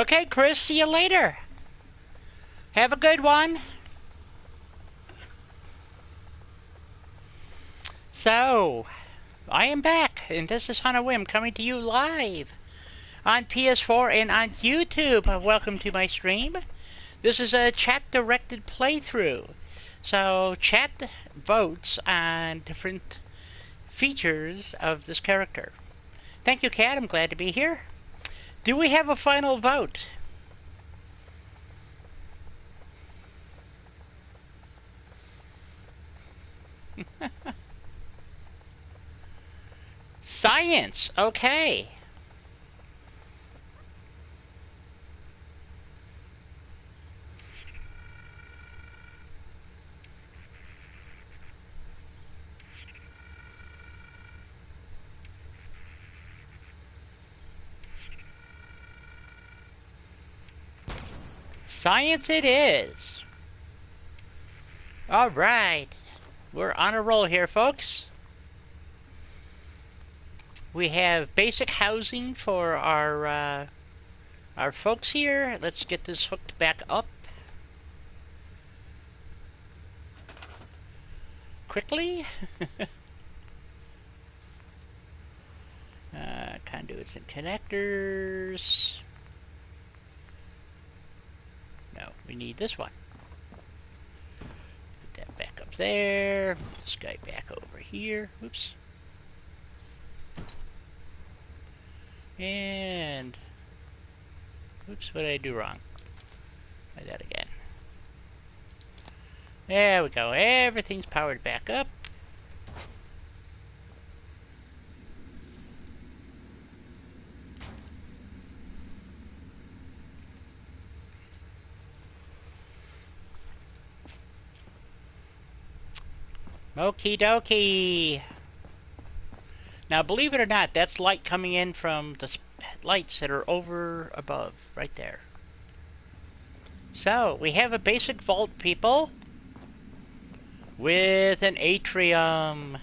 Okay, Chris, see you later. Have a good one. So, I am back, and this is On a Whim coming to you live on PS4 and on YouTube. Welcome to my stream. This is a chat-directed playthrough. So, chat votes on different features of this character. Thank you, Kat. I'm glad to be here. Do we have a final vote? Science. Okay. Science it is. All right. We're on a roll here, folks. We have basic housing for our folks here. Let's get this hooked back up quickly. Conduits and connectors. No, we need this one. Put that back up there. This guy back over here. Oops. And oops, what did I do wrong? Try that again. There we go. Everything's powered back up. Okie dokie. Now, believe it or not, that's light coming in from the lights that are over above, right there. So, we have a basic vault, people, with an atrium.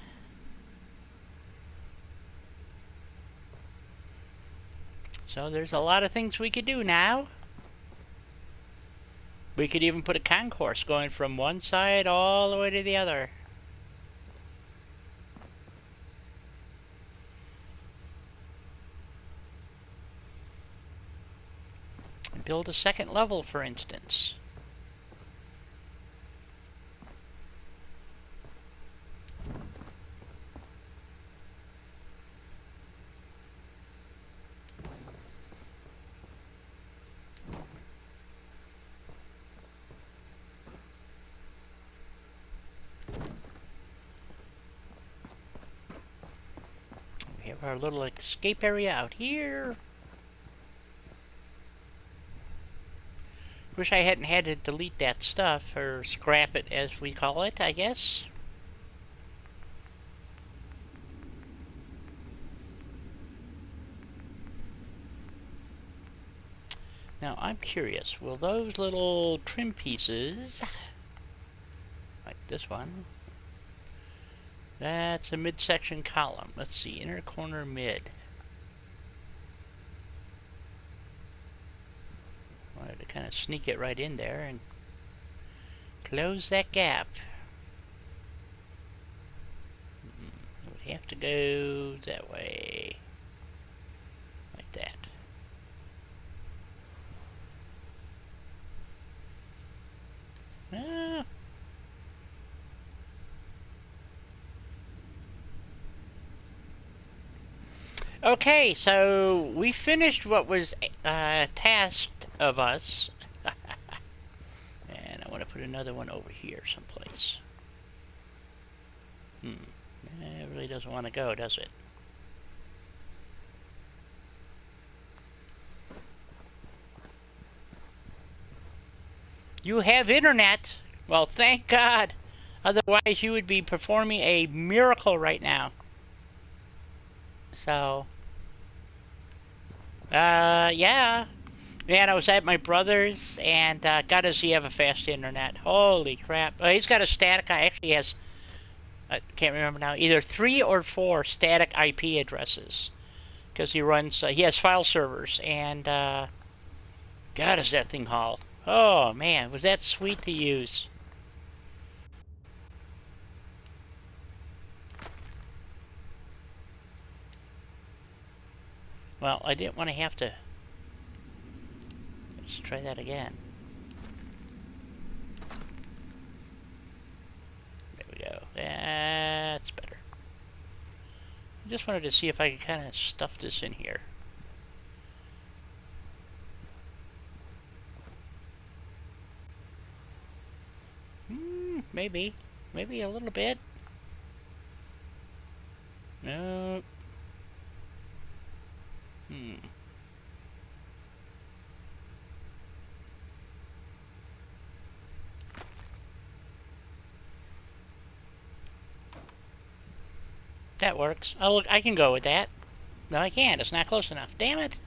So, there's a lot of things we could do now. We could even put a concourse going from one side all the way to the other. Build a second level, for instance. We have our little escape area out here. Wish I hadn't had to delete that stuff, or scrap it as we call it, I guess. Now, I'm curious, will those little trim pieces, like this one, that's a midsection column. Let's see, inner corner mid. Wanted to kind of sneak it right in there and close that gap. It would have to go that way, like that. Ah. Okay, so we finished what was tasked of us. And I want to put another one over here someplace. It really doesn't want to go, does it? You have internet! Well, thank God! Otherwise you would be performing a miracle right now. So, yeah. Man, I was at my brother's, and God, does he have a fast internet. Holy crap. He's got a static, actually has, I can't remember now, either 3 or 4 static IP addresses. Because he runs, he has file servers, and God, is that thing haul. Oh, man, was that sweet to use. Well, I didn't want to have to... Let's try that again. There we go. That's better. I just wanted to see if I could kind of stuff this in here. Maybe. Maybe a little bit. No. That works. Oh, look, I can go with that. No, I can't. It's not close enough. Damn it.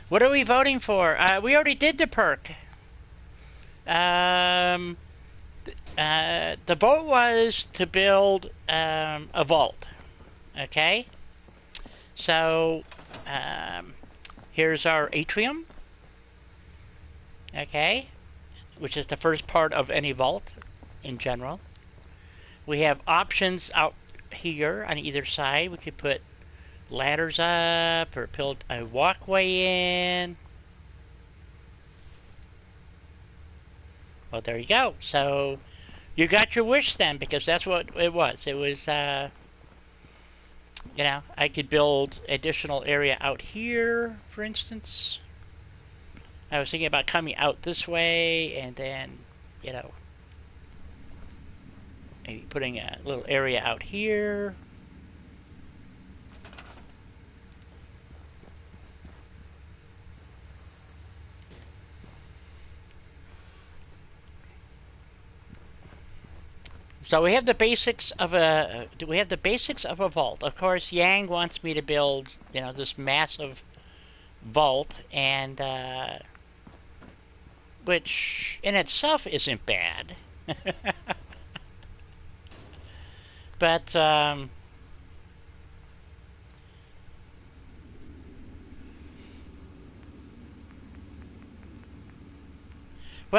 What are we voting for? We already did the perk. The vote was to build a vault. Okay? So, here's our atrium. Okay? Which is the first part of any vault in general. We have options out here on either side. We could put ladders up or build a walkway in. Well, there you go. So you got your wish then, because that's what it was. It was, you know, I could build additional area out here, for instance. I was thinking about coming out this way and then, you know, maybe putting a little area out here. So we have the basics of a vault. Of course, Yang wants me to build, you know, this massive vault, and which in itself isn't bad. But well,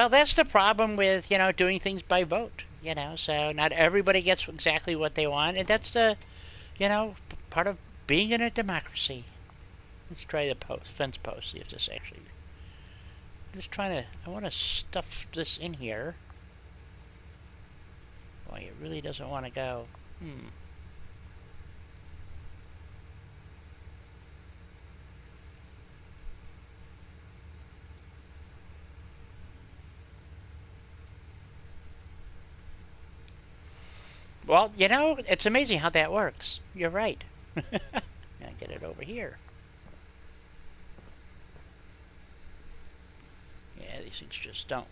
that's the problem with, you know, doing things by vote. You know, so not everybody gets exactly what they want, and that's the, you know, part of being in a democracy. Let's try the fence post, see if this actually... Just trying to... I want to stuff this in here. Boy, it really doesn't want to go. Well, you know, it's amazing how that works. You're right. Now get it over here. Yeah, these things just don't.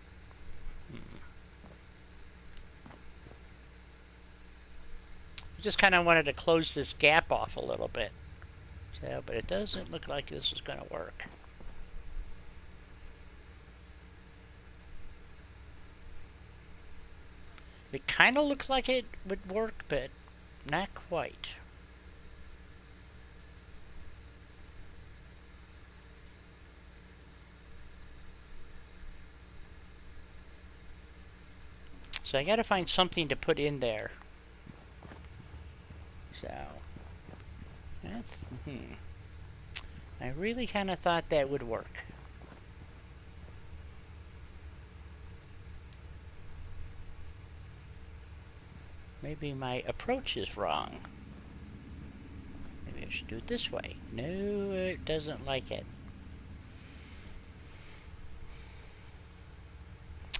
I just kind of wanted to close this gap off a little bit. So, but it doesn't look like this is going to work. It kind of looked like it would work, but not quite. So I gotta find something to put in there. So, that's, I really kind of thought that would work. Maybe my approach is wrong. Maybe I should do it this way. No, it doesn't like it.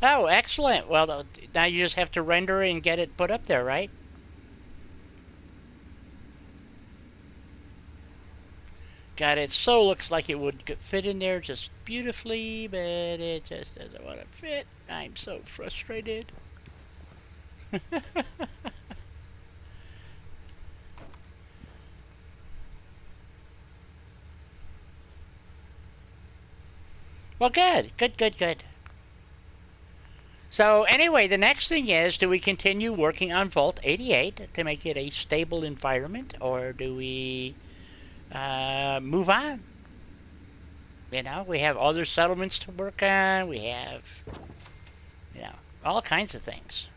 Oh, excellent. Well, now you just have to render and get it put up there, right? God, it so looks like it would fit in there just beautifully, but it just doesn't want to fit. I'm so frustrated. Well, good. Good. So anyway, the next thing is, do we continue working on Vault 88 to make it a stable environment, or do we move on? You know, we have other settlements to work on. We have, you know, all kinds of things.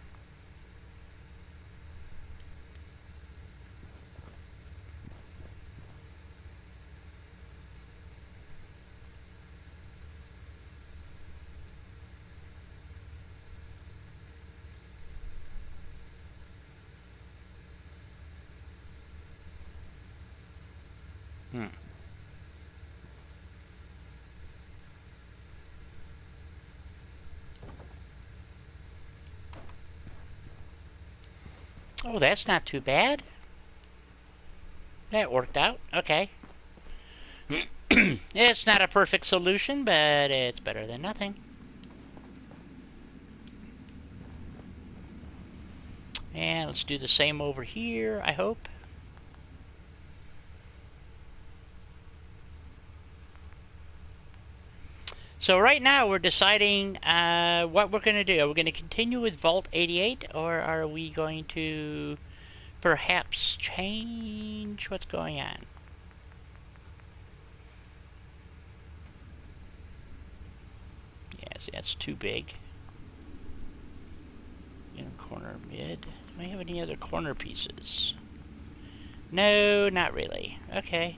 Oh, that's not too bad. That worked out. Okay. It's not a perfect solution, but it's better than nothing. And let's do the same over here, I hope. So right now we're deciding what we're going to do. Are we going to continue with Vault 88, or are we going to perhaps change what's going on? Yeah, see, that's too big. In corner mid. Do we have any other corner pieces? No, not really. Okay.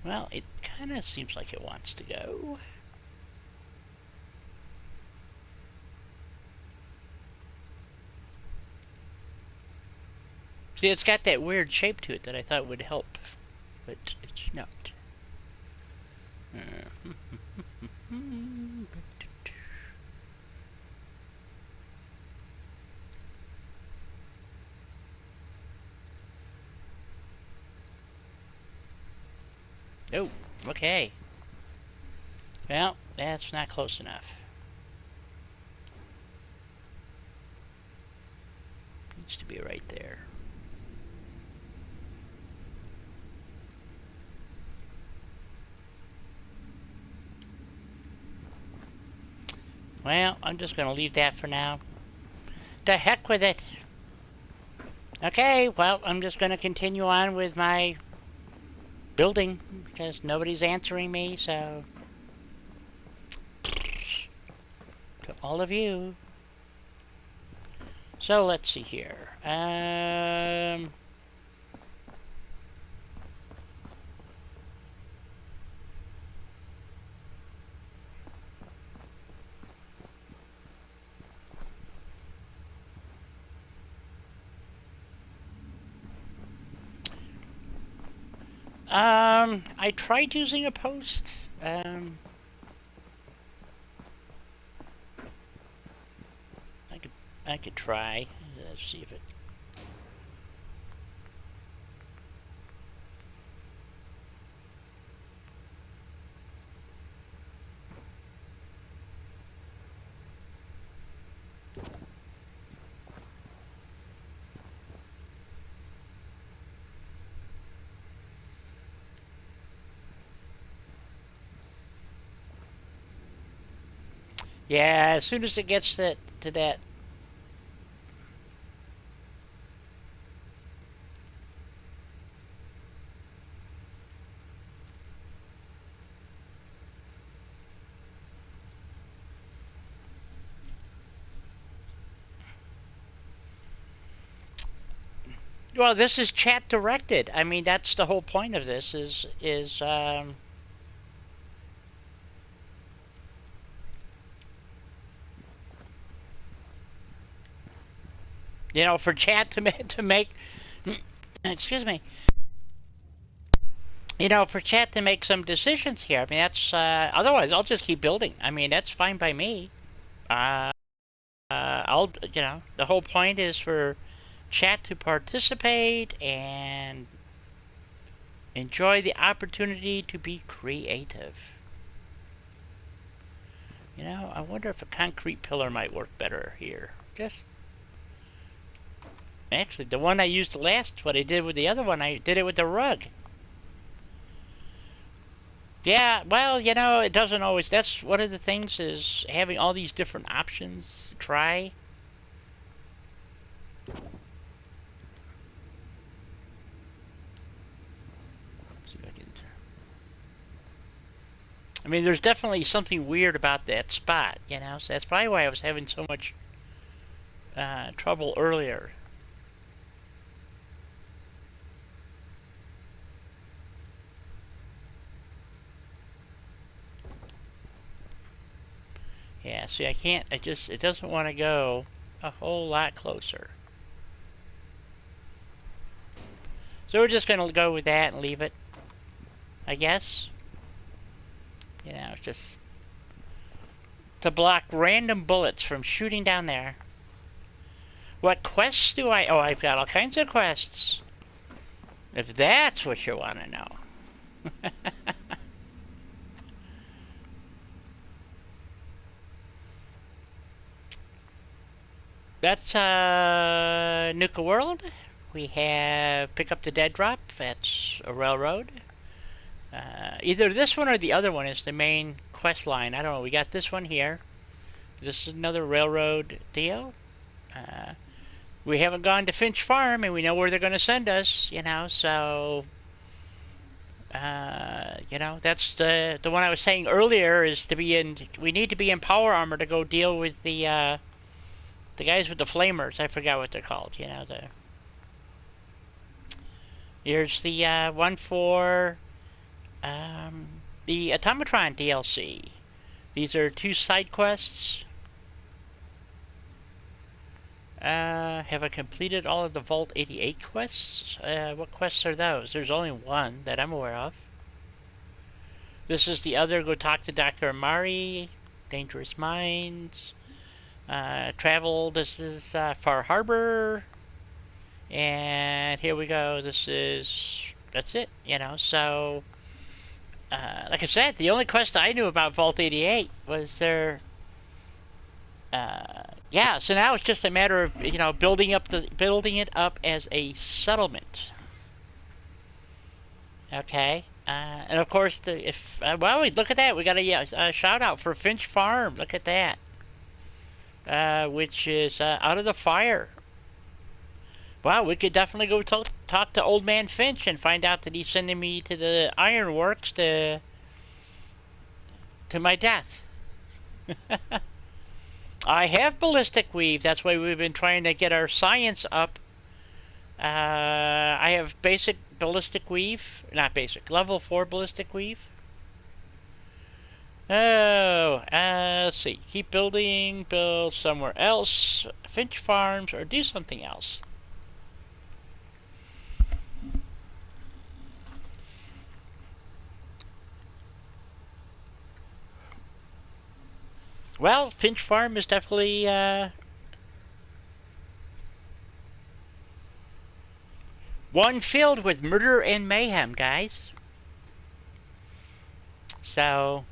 Well, it kind of seems like it wants to go. See, it's got that weird shape to it that I thought would help, but it's not. Oh, okay. Well, that's not close enough. Needs to be right there. Well, I'm just going to leave that for now. To heck with it. Okay, well, I'm just going to continue on with my building because nobody's answering me, so to all of you. So let's see here. I tried using a post. I could try. Let's see if it. Yeah, as soon as it gets to that. Well, this is chat directed. I mean, that's the whole point of this is you know, for chat to make excuse me. You know, for chat to make some decisions here. I mean, that's otherwise I'll just keep building. I mean, that's fine by me. the whole point is for chat to participate and enjoy the opportunity to be creative. You know, I wonder if a concrete pillar might work better here. Actually, the one I used last, what I did with the other one, I did it with the rug. Yeah, well, you know, it doesn't always. That's one of the things, is having all these different options to try. I mean, there's definitely something weird about that spot, you know, so that's probably why I was having so much trouble earlier. Yeah, see, I can't, it doesn't want to go a whole lot closer. So we're just going to go with that and leave it, I guess. You know, it's just to block random bullets from shooting down there. What quests do I... Oh, I've got all kinds of quests. If that's what you want to know. That's Nuka World. We have Pick Up the Dead Drop. That's a railroad. Either this one or the other one is the main quest line. I don't know. We got this one here. This is another railroad deal. We haven't gone to Finch Farm, and we know where they're going to send us, you know, so... you know, that's the one I was saying earlier, is to be in... We need to be in power armor to go deal with the guys with the flamers. I forgot what they're called, you know, Here's the one for the Automatron DLC. These are 2 side quests. Have I completed all of the Vault 88 quests? What quests are those? There's only one that I'm aware of. This is the other, go talk to Dr. Amari, Dangerous Minds. Travel, this is Far Harbor. And here we go, that's it, you know, so... like I said, the only quest I knew about Vault 88 was their... yeah, so now it's just a matter of, you know, building it up as a settlement. Okay, and of course, well, look at that. We got a shout out for Finch Farm. Look at that, which is out of the fire. Wow, we could definitely go talk to Old Man Finch and find out that he's sending me to the ironworks to my death. I have ballistic weave. That's why we've been trying to get our science up. I have basic ballistic weave. Not basic. Level 4 ballistic weave. Oh, let's see. Keep building. Build somewhere else. Finch Farms, or do something else. Well, Finch Farm is definitely one filled with murder and mayhem, guys. So,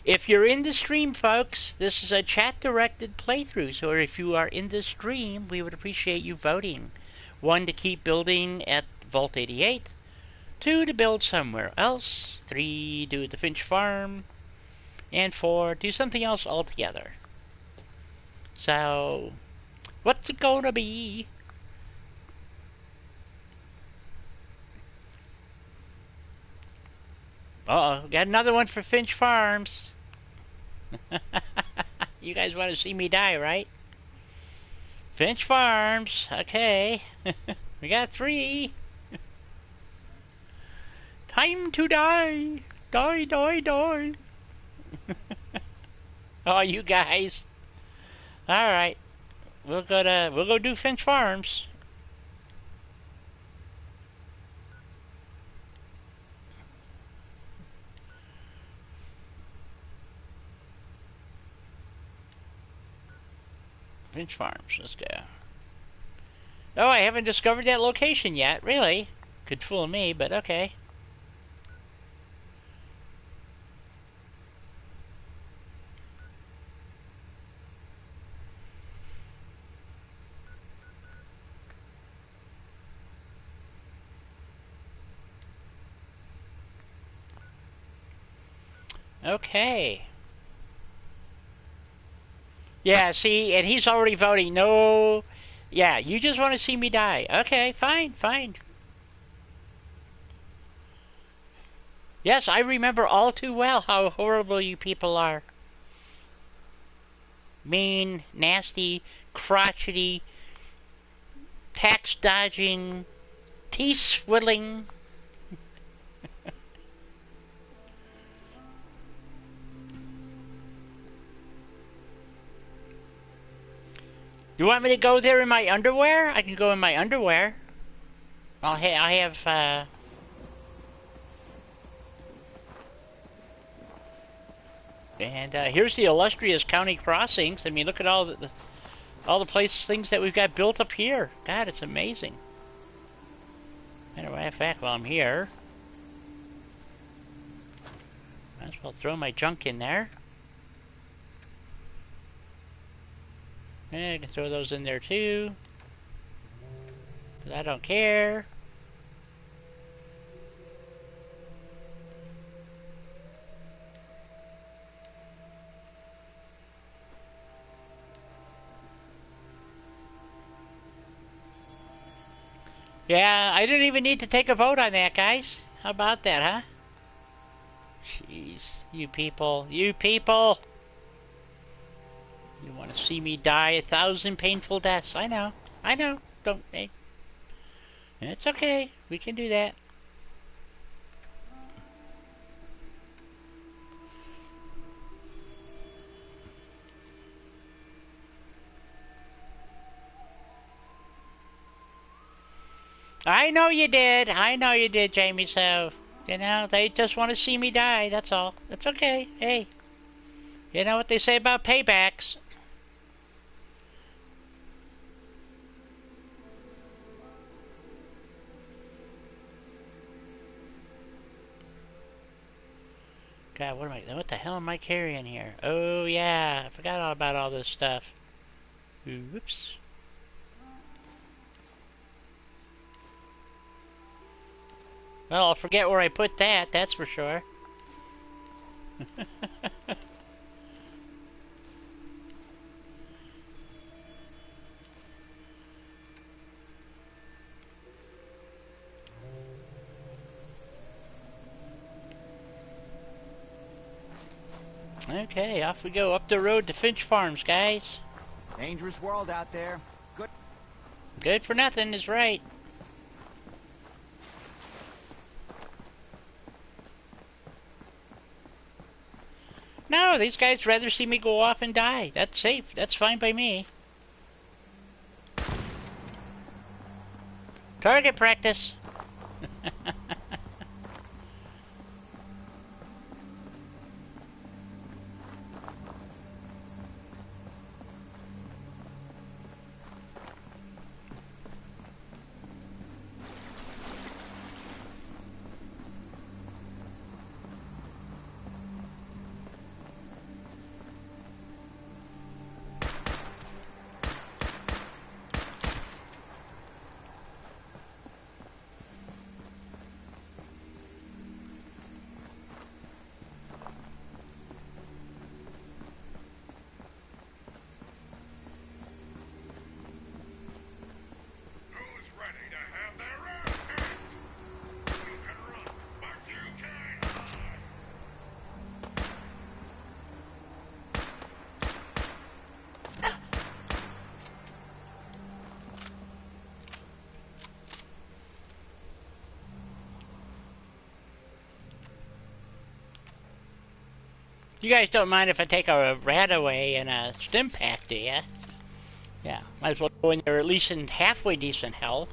if you're in the stream, folks, this is a chat-directed playthrough. So if you are in the stream, we would appreciate you voting. 1, to keep building at Vault 88. 2, to build somewhere else. 3, do the Finch Farm. And 4, do something else altogether. So, what's it gonna be? Uh-oh, got another one for Finch Farms. You guys want to see me die, right? Finch Farms, okay. We got 3. Time to die. Die, die, die. Oh, you guys. Alright. We'll go do Finch Farms. Finch Farms, let's go. Oh, I haven't discovered that location yet, really. Could fool me, but okay. Okay. Yeah, see, and he's already voting no. Yeah, you just want to see me die. Okay, fine, fine. Yes, I remember all too well how horrible you people are. Mean, nasty, crotchety, tax dodging, teeth swilling. You want me to go there in my underwear? I can go in my underwear. I have, and here's the illustrious county crossings. I mean, look at all the things that we've got built up here. God, it's amazing. Matter of fact, while I'm here, might as well throw my junk in there. I can throw those in there too, 'cause I don't care. Yeah, I didn't even need to take a vote on that, guys. How about that, huh? Jeez, you people, you people! You want to see me die 1,000 painful deaths. I know. Don't, hey. It's okay. We can do that. I know you did. I know you did, Jamie, so, you know, they just want to see me die. That's all. That's okay. Hey. You know what they say about paybacks. God, what the hell am I carrying here? Oh, yeah, I forgot all about all this stuff. Oops. Well, I'll forget where I put that, that's for sure. Okay, off we go, up the road to Finch Farms, guys. Dangerous world out there. Good for nothing is right. No, these guys rather see me go off and die. That's safe. That's fine by me. Target practice. You guys don't mind if I take a rat away and a stim pack, do ya? Yeah, might as well go in there at least in halfway decent health.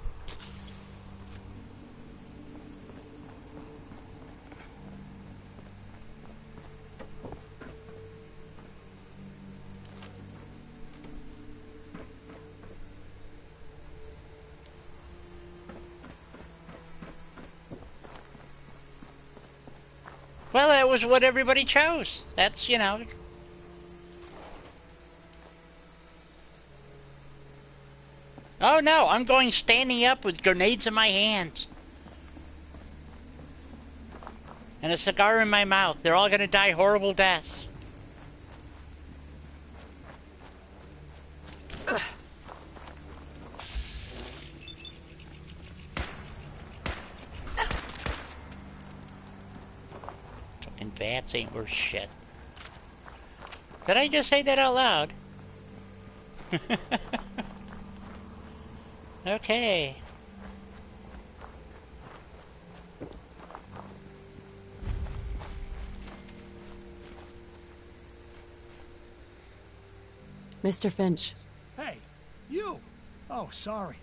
Well, that was what everybody chose. That's, you know. Oh no, I'm going standing up with grenades in my hands. And a cigar in my mouth. They're all gonna die horrible deaths. Ugh. Fucking bats ain't worth shit. Did I just say that out loud? Okay. Mr. Finch. Hey, you! Oh, sorry.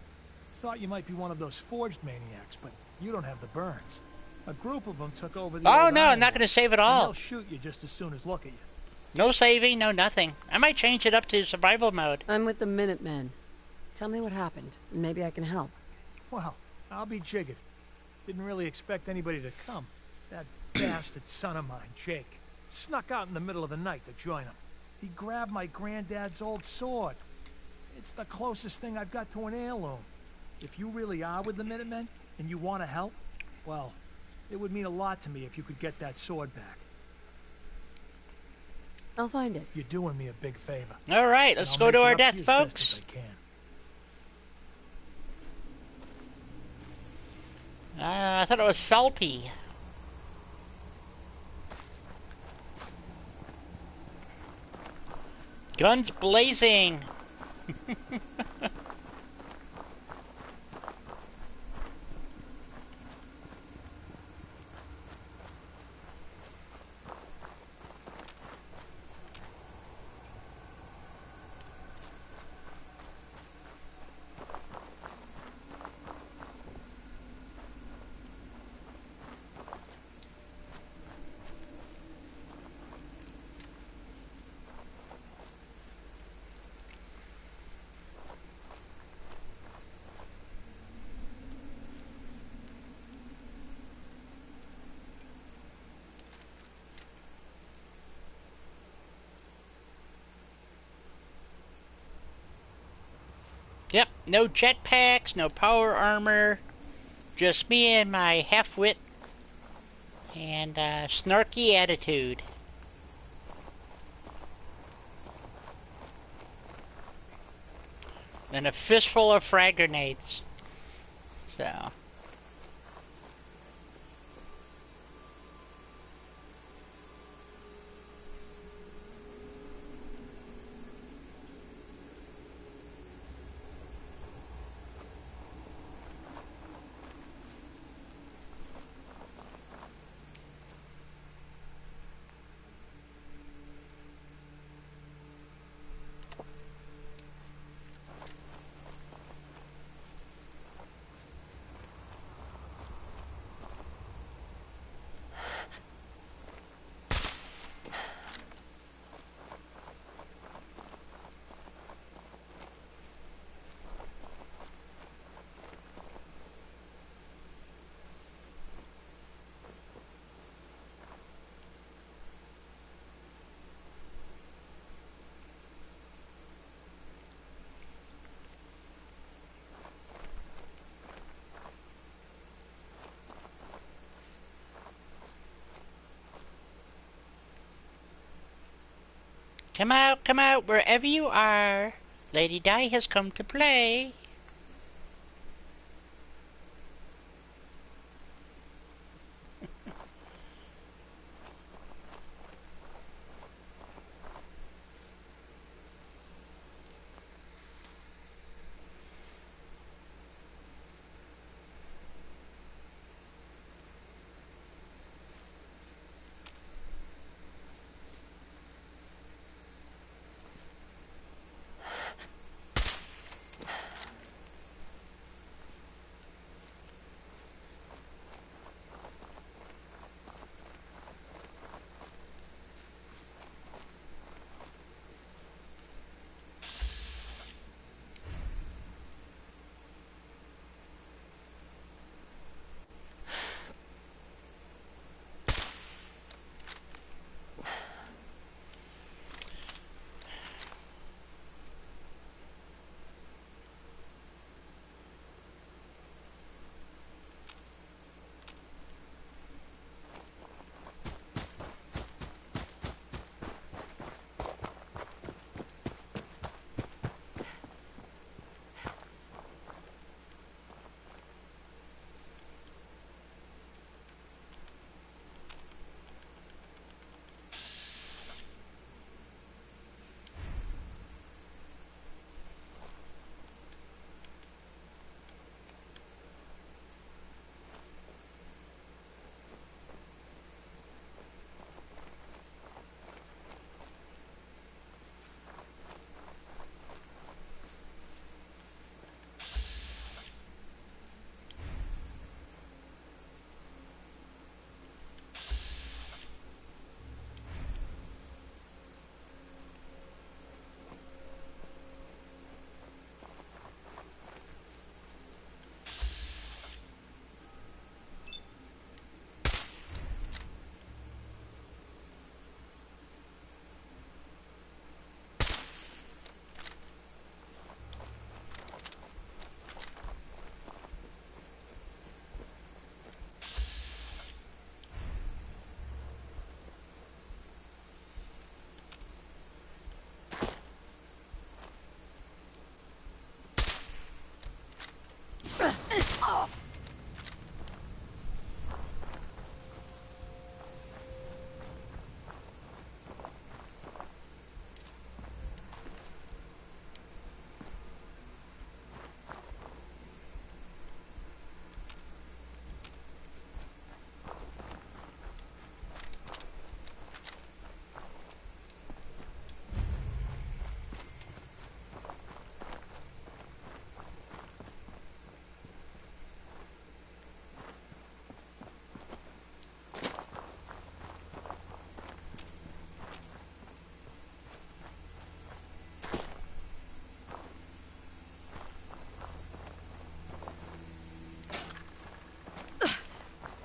Thought you might be one of those forged maniacs, but you don't have the burns. A group of them took over the Oh old no, I'm not iron going to save it all. and they'll shoot you just as soon as look at you. No saving, no nothing. I might change it up to survival mode. I'm with the Minutemen. Tell me what happened. Maybe I can help. Well, I'll be jiggered. Didn't really expect anybody to come. That bastard son of mine, Jake, snuck out in the middle of the night to join him. He grabbed my granddad's old sword. It's the closest thing I've got to an heirloom. If you really are with the Minutemen, and you want to help, well, it would mean a lot to me if you could get that sword back. I'll find it. You're doing me a big favor. All right, let's go to our death, folks. I thought it was salty. Guns blazing. Yep, no jetpacks, no power armor, just me and my half-wit and snarky attitude. And a fistful of frag grenades. So... Come out, wherever you are. Lady Di has come to play.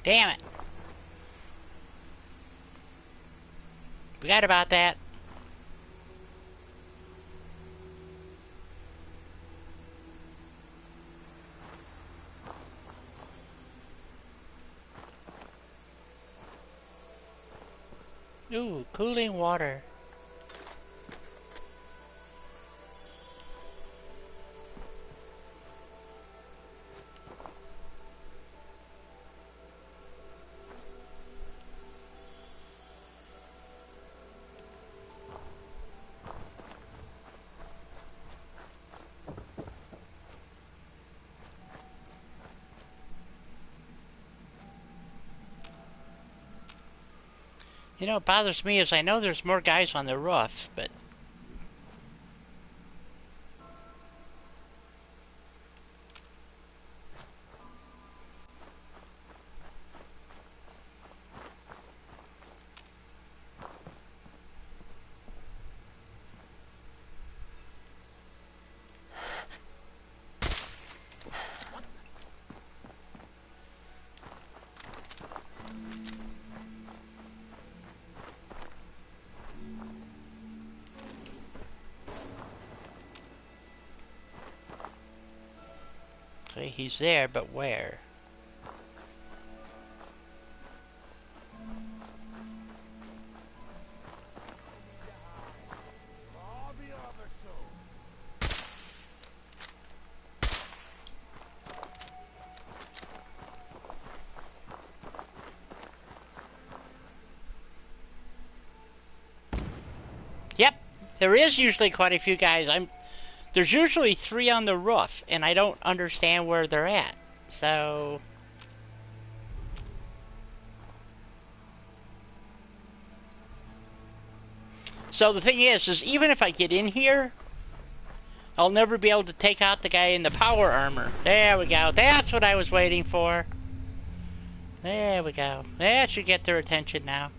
Damn it. Forgot about that. Ooh, cooling water. You know, what bothers me is I know there's more guys on the roof, but... Okay, he's there, but where? Yep, there is usually quite a few guys. There's usually 3 on the roof, and I don't understand where they're at. So... So the thing is even if I get in here, I'll never be able to take out the guy in the power armor. There we go. That's what I was waiting for. There we go. That should get their attention now.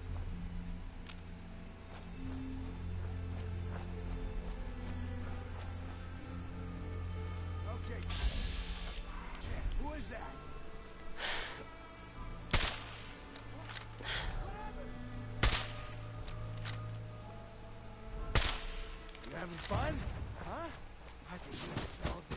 Having fun? Huh? I can do this all day.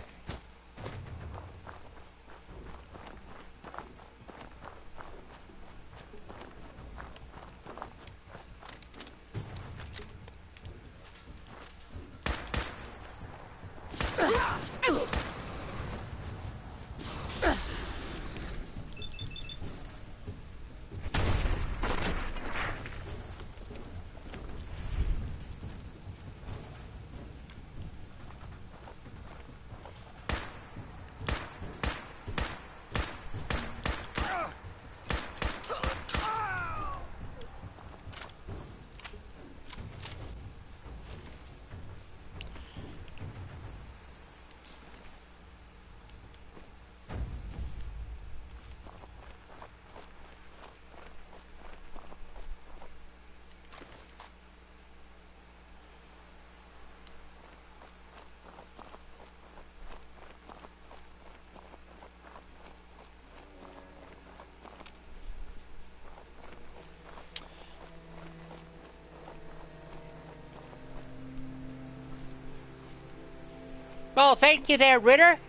Well, thank you there, Ritter.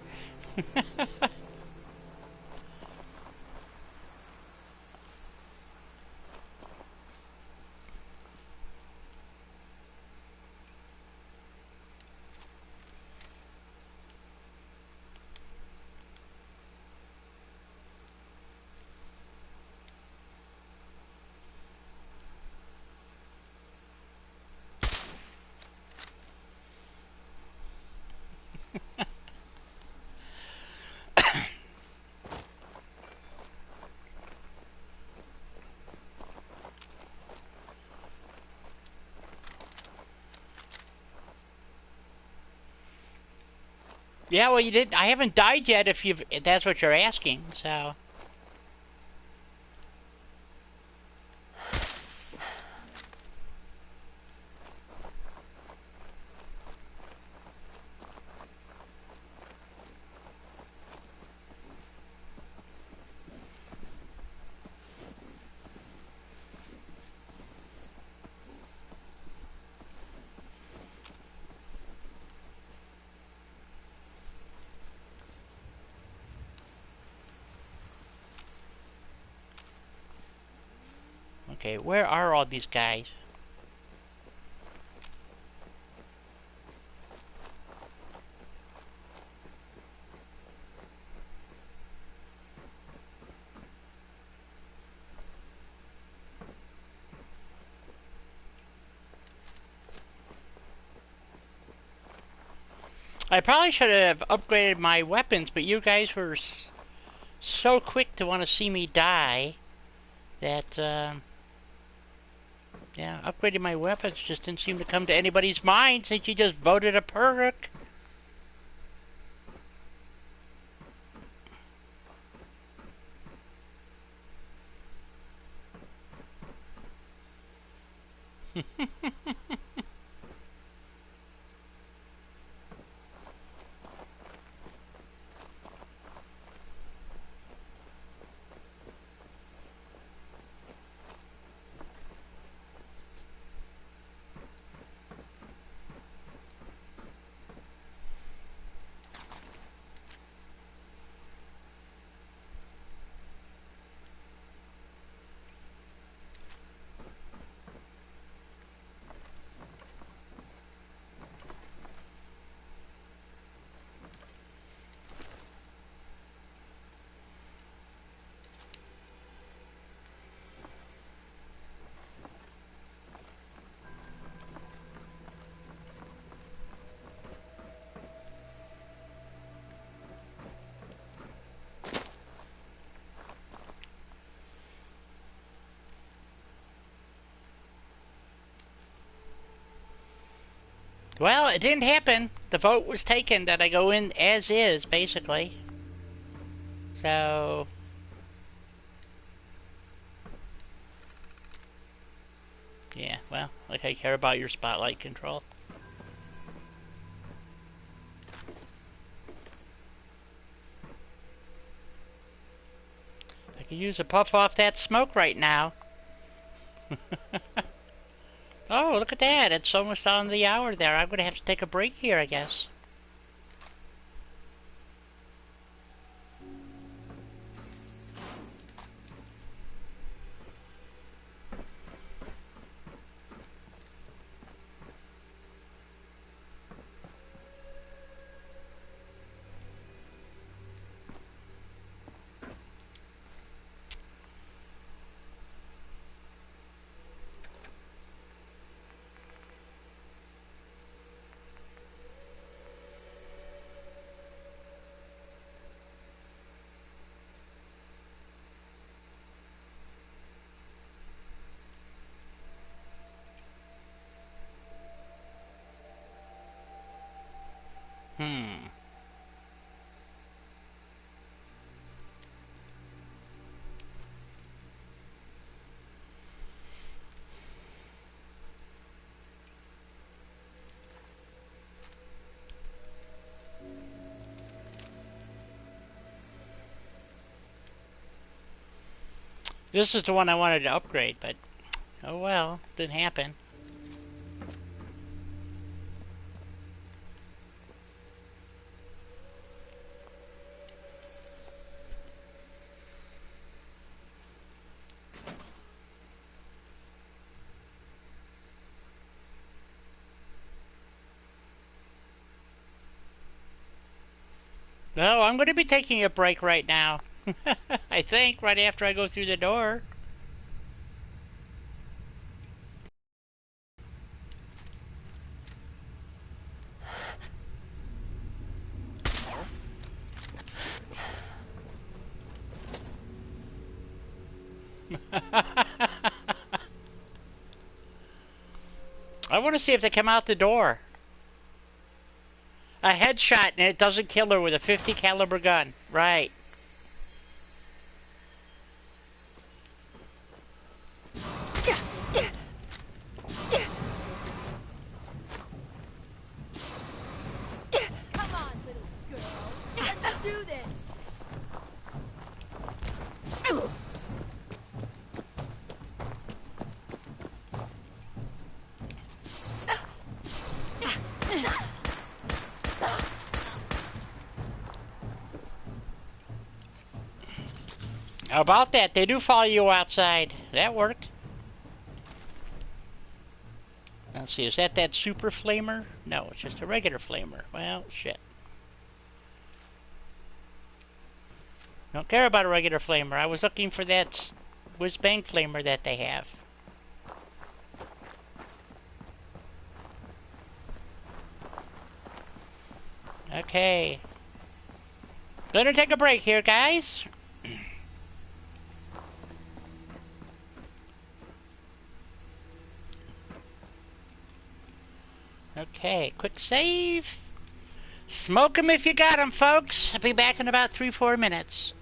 Yeah, well, you didn't. I haven't died yet. If that's what you're asking, so. Okay, where are all these guys? I probably should have upgraded my weapons, but you guys were so quick to want to see me die that, yeah, upgrading my weapons just didn't seem to come to anybody's mind since you just voted a perk. Well, it didn't happen. The vote was taken that I go in as is, basically. So... yeah, well, like I care about your spotlight control. I could use a puff off that smoke right now. Oh, look at that. It's almost on the hour there. I'm going to have to take a break here, I guess. This is the one I wanted to upgrade, but oh well, didn't happen. No, I'm going to be taking a break right now. I think, right after I go through the door. I want to see if they come out the door. A headshot and it doesn't kill her with a 50 caliber gun. Right. Come on, little girl. Let's do this. How about that? They do follow you outside. That worked. Let's see, is that super flamer? No, it's just a regular flamer. Well, shit. Don't care about a regular flamer. I was looking for that whiz-bang flamer that they have. Okay. Gonna take a break here, guys. Okay, quick save. Smoke 'em if you got 'em, folks. I'll be back in about 3-4 minutes.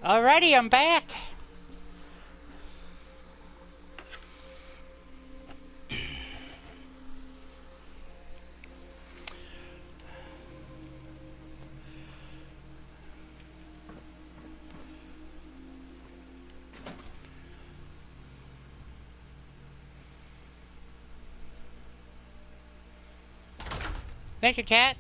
Alrighty, I'm back. Thank you, Cat.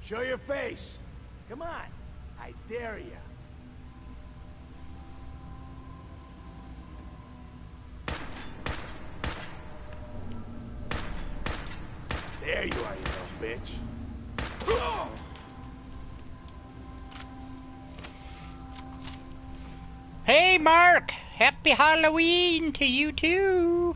Show your face. Come on. I dare you. There you are, you little bitch. Hey, Mark! Happy Halloween to you too!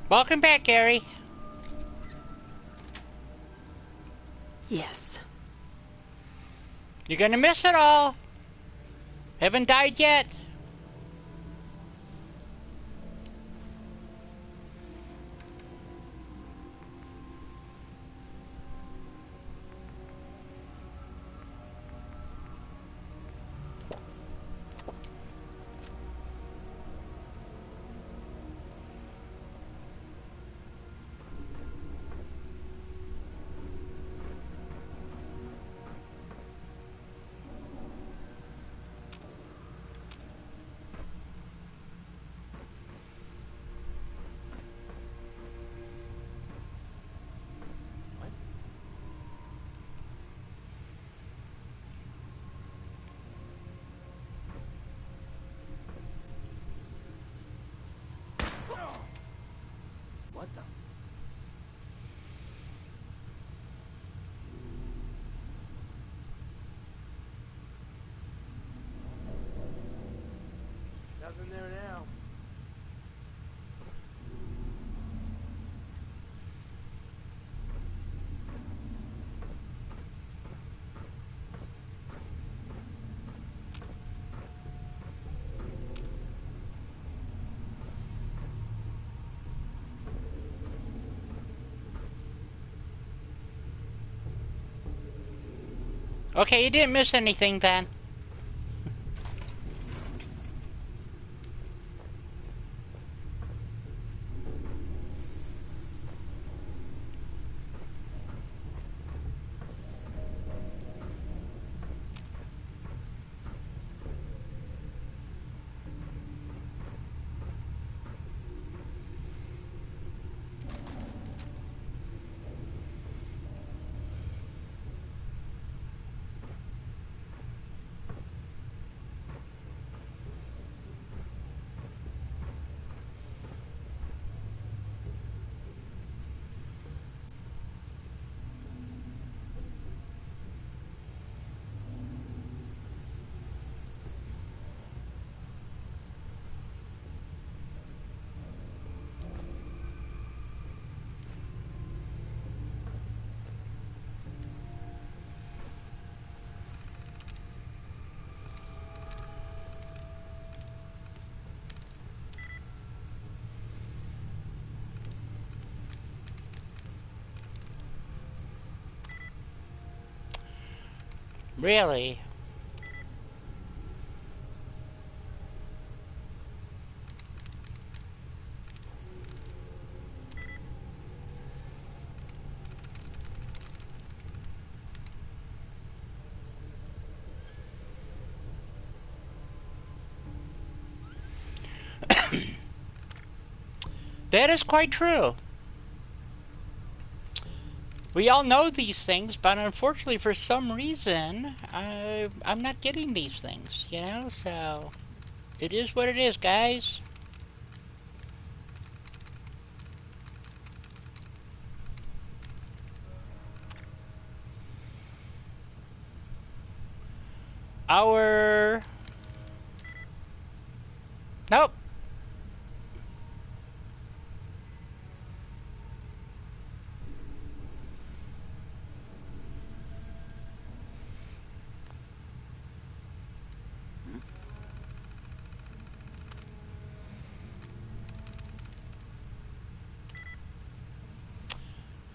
Welcome back, Gary. Yes. You're gonna miss it all. Haven't died yet. What the? Nothing there now. Okay, you didn't miss anything then. Really? That is quite true. We all know these things, but unfortunately for some reason, I'm not getting these things, you know? So, it is what it is, guys. Nope.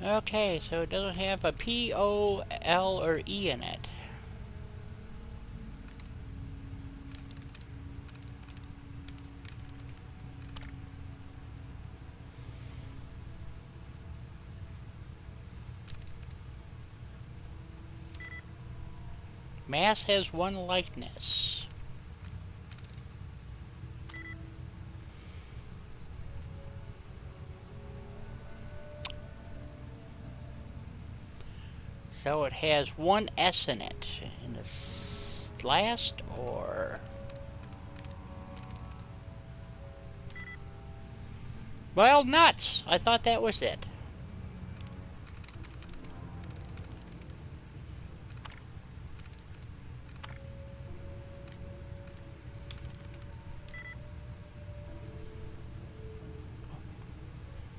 Okay, so it doesn't have a P, O, L, or E in it. Mass has one likeness. So it has one S in it. In the last, or... Well, nuts! I thought that was it.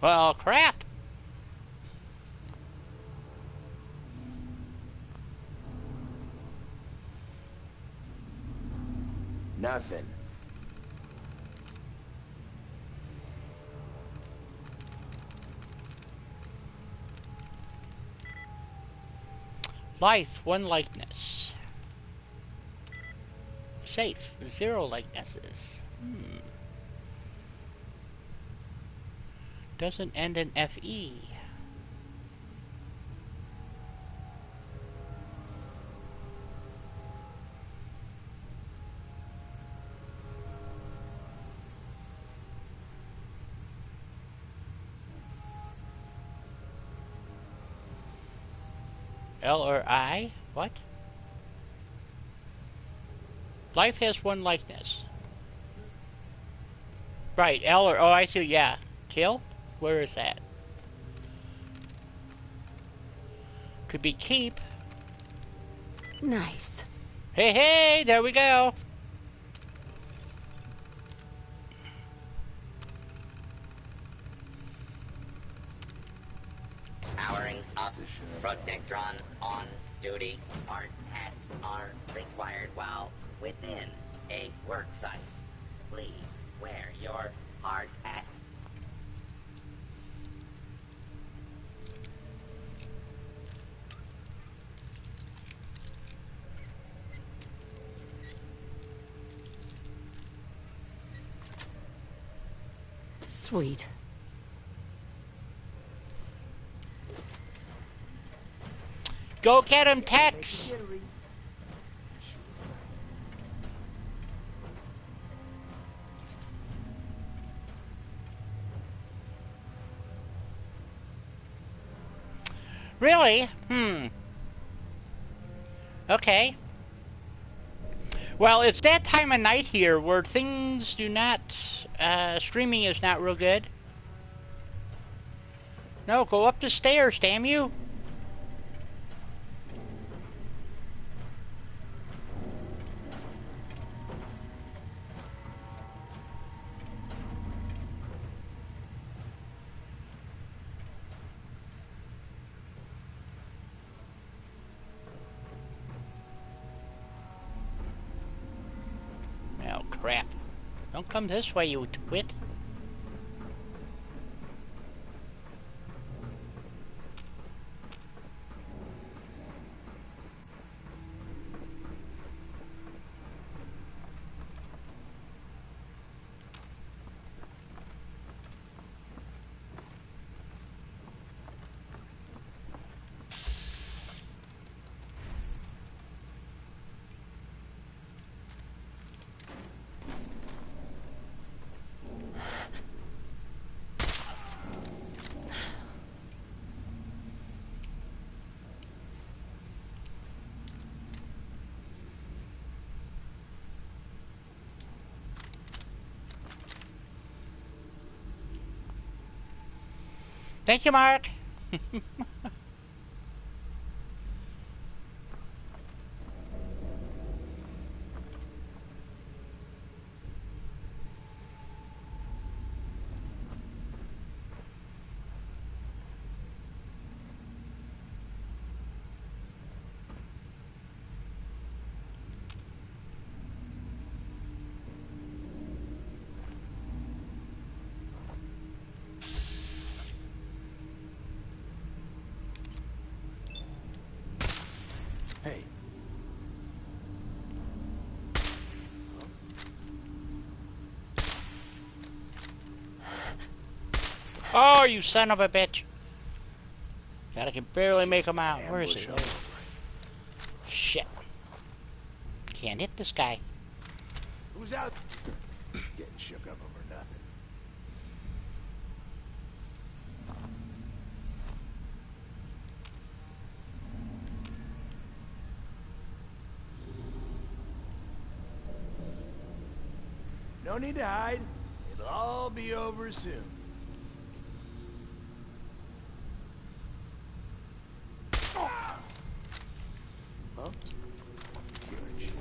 Well, crap! Nothing. Life, one likeness. Safe, 0 likenesses. Doesn't end in FE. L or I? What? Life has one likeness. Right, L or... Oh, I see, yeah. Kill? Where is that? Could be keep. Nice. Hey, hey, there we go. Powering up. Protectron on duty. Hard hats are required while within a work site. Please wear your hard hat. Sweet. Go get him, Tex! Really? Okay. Well, it's that time of night here where things do not... streaming is not real good. No, go up the stairs, damn you! Oh, crap. Don't come this way, you twit. Thank you, Mark. Hey. Oh, you son of a bitch. God, I can barely make him out. Where is he? Ambush There. Shit. Can't hit this guy. Who's out? Getting shook up over nothing. No need to hide. It'll all be over soon. Huh? Curing shit.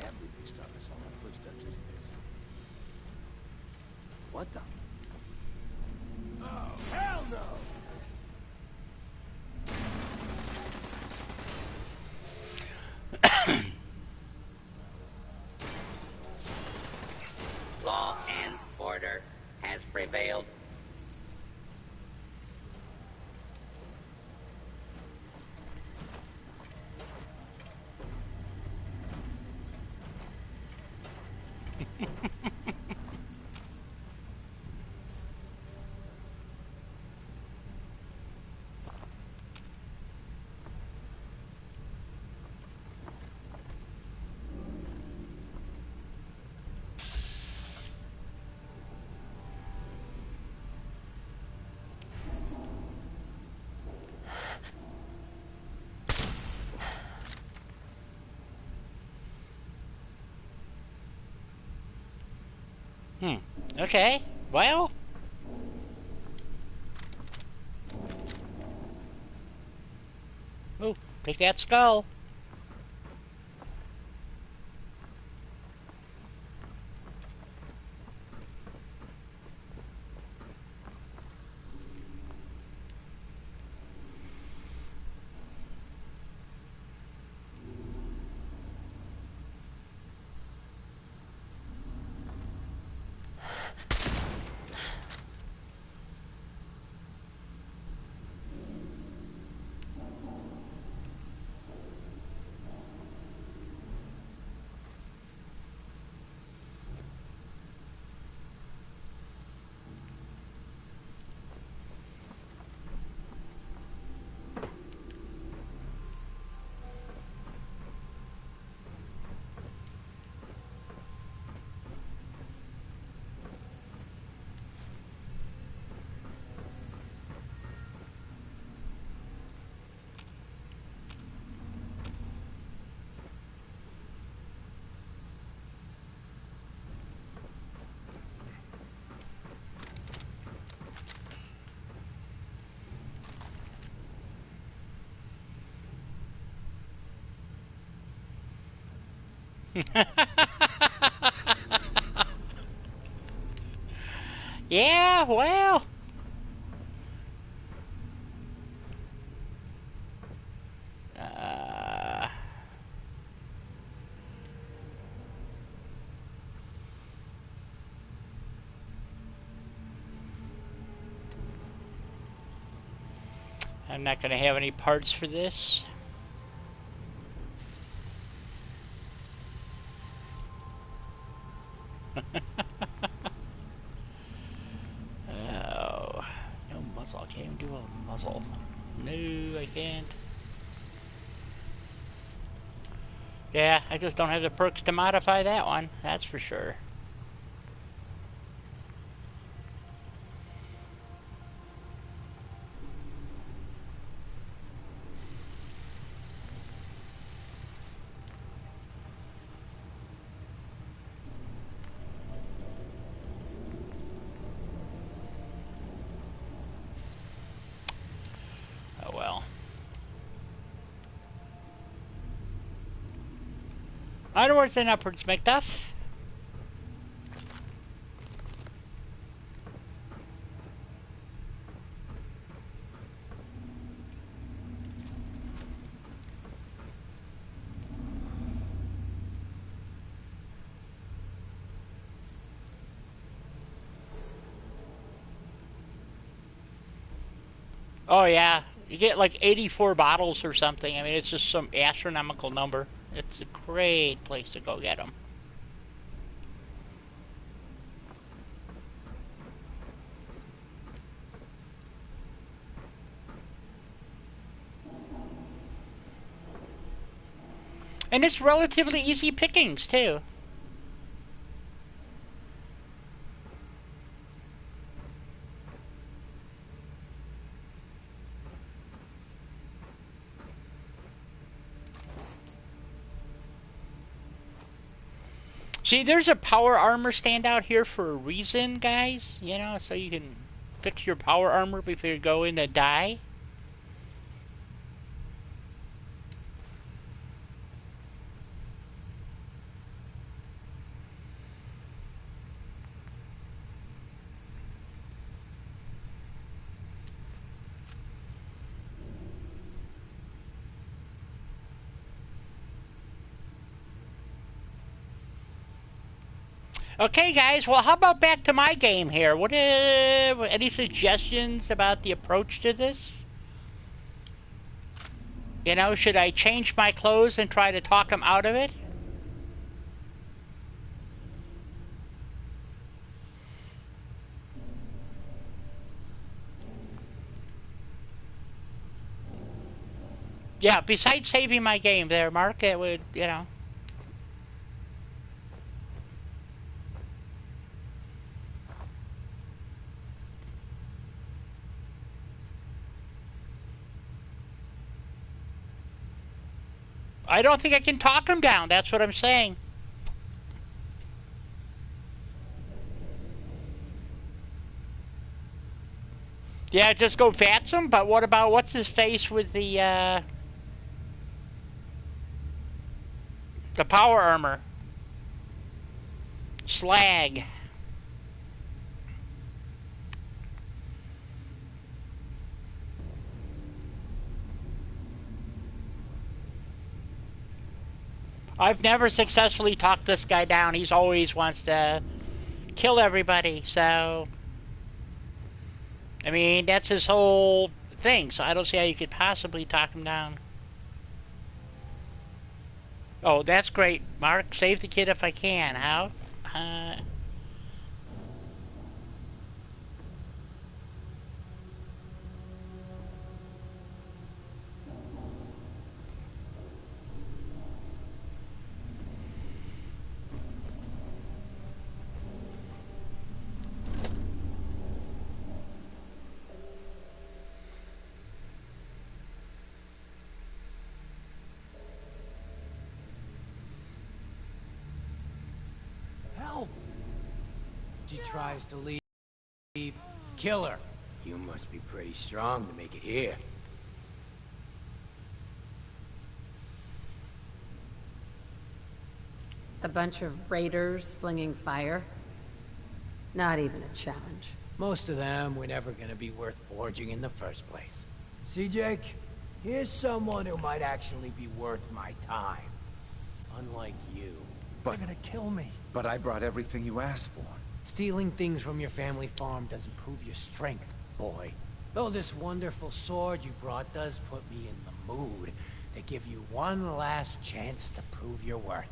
Everything's starting to sound like footsteps these days. What the? Oh, hell no! Law and order has prevailed. Okay. Well. Oh, take that skull. Yeah, well. I'm not going to have any parts for this. Oh, no muzzle. I can't even do a muzzle. No, I can't. Yeah, I just don't have the perks to modify that one. That's for sure. Onwards and upwards, Macduff. Oh yeah, you get like 84 bottles or something. I mean, it's just some astronomical number. It's a great place to go get them. And it's relatively easy pickings too. See, there's a power armor stand out here for a reason, guys. You know, so you can fix your power armor before you go in to die. Okay, guys. Well, how about back to my game here? What? Any suggestions about the approach to this? You know, should I change my clothes and try to talk them out of it? Yeah. Besides saving my game, there, Mark, it would, you know. I don't think I can talk him down. That's what I'm saying. Yeah, just go vats him. But what about what's his face with the power armor? Slag. I've never successfully talked this guy down. He's always wants to kill everybody, so... I mean, that's his whole thing, so I don't see how you could possibly talk him down. Oh, that's great, Mark. Save the kid if I can. How? Help! She tries to leave. Kill her. You must be pretty strong to make it here. A bunch of raiders flinging fire? Not even a challenge. Most of them were never gonna be worth forging in the first place. See, Jake? Here's someone who might actually be worth my time. Unlike you. They're gonna kill me. But I brought everything you asked for. Stealing things from your family farm doesn't prove your strength, boy. Though this wonderful sword you brought does put me in the mood to give you one last chance to prove your worth.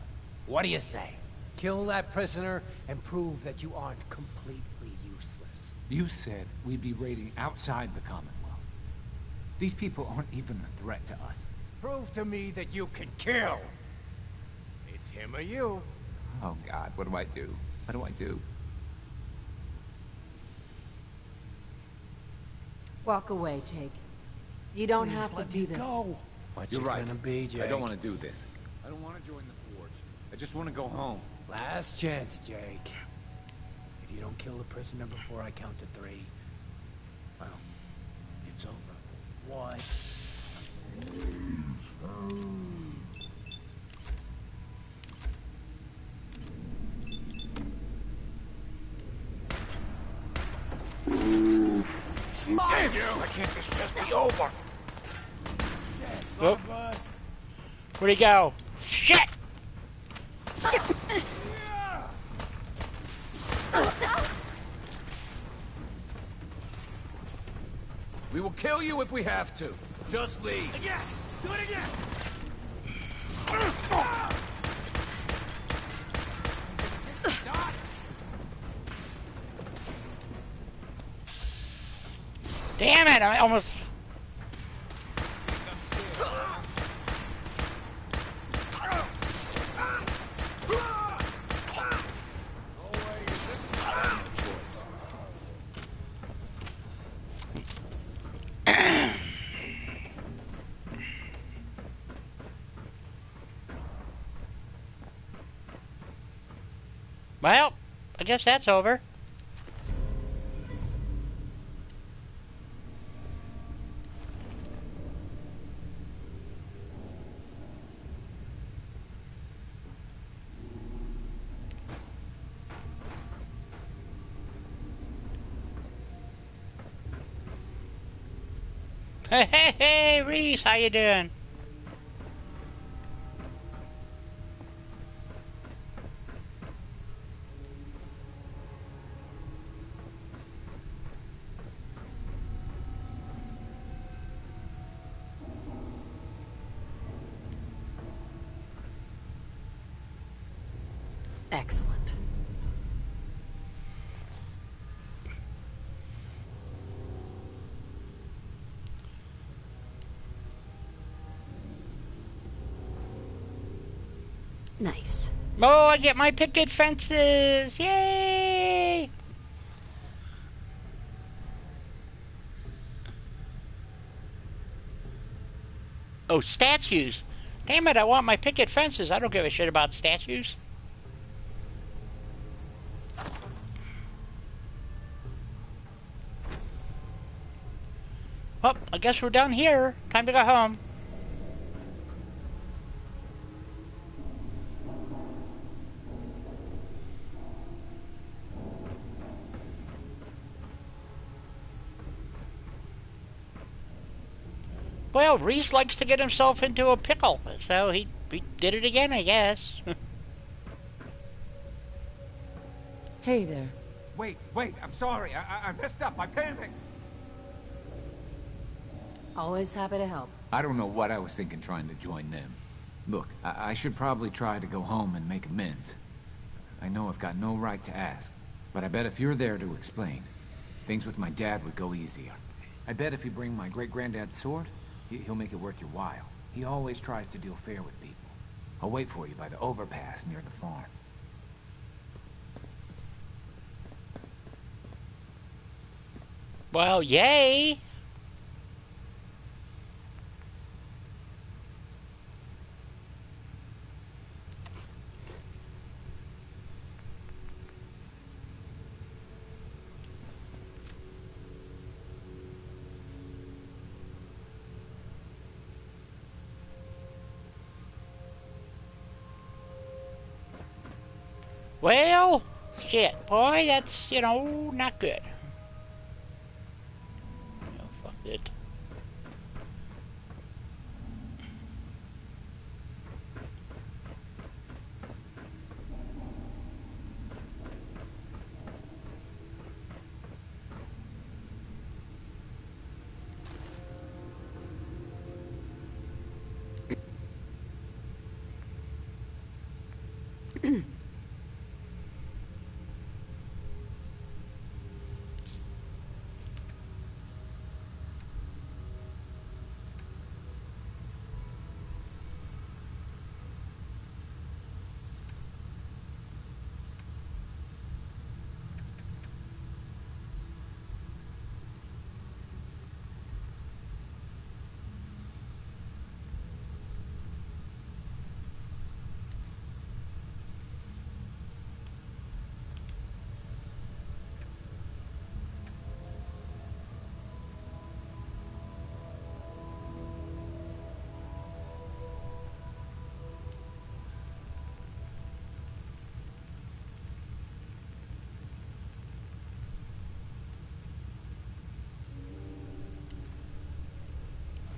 What do you say? Kill that prisoner and prove that you aren't completely useless. You said we'd be raiding outside the Commonwealth. These people aren't even a threat to us. Prove to me that you can kill. It's him or you. Oh God, what do I do? What do I do? Walk away, Jake. You don't Please have to let do me this. Go. What's You're it right. gonna be, Jake? I don't want to do this. I don't want to join the Forge. I just want to go home. Last chance, Jake. If you don't kill the prisoner before I count to 3, well, it's over. What? Why can't this just be over? Oh. Where'd he go? Shit! We will kill you if we have to. Just leave. Again! Do it again! Damn it! I almost. Well, I guess that's over. Hey, Reese, how you doing? Excellent. Nice. Oh, I get my picket fences! Yay! Oh, statues! Damn it, I want my picket fences. I don't give a shit about statues. Well, I guess we're done here. Time to go home. Well, Reese likes to get himself into a pickle, so he did it again, I guess. Hey there. Wait, I'm sorry. I messed up. I panicked. Always happy to help. I don't know what I was thinking trying to join them. Look, I should probably try to go home and make amends. I know I've got no right to ask, but I bet if you're there to explain, things with my dad would go easier. I bet if you bring my great-granddad's sword, he'll make it worth your while. He always tries to deal fair with people. I'll wait for you by the overpass near the farm. Well, yay! Well, shit, boy, that's, you know, not good. Oh, fuck it.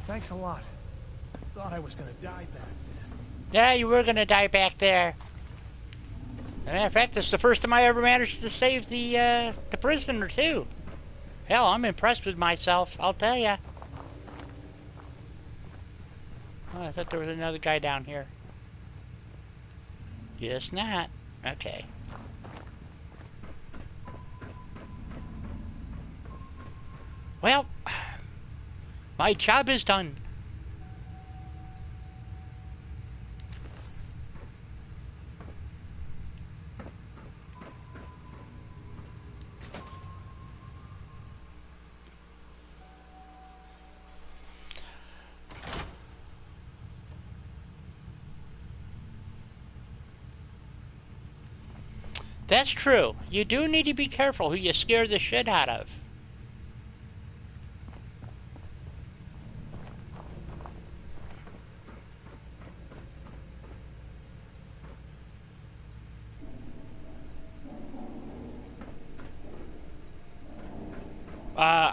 Thanks a lot. Thought I was gonna die back then. Yeah, you were gonna die back there. As a matter of fact, this is the first time I ever managed to save the prisoner, too. Hell, I'm impressed with myself, I'll tell ya. Oh, I thought there was another guy down here. Guess not. Okay. Well, my job is done. That's true. You do need to be careful who you scare the shit out of.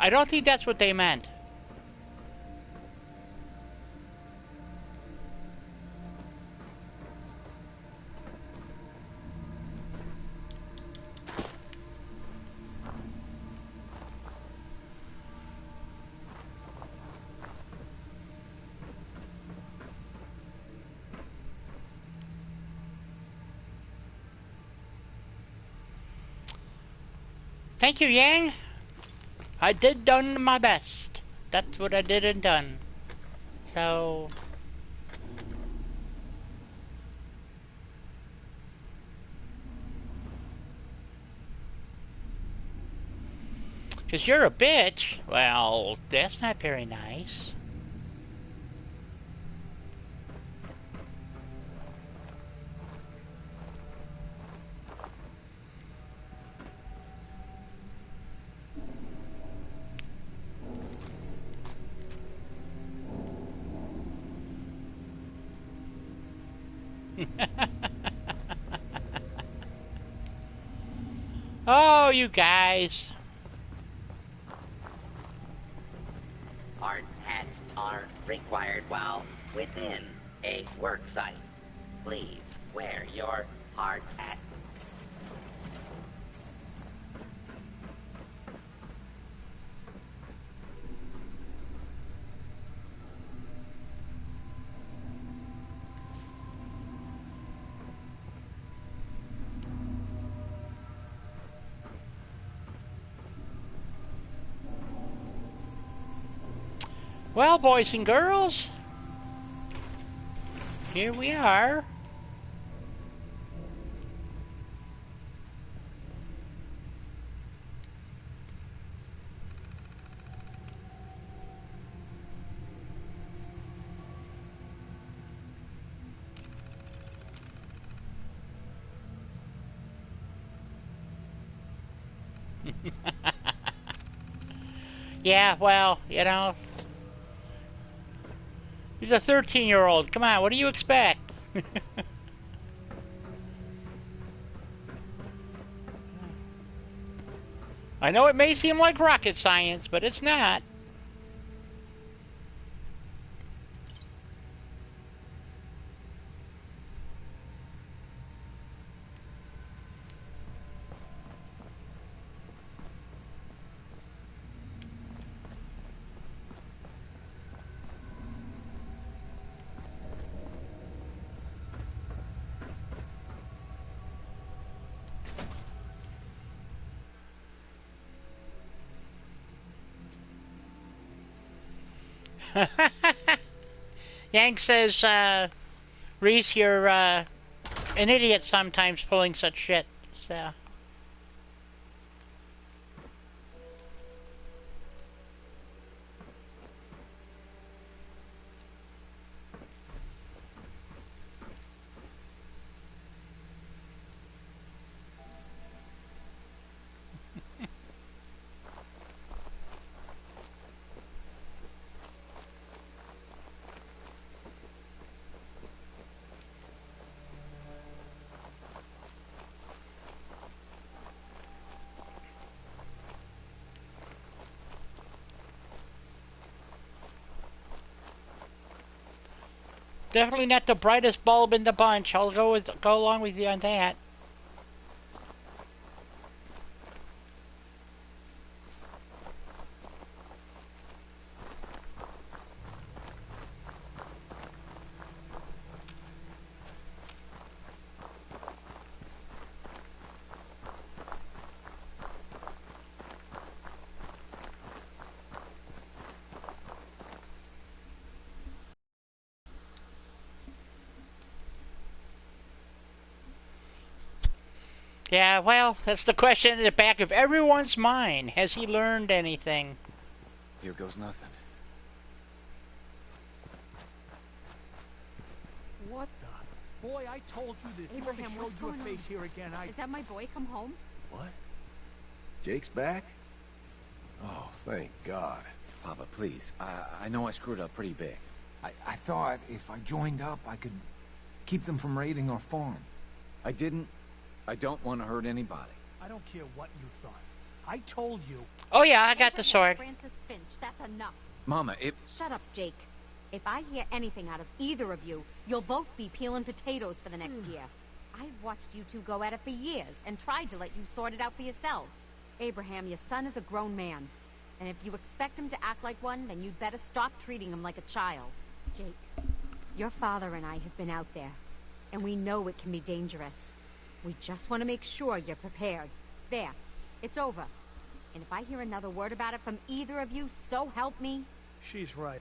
I don't think that's what they meant. Thank you, Yang. I did done my best. That's what I did and done. So... Because you're a bitch. Well, that's not very nice. Oh, you guys. Hard hats are required while within a work site. Please wear your hard hat. Well, boys and girls, here we are. Yeah, well, you know, he's a 13-year-old. Come on, what do you expect? I know it may seem like rocket science, but it's not. Yang says, Reese, you're an idiot sometimes pulling such shit, so... Definitely not the brightest bulb in the bunch. I'll go along with you on that. Yeah, well, that's the question in the back of everyone's mind. Has he learned anything? Here goes nothing. What the? Boy, I told you that if Abraham, you what's showed your going face on? here again, Is that my boy come home? What? Jake's back? Oh, thank God. Papa, please. I know I screwed up pretty big. I thought if I joined up, I could keep them from raiding our farm. I didn't. I don't want to hurt anybody. I don't care what you thought. I told you. Oh yeah, I got the sword. Francis Finch, that's enough. Mama, Shut up, Jake. If I hear anything out of either of you, you'll both be peeling potatoes for the next year. I've watched you two go at it for years and tried to let you sort it out for yourselves. Abraham, your son is a grown man. And if you expect him to act like one, then you'd better stop treating him like a child. Jake, your father and I have been out there, and we know it can be dangerous. We just want to make sure you're prepared. There, it's over. And if I hear another word about it from either of you, so help me. She's right.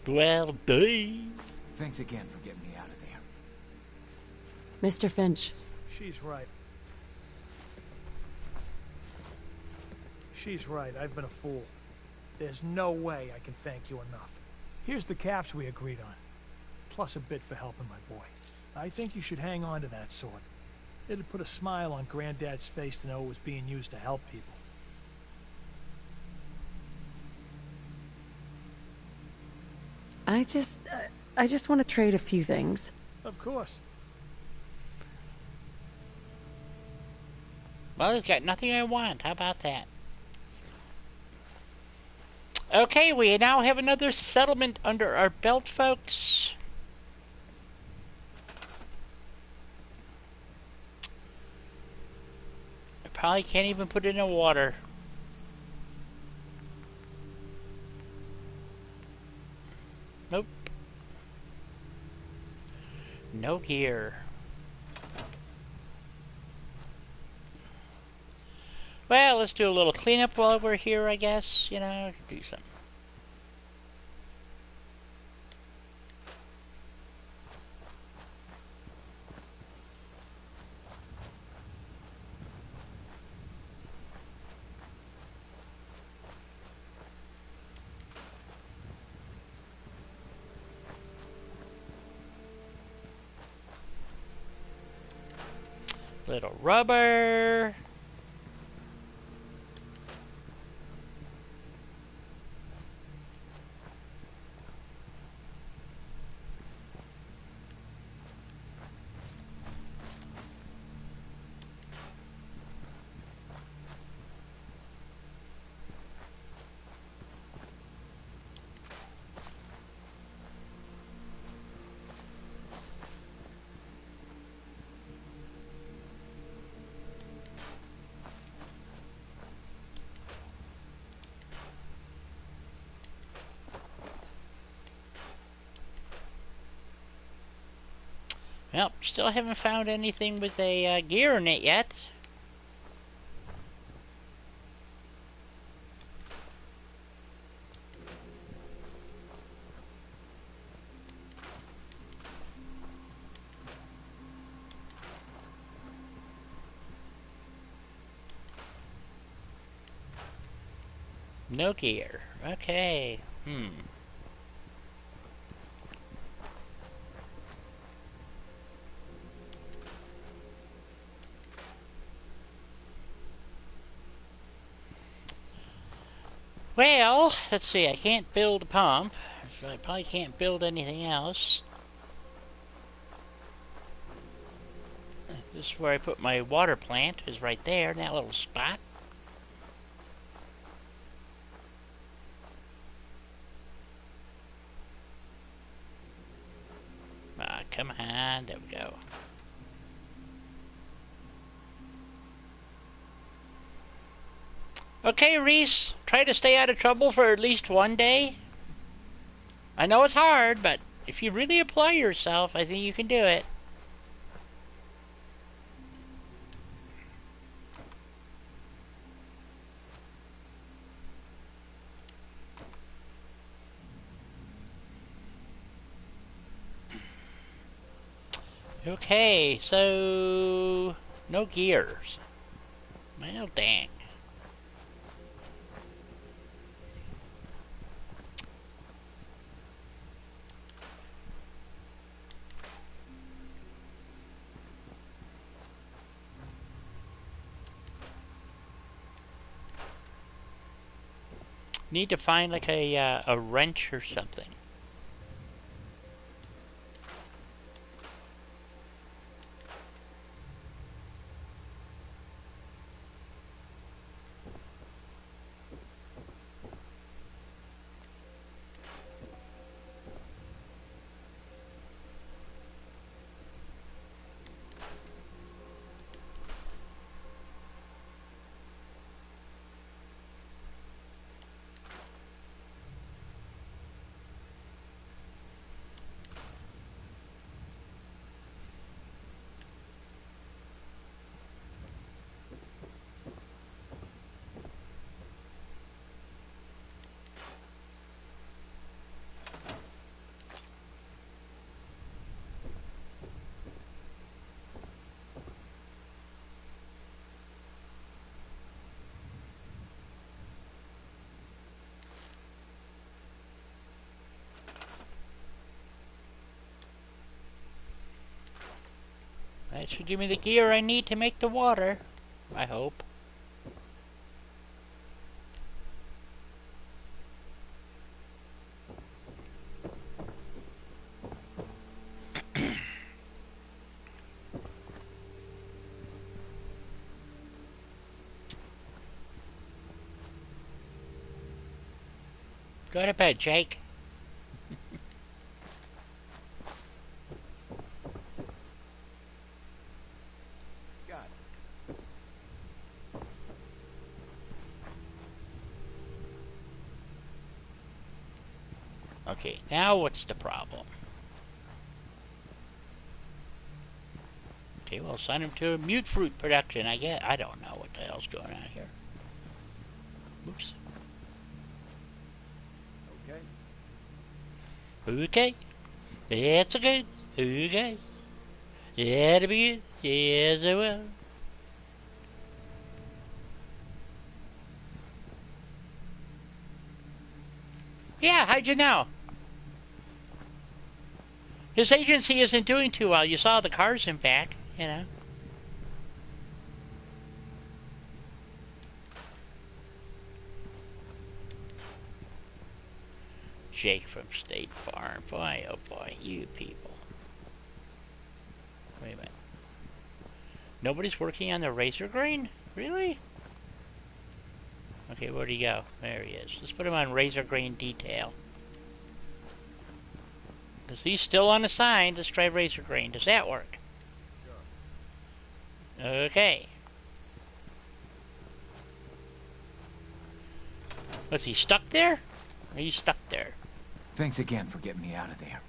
Well, duh. thanks again for getting me out of there. Mr. Finch. She's right. She's right. I've been a fool. There's no way I can thank you enough. Here's the caps we agreed on. Plus a bit for helping my boy. I think you should hang on to that sword. It'd put a smile on Granddad's face to know it was being used to help people. I just want to trade a few things. Of course. Well, he's got nothing I want. How about that? Okay, we now have another settlement under our belt, folks. I probably can't even put it in water. Nope. No gear. Well, let's do a little cleanup while we're here, I guess. You know, do something. Little rubber. Well, still haven't found anything with a gear in it yet. No gear. Okay. Well, let's see, I can't build a pump, so I probably can't build anything else. This is where I put my water plant, is right there, in that little spot. Come on, there we go. Okay, Reese, try to stay out of trouble for at least one day. I know it's hard, but if you really apply yourself, I think you can do it. Okay, so no gears. Well, dang. Need to find like a wrench or something. That should give me the gear I need to make the water, I hope. Go to bed, Jake. Okay, now what's the problem? Okay, well, send him to mute fruit production, I guess. I don't know what the hell's going on here. Oops. Okay. That's good. Okay. That'll be good. Yes, I will. Yeah, how'd you know? His agency isn't doing too well. You saw the cars in back, you know. Jake from State Farm. Boy, oh boy, you people. Wait a minute. Nobody's working on the razor grain? Really? Okay, where'd he go? There he is. Let's put him on razor grain detail. Because he's still unassigned. Let's try razor grain. Does that work? Sure. Okay. Was he stuck there? Or he's stuck there? Thanks again for getting me out of there.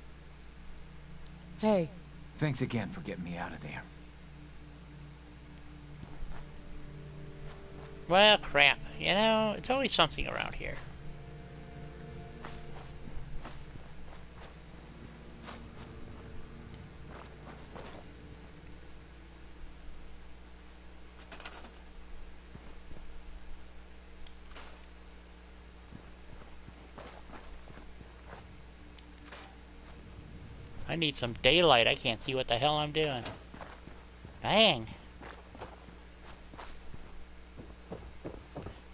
Hey. Thanks again for getting me out of there. Well, crap. You know, it's always something around here. I need some daylight. I can't see what the hell I'm doing. Dang.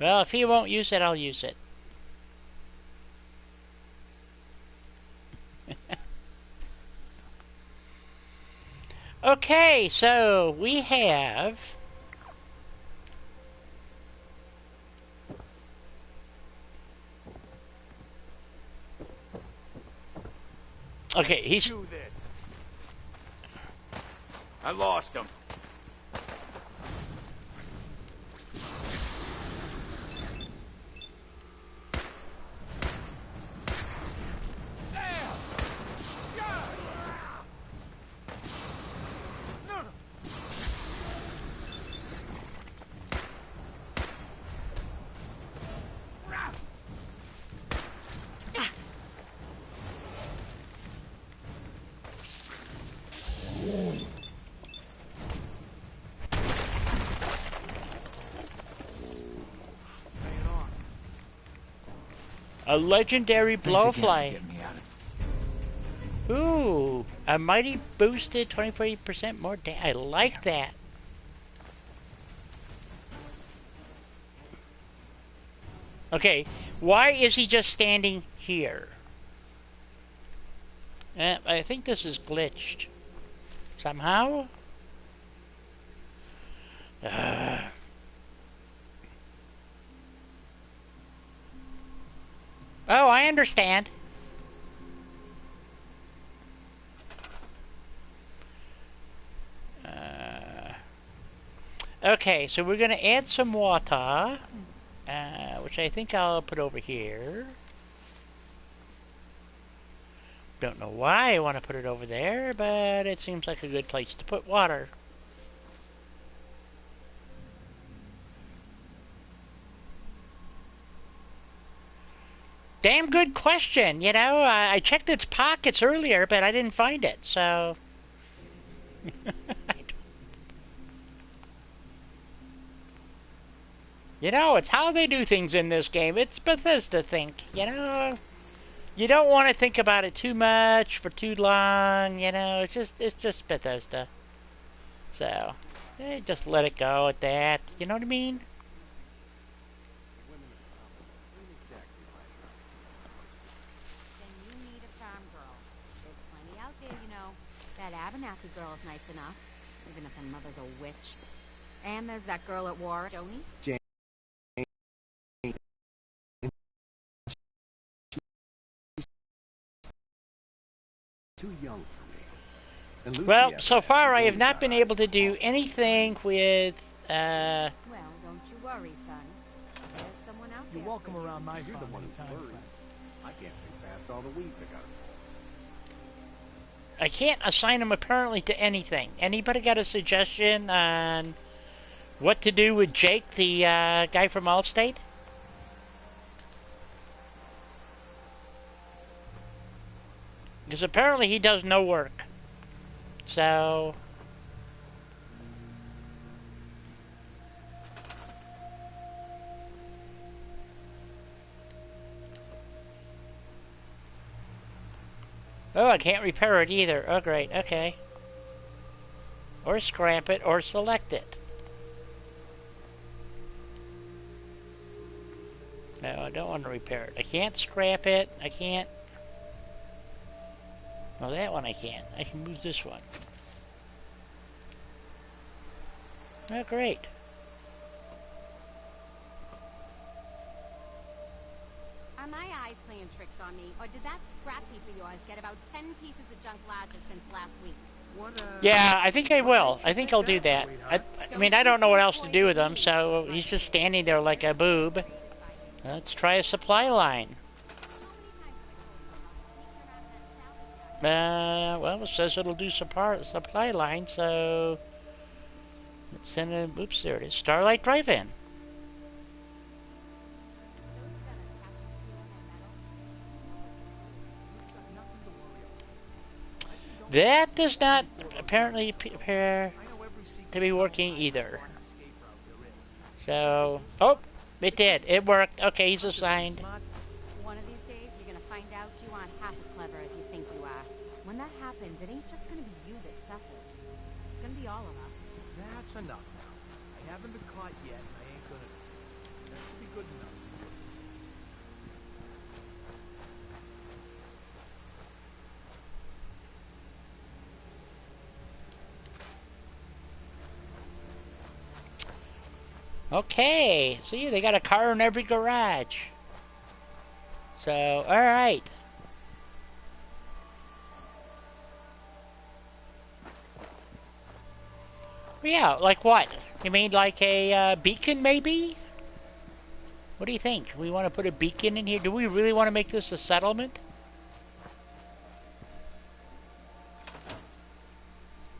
Well, if he won't use it, I'll use it. Okay, so we have... Okay, he's... Do this. I lost him. A legendary blowfly. Get me out of Ooh, a mighty boosted 24% more damage. I like that. Okay, why is he just standing here? I think this is glitched. Somehow? Oh, I understand. Okay, so we're going to add some water, which I think I'll put over here. Don't know why I want to put it over there, but it seems like a good place to put water. Damn good question, you know. I checked its pockets earlier, but I didn't find it, so... You know, it's how they do things in this game. It's Bethesda think, you know. You don't want to think about it too much for too long, you know. It's just Bethesda. So, just let it go at that. You know what I mean? That Abernathy girl is nice enough, even if her mother's a witch. And there's that girl at war, Joni. Jane. Too young for me. And Lucy, well, so far I have not been able to do anything with, Well, don't you worry, son. There's someone out there. You're welcome around my You're the farm one anytime, who's worried. friend. I can't pick past all the weeds I got. I can't assign him apparently to anything. Anybody got a suggestion on what to do with Jake, the guy from Allstate? Because apparently he does no work. So... Oh, I can't repair it either. Oh, great. Okay. Or scrap it, or select it. No, I don't want to repair it. I can't scrap it. I can't... Well, that one I can. I can move this one. Oh, great. Are my eyes playing tricks on me, or did that scrap heap of yours get about 10 pieces of junk larger since last week? Yeah, I think I will. I think I'll do that. I mean, I don't know what else to do with him, so he's just standing there like a boob. Let's try a supply line. Well, it says it'll do supply line, so... Let's send him... Oops, there it is. Starlight Drive-In. That does not apparently appear to be working either. So... Oh! It did. It worked. Okay, he's assigned. One of these days, you're gonna find out you aren't half as clever as you think you are. When that happens, it ain't just gonna be you that suffers. It's gonna be all of us. That's enough now. I haven't been caught yet, and I ain't gonna... That should be good enough. Okay, see, they got a car in every garage. So, alright. Yeah, like what? You mean like a beacon, maybe? What do you think? We want to put a beacon in here? Do we really want to make this a settlement?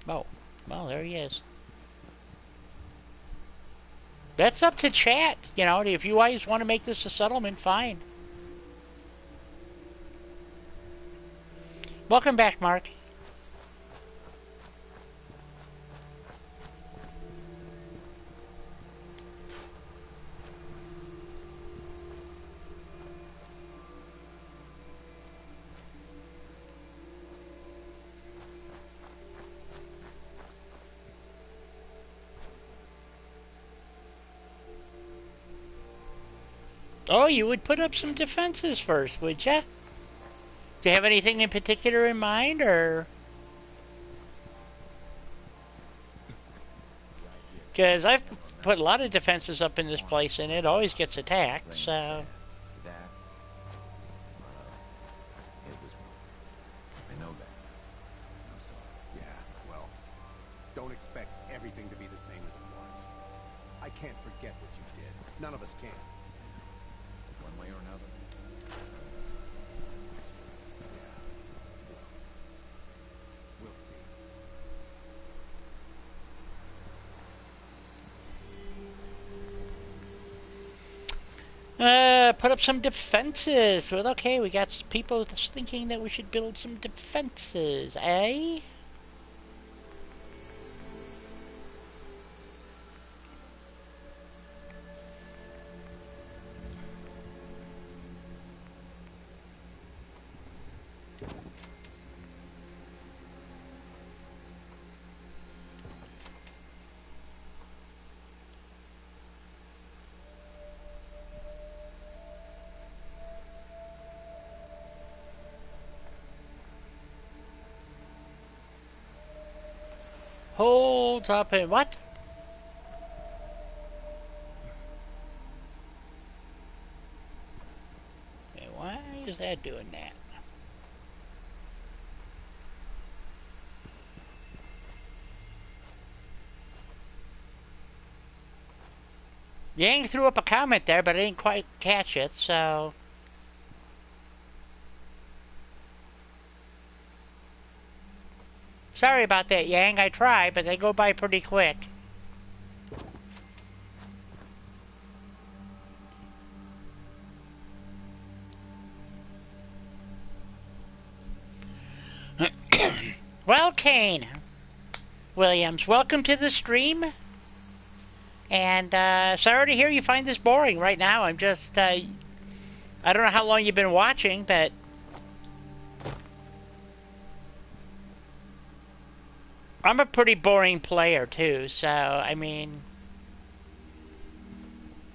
Oh, well, there he is. That's up to chat. You know, if you guys want to make this a settlement, fine. Welcome back, Mark. Oh, you would put up some defenses first, would ya? Do you have anything in particular in mind, or? Because I've put a lot of defenses up in this place, and it always gets attacked, so... Don't expect everything to be the same as it was. I can't forget what you did. None of us can. One way or another. We'll see. Put up some defenses. Well, okay, we got people thinking that we should build some defenses, eh? Hold up and what? Okay, why is that doing that? Yang threw up a comment there, but I didn't quite catch it, so... Sorry about that, Yang. I tried, but they go by pretty quick. Well, Kane Williams, welcome to the stream. And sorry to hear you find this boring right now. I'm just, I don't know how long you've been watching, but... I'm a pretty boring player, too, so, I mean...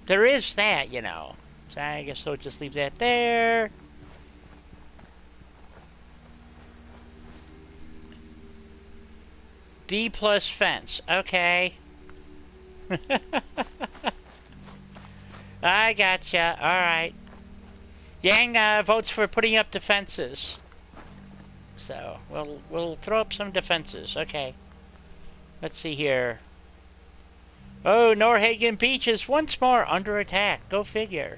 There is that, you know. So I guess we'll just leave that there. D plus fence. Okay. I gotcha. Alright. Yang votes for putting up defenses. So, we'll throw up some defenses. Okay. Let's see here. Oh, Norhagen Beach is once more under attack. Go figure.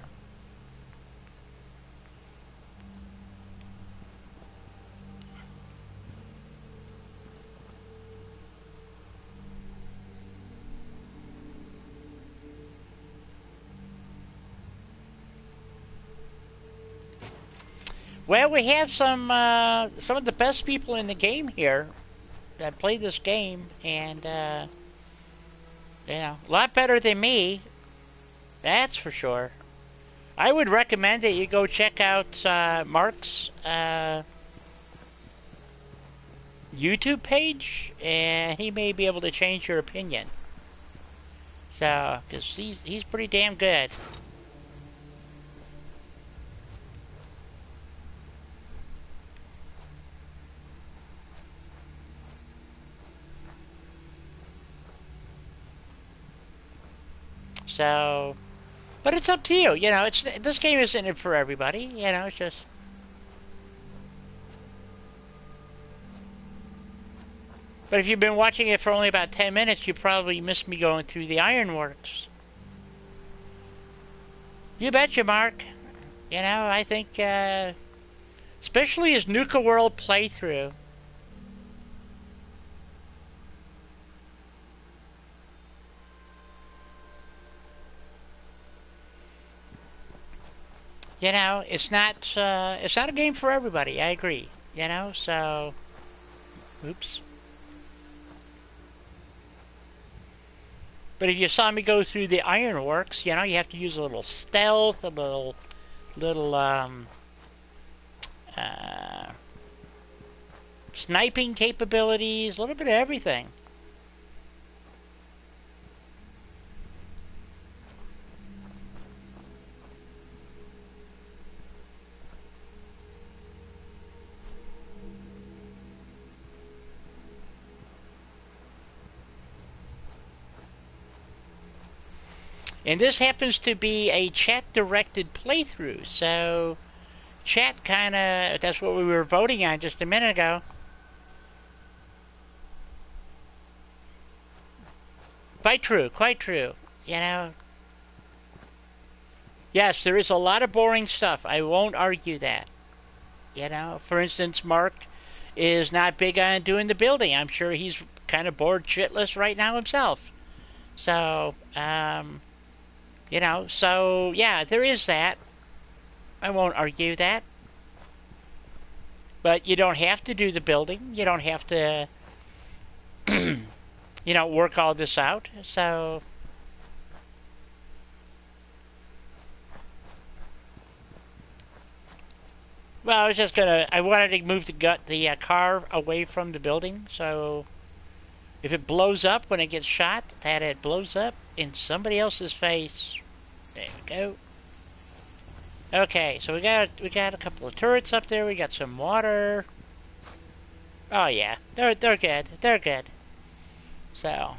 Well, we have some of the best people in the game here that play this game, and you know, a lot better than me. That's for sure. I would recommend that you go check out Mark's YouTube page, and he may be able to change your opinion. So, because he's pretty damn good. So, but it's up to you. You know, this game isn't it for everybody. You know, it's just. But if you've been watching it for only about 10 minutes, you probably missed me going through the ironworks. You betcha, Mark. You know, I think, especially his Nuka World playthrough. You know, it's not a game for everybody. I agree. You know, so, oops. But if you saw me go through the ironworks, you know, you have to use a little stealth, a little sniping capabilities, a little bit of everything. And this happens to be a chat-directed playthrough, so chat kinda, that's what we were voting on just a minute ago. Quite true, you know. Yes, there is a lot of boring stuff, I won't argue that. You know, for instance, Mark is not big on doing the building. I'm sure he's kind of bored shitless right now himself. So, you know, so, yeah, there is that. I won't argue that. But you don't have to do the building. You don't have to, you know, work all this out. So, well, I was just I wanted to move the car away from the building. So, if it blows up when it gets shot, that it blows up in somebody else's face. There we go. Okay, so we got a couple of turrets up there. We got some water. Oh yeah, they're good. They're good. So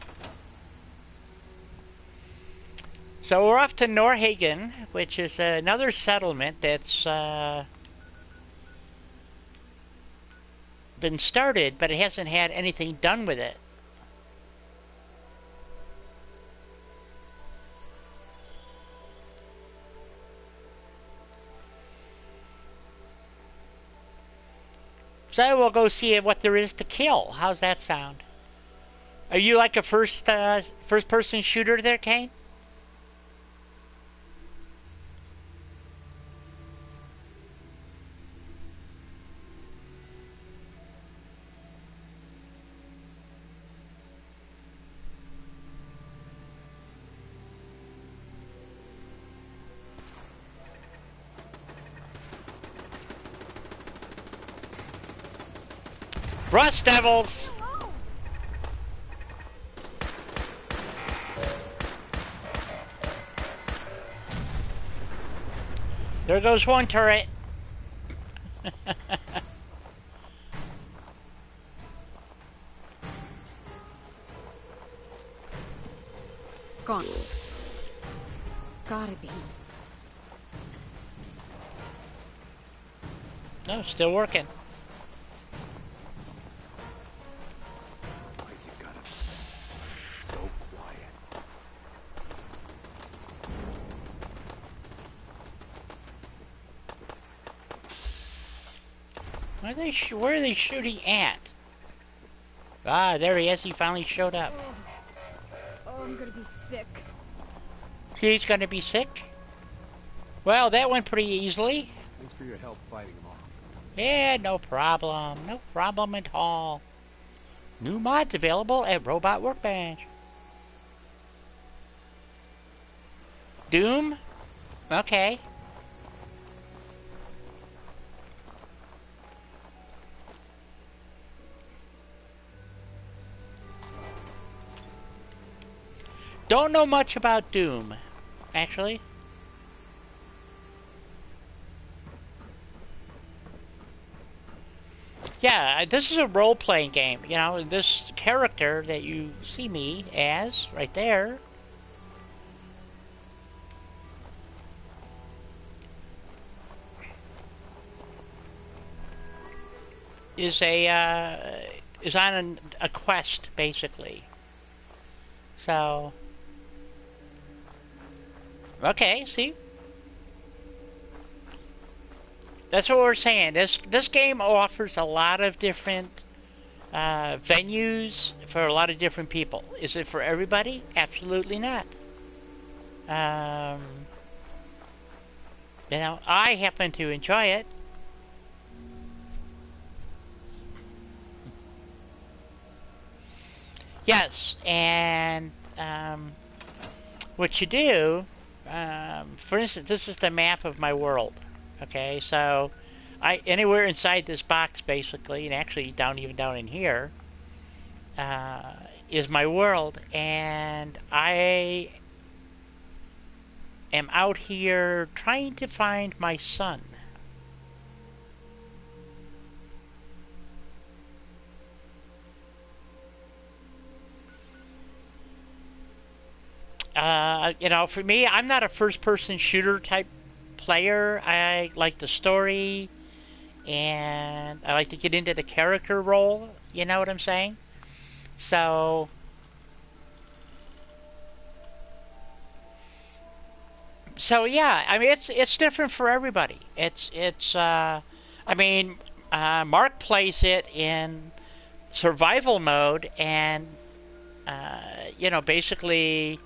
we're off to Norhagen, which is another settlement that's been started, but it hasn't had anything done with it. So we'll go see what there is to kill. How's that sound? Are you like a first-person shooter there, Kane? Rust Devils! There goes one turret. Gone. Gotta be. No, still working. Why is it gotta be so quiet? Where are they shooting at? Ah, there he is. He finally showed up. Oh, I'm gonna be sick. He's gonna be sick? Well, that went pretty easily. Thanks for your help fighting them all. Yeah, no problem. No problem at all. New mods available at Robot Workbench. Doom? Okay. Don't know much about Doom, actually. Yeah, this is a role-playing game. You know, this character that you see me as, right there, is a is on a quest, basically. So, okay, see? That's what we're saying. This game offers a lot of different venues for a lot of different people. Is it for everybody? Absolutely not. You know, I happen to enjoy it. Yes, and what you do, for instance, this is the map of my world. Okay, so anywhere inside this box, basically, and actually even down in here, is my world, and I am out here trying to find my son. You know, for me, I'm not a first-person shooter type player. I like the story, and I like to get into the character role. You know what I'm saying? So, yeah. I mean, it's different for everybody. I mean, Mark plays it in survival mode, and you know, basically.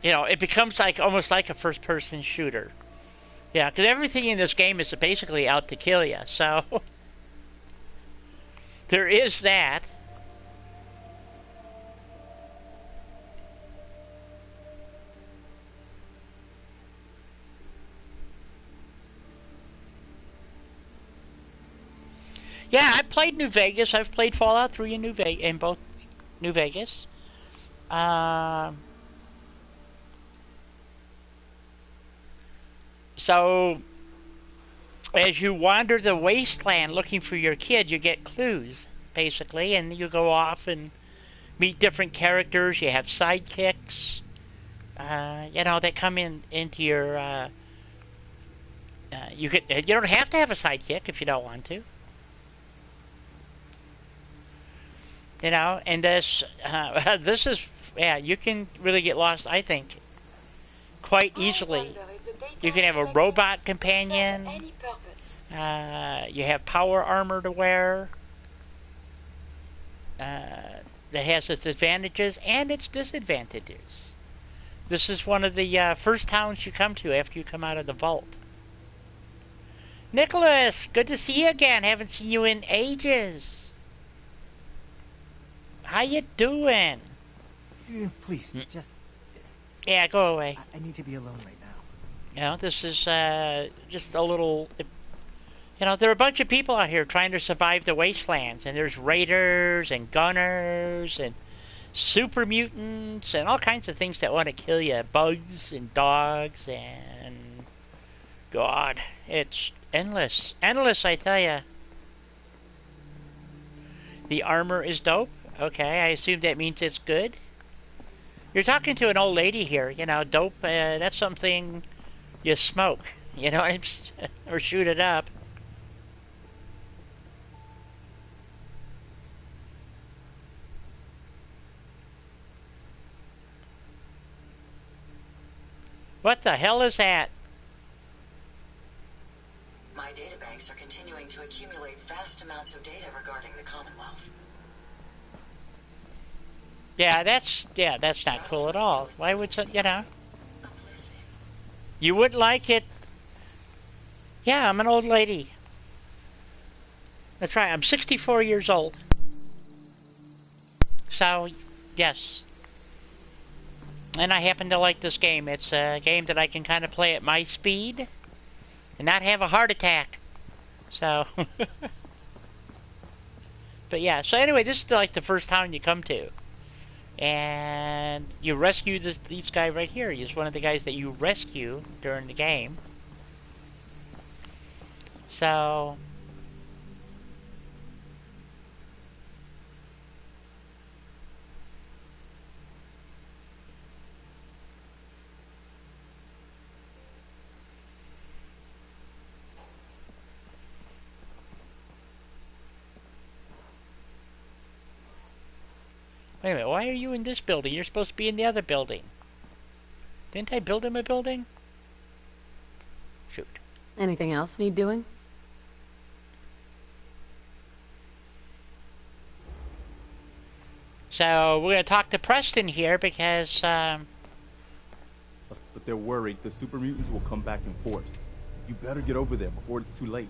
You know, it becomes like almost like a first-person shooter. Yeah, because everything in this game is basically out to kill you. So there is that. Yeah, I played New Vegas. I've played Fallout 3 in both New Vegas. So, as you wander the wasteland looking for your kid, you get clues, basically, and you go off and meet different characters. You have sidekicks, you know, that come into your. You don't have to have a sidekick if you don't want to. You know, and this is, yeah, you can really get lost, I think, quite easily. You can have a robot companion. You have power armor to wear. That has its advantages and its disadvantages. This is one of the first towns you come to after you come out of the vault. Nicholas, good to see you again. Haven't seen you in ages. How you doing? Please, just... Yeah, go away. I need to be alone right now. You know, this is just a little... You know, there are a bunch of people out here trying to survive the wastelands, and there's raiders and gunners and super mutants and all kinds of things that want to kill you. Bugs and dogs and... God, it's endless. Endless, I tell you. The armor is dope. Okay, I assume that means it's good. You're talking to an old lady here. You know, dope, that's something you smoke. You know, or shoot it up. What the hell is that? My databanks are continuing to accumulate vast amounts of data regarding the Commonwealth. Yeah, that's not cool at all. Why would you know? You would like it. Yeah, I'm an old lady. That's right, I'm 64 years old. So, yes. And I happen to like this game. It's a game that I can kind of play at my speed and not have a heart attack. So, but yeah, so anyway, this is like the first town you come to. And you rescue this guy right here. He's one of the guys that you rescue during the game. So... Wait a minute, why are you in this building? You're supposed to be in the other building. Didn't I build him a building? Shoot. Anything else need doing? So, we're going to talk to Preston here because, But they're worried the super mutants will come back in force. You better get over there before it's too late.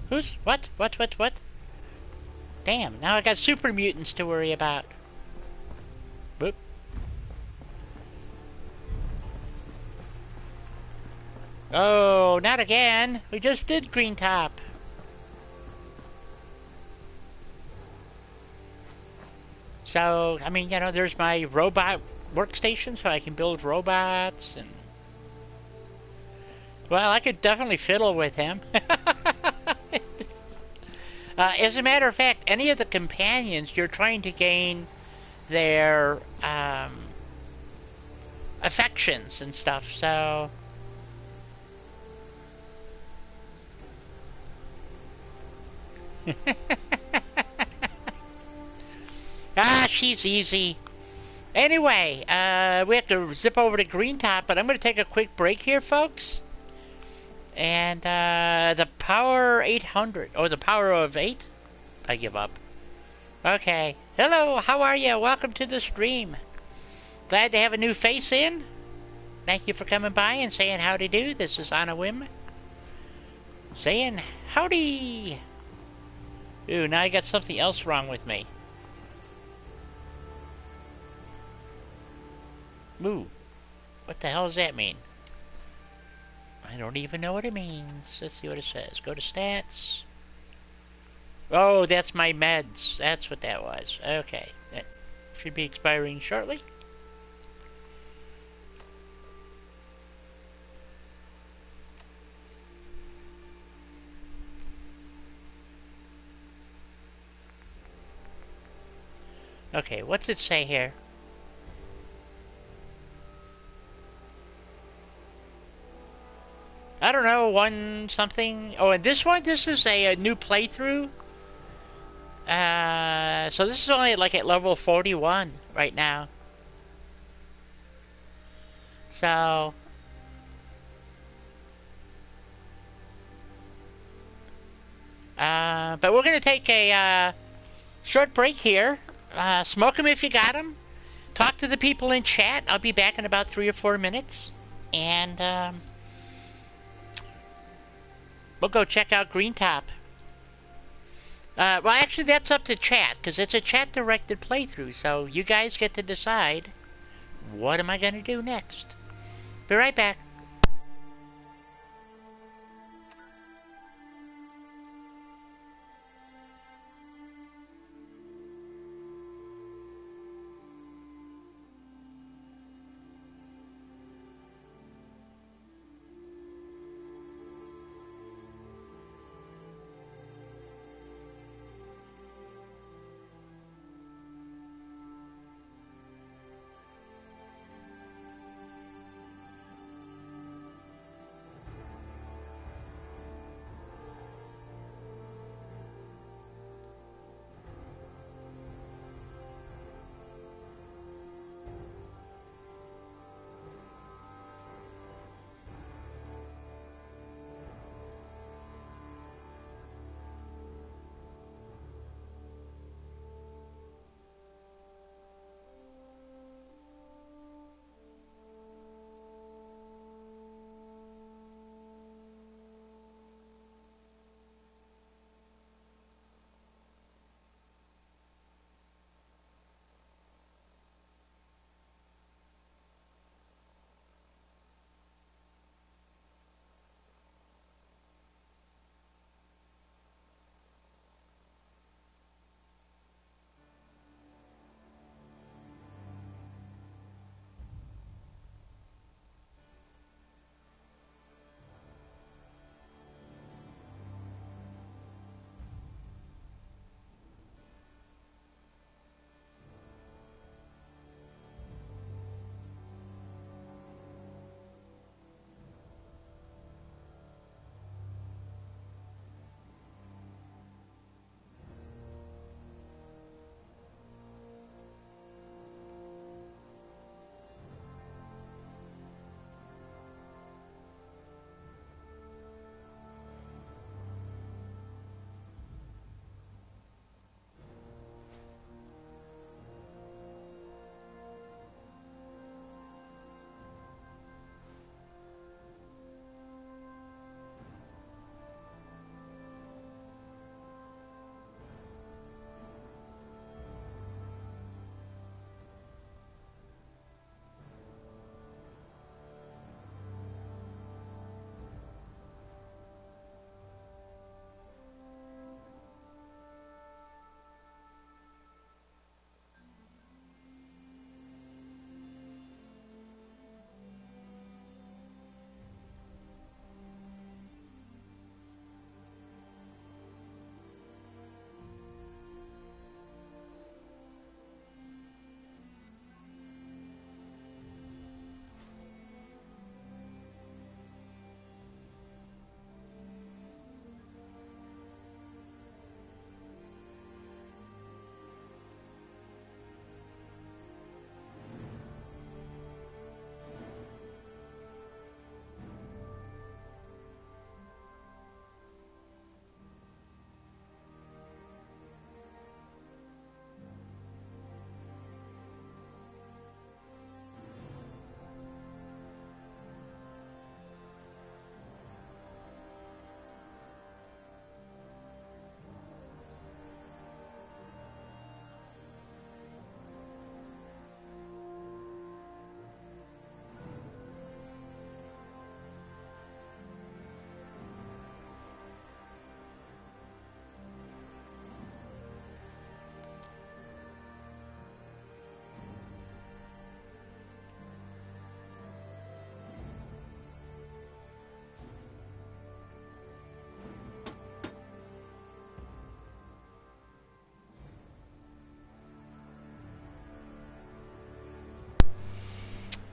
Who's... What? Damn, now I got super mutants to worry about. Boop. Oh, not again. We just did Green Top. So, I mean, you know, there's my robot workstation, so I can build robots, and... Well, I could definitely fiddle with him. As a matter of fact, any of the companions, you're trying to gain their, affections and stuff, so... She's easy. Anyway, we have to zip over to Green Top, but I'm going to take a quick break here, folks. And, the Power 800, or the Power of 8? I give up. Okay. Hello, how are you? Welcome to the stream. Glad to have a new face in. Thank you for coming by and saying howdy do. This is on a whim. Saying howdy. Ooh, now I got something else wrong with me. Ooh, what the hell does that mean? I don't even know what it means. Let's see what it says. Go to stats. Oh, that's my meds. That's what that was. Okay. That should be expiring shortly. Okay, what's it say here? I don't know, one something. Oh, and this one, this is a new playthrough. So this is only like at level 41 right now. So... but we're going to take a short break here. Smoke them if you got them. Talk to the people in chat. I'll be back in about 3 or 4 minutes. And... we'll go check out Green Top. Well, actually, that's up to chat, because it's a chat-directed playthrough, so you guys get to decide what am I going to do next. Be right back.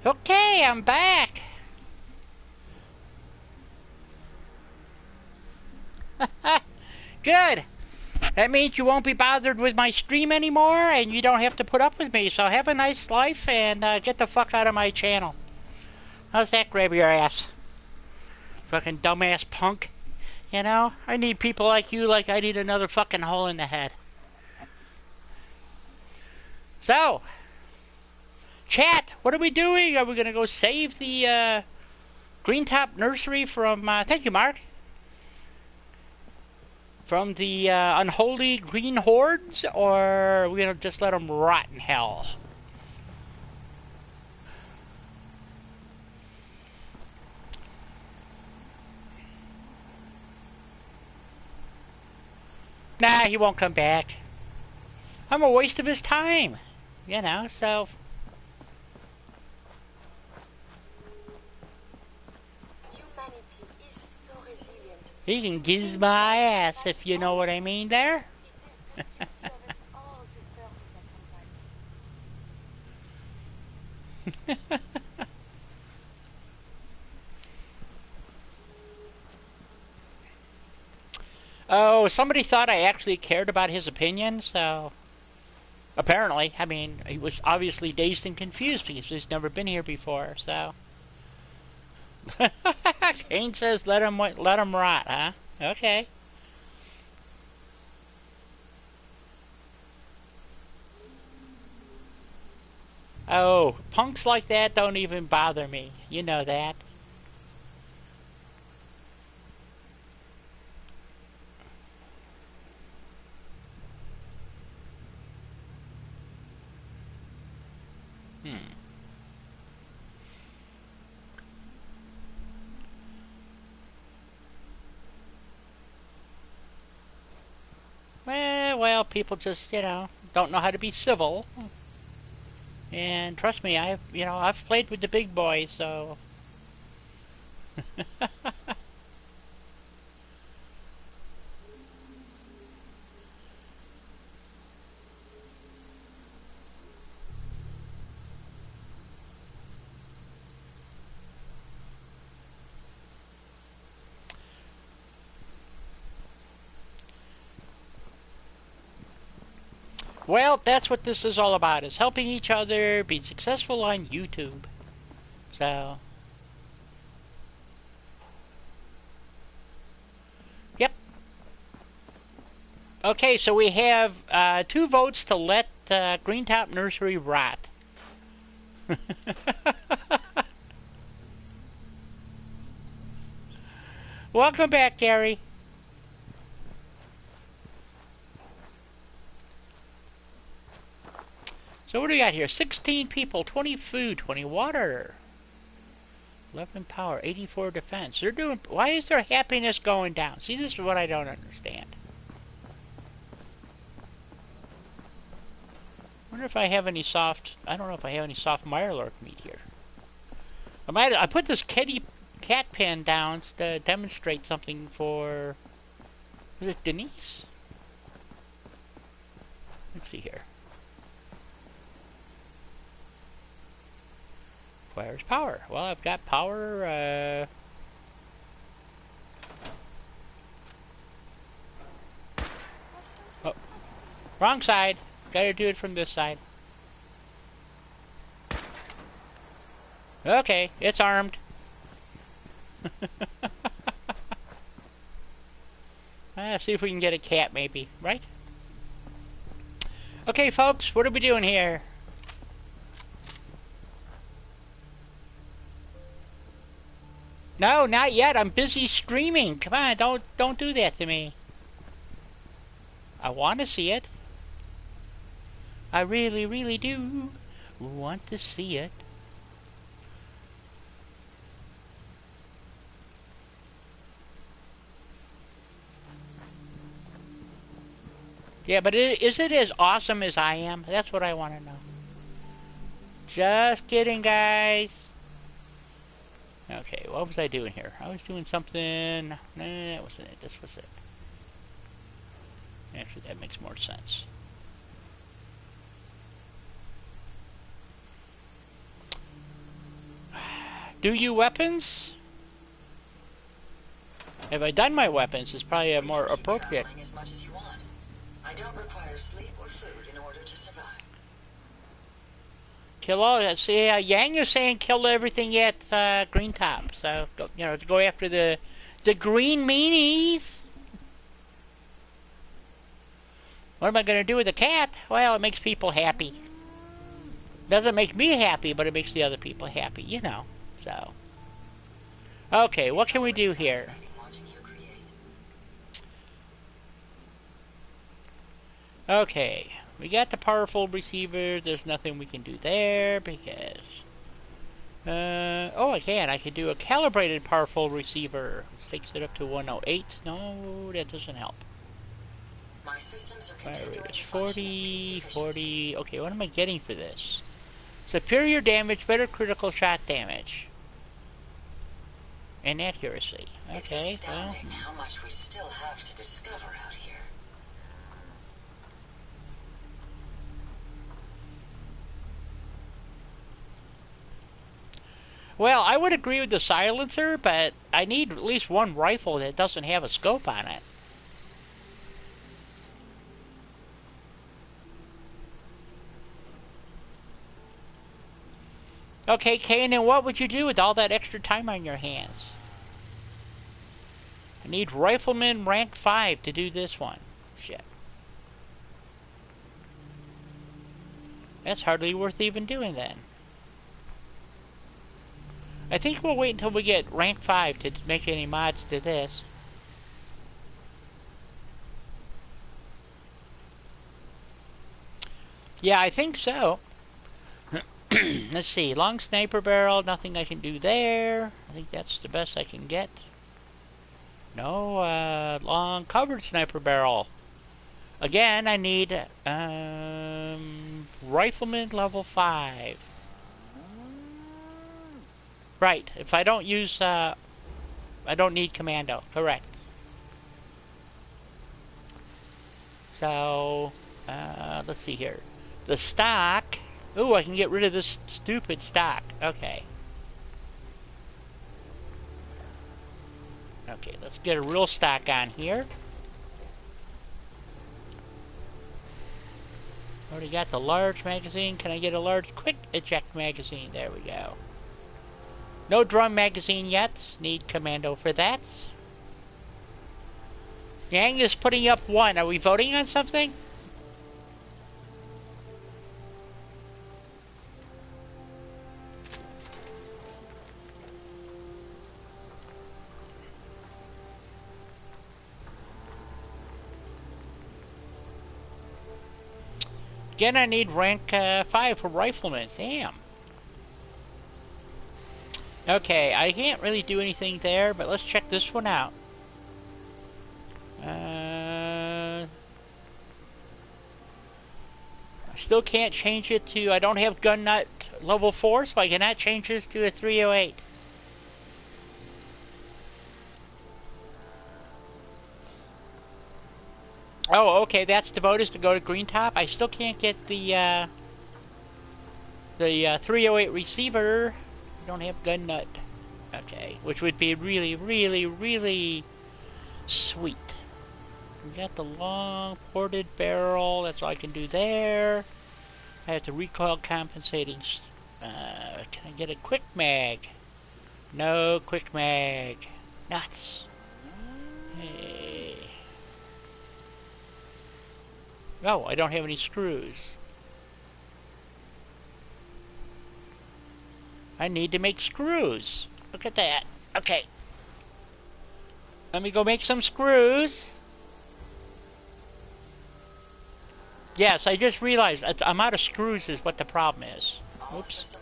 Okay, I'm back. Good. That means you won't be bothered with my stream anymore, and you don't have to put up with me. So have a nice life, and get the fuck out of my channel. How's that, grab your ass? Fucking dumbass punk. You know? I need people like you like I need another fucking hole in the head. So, chat, what are we doing? Are we going to go save the Green Top Nursery from, thank you, Mark, from the unholy green hordes, or are we going to just let them rot in hell? Nah, he won't come back. I'm a waste of his time, you know, so... Humanity is so resilient. He can kiss my ass, if you know what I mean there. It is the duty of us all to serve at some time. Oh, somebody thought I actually cared about his opinion, so... Apparently, I mean, he was obviously dazed and confused because he's never been here before, so... Kane says let him rot, huh? Okay. Oh, punks like that don't even bother me. You know that. Well, people just, you know, don't know how to be civil. And trust me, I've played with the big boys, so... Well, that's what this is all about, is helping each other be successful on YouTube. So... Yep. Okay, so we have 2 votes to let Green Top Nursery rot. Welcome back, Gary. So what do we got here? 16 people, 20 food, 20 water, 11 power, 84 defense. They're doing... Why is their happiness going down? See, this is what I don't understand. I wonder if I have any soft... I don't know if I have any soft Mirelurk meat here. I put this cat pen down to demonstrate something for... Was it Denise? Let's see here. Requires power. Well, I've got power, Oh, wrong side. Gotta do it from this side. Okay, it's armed. See if we can get a cat, maybe, right? Okay, folks, what are we doing here? No, not yet. I'm busy streaming. Come on, don't do that to me. I want to see it. I really, really do want to see it. Yeah, but is it as awesome as I am? That's what I want to know. Just kidding, guys. Okay, what was I doing here? I was doing something... Nah, that wasn't it. This was it. Actually, that makes more sense. Do you weapons? Have I done my weapons? Is probably a more appropriate. As much as you want. I don't require sleep or food in order to survive. Kill all. See, Yang is saying kill everything at Green Top. So you know, to go after the green meanies. What am I going to do with the cat? Well, it makes people happy. Doesn't make me happy, but it makes the other people happy, you know. So, okay, what can we do here? Okay, we got the powerful receiver. There's nothing we can do there because... oh, I can. I can do a calibrated powerful receiver. This takes it up to 108. No, that doesn't help. My systems are Fire rate is 40, 40. Okay, what am I getting for this? Superior damage, better critical shot damage. And accuracy. Okay, it's astounding how much we still have to discover out here. Well, I would agree with the silencer, but I need at least one rifle that doesn't have a scope on it. Okay, Kanan, what would you do with all that extra time on your hands? I need Rifleman rank 5 to do this one. Shit. That's hardly worth even doing then. I think we'll wait until we get rank 5 to make any mods to this. Yeah, I think so. Let's see, long sniper barrel, nothing I can do there. I think that's the best I can get. No, long covered sniper barrel. Again, I need rifleman level 5. Right, if I don't use, I don't need commando, correct. So, let's see here. The stock. Ooh, I can get rid of this stupid stock. Okay. Okay, let's get a real stock on here. Already got the large magazine. Can I get a large quick eject magazine? There we go. No drum magazine yet. Need commando for that. Yang is putting up 1. Are we voting on something? Again, I need rank 5 for rifleman. Damn. Okay, I can't really do anything there, but let's check this one out. I still can't change it to... I don't have gun nut level 4, so I cannot change this to a 308. Oh, okay, that's the vote is to go to Green Top. I still can't get the 308 receiver. I don't have gun nut. Okay, which would be really, really, really sweet. We got the long ported barrel. That's all I can do there. I have the recoil compensating. Can I get a quick mag? No quick mag. Nuts. Hey. Oh, I don't have any screws. I need to make screws. Look at that. Okay. Let me go make some screws. Yes, I just realized I'm out of screws is what the problem is. Oops.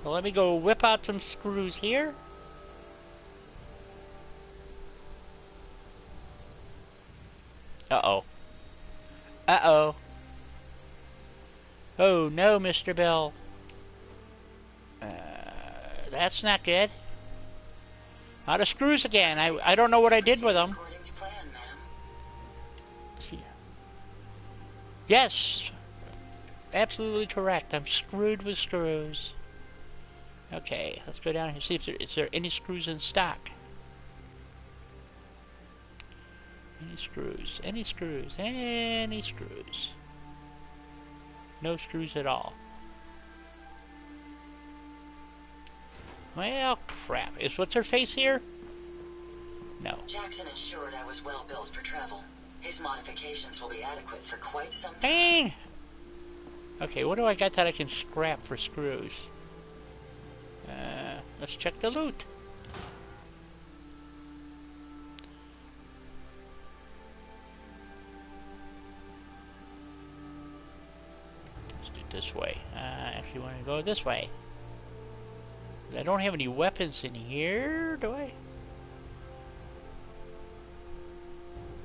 So let me go whip out some screws here. Uh-oh. Uh-oh. Oh, no, Mr. Bill. That's not good. Out of screws again. I don't know what I did with them. Yes. Absolutely correct. I'm screwed with screws. Okay, let's go down here and see if is there any screws in stock. Any screws? Any screws? Any screws? No screws at all. Well, crap. Is what's her face here? No. Jackson ensured I was well built for travel. His modifications will be adequate for quite some time. Dang! Okay, what do I got that I can scrap for screws? Let's check the loot. Let's do it this way. Actually, want to go this way. I don't have any weapons in here, do I?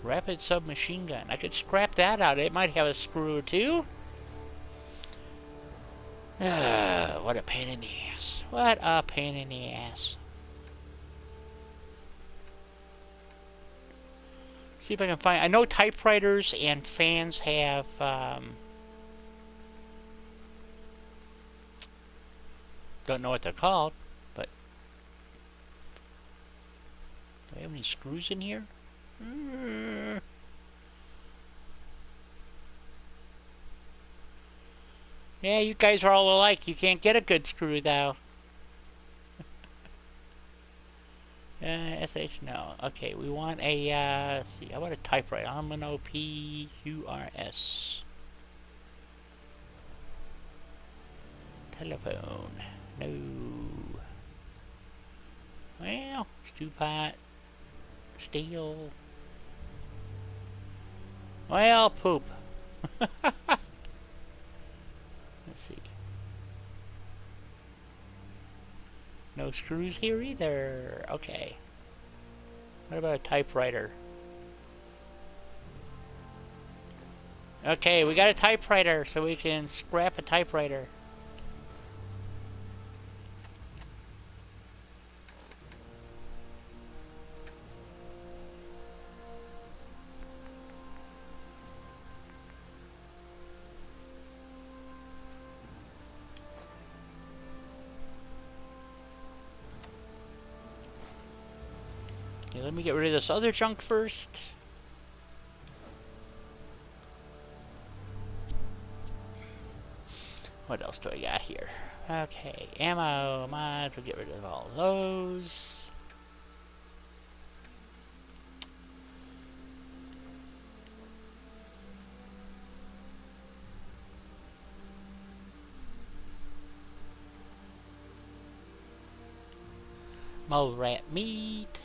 Rapid submachine gun. I could scrap that out. It might have a screw or two. What a pain in the ass. What a pain in the ass. See if I can find... I know typewriters and fans have... don't know what they're called, but... Do I have any screws in here? Yeah, you guys are all alike. You can't get a good screw, though. SH, no. Okay, we want a, let's see, how about a typewriter? Omino PQRS. Telephone. No. Well, stew pot. Steel. Well, poop. Let's see. No screws here either. Okay. What about a typewriter? Okay, we got a typewriter, so we can scrap a typewriter. Okay, let me get rid of this other junk first. What else do I got here? Okay, ammo, mods, we'll get rid of all those. Mole rat meat.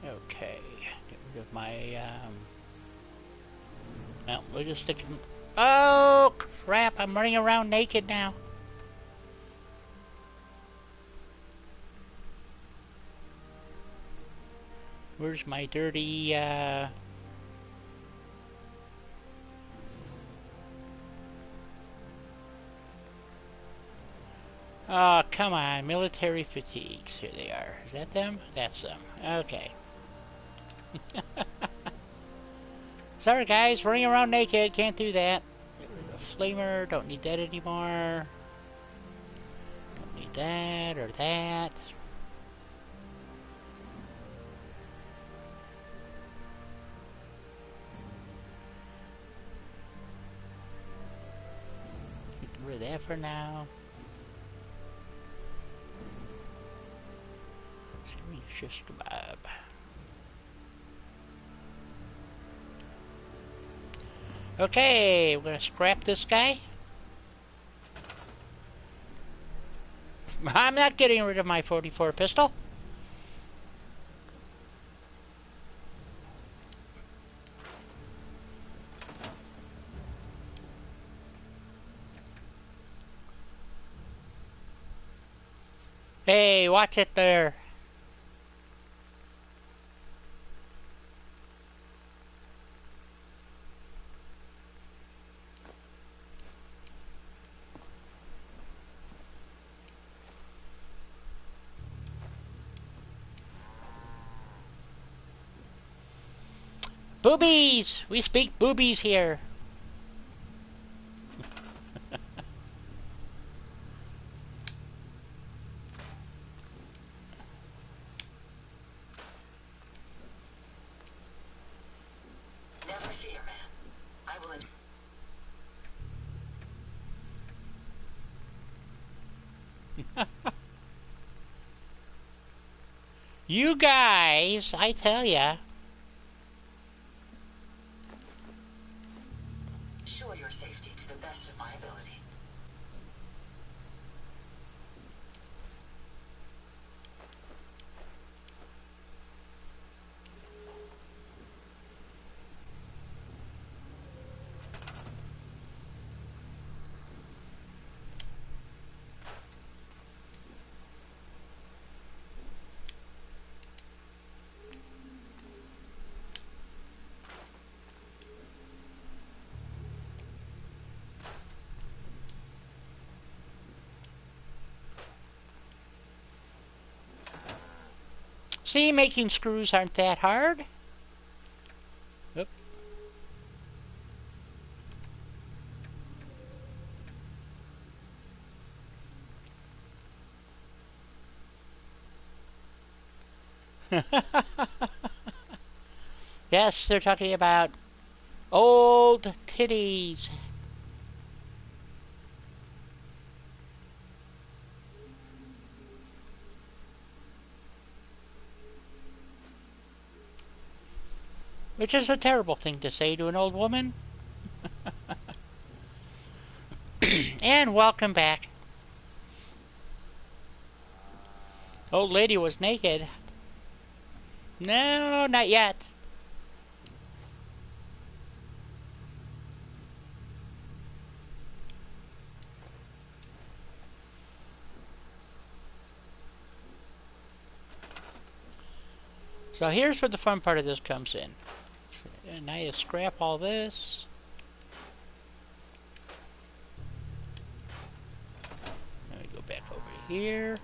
Okay, get rid of my, well, we'll just stick them. Oh, crap, I'm running around naked now. Where's my dirty, oh, come on, military fatigues. Here they are. Is that them? That's them. Okay. Sorry guys, running around naked, can't do that. Get rid of the flamer, don't need that anymore. Don't need that or that. Get rid of that for now. Shish kebab. Okay, we're gonna scrap this guy. I'm not getting rid of my 44 pistol. Hey, watch it there. Boobies! We speak boobies here. Never fear, man. I will. You guys, I tell ya. Ensure your safety to the best of my ability. See, making screws aren't that hard. Oop. Yes, they're talking about old titties. Which is a terrible thing to say to an old woman. And welcome back. Old lady was naked. No, not yet. So here's where the fun part of this comes in. And I scrap all this. Let me go back over here.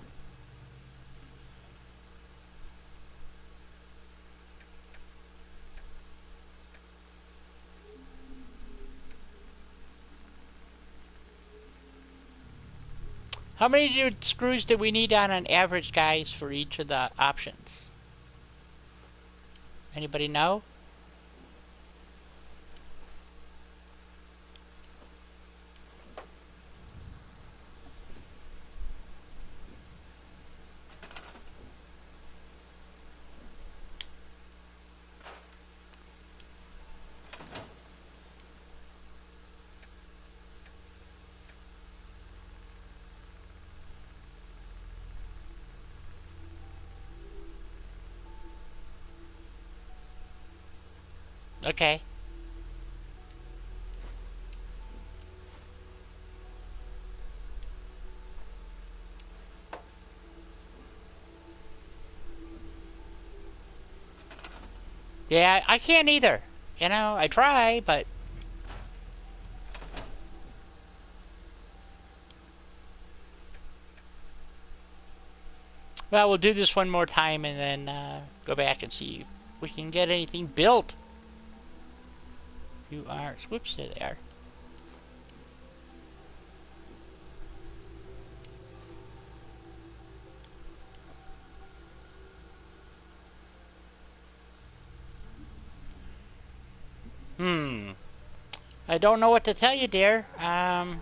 How many screws do we need on an average, guys, for each of the options? Anybody know? Okay. Yeah, I can't either. You know, I try, but... Well, we'll do this one more time and then go back and see if we can get anything built. You are... Whoops, there they are. I don't know what to tell you, dear. Anything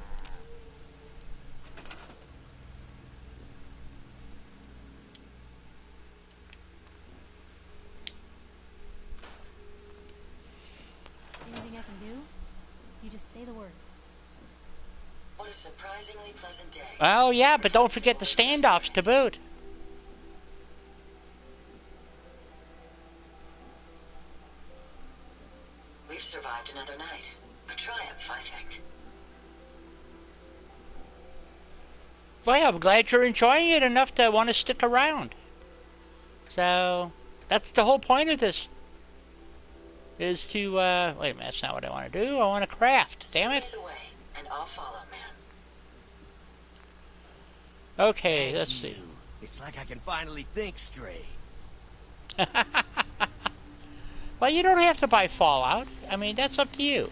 I can do? You just say the word. What a surprisingly pleasant day. Oh, yeah, but don't forget the standoffs to boot. We've survived another night. A triumph, I think. Well, I'm glad you're enjoying it enough to want to stick around. So, that's the whole point of this. Is to, wait a minute, that's not what I want to do. I want to craft, damn it. Lead the way, and I'll follow, man. Okay, let's see. It's like I can finally think straight. Well, you don't have to buy Fallout. I mean, that's up to you.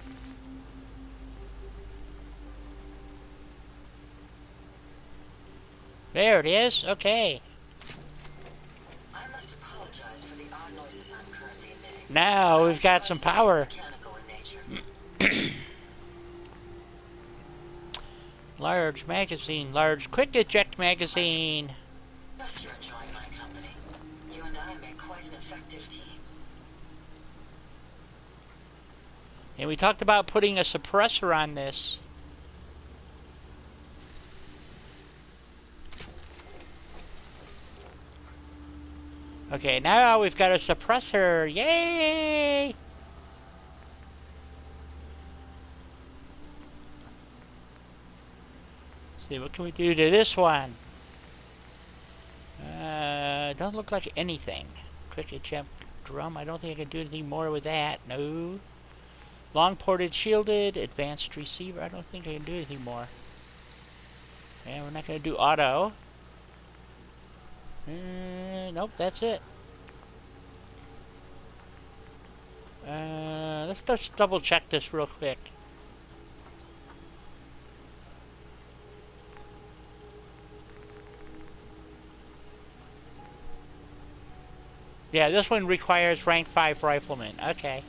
There it is. Okay. I must apologize for the odd noises I'm currently emitting. Now we've got some power. Mechanical in nature. Large magazine. Large quick eject magazine. Trust you're enjoying my company. You and I make quite an effective team. And we talked about putting a suppressor on this. Okay, now we've got a suppressor. Yay! Let's see, what can we do to this one? Doesn't look like anything. Quick eject drum. I don't think I can do anything more with that. No. Long ported shielded. Advanced receiver. I don't think I can do anything more. And we're not going to do auto. Nope, that's it. Let's just double check this real quick. Yeah, this one requires rank 5 rifleman. Okay.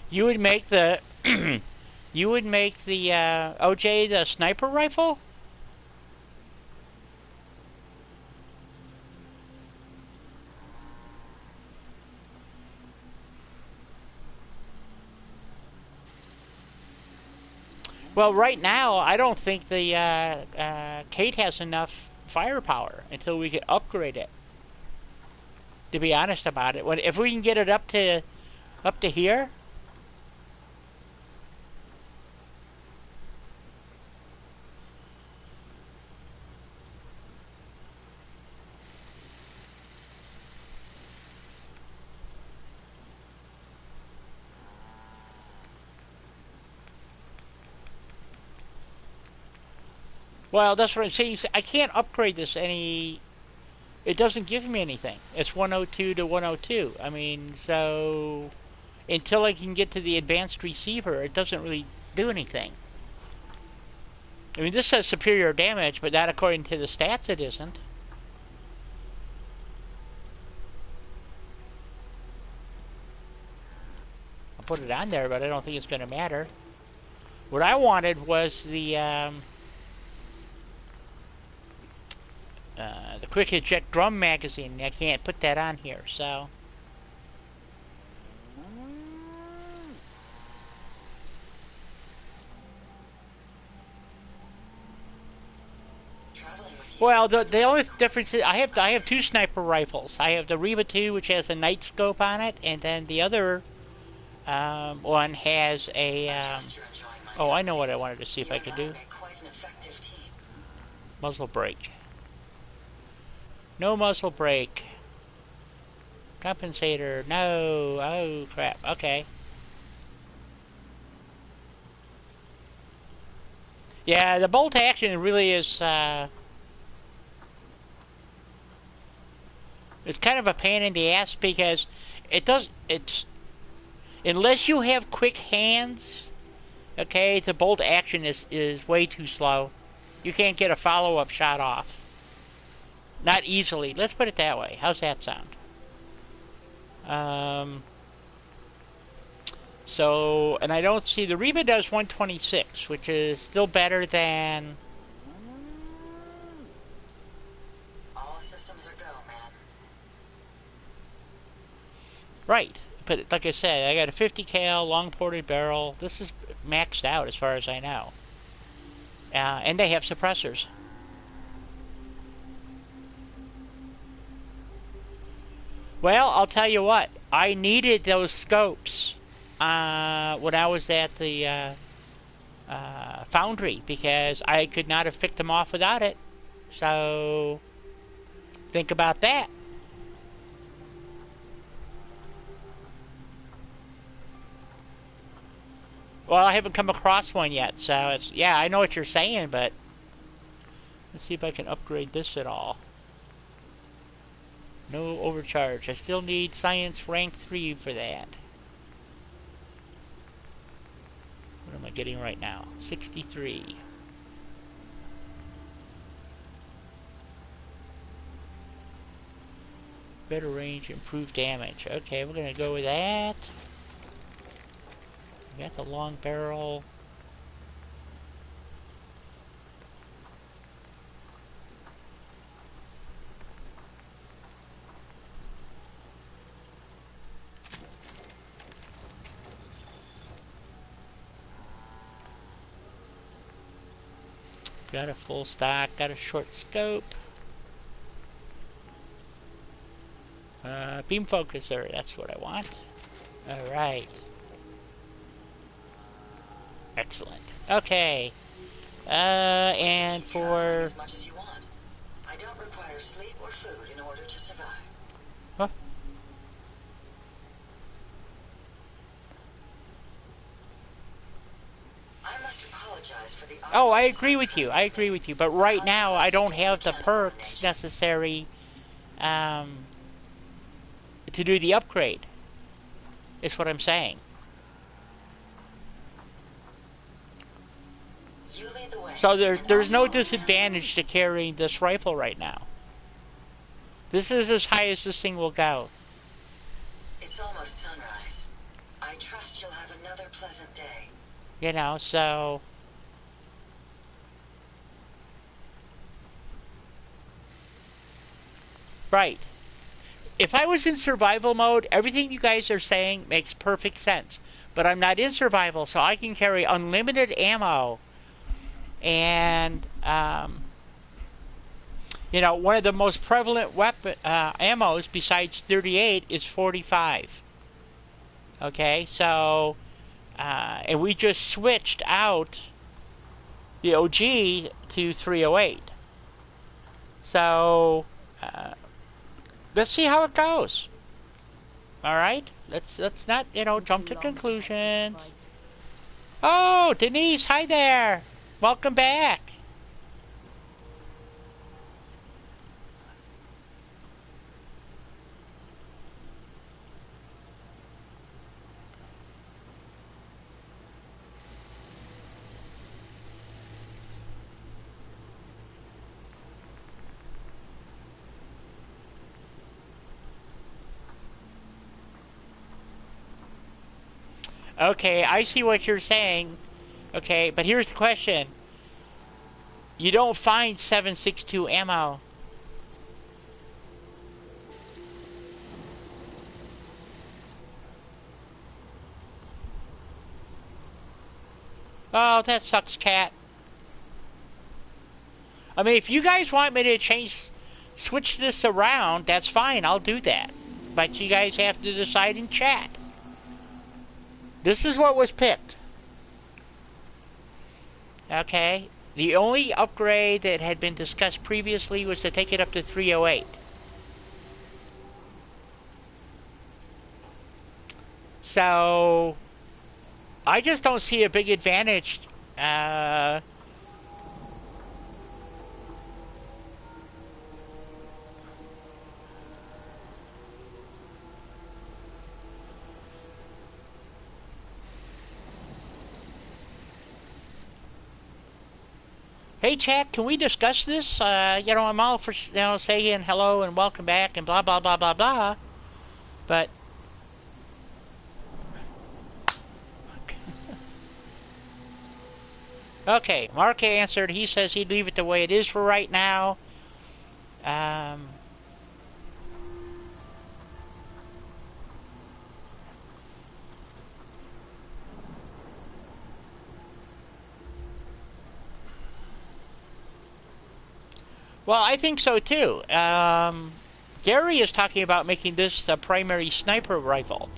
You would make the you would make the OJ the sniper rifle? Well, right now, I don't think the Kate has enough firepower until we can upgrade it. To be honest about it, if we can get it up to here. Well, that's what I'm saying. I can't upgrade this any... It doesn't give me anything. It's 102 to 102. I mean, so... Until I can get to the advanced receiver, it doesn't really do anything. I mean, this says superior damage, but not according to the stats it isn't. I'll put it on there, but I don't think it's going to matter. What I wanted was the quick eject drum magazine. I can't put that on here, so... Well, the only difference is I have two sniper rifles. I have the Reba 2, which has a night scope on it, and then the other one has a... oh, I know what I wanted to see if I could do. Muzzle brake. No muzzle brake. Compensator. No. Oh, crap. Okay. Yeah, the bolt action really is... it's kind of a pain in the ass because it's... Unless you have quick hands, okay, the bolt action is way too slow. You can't get a follow-up shot off. Not easily. Let's put it that way. How's that sound? So, and I don't see... The Reba does 126, which is still better than... All systems are go, man. Right. But like I said, I got a 50 cal, long ported barrel. This is maxed out as far as I know. And they have suppressors. Well, I'll tell you what. I needed those scopes when I was at the foundry because I could not have picked them off without it. So, think about that. Well, I haven't come across one yet, so it's... Yeah, I know what you're saying, but Let's see if I can upgrade this at all. No overcharge. I still need science rank 3 for that. What am I getting right now? 63. Better range, improved damage. Okay, we're gonna go with that. We got the long barrel. Got a full stock, got a short scope. Beam focuser, that's what I want. Alright. Excellent. Okay. And for... As much as you want. I don't require sleep or food in order to survive. Huh? I must apologize for the... Oh, I agree with you. I agree with you. But right now, I don't have the perks necessary to do the upgrade. Is what I'm saying. You lead the way. So there's no disadvantage to carrying this rifle right now. This is as high as this thing will go. It's almost sunrise. I trust you'll have another pleasant day. You know, so... Right. If I was in survival mode, everything you guys are saying makes perfect sense. But I'm not in survival, so I can carry unlimited ammo. And, you know, one of the most prevalent weapon ammos besides 38 is 45. Okay, so, and we just switched out the OG to 308. So, let's see how it goes. All right, let's not, you know, jump to conclusions. Oh, Denise, hi there. Welcome back. Okay, I see what you're saying. Okay, but here's the question. You don't find 7.62 ammo. Oh, that sucks, cat. I mean, if you guys want me to switch this around, that's fine, I'll do that. But you guys have to decide in chat. This is what was picked. Okay. The only upgrade that had been discussed previously was to take it up to 308. So, I just don't see a big advantage. Hey chat, can we discuss this? You know, I'm all for, you know, saying hello and welcome back and blah blah blah blah blah. But okay, Mark answered. He says he'd leave it the way it is for right now. Well, I think so too. Gary is talking about making this a primary sniper rifle.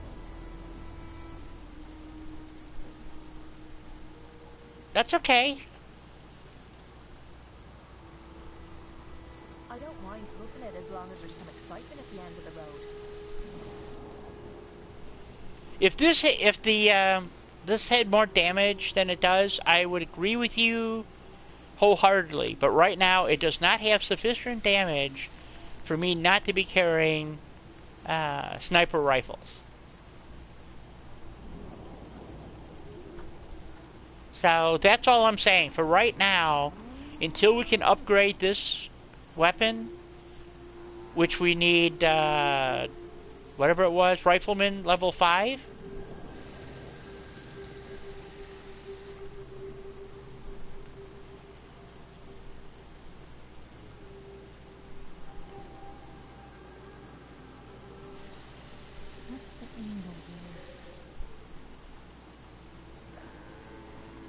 That's okay. I don't mind hoofing it as long as there's some excitement at the end of the road. If this had more damage than it does, I would agree with you wholeheartedly, but right now it does not have sufficient damage for me not to be carrying sniper rifles. So that's all I'm saying. For right now, until we can upgrade this weapon, which we need, whatever it was, Rifleman level 5.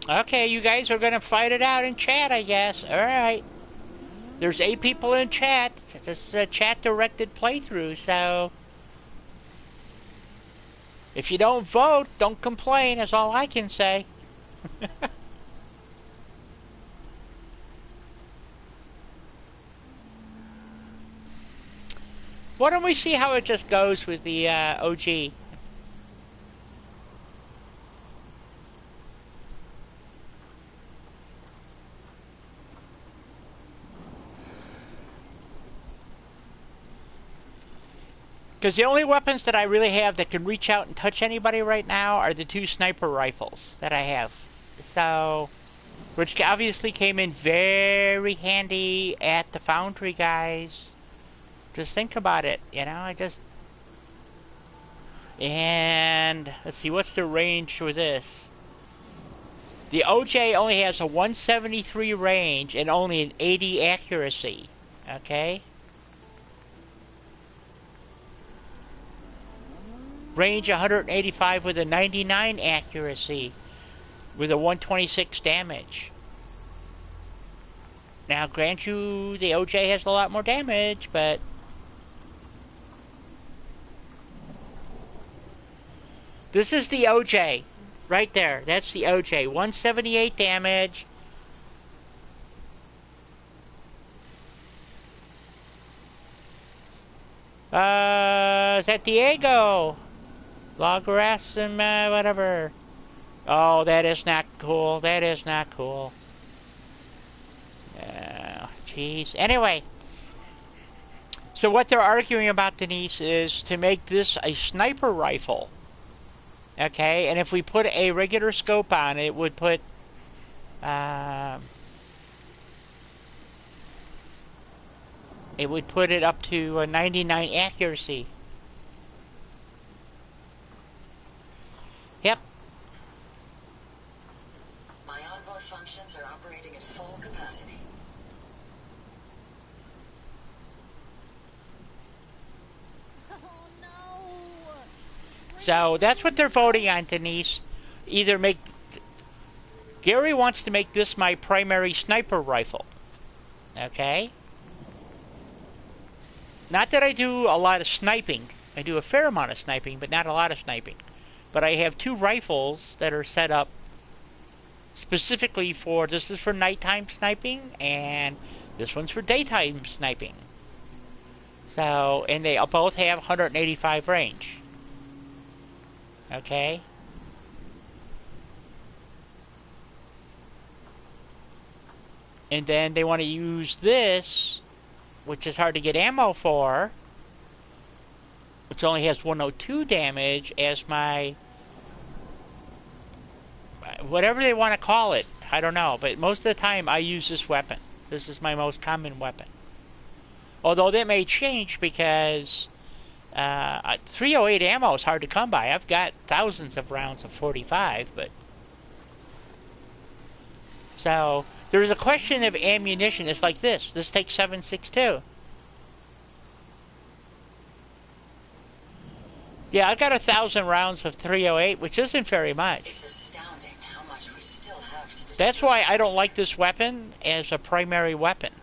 Okay, you guys are gonna fight it out in chat, I guess. Alright. There's 8 people in chat. This is a chat-directed playthrough, so... if you don't vote, don't complain, is all I can say. Why don't we see how it just goes with the OG? Because the only weapons that I really have that can reach out and touch anybody right now are the 2 sniper rifles that I have. So, which obviously came in very handy at the foundry, guys. Just think about it, you know, and let's see, what's the range for this? The OJ only has a 173 range and only an 80 accuracy, okay? Range 185 with a 99 accuracy with a 126 damage. Now, grant you, the OJ has a lot more damage, but... this is the OJ. Right there. That's the OJ. 178 damage. Is that Diego? Logarithm, whatever. Oh, that is not cool. That is not cool. Jeez. Anyway. So what they're arguing about, Denise, is to make this a sniper rifle. Okay, and if we put a regular scope on it, would put... it would put it up to a 99 accuracy. Yep. My onboard functions are operating at full capacity. So that's what they're voting on, Denise. Either make... Gary wants to make this my primary sniper rifle. Okay? Not that I do a lot of sniping. I do a fair amount of sniping, but not a lot of sniping. But I have 2 rifles that are set up specifically for... this is for nighttime sniping, and this one's for daytime sniping. So, and they both have 185 range. Okay? And then they want to use this, which is hard to get ammo for, which only has 102 damage, as my... whatever they want to call it. I don't know. But most of the time I use this weapon. This is my most common weapon. Although that may change because... 308 ammo is hard to come by. I've got thousands of rounds of 45, but... so, there's a question of ammunition. It's like this. This takes 7.62. Yeah, I've got 1,000 rounds of 308, which isn't very much. It's astounding how much we still have to discover. That's why I don't like this weapon as a primary weapon.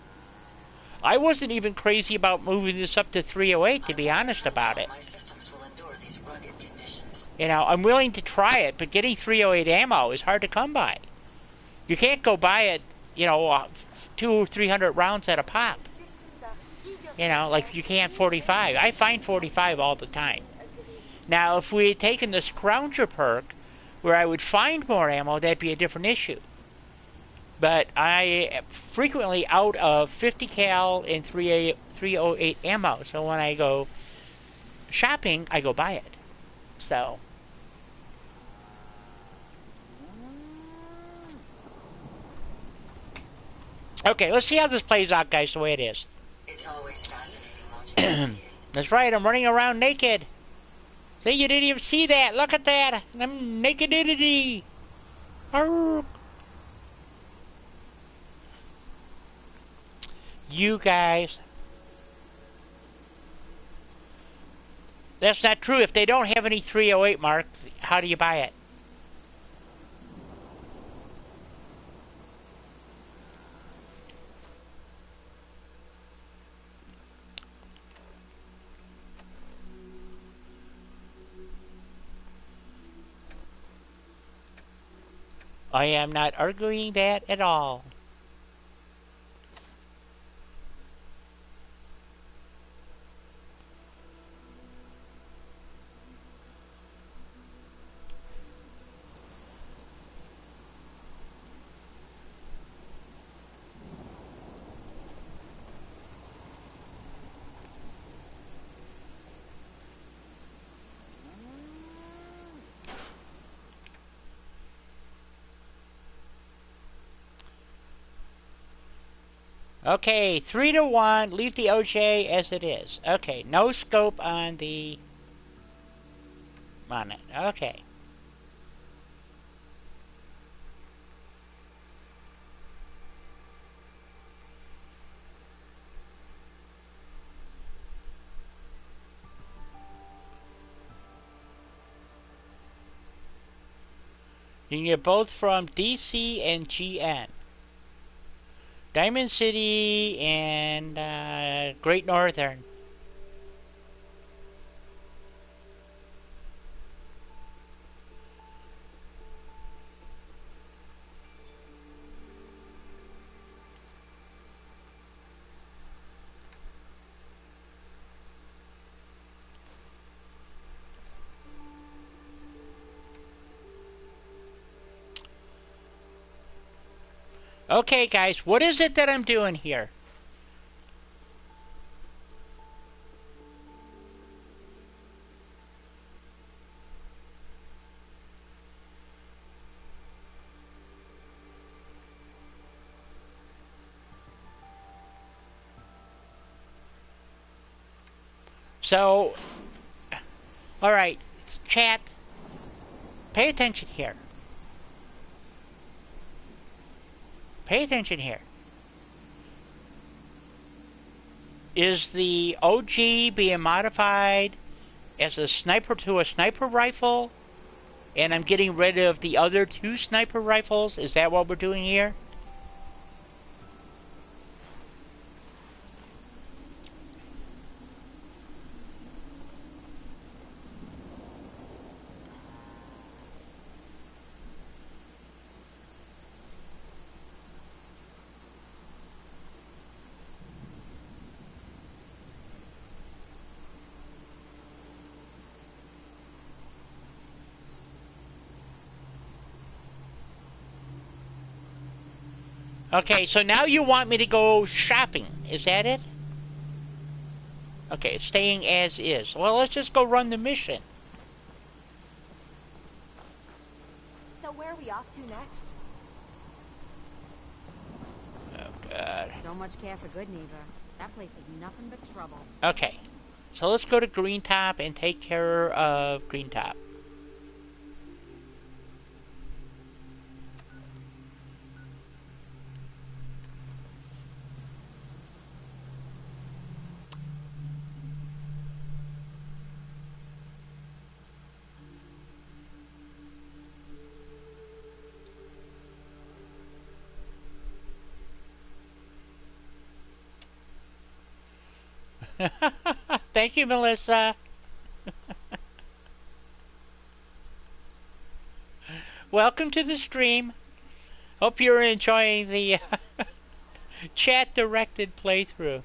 I wasn't even crazy about moving this up to 308, to be honest about it. My systems will endure these rugged conditions. You know, I'm willing to try it, but getting 308 ammo is hard to come by. You can't go buy it, you know, 200 or 300 rounds at a pop. You know, like you can 45. I find 45 all the time. Now, if we had taken the Scrounger perk, where I would find more ammo, that'd be a different issue. But I am frequently out of 50 cal and 308 ammo. So when I go shopping, I go buy it. So. Okay, let's see how this plays out, guys, the way it is. It's always fascinating. That's right, I'm running around naked. See, you didn't even see that. Look at that. I'm nakedity. Arrgh. You guys. That's not true. If they don't have any 308 marks, how do you buy it? I am not arguing that at all. Okay, 3-1. Leave the OJ as it is. Okay, no scope on the... on it. Okay. You can get both from DC and GN. Diamond City and Great Northern. Okay, guys, what is it that I'm doing here? So, alright, chat, pay attention here. Pay attention here. Is the OG being modified as a sniper to a sniper rifle? And I'm getting rid of the other 2 sniper rifles? Is that what we're doing here? Okay, so now you want me to go shopping. Is that it? Okay, it's staying as is. Well, let's just go run the mission. So where are we off to next? Oh, God. Don't much care for good neighbor. That place is nothing but trouble. Okay, so let's go to Green Top and take care of Green Top. Thank you, Melissa. Welcome to the stream. Hope you're enjoying the chat-directed playthrough.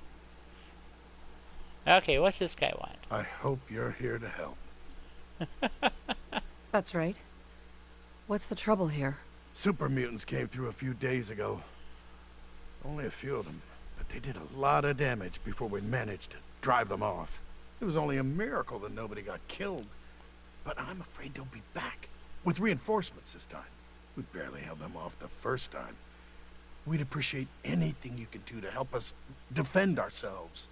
Okay, what's this guy want? I hope you're here to help. That's right. What's the trouble here? Super mutants came through a few days ago. Only a few of them, but they did a lot of damage before we managed to drive them off. It was only a miracle that nobody got killed. But I'm afraid they'll be back, with reinforcements this time. We barely held them off the first time. We'd appreciate anything you could do to help us defend ourselves.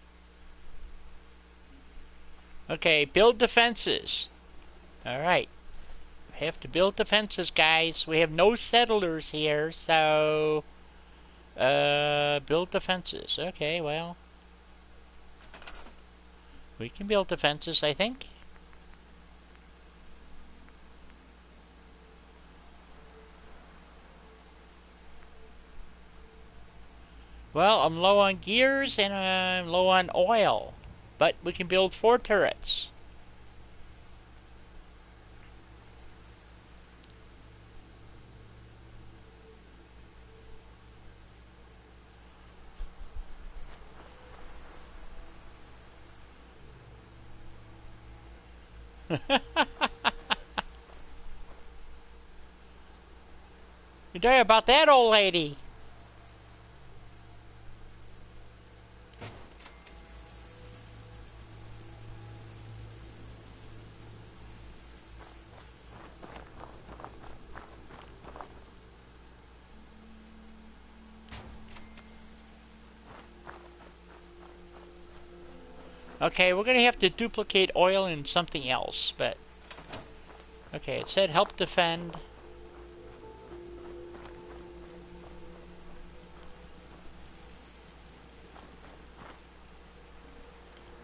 Okay, build defenses. Alright. We have to build defenses, guys. We have no settlers here, so... build defenses. Okay, well... we can build defenses, I think. Well, I'm low on gears and I'm low on oil. But we can build 4 turrets. You talking about that old lady? Okay, we're gonna have to duplicate oil in something else, but... okay, it said help defend.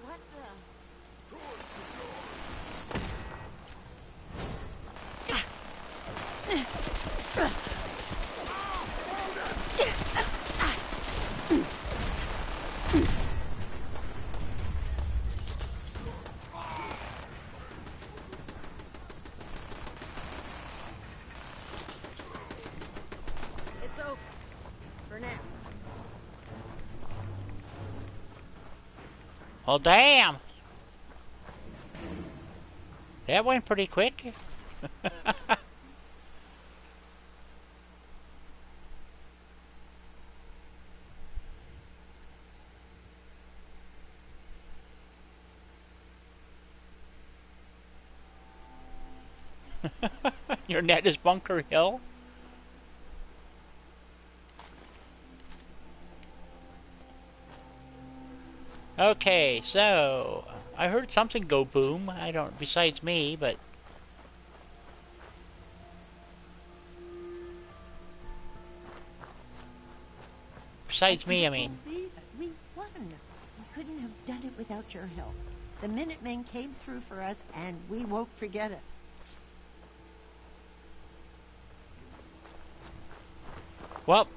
What It's over. For now. Oh, damn! That went pretty quick. Your net is Bunker Hill? Okay, so I heard something go boom. I don't, besides me, but besides me, I mean. Believe it. We won. We couldn't have done it without your help. The Minutemen came through for us, and we won't forget it. Well.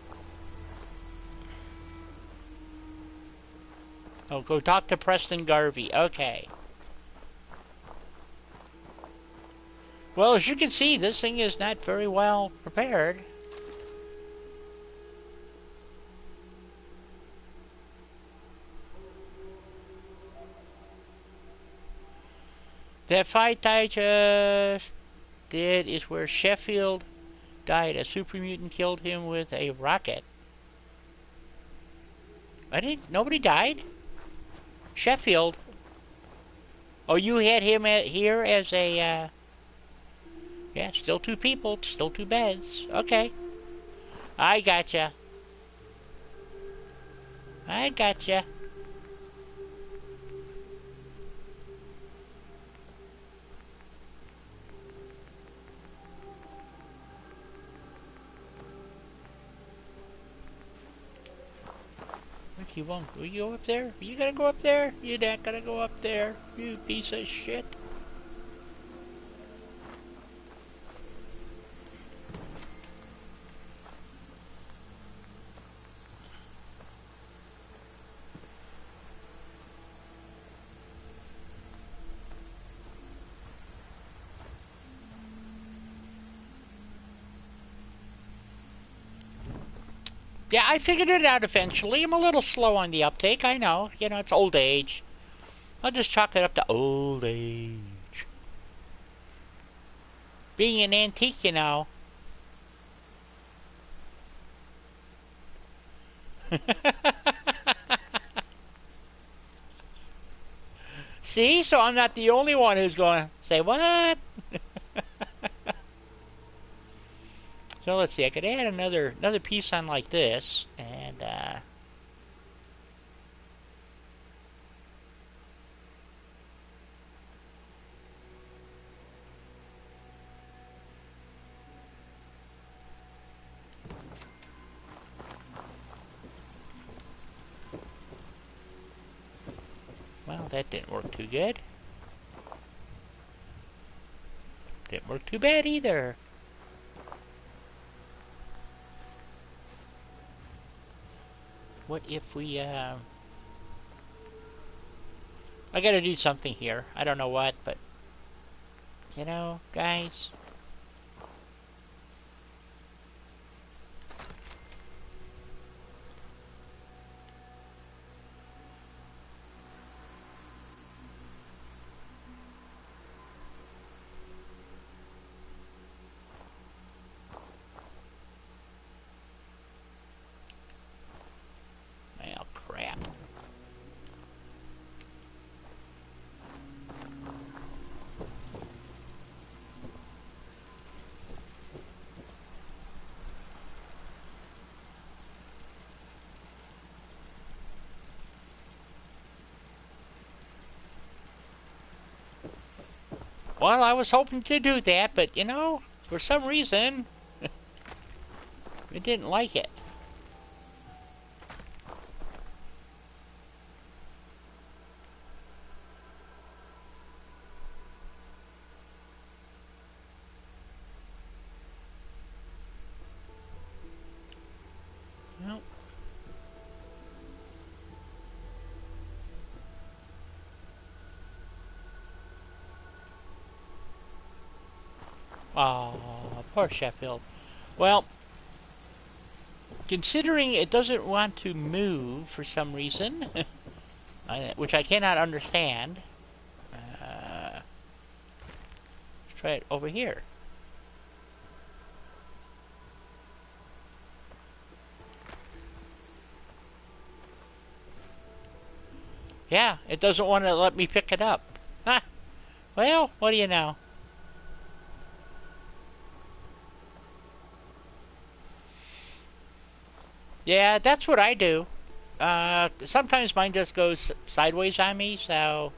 Oh, go talk to Preston Garvey. Okay. Well, as you can see, this thing is not very well prepared. That fight I just did is where Sheffield died. A super mutant killed him with a rocket. Nobody died? Sheffield. Oh, you had him here as a, yeah, still 2 people, still 2 beds. Okay. I gotcha. I gotcha. You won't. Will you go up there? Are you gonna go up there? You're not gonna go up there, you piece of shit. Yeah, I figured it out eventually. I'm a little slow on the uptake, I know. You know, it's old age. I'll just chalk it up to old age. Being an antique, you know. See? So I'm not the only one who's going to say, what? So let's see. I could add another piece on like this. And, well, that didn't work too good. Didn't work too bad either. What if we, I gotta do something here. I don't know what, but, you know, guys. Well, crap. Well, I was hoping to do that, but, you know, for some reason, it didn't like it. Nope. Oh, poor Sheffield. Well, considering it doesn't want to move for some reason, which I cannot understand, let's try it over here. Yeah, it doesn't want to let me pick it up. Huh. Well, what do you know? Yeah, that's what I do. Sometimes mine just goes sideways on me, so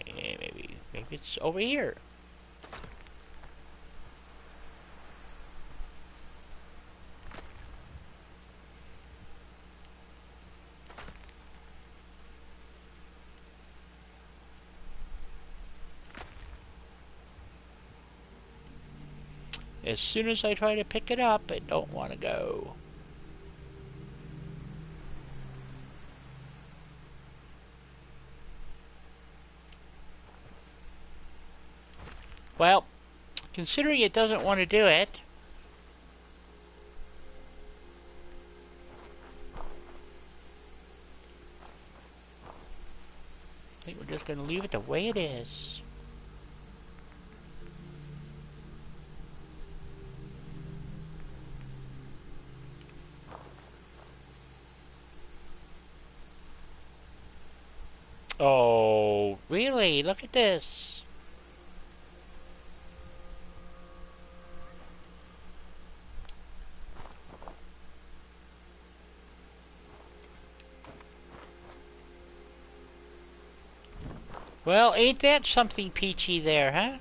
maybe it's over here. As soon as I try to pick it up, it don't want to go. Well, considering it doesn't want to do it, I think we're just going to leave it the way it is. Oh, really? Look at this. Well, ain't that something peachy there, huh?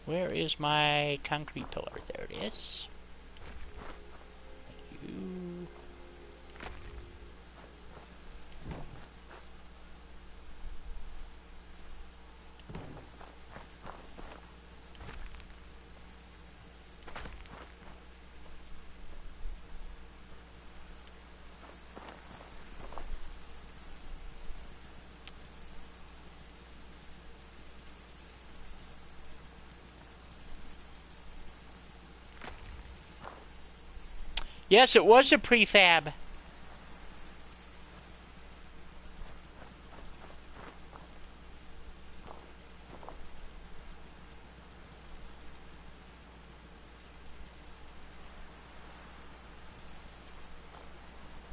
Where is my concrete pillar? There it is. Thank you. Yes, it was a prefab.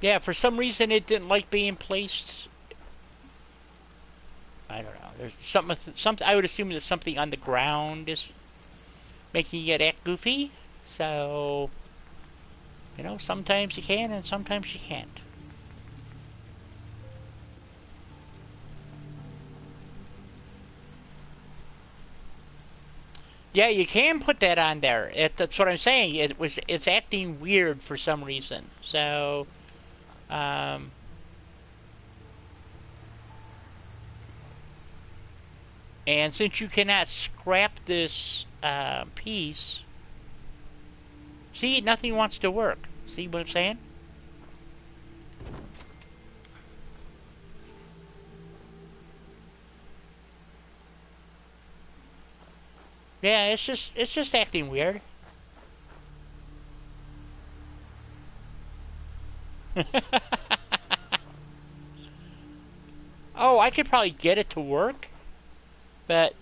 Yeah, for some reason it didn't like being placed. I don't know. There's something. I would assume there's something on the ground is making it act goofy. So, you know, sometimes you can and sometimes you can't. Yeah, you can put that on there. That's what I'm saying. It's acting weird for some reason. So, and since you cannot scrap this piece, see, nothing wants to work. See what I'm saying? Yeah, it's just acting weird. Oh, I could probably get it to work, but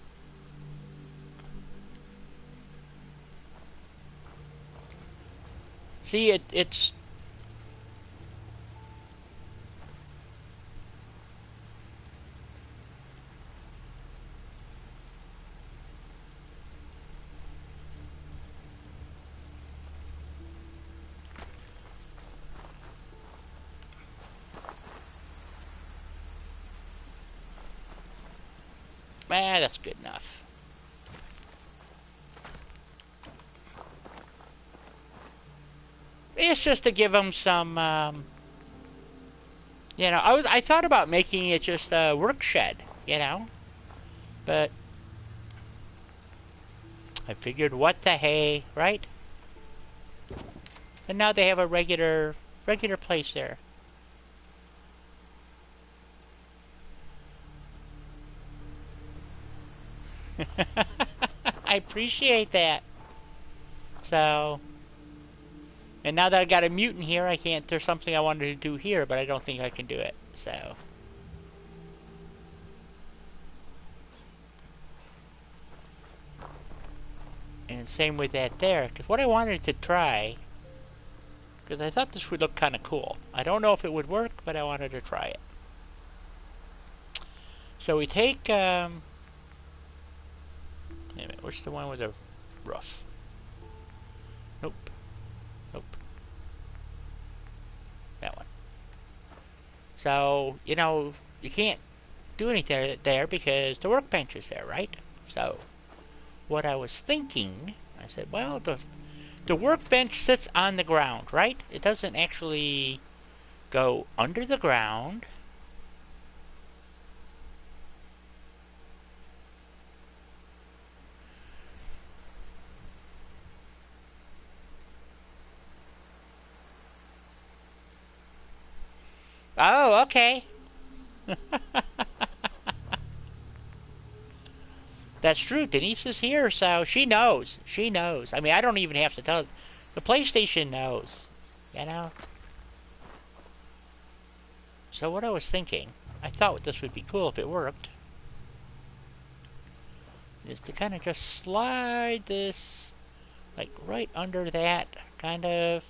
see, it's that's good enough. It's just to give them some, you know, I thought about making it just a work shed, you know, but I figured, what the hey, right? And now they have a regular place there. I appreciate that. So, and now that I got a mutant here, I can't. There's something I wanted to do here, but I don't think I can do it. So, and same with that there, because what I wanted to try, because I thought this would look kind of cool. I don't know if it would work, but I wanted to try it. So we take, wait a minute, where's the one with the roof? Nope. Nope. That one. So, you know, you can't do anything there because the workbench is there, right? So, what I was thinking, I said, well, the workbench sits on the ground, right? It doesn't actually go under the ground. Oh, okay. That's true. Denise is here, so she knows. She knows. I mean, I don't even have to tell. The PlayStation knows, you know? So what I was thinking, I thought this would be cool if it worked, is to kind of just slide this, like, right under that, kind of.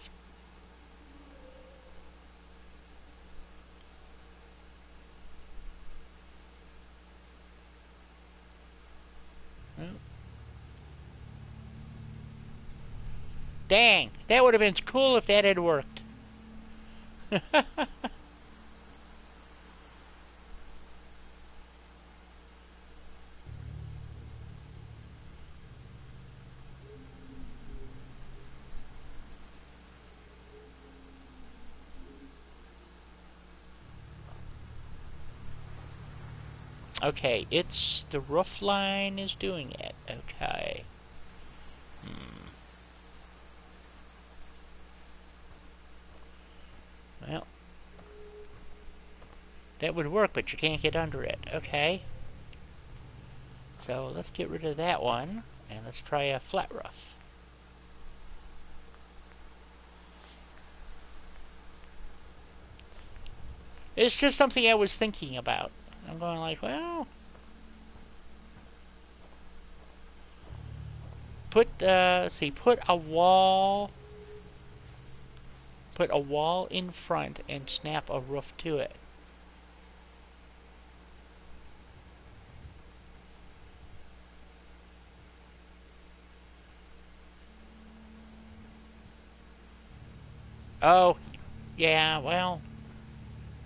Dang, that would have been cool if that had worked. Okay, it's the roof line is doing it. Okay. Well, that would work, but you can't get under it. Okay. So let's get rid of that one, and let's try a flat roof. It's just something I was thinking about. I'm going like, well, put a wall put a wall in front and snap a roof to it. Oh, yeah, well,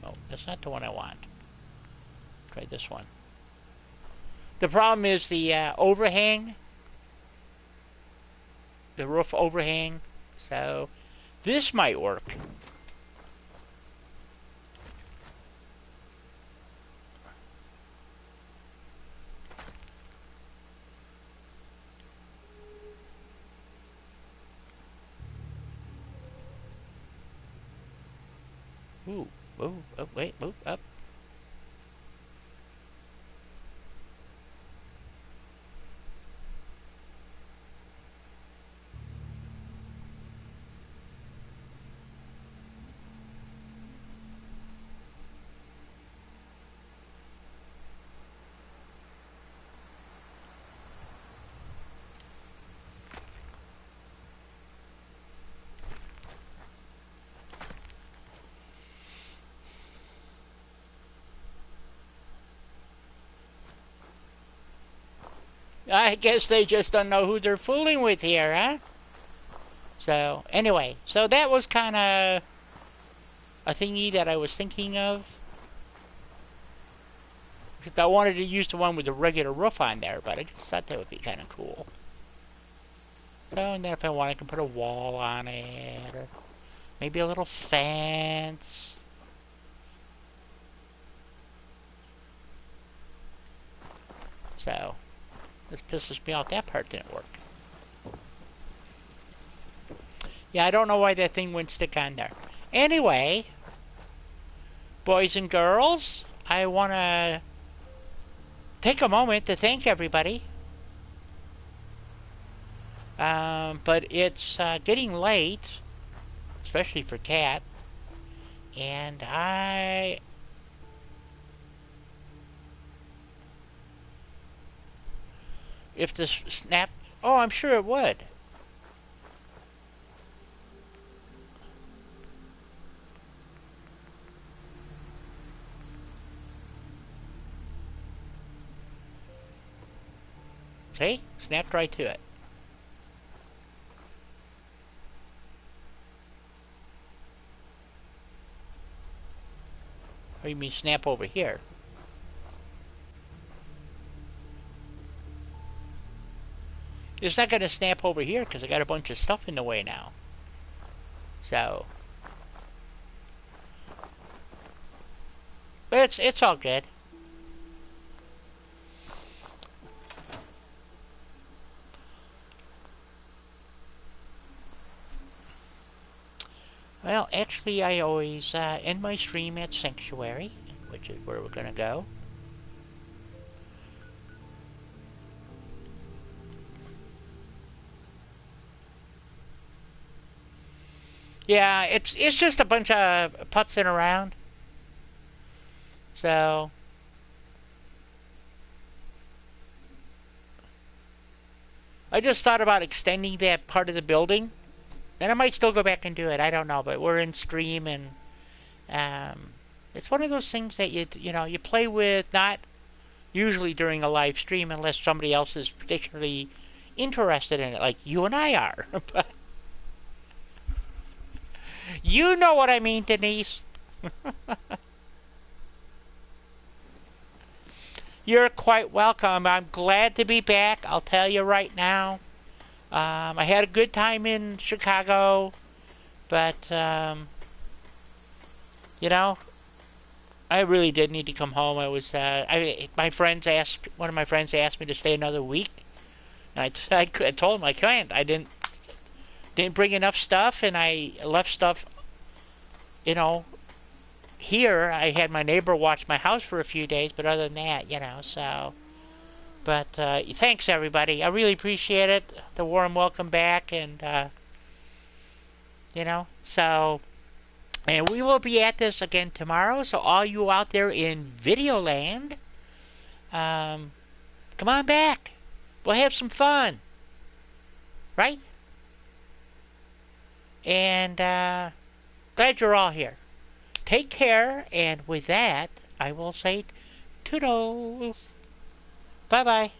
oh, that's not the one I want. Try this one. The problem is the overhang, the roof overhang, so this might work. Ooh, oh, wait, move up. I guess they just don't know who they're fooling with here, huh? So, anyway, so that was kind of a thingy that I was thinking of. I wanted to use the one with the regular roof on there, but I just thought that would be kind of cool. So, and then if I want, I can put a wall on it, or maybe a little fence. So, this pisses me off. That part didn't work. Yeah, I don't know why that thing wouldn't stick on there. Anyway, boys and girls, I want to take a moment to thank everybody. But it's getting late, especially for Kat, and if the snap... Oh, I'm sure it would. See? Snapped right to it. Or you mean snap over here? It's not going to snap over here because I got a bunch of stuff in the way now. So, but it's all good. Well, actually, I always end my stream at Sanctuary, which is where we're going to go. Yeah, it's just a bunch of putzing around. So, I just thought about extending that part of the building. And I might still go back and do it. I don't know, but we're in stream, and it's one of those things that you know you play with, not usually during a live stream unless somebody else is particularly interested in it, like you and I are. But you know what I mean, Denise. You're quite welcome. I'm glad to be back. I'll tell you right now. I had a good time in Chicago, but, you know, I really did need to come home. I was, one of my friends asked me to stay another week, and I told him I can't. I didn't bring enough stuff, and I left stuff, you know, here. I had my neighbor watch my house for a few days, but other than that, you know, so... But thanks, everybody. I really appreciate it. The warm welcome back, and you know. So, and we will be at this again tomorrow. So, all you out there in Videoland, come on back. We'll have some fun, right? And glad you're all here. Take care, and with that, I will say toodles. Bye-bye.